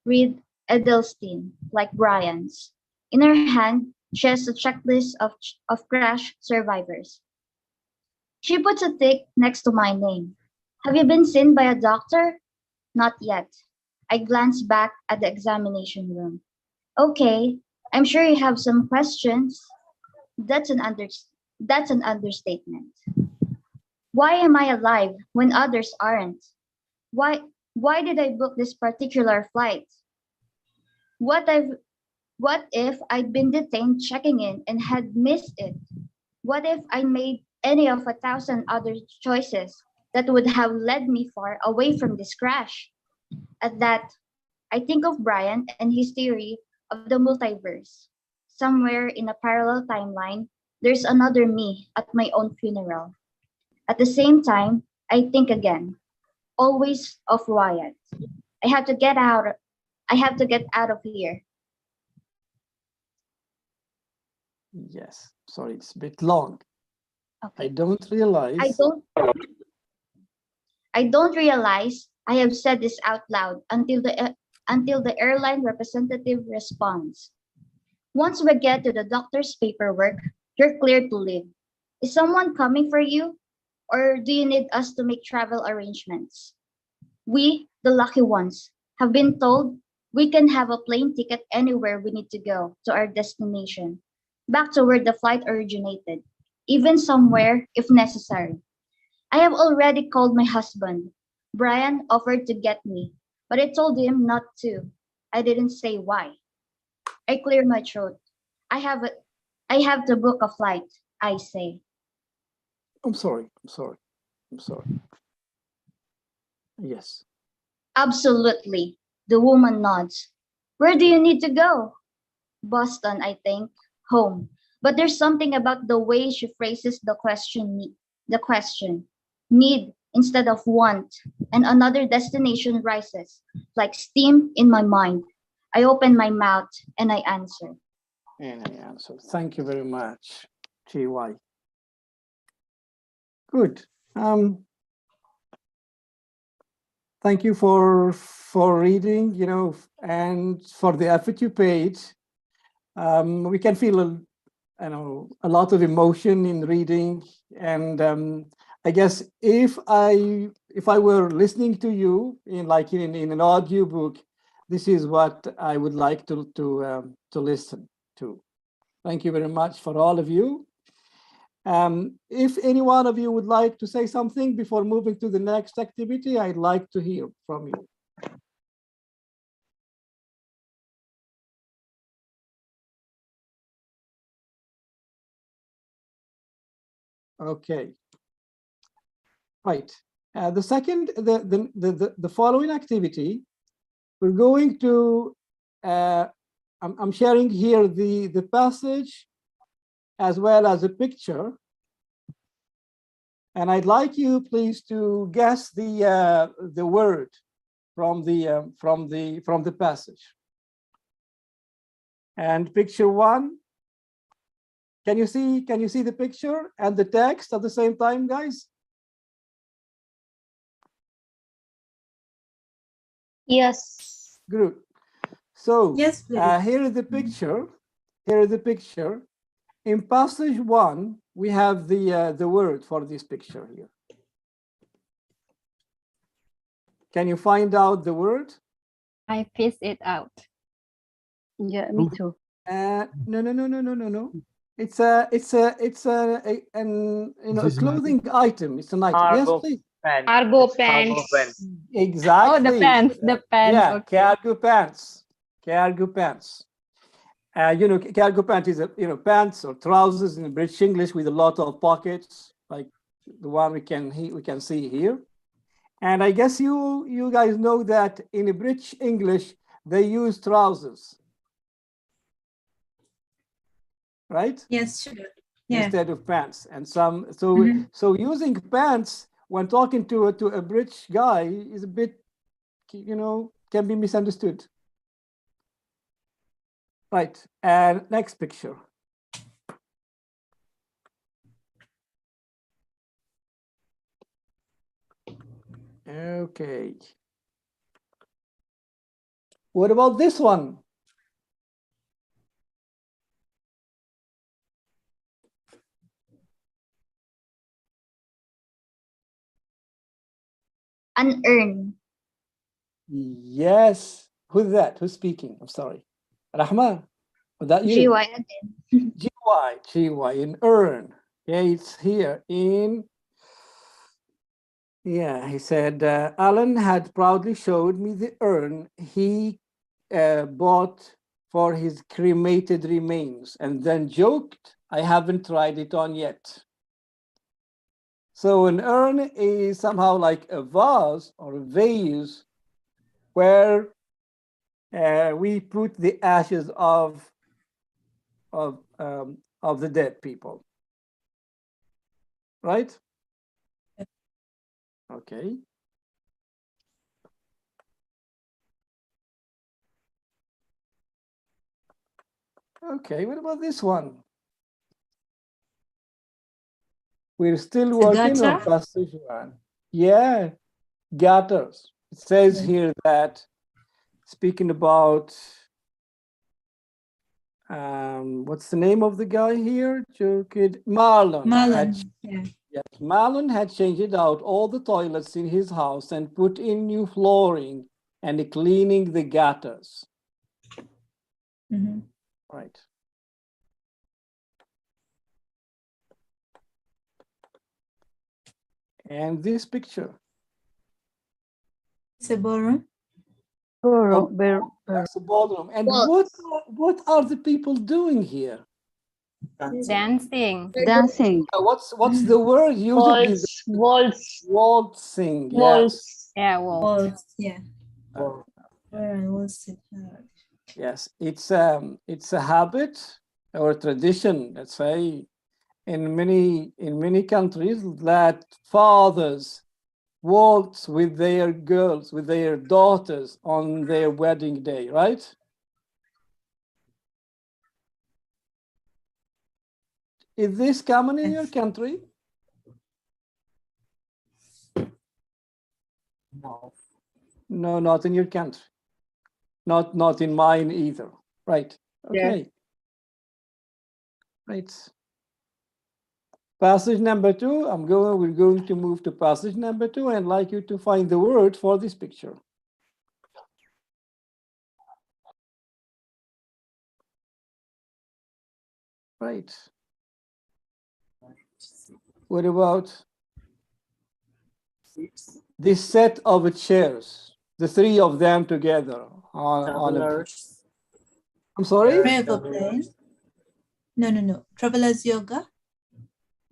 M: read Edelstein, like Brian's. In her hand, she has a checklist of crash survivors. She puts a tick next to my name. Have you been seen by a doctor? Not yet. I glanced back at the examination room. Okay, I'm sure you have some questions. That's an understatement. Why am I alive when others aren't? Why did I book this particular flight? What if I'd been detained checking in and had missed it? What if I made any of 1,000 other choices that would have led me far away from this crash? At that, I think of Brian and his theory of the multiverse. Somewhere in a parallel timeline, there's another me at my own funeral. At the same time, I think again, always of Wyatt. I have to get out of here.
H: Yes, sorry, it's a bit long.
M: Okay.
H: I don't realize.
M: I don't realize I have said this out loud until the airline representative responds. Once we get to the doctor's paperwork, you're cleared to leave. Is someone coming for you? Or do you need us to make travel arrangements? We, the lucky ones, have been told we can have a plane ticket anywhere we need to go to our destination, back to where the flight originated, even somewhere if necessary. I have already called my husband. Brian offered to get me, but I told him not to. I didn't say why. I clear my throat. I have to book a flight, I say.
H: I'm sorry. Yes.
M: Absolutely. The woman nods. Where do you need to go? Boston, I think. Home. But there's something about the way she phrases the question. Need instead of want. And another destination rises, like steam in my mind. I open my mouth and I answer.
H: Thank you very much, GY. Good. Thank you for reading, and for the effort you paid. We can feel, a lot of emotion in reading, and I guess if I were listening to you in an audiobook, this is what I would like to listen to. Thank you very much for all of you. If any one of you would like to say something before moving to the next activity, I'd like to hear from you. Okay. Right. The following activity, we're going to, I'm sharing here the passage as well as a picture. And I'd like you please to guess the word from the passage. And picture one, can you see the picture and the text at the same time, guys?
F: Yes.
H: Good. So
U: Yes, please.
H: here is the picture. Here is the picture. In passage one, we have the word for this picture here. Can you find out the word?
S: I piece it out.
V: Yeah, me too.
H: No. It's a clothing item. It's an item. Yes, please.
F: Cargo pants.
H: Exactly.
S: Oh, the pants. The pants.
H: Yeah,
S: Okay.
H: cargo pants. Cargo pants. Cargo pant is pants or trousers in British English with a lot of pockets, like the one we can see here. And I guess you guys know that in British English they use trousers, right?
U: Yes, sure. Yeah.
H: Instead of pants, and so using pants when talking to a British guy is a bit, can be misunderstood. Right, and next picture. Okay. What about this one?
M: An urn.
H: Yes. Who's that? Who's speaking? I'm sorry. Rahma, was that you?
M: GY again.
H: GY, in urn. Yeah, it's here in. Yeah, he said, Alan had proudly showed me the urn he bought for his cremated remains and then joked, I haven't tried it on yet. So an urn is somehow like a vase or a vase where we put the ashes of the dead people, right? Okay. Okay, what about this one? We're still working on passage one. Yeah, gutters. It says here that, speaking about, what's the name of the guy here? Marlon.
U: Marlon, yeah.
H: Yes, Marlon had changed out all the toilets in his house and put in new flooring and cleaning the gutters. Right. And this picture.
U: It's a ballroom.
H: That's a ballroom. And what are the people doing here?
S: Dancing.
V: Dancing.
H: What's the word used? Waltzing. Yes.
S: Yeah, waltz.
U: Yeah.
H: Yes, it's a habit or a tradition, let's say, in many countries that fathers waltz with their girls, with their daughters on their wedding day, right? Is this common in your country? No, not in your country. Not in mine either. Right. Okay.
U: Yeah.
H: Right. Passage number 2. We're going to move to passage number 2 and I'd like you to find the word for this picture. Right. What about this set of chairs? The three of them together on a. I'm sorry?
U: Travel plane. No. Traveler's yoga.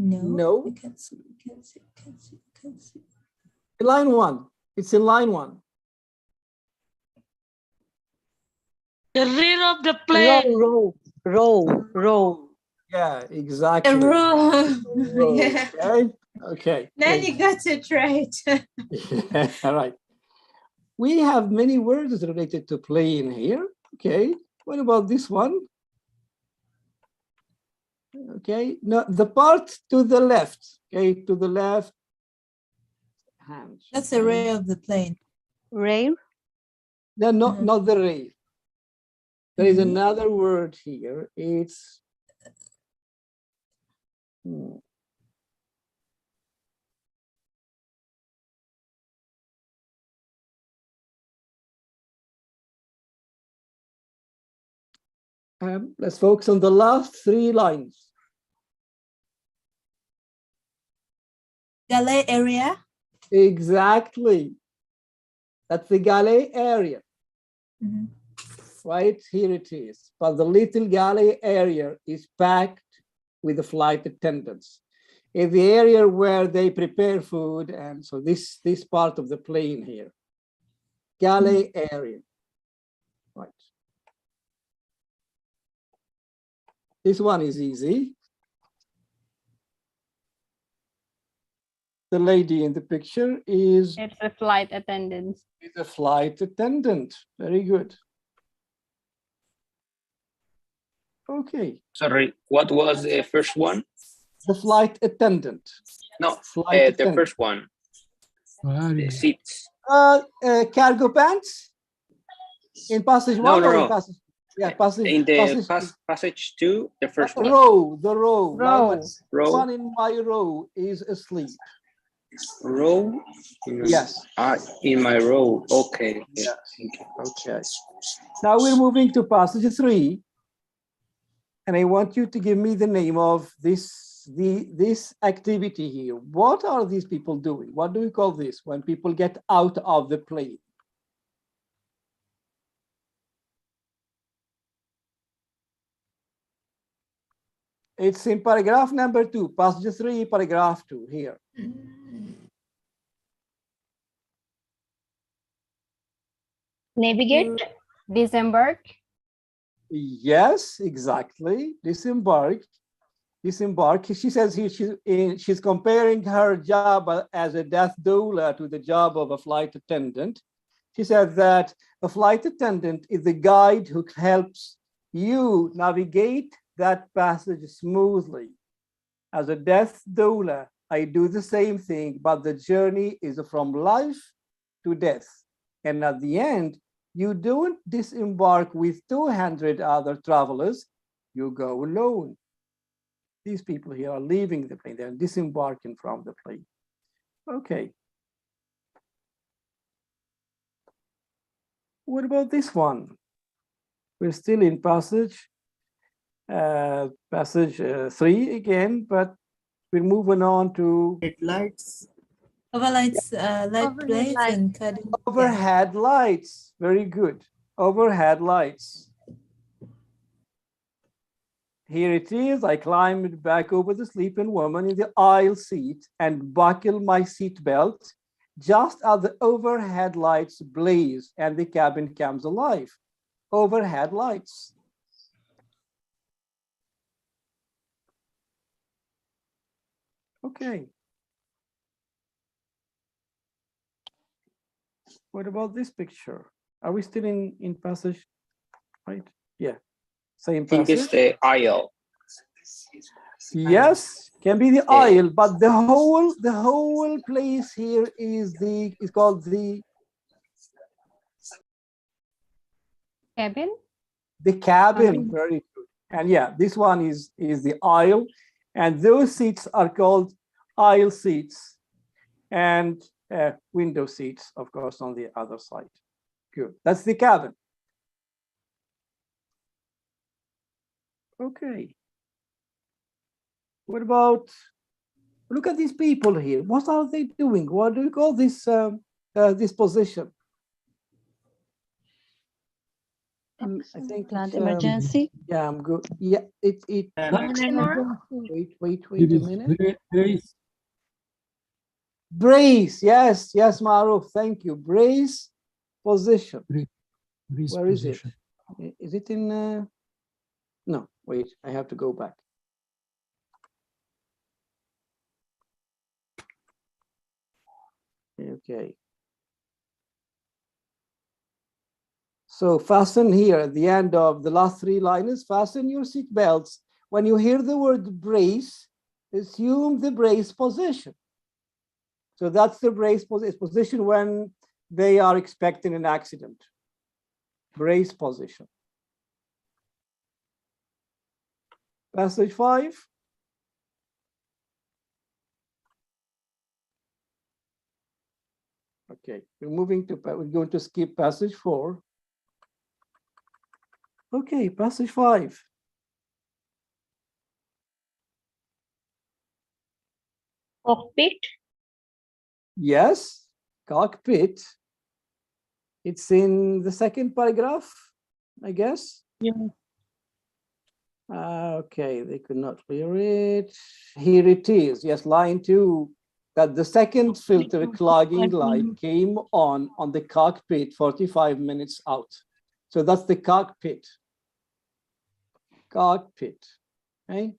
U: No.
H: No.
U: You can see.
H: Line one. It's in line one.
A: The rear of the plane.
V: Row.
H: Yeah, exactly.
U: A row.
H: Row,
U: Yeah.
H: Okay. Okay.
U: Now
H: great.
U: you got it right.
H: Yeah, all right. We have many words related to plane here. Okay. What about this one? Okay. No, the part to the left. Okay, to the left. Hands.
U: That's the rail of the plane.
V: Rail?
H: No, not the rail. There is another word here. It's let's focus on the last three lines.
U: Galley area.
H: Exactly. That's the galley area. Right here it is. But the little galley area is packed with the flight attendants. In the area where they prepare food, and so this part of the plane here. Galley area. Right. This one is easy. The lady in the picture is
S: It's a flight attendant.
H: a flight attendant. Very good. Okay.
K: Sorry, what was the first one?
H: The flight attendant.
K: No,
H: Flight
K: the
H: attendant.
K: first one. The seats.
H: Cargo pants in passage one or in passage? Yeah, passage.
K: In the
H: passage,
K: passage two, the first one.
H: the row.
K: Row.
H: One in my row is asleep.
K: Row?
H: Yes.
K: In my row. Okay.
H: Yes. Okay. Now we're moving to passage 3. And I want you to give me the name of this activity here. What are these people doing? What do we call this when people get out of the plane? It's in paragraph number 2, passage 3, paragraph 2 here.
S: Navigate, disembark.
H: Yes, exactly. Disembark. She says here she's comparing her job as a death doula to the job of a flight attendant. She said that a flight attendant is the guide who helps you navigate that passage smoothly. As a death doula, I do the same thing, but the journey is from life to death. And at the end, you don't disembark with 200 other travelers, you go alone. These people here are leaving the plane, they're disembarking from the plane. Okay. What about this one? We're still in passage 3 again, but we're moving on to
U: headlights. Overlights, light plates and cutting.
H: Overhead lights. Very good. Overhead lights. Here it is. I climbed back over the sleeping woman in the aisle seat and buckled my seat belt just as the overhead lights blaze and the cabin comes alive. Overhead lights. Okay. What about this picture? Are we still in passage? Right? Yeah. Same
K: I think
H: passage.
K: it's the aisle.
H: Yes, can be the aisle, but the whole place here is called the
S: cabin.
H: The cabin. Very good. And yeah, this one is the aisle, and those seats are called aisle seats, and window seats, of course, on the other side. Good. That's the cabin. Okay. What about Look at these people here. What are they doing? What do you call this this position? I think
V: Planned
H: it's,
V: emergency.
H: yeah, I'm good. Yeah, it. Wait a minute. Brace. Yes, Maruf. Thank you. Brace position. Where is it? Is it in? No, wait. I have to go back. Okay. So fasten here at the end of the last 3 lines, fasten your seat belts. When you hear the word brace, assume the brace position. So that's the brace position when they are expecting an accident. Brace position. Passage 5. Okay, we're going to skip passage 4. Okay, passage 5.
F: Cockpit.
H: Yes, cockpit. It's in the second paragraph, I guess.
A: Yeah.
H: Okay, they could not clear it. Here it is. Yes, line 2. That the second filter clogging light came on the cockpit 45 minutes out. So that's the cockpit. Cockpit. Okay.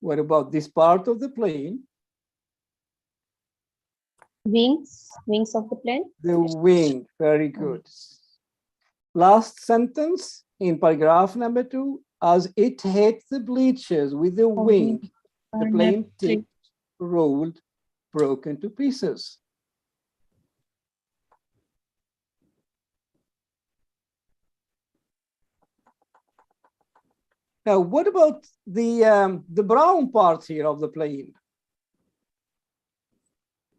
H: What about this part of the plane?
F: Wings of the plane.
H: The wing, very good. Last sentence in paragraph number 2, as it hit the bleachers with the wing, the plane tipped, rolled, broke into pieces. Now, what about the brown part here of the plane?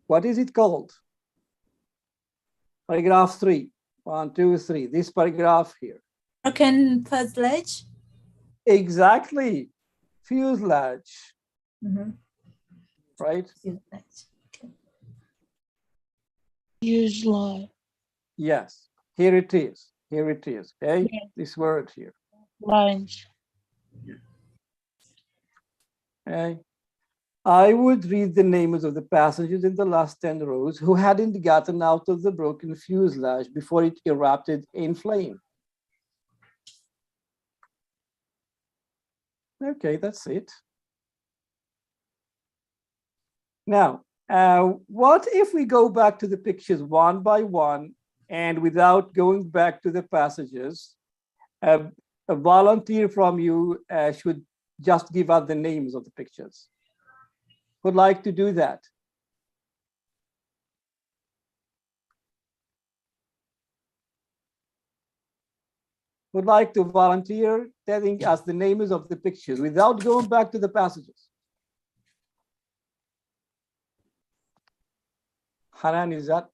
H: What is it called? Paragraph 3. 1, 2, 3. This paragraph here.
U: Broken fuselage.
H: Exactly. Fuselage. Right?
A: Fuselage.
H: Yes. Here it is. Here it is. Okay. Yeah. This word here.
A: Lines.
H: Okay. I would read the names of the passengers in the last 10 rows who hadn't gotten out of the broken fuselage before it erupted in flame. Okay, that's it. Now, what if we go back to the pictures one by one and without going back to the passages, a volunteer from you should just give out the names of the pictures. Would like to do that? Would like to volunteer telling us the names of the pictures without going back to the passages? Hanan, is that?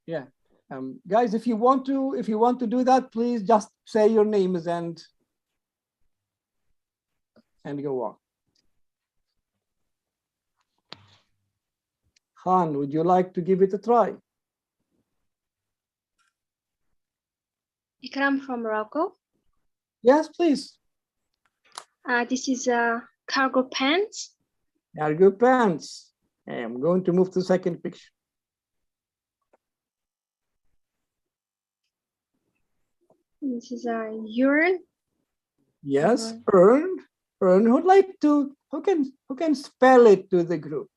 H: Yeah. Guys, if you want to do that, please just say your names and go on. Han, would you like to give it a try?
E: Ikram from Morocco.
H: Yes, please.
E: This is cargo pants.
H: Cargo pants. I'm going to move to the second picture.
E: This is a urn.
H: Yes, urn. Urn. Who'd like to? Who can spell it to the group?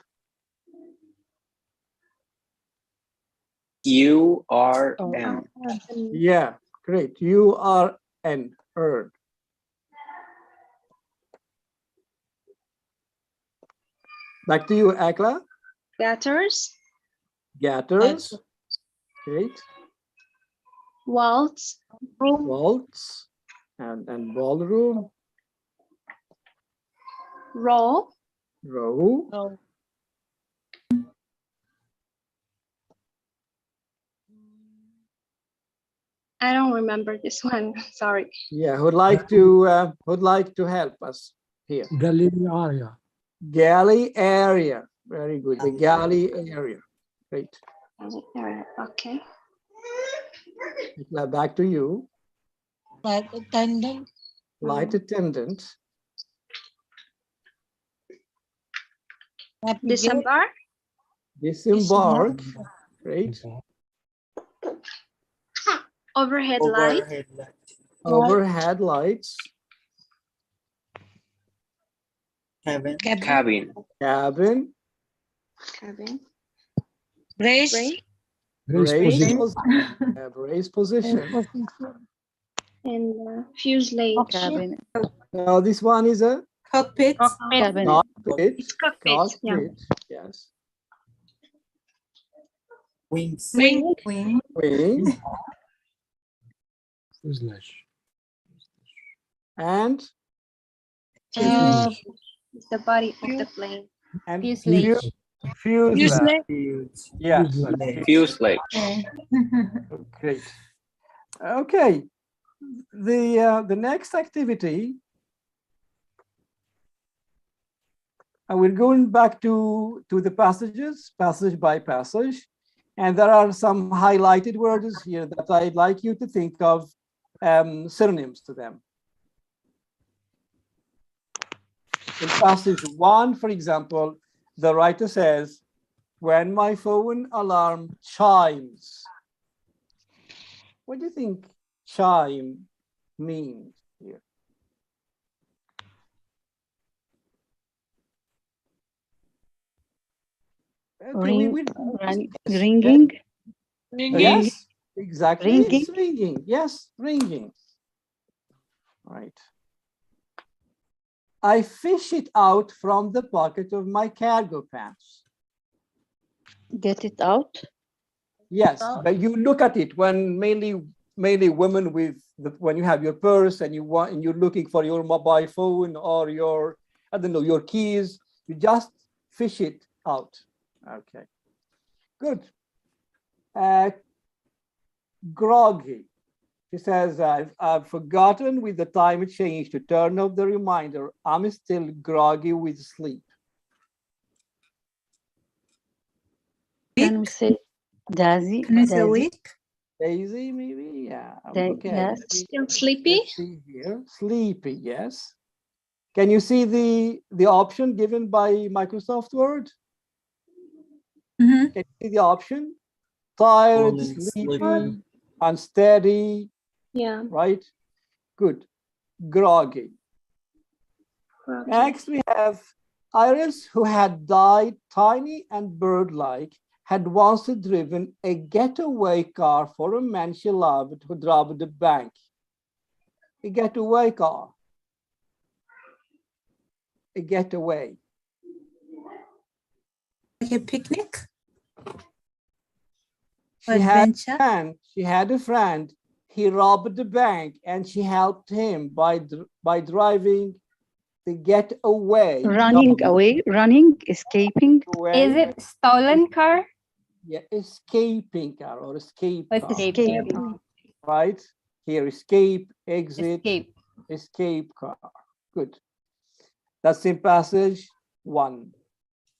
K: URN.
H: Yeah, great. URN. Urn. Back to you, Akla.
E: Gutters.
H: Gutters. Great.
E: Waltz.
H: Waltz. And ballroom.
E: Row.
H: Row.
A: Oh.
E: I don't remember this one. Sorry.
H: Yeah, who'd like to help us here?
C: Galley area.
H: Galley area. Very good. The galley area. Great.
E: Okay.
H: Now back to you.
A: Flight attendant.
H: Flight attendant.
E: Disembark.
H: Disembark. Great.
E: Overhead light.
H: Overhead lights.
N: Cabin.
H: Cabin.
E: Cabin.
A: Brace.
H: Brace position.
E: And fuselage.
H: Cabin. Now this one is a
U: cockpit.
H: Cockpit.
E: It's cockpit. Yeah.
H: Yes.
I: Wings.
E: Wing.
H: Wing.
C: Fuselage.
H: And
E: It's the body of the plane.
H: and
S: Fuselage.
H: fuselage. Yeah.
K: Fuselage.
H: Great. Okay. The next activity, we're going back to the passages, passage by passage, and there are some highlighted words here that I'd like you to think of synonyms to them. In passage 1, for example, the writer says, when my phone alarm chimes. What do you think chime means here?
V: Ringing.
H: Yes, exactly.
V: Ringing.
H: It's ringing. Yes, ringing. Right. I fish it out from the pocket of my cargo pants.
V: Get it out.
H: Yes, but you look at it when mainly women with when you have your purse and you're looking for your mobile phone or your, I don't know, your keys, you just fish it out. Okay, good. Groggy. He says, I've forgotten with the time change to turn off the reminder. I'm still groggy with sleep.
V: Can we say Daisy?
U: Can we say weak?
H: Daisy, maybe? Yeah. Okay.
V: Yes.
E: Still sleepy?
H: Let's see here. Sleepy, yes. Can you see the option given by Microsoft Word?
U: Mm-hmm.
H: Can you see the option? Tired,
I: Falling
H: sleepy,
I: asleep.
H: unsteady,
E: Yeah.
H: right? Good. Groggy.
E: Groggy.
H: Next, we have Iris, who had died tiny and bird-like, had once driven a getaway car for a man she loved who robbed a bank. A getaway car. A getaway.
U: Like a picnic?
H: She had a friend. He robbed the bank and she helped him by driving the getaway.
V: Running away, running, escaping.
S: Is it stolen car?
H: Yeah, escaping car or escape car.
S: Escape.
H: Right? Here, escape, exit,
S: Escape.
H: escape car. Good. That's in passage 1.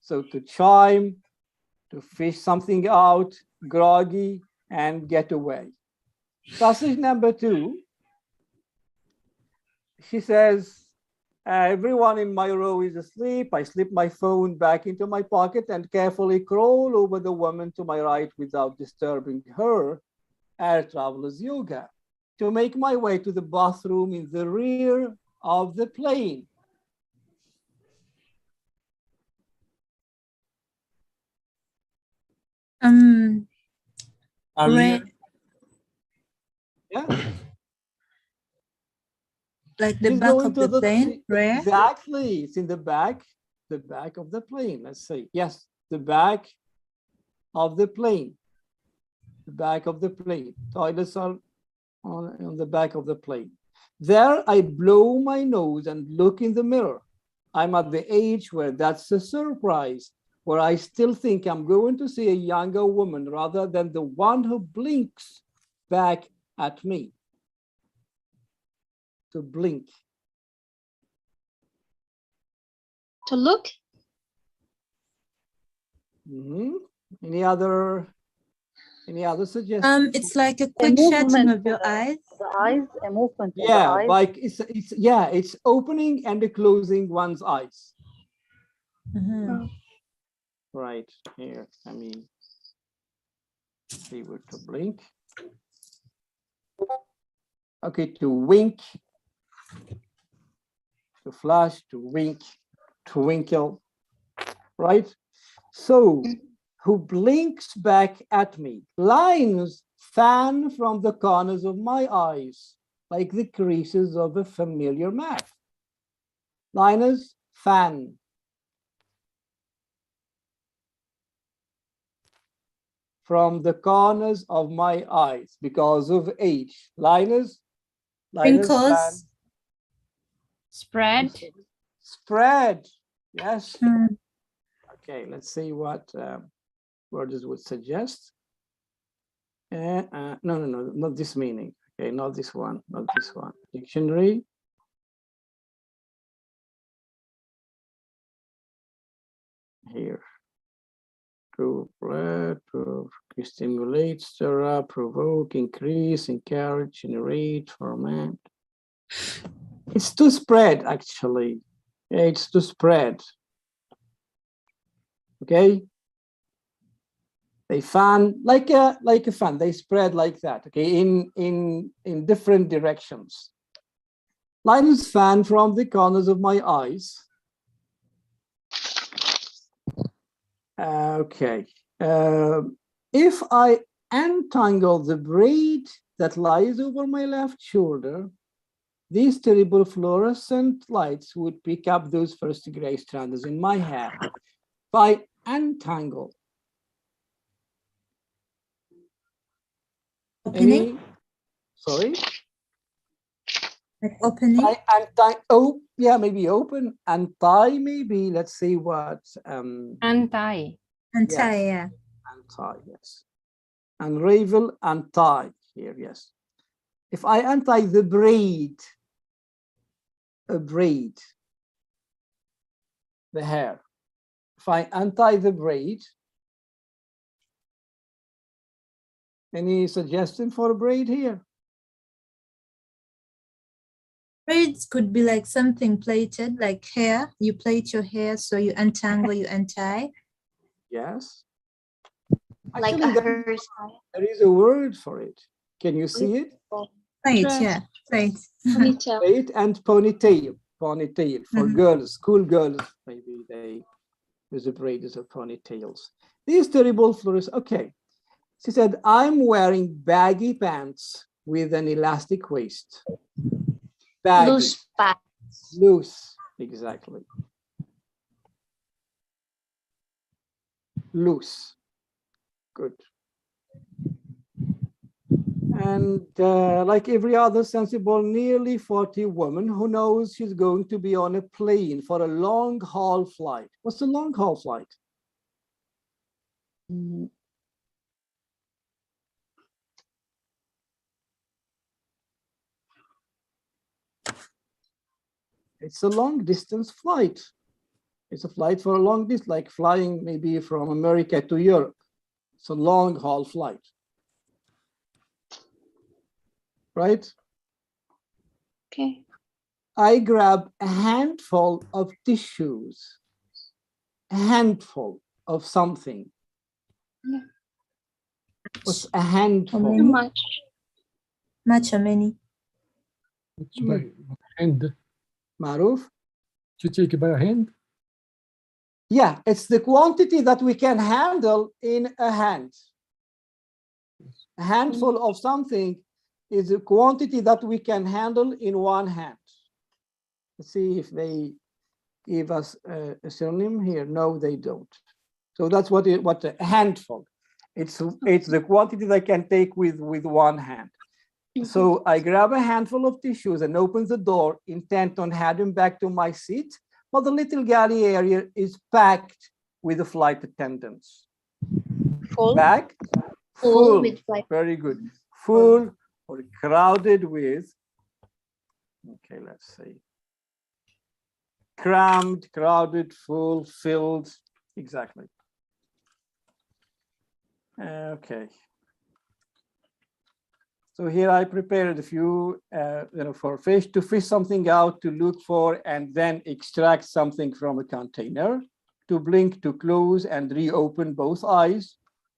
H: So to chime, to fish something out, groggy, and get away. Passage number 2, she says, everyone in my row is asleep. I slip my phone back into my pocket and carefully crawl over the woman to my right without disturbing her. Air traveler's yoga. To make my way to the bathroom in the rear of the plane. Yeah.
U: Like the
H: Please
U: back
H: go
U: of
H: into
U: the plane, rear?
H: Exactly. It's in the back of the plane. Let's say, yes, the back of the plane. The back of the plane. Toilets are on the back of the plane. There, I blow my nose and look in the mirror. I'm at the age where that's a surprise, where I still think I'm going to see a younger woman rather than the one who blinks back at me. To blink.
E: To look.
H: Any other suggestions?
U: It's like a quick shutting of your eyes.
V: The eyes, a movement. of the
H: Yeah,
V: eyes.
H: like it's opening and closing one's eyes. Right here. I mean, if we were to blink. Okay, to wink, to flash, to wink, to twinkle, right? So, who blinks back at me? Lines fan from the corners of my eyes, like the creases of a familiar map. Liners fan. From the corners of my eyes because of age. Liners fan.
U: Wrinkles.
S: Spread.
H: Spread. Yes. Okay, let's see what words would suggest. No, not this meaning. Okay, not this one, not this one. Dictionary. Here. To stimulate, stir up, provoke, increase, encourage, generate, ferment. It's to spread, actually. Yeah, it's to spread. Okay. They fan like a fan. They spread like that. Okay, in different directions. Lines fan from the corners of my eyes. Okay. If I untangle the braid that lies over my left shoulder, these terrible fluorescent lights would pick up those first gray strands in my hair. If I untangle.
U: Opening?
H: Sorry?
U: Like opening?
H: Oh, yeah, maybe open. Untie, maybe. Let's see what.
S: Untie.
U: Untie, yeah.
H: Untie, yes. Unravel, untie here, yes. If I untie the braid, a braid, the hair. If I untie the braid, any suggestion for a braid here?
U: Braids could be like something plaited, like hair. You plait your hair, so you untangle, you untie.
H: Yes.
M: Like
H: Actually, there is a word for it. Can you see it?
U: Plait, yeah, plait.
E: Ponytail.
H: Plait and ponytail. Ponytail for girls, school girls. Maybe they use a braid as a ponytails. These terrible fluorescent. Okay. She said, I'm wearing baggy pants with an elastic waist. Baggy.
M: Loose pants.
H: Loose, exactly. Loose. Good. And like every other sensible, nearly 40 woman who knows she's going to be on a plane for a long haul flight. What's a long haul flight? It's a long distance flight. It's a flight for a long distance, like flying maybe from America to Europe. It's a long haul flight. Right?
E: Okay.
H: I grab a handful of tissues, a handful of something.
E: Yeah.
H: What's a handful?
E: Too much.
U: Much or many?
C: It's by hand.
H: Maruf?
C: To take it by a hand?
H: Yeah, it's the quantity that we can handle in a hand. A handful of something is a quantity that we can handle in one hand. Let's see if they give us a synonym here. No, they don't. So that's what a handful. It's the quantity that I can take with one hand. So I grab a handful of tissues and open the door, intent on heading back to my seat, but the little galley area is packed with the flight attendants.
M: Full?
H: Packed?
M: Full with flight.
H: Very good. Full or crowded with. Okay, let's see. Crammed, crowded, full, filled. Exactly. Okay. So here I prepared a few, for fish, to fish something out, to look for, and then extract something from a container. To blink, to close and reopen both eyes.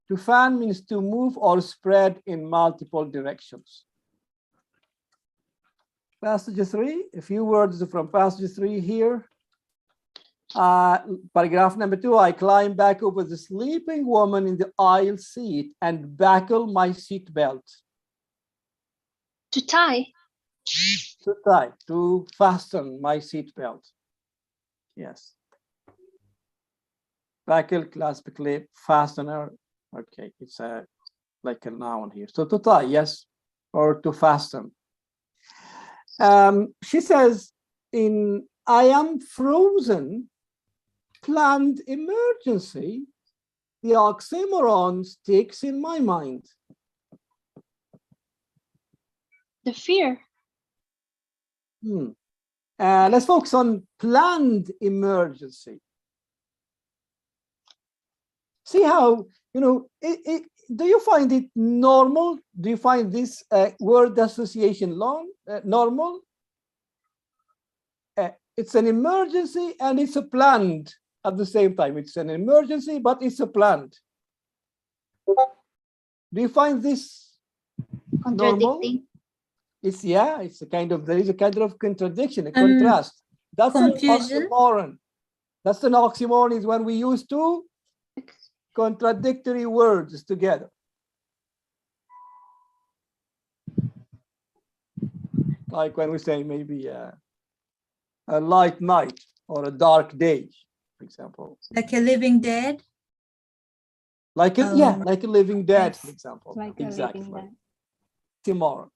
H: To fan means to move or spread in multiple directions. Passage 3, a few words from passage 3 here. Paragraph number 2, I climb back over the sleeping woman in the aisle seat and buckle my seat belt.
E: To tie.
H: To tie, to fasten my seat belt. Yes. Buckle, clasp, clip, fastener. Okay, it's like a noun here. So to tie, yes, or to fasten. She says, I am frozen, planned emergency, the oxymoron sticks in my mind.
E: The fear.
H: Let's focus on planned emergency. See how, do you find it normal? Do you find this word association normal? It's an emergency and it's a planned at the same time. It's an emergency, but it's a planned. Do you find this normal? It's it's a kind of, there is a kind of contradiction, a contrast. That's
U: confusion.
H: An oxymoron. That's an oxymoron, is when we use two contradictory words together. Like when we say maybe a light night or a dark day, for example.
U: Like a living dead?
H: Like a, like a living dead, for example.
S: Like
H: exactly.
S: a living dead.
H: Oxymoron.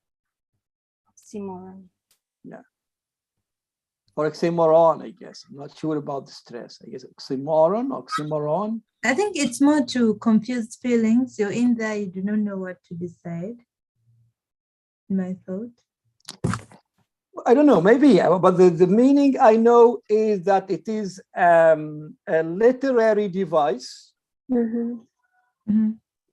S: Oxymoron.
H: Yeah. Or oxymoron, I guess. I'm not sure about the stress. I guess oxymoron.
U: I think it's more to confuse feelings. You're in there, you do not know what to decide. My thought.
H: I don't know, maybe, but the meaning I know is that it is a literary device.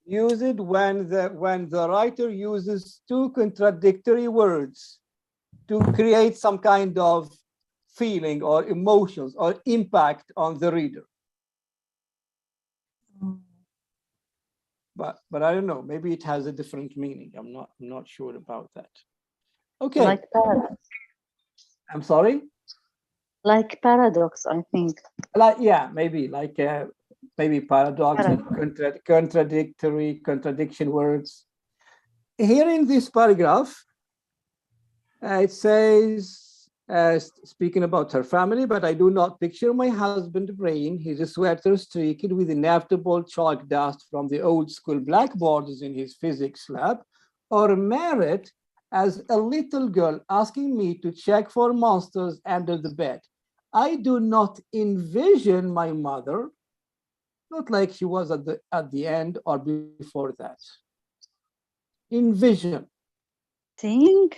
H: Use it when the writer uses two contradictory words to create some kind of feeling or emotions or impact on the reader. But I don't know, maybe it has a different meaning. I'm not sure about that. Okay.
V: Like paradox.
H: I'm sorry?
V: Like paradox, I think.
H: Like, maybe like maybe paradox and contradiction words. Here in this paragraph, it says, speaking about her family, but I do not picture my husband Brain, his sweater streaked with inevitable chalk dust from the old school blackboards in his physics lab, or Merritt as a little girl asking me to check for monsters under the bed. I do not envision my mother, not like she was at the end or before that. Envision.
V: Think?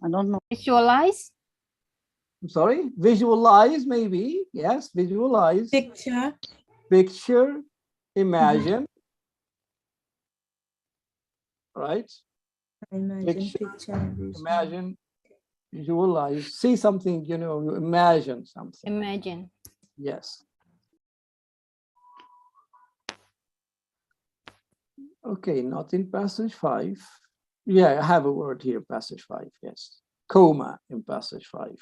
V: I don't know.
S: Visualize?
H: I'm sorry? Visualize, maybe. Yes, visualize.
U: Picture.
H: Picture, imagine. Right?
U: Imagine, picture,
H: imagine, visualize, see something, you imagine something.
S: Imagine.
H: Yes. Okay, not in passage 5. Yeah, I have a word here, passage 5, yes. Coma in passage 5.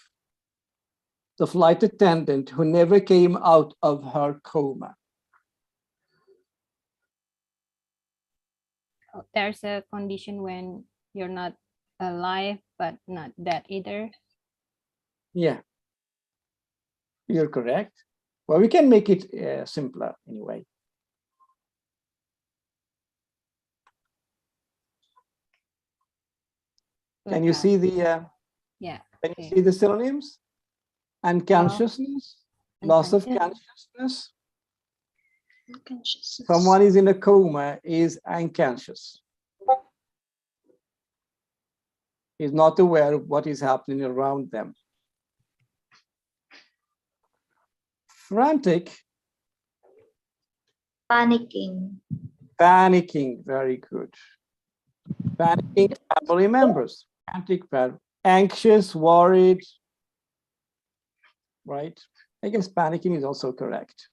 H: The flight attendant who never came out of her coma.
S: There's a condition when you're not alive, but not dead either.
H: Yeah, you're correct. Well, we can make it simpler anyway. Can you see the? Can you see the synonyms? Unconsciousness, loss of consciousness. Someone is in a coma is unconscious. He's not aware of what is happening around them. Frantic.
M: Panicking.
H: Panicking, very good. Panicking, family members. Frantic, anxious, worried, right? I guess panicking is also correct.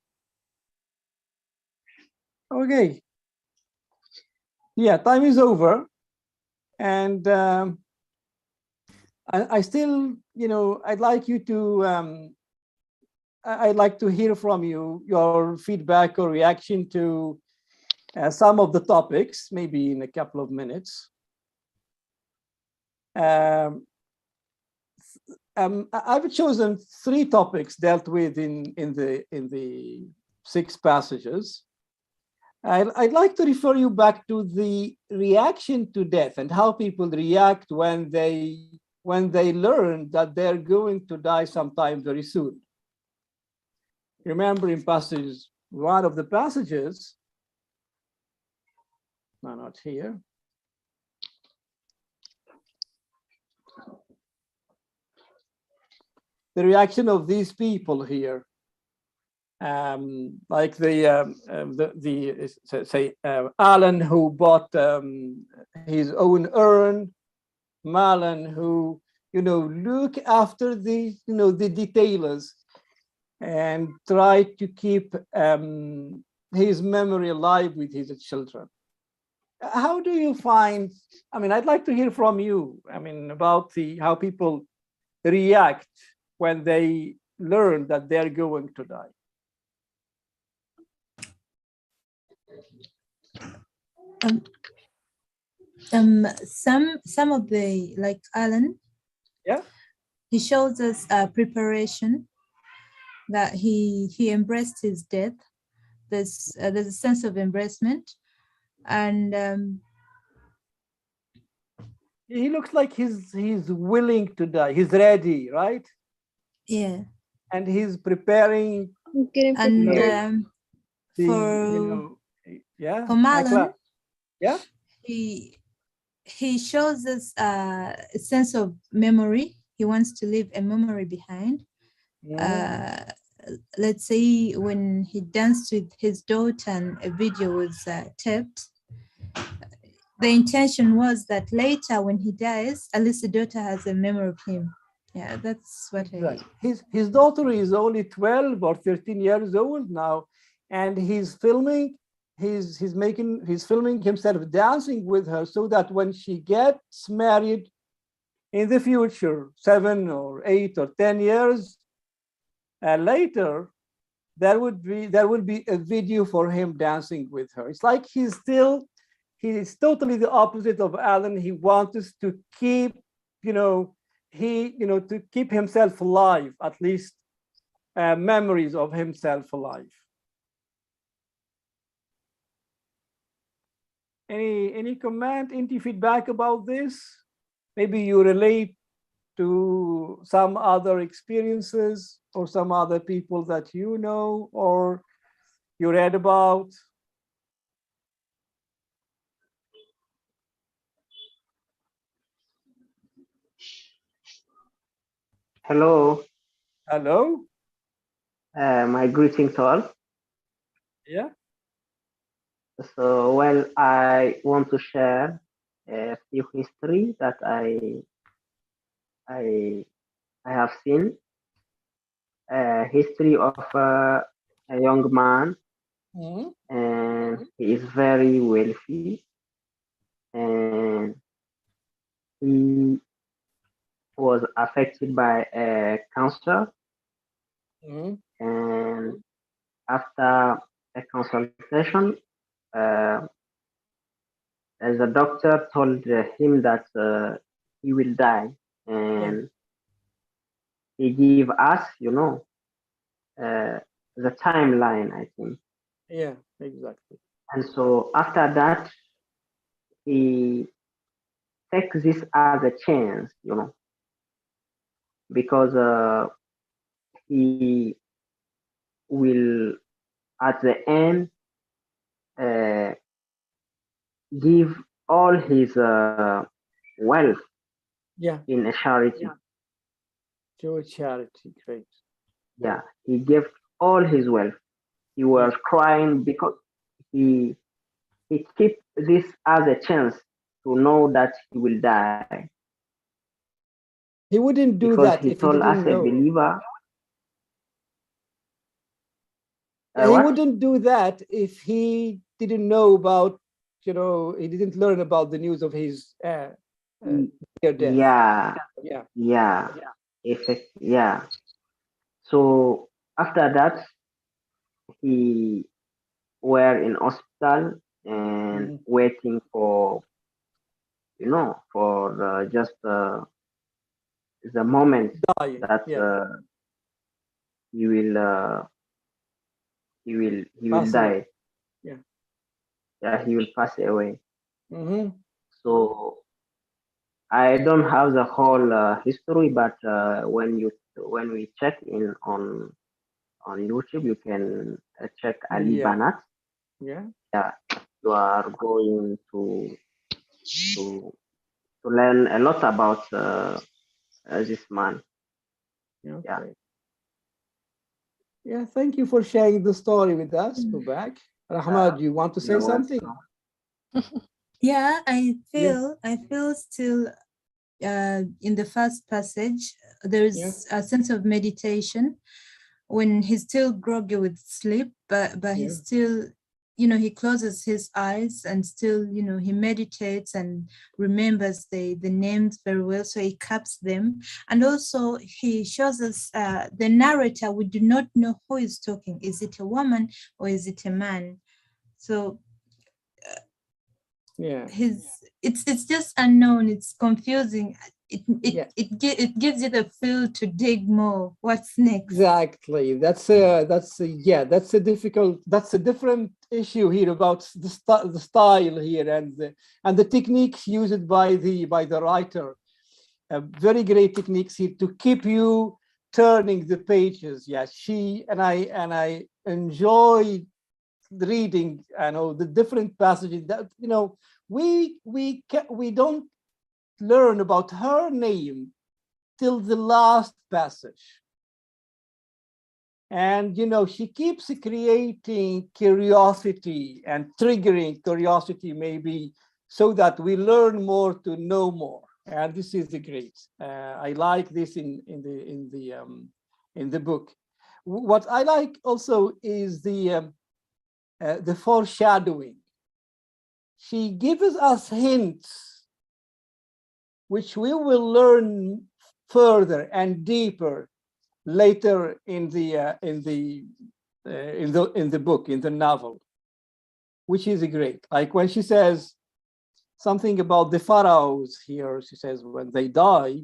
H: Okay. Yeah, time is over. And I still, I'd like you to, I'd like to hear from you, your feedback or reaction to some of the topics, maybe in a couple of minutes. I've chosen 3 topics dealt with in the 6 passages. I'd like to refer you back to the reaction to death and how people react when they learn that they're going to die sometime very soon. Remember in one of the passages, no, not here. The reaction of these people here, like Alan who bought his own urn, Marlon who look after the the detailers and try to keep his memory alive with his children. How do you find? I mean, I'd like to hear from you. I mean, about how people react when they learn that they're going to die.
U: Some of the, like Alan,
H: yeah,
U: he shows us preparation, that he embraced his death. There's a sense of embracement, and
H: he looks like he's willing to die. He's ready, right?
U: Yeah.
H: And he's preparing.
U: And
H: yeah.
U: For Marlon,
H: yeah,
U: he shows us a sense of memory. He wants to leave a memory behind.
H: Yeah.
U: Let's say when he danced with his daughter and a video was taped, the intention was that later when he dies, at least the daughter has a memory of him. Yeah, that's what
H: right. His daughter is only 12 or 13 years old now, and he's filming himself dancing with her so that when she gets married in the future, 7 or 8 or 10 years later, there will be a video for him dancing with her. It's like he's totally the opposite of Alan. He wants us to keep, to keep himself alive, at least memories of himself alive. Any comment, any feedback about this? Maybe you relate to some other experiences or some other people that you know or you read about.
N: Hello.
H: Hello.
N: My greetings to all.
H: Yeah.
N: So, well, I want to share a few history that I have seen. History of a young man, and he is very wealthy, and he was affected by a cancer, and after a consultation, as a doctor told him that he will die, and he gave us, the timeline, I think.
H: Yeah, exactly.
N: And so after that, he takes this as a chance, because he will, at the end, give all his wealth
H: Yeah.
O: in a charity.
H: To a charity, great.
O: Yeah, he gave all his wealth. He was crying because he kept this as a chance to know that he will die.
H: He wouldn't do
O: Because
H: that
O: he
H: if he
O: told
H: didn't
O: as a
H: know.
O: believer.
H: He
O: What?
H: wouldn't do that if he didn't know about, he didn't learn about the news of his near death.
O: Yeah,
H: Yeah.
O: yeah, yeah. So after that, he were in hospital and waiting for, for just the moment that he will
H: Pass
O: die.
H: away. Yeah.
O: Yeah, he will pass away.
H: Mm-hmm.
O: So I don't have the whole history, but when we check in on YouTube, you can check Ali
H: Yeah.
O: Banat.
H: Yeah.
O: Yeah, you are going to learn a lot about this man.
H: Okay.
O: Yeah.
H: Yeah, thank you for sharing the story with us, Mubak. Rahma, do you want to say
O: You're
H: something?
U: Yeah, I feel still in the first passage, there is a sense of meditation when he's still groggy with sleep, but he's still, he closes his eyes and still, he meditates and remembers the names very well, so he caps them. And also he shows us the narrator, we do not know who is talking. Is it a woman or is it a man? So it's just unknown, it's confusing. It gives you the feel to dig more. What's next?
H: Exactly. That's a different issue here about the style here and the techniques used by the writer. Very great techniques here to keep you turning the pages. Yes, I enjoy reading. I know the different passages that we don't learn about her name till the last passage. And she keeps creating curiosity and triggering curiosity, maybe, so that we learn more to know more. And this is the great. I like this in the book. What I like also is the foreshadowing. She gives us hints which we will learn further and deeper later in the book, in the novel, which is great. Like when she says something about the pharaohs here, she says when they die.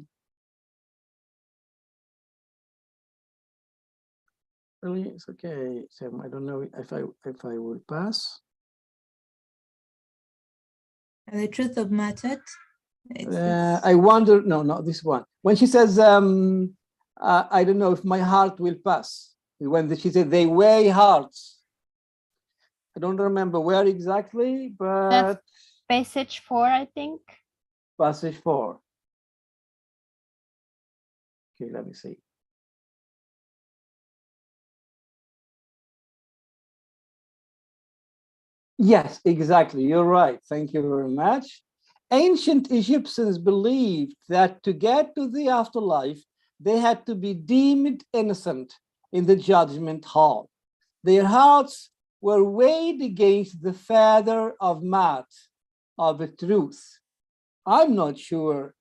H: Really, it's okay, Sam. I don't know if I will pass.
U: And the truth of matter.
H: I wonder, no, not this one. When she says, I don't know if my heart will pass. When she said they weigh hearts. I don't remember where exactly, but
S: that's passage 4, I think.
H: Passage 4. Okay, let me see. Yes, exactly. You're right. Thank you very much. Ancient Egyptians believed that to get to the afterlife, they had to be deemed innocent in the judgment hall. Their hearts were weighed against the feather of math, of the truth. I'm not so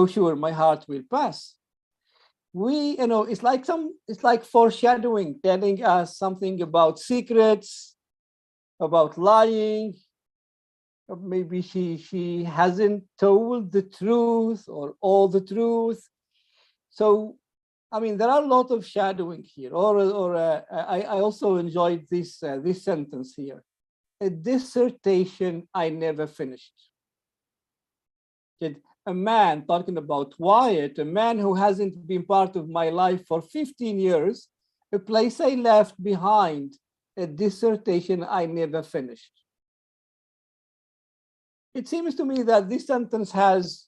H: sure my heart will pass. It's like foreshadowing, telling us something about secrets, about lying. Maybe she hasn't told the truth or all the truth. So, there are a lot of shadowing here. I also enjoyed this sentence here. A dissertation I never finished. A man talking about Wyatt, a man who hasn't been part of my life for 15 years, a place I left behind, a dissertation I never finished. It seems to me that this sentence has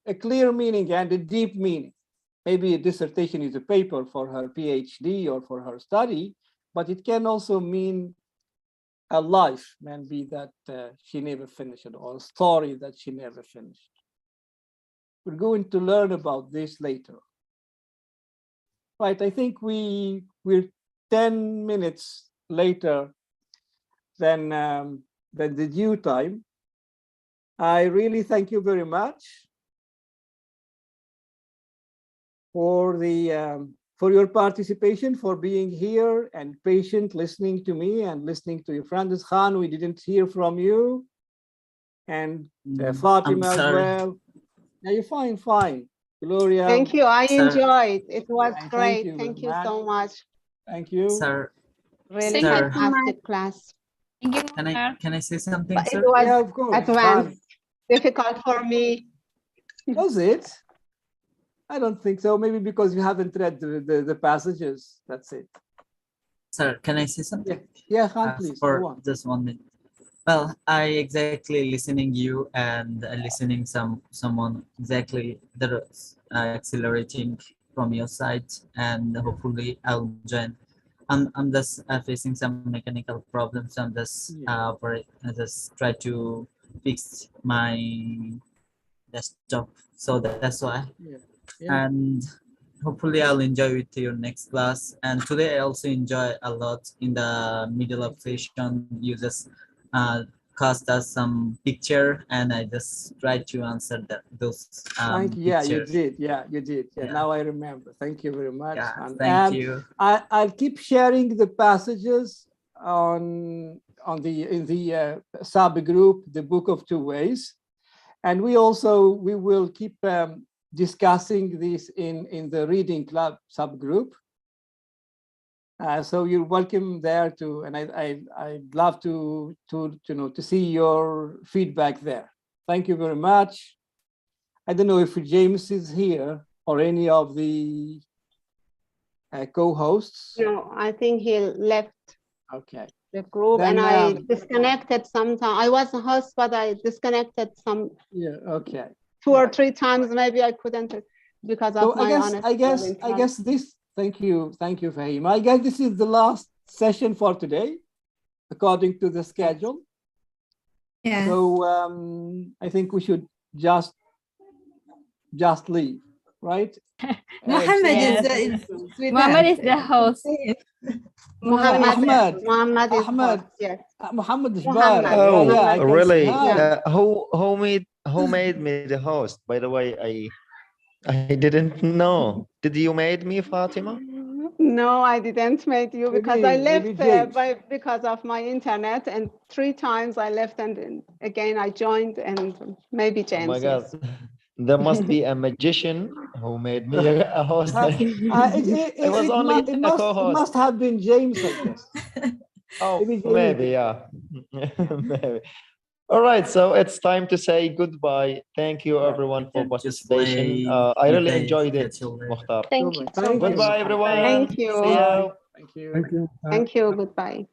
H: a clear meaning and a deep meaning. Maybe a dissertation is a paper for her PhD or for her study, but it can also mean a life, maybe that she never finished, or a story that she never finished. We're going to learn about this later. Right, I think we're 10 minutes later than the due time. I really thank you very much for your participation, for being here and patient, listening to me and listening to your friends. Khan, we didn't hear from you, and Fatima as well. Yeah, you're fine. Gloria.
J: Thank you. I
I: Sir.
J: enjoyed. It was
H: Thank
J: great.
H: you
J: Thank
H: very
J: you so much.
H: Thank you.
I: Sir,
J: Really
I: Sir.
J: fantastic class.
I: Can I say something,
J: But
I: sir?
J: it was
H: Yeah, of course.
J: advanced, difficult for me.
H: Was it? I don't think so. Maybe because you haven't read the passages. That's it.
I: Sir, can I say something?
H: Yeah, Khan, please.
I: For
H: Go on.
I: just 1 minute. Well, I exactly listening you and listening someone exactly that is accelerating from your side, and hopefully I'll join. I'm just facing some mechanical problems. I'm just I just try to fix my desktop, so that's why. And hopefully I'll enjoy with your next class. And today I also enjoy a lot. In the middle of session, you just cast us some picture, and I just try to answer those
H: Thank you. Yeah, you
I: pictures.
H: did. Yeah, you did. Yeah, now I remember. Thank you very much.
I: Yeah,
H: And,
I: thank you.
H: I'll keep sharing the passages in the subgroup, the Book of Two Ways, and we will keep discussing this in the Reading Club subgroup. So you're welcome there too, and I'd love to see your feedback there. Thank you very much. I don't know if James is here or any of the co-hosts.
J: No, I think he left
H: Okay.
J: the group,
H: Then,
J: and I disconnected sometime. I was a host, but I disconnected some
H: Yeah. Okay.
J: 2 or 3 times. Maybe I couldn't because of
H: So
J: my honest
H: I guess this. Thank you, Fahim. I guess this is the last session for today, according to the schedule.
U: Yeah.
H: So I think we should just leave, right?
U: Mohammed
H: Yes.
U: is with
S: Mohammed
U: us.
S: is the host.
J: Muhammad is
H: Ahmed.
J: host, yes.
H: Muhammad
J: Muhammad.
H: Jabbar.
K: Oh,
H: Yeah, I can
K: really?
H: see. Hi.
K: Who made me the host? By the way, I didn't know. Did you made me, Fatima?
J: No, I didn't make you because I
H: Maybe
J: left
H: James.
J: because of my internet, and 3 times I left, and then again I joined, and maybe
K: Oh
J: James.
K: my God.
J: Yes.
K: There must be a magician who made me a host. I was only a
H: It
K: co-host.
H: must have been James, I guess.
K: Oh,
H: Maybe James.
K: maybe, yeah. Maybe. All right, so it's time to say goodbye. Thank you, everyone, for participation. I really enjoyed it, Mukhtar.
J: Thank you so much.
K: Goodbye, everyone.
J: Thank you.
K: See you.
H: Thank you.
C: Thank you.
J: Thank you. Goodbye.